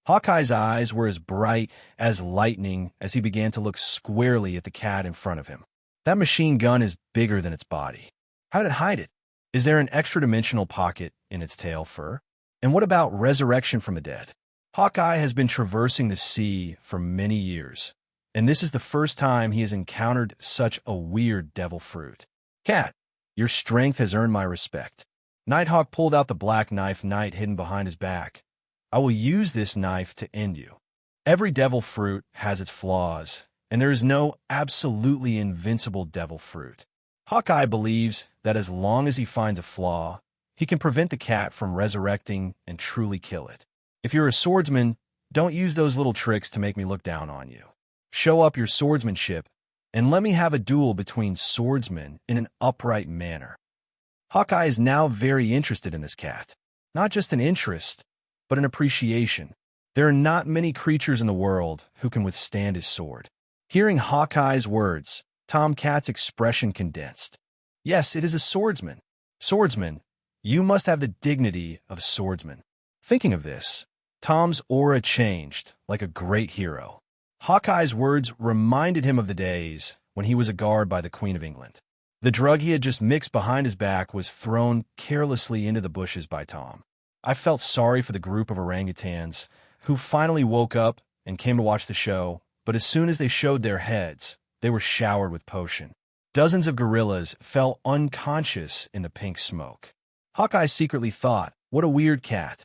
Hawkeye's eyes were as bright as lightning as he began to look squarely at the cat in front of him. "That machine gun is bigger than its body. How did it hide it? Is there an extra-dimensional pocket in its tail fur? And what about resurrection from the dead?" Hawkeye has been traversing the sea for many years, and this is the first time he has encountered such a weird devil fruit. "Cat, your strength has earned my respect." Nighthawk pulled out the black knife Knight hidden behind his back. "I will use this knife to end you." Every devil fruit has its flaws, and there is no absolutely invincible devil fruit. Hawkeye believes that as long as he finds a flaw, he can prevent the cat from resurrecting and truly kill it. If you're a swordsman, don't use those little tricks to make me look down on you. Show up your swordsmanship, and let me have a duel between swordsmen in an upright manner. Hawkeye is now very interested in this cat. Not just an interest, but an appreciation. There are not many creatures in the world who can withstand his sword. Hearing Hawkeye's words, Tom Cat's expression condensed. Yes, it is a swordsman. Swordsman, you must have the dignity of a swordsman. Thinking of this, Tom's aura changed like a great hero. Hawkeye's words reminded him of the days when he was a guard by the Queen of England. The drug he had just mixed behind his back was thrown carelessly into the bushes by Tom. I felt sorry for the group of orangutans who finally woke up and came to watch the show, but as soon as they showed their heads, they were showered with potion. Dozens of gorillas fell unconscious in the pink smoke. Hawkeye secretly thought, what a weird cat.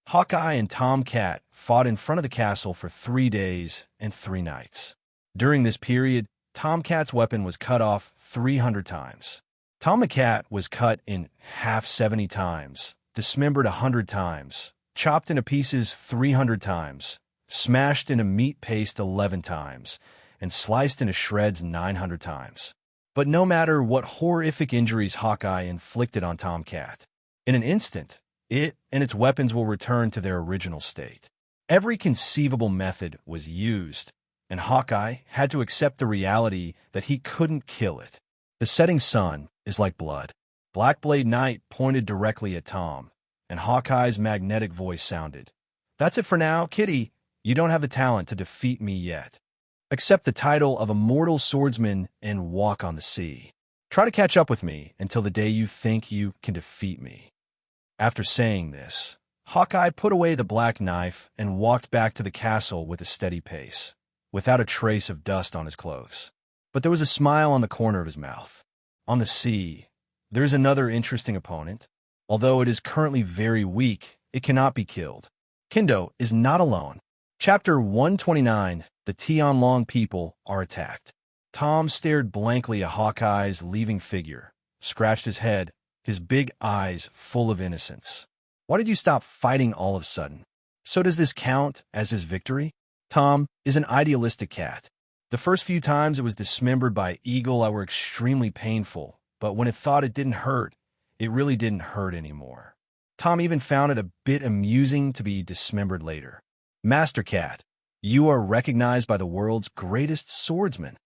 Hawkeye and Tom Cat fought in front of the castle for 3 days and 3 nights. During this period, Tom Cat's weapon was cut off 300 times. Tom Cat was cut in half 70 times, dismembered 100 times, chopped into pieces 300 times, smashed into meat paste 11 times, and sliced into shreds 900 times. But no matter what horrific injuries Hawkeye inflicted on Tom Cat, in an instant, it and its weapons will return to their original state. Every conceivable method was used, and Hawkeye had to accept the reality that he couldn't kill it. The setting sun is like blood. Blackblade Knight pointed directly at Tom, and Hawkeye's magnetic voice sounded. "That's it for now, Kitty. You don't have the talent to defeat me yet. Accept the title of Immortal Swordsman and walk on the sea. Try to catch up with me until the day you think you can defeat me." After saying this, Hawkeye put away the black knife and walked back to the castle with a steady pace, without a trace of dust on his clothes. But there was a smile on the corner of his mouth. On the sea, there is another interesting opponent. Although it is currently very weak, it cannot be killed. Kendo is not alone. Chapter 129, The Tianlong People Are Attacked. Tom stared blankly at Hawkeye's leaving figure, scratched his head, his big eyes full of innocence. "Why did you stop fighting all of a sudden? So does this count as his victory?" Tom is an idealistic cat. The first few times it was dismembered by eagle were extremely painful, but when it thought it didn't hurt, it really didn't hurt anymore. Tom even found it a bit amusing to be dismembered later. Master Cat, you are recognized by the world's greatest swordsman.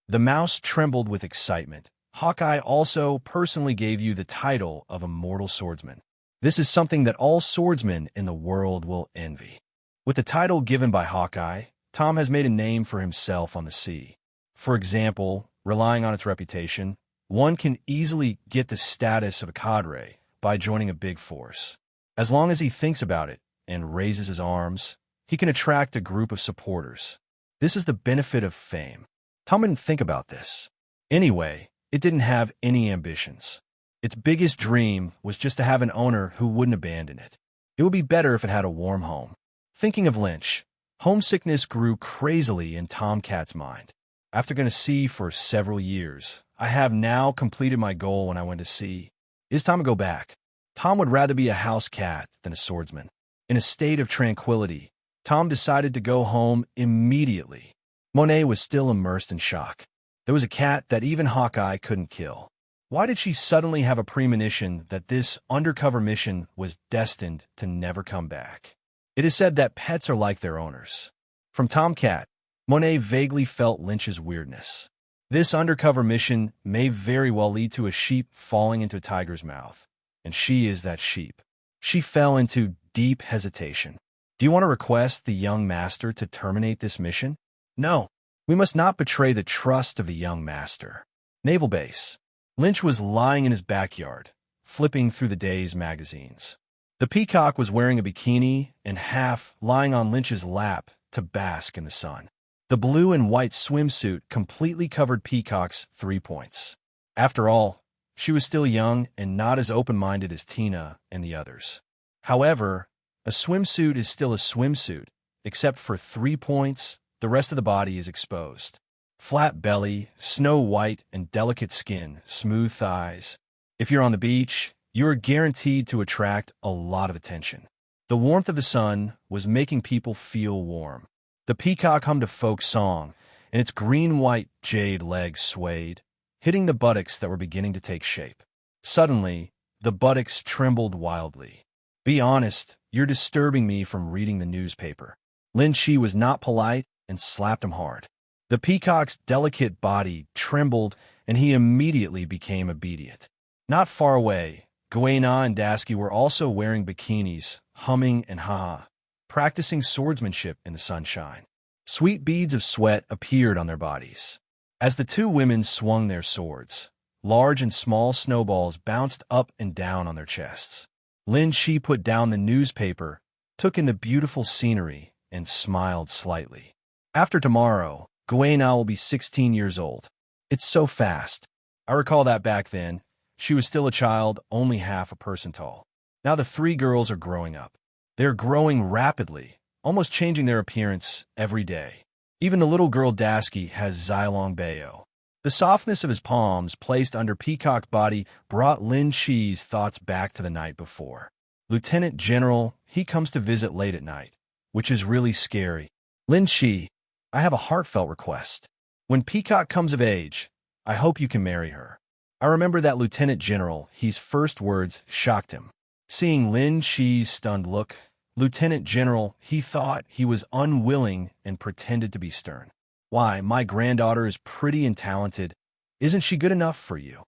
The mouse trembled with excitement. Hawkeye also personally gave you the title of Immortal Swordsman. This is something that all swordsmen in the world will envy. With the title given by Hawkeye, Tom has made a name for himself on the sea. For example, relying on its reputation, one can easily get the status of a cadre by joining a big force. As long as he thinks about it and raises his arms, he can attract a group of supporters. This is the benefit of fame. Tom didn't think about this. Anyway, it didn't have any ambitions. Its biggest dream was just to have an owner who wouldn't abandon it. It would be better if it had a warm home. Thinking of Lynch, homesickness grew crazily in Tom Cat's mind. After going to sea for several years, I have now completed my goal when I went to sea. It's time to go back. Tom would rather be a house cat than a swordsman. In a state of tranquility, Tom decided to go home immediately. Monet was still immersed in shock. There was a cat that even Hawkeye couldn't kill. Why did she suddenly have a premonition that this undercover mission was destined to never come back? It is said that pets are like their owners. From Tom Cat, Monet vaguely felt Lynch's weirdness. This undercover mission may very well lead to a sheep falling into a tiger's mouth, and she is that sheep. She fell into deep hesitation. Do you want to request the young master to terminate this mission? No, we must not betray the trust of the young master. Naval Base. Lynch was lying in his backyard, flipping through the day's magazines. The peacock was wearing a bikini and half lying on Lynch's lap to bask in the sun. The blue and white swimsuit completely covered Peacock's 3 points. After all, she was still young and not as open-minded as Tina and the others. However, a swimsuit is still a swimsuit, except for 3 points, the rest of the body is exposed. Flat belly, snow white and delicate skin, smooth thighs. If you're on the beach, you are guaranteed to attract a lot of attention. The warmth of the sun was making people feel warm. The peacock hummed a folk song, and its green-white jade legs swayed, hitting the buttocks that were beginning to take shape. Suddenly, the buttocks trembled wildly. Be honest, you're disturbing me from reading the newspaper. Lin Shi was not polite and slapped him hard. The peacock's delicate body trembled, and he immediately became obedient. Not far away, Guena and Dasky were also wearing bikinis, humming and ha-ha, practicing swordsmanship in the sunshine. Sweet beads of sweat appeared on their bodies. As the two women swung their swords, large and small snowballs bounced up and down on their chests. Lin Shi put down the newspaper, took in the beautiful scenery, and smiled slightly. After tomorrow, Guena will be 16 years old. It's so fast. I recall that back then, she was still a child, only half a person tall. Now the three girls are growing up. They're growing rapidly, almost changing their appearance every day. Even the little girl Dasky has Xylong Bayo. The softness of his palms placed under Peacock's body brought Lin Shi's thoughts back to the night before. Lieutenant General, he comes to visit late at night, which is really scary. Lin Shi, I have a heartfelt request. When Peacock comes of age, I hope you can marry her. I remember that Lieutenant General, his first words shocked him. Seeing Lin Shi's stunned look, Lieutenant General, he thought he was unwilling and pretended to be stern. Why, my granddaughter is pretty and talented. Isn't she good enough for you?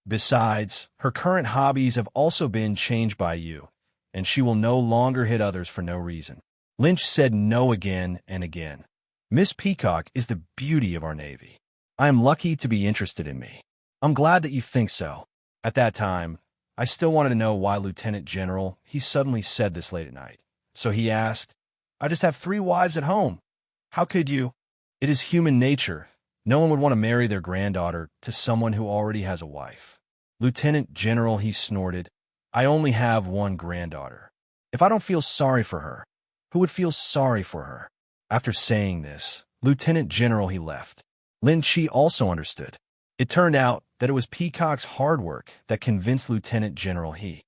Besides, her current hobbies have also been changed by you, and she will no longer hit others for no reason. Lynch said no again and again. Miss Peacock is the beauty of our Navy. I am lucky to be interested in me. I'm glad that you think so. At that time, I still wanted to know why Lieutenant General, he suddenly said this late at night. So he asked, I just have 3 wives at home. How could you? It is human nature. No one would want to marry their granddaughter to someone who already has a wife. Lieutenant General, he snorted, I only have 1 granddaughter. If I don't feel sorry for her, who would feel sorry for her? After saying this, Lieutenant General, he left. Lin Chi also understood. It turned out that it was Peacock's hard work that convinced Lieutenant General he.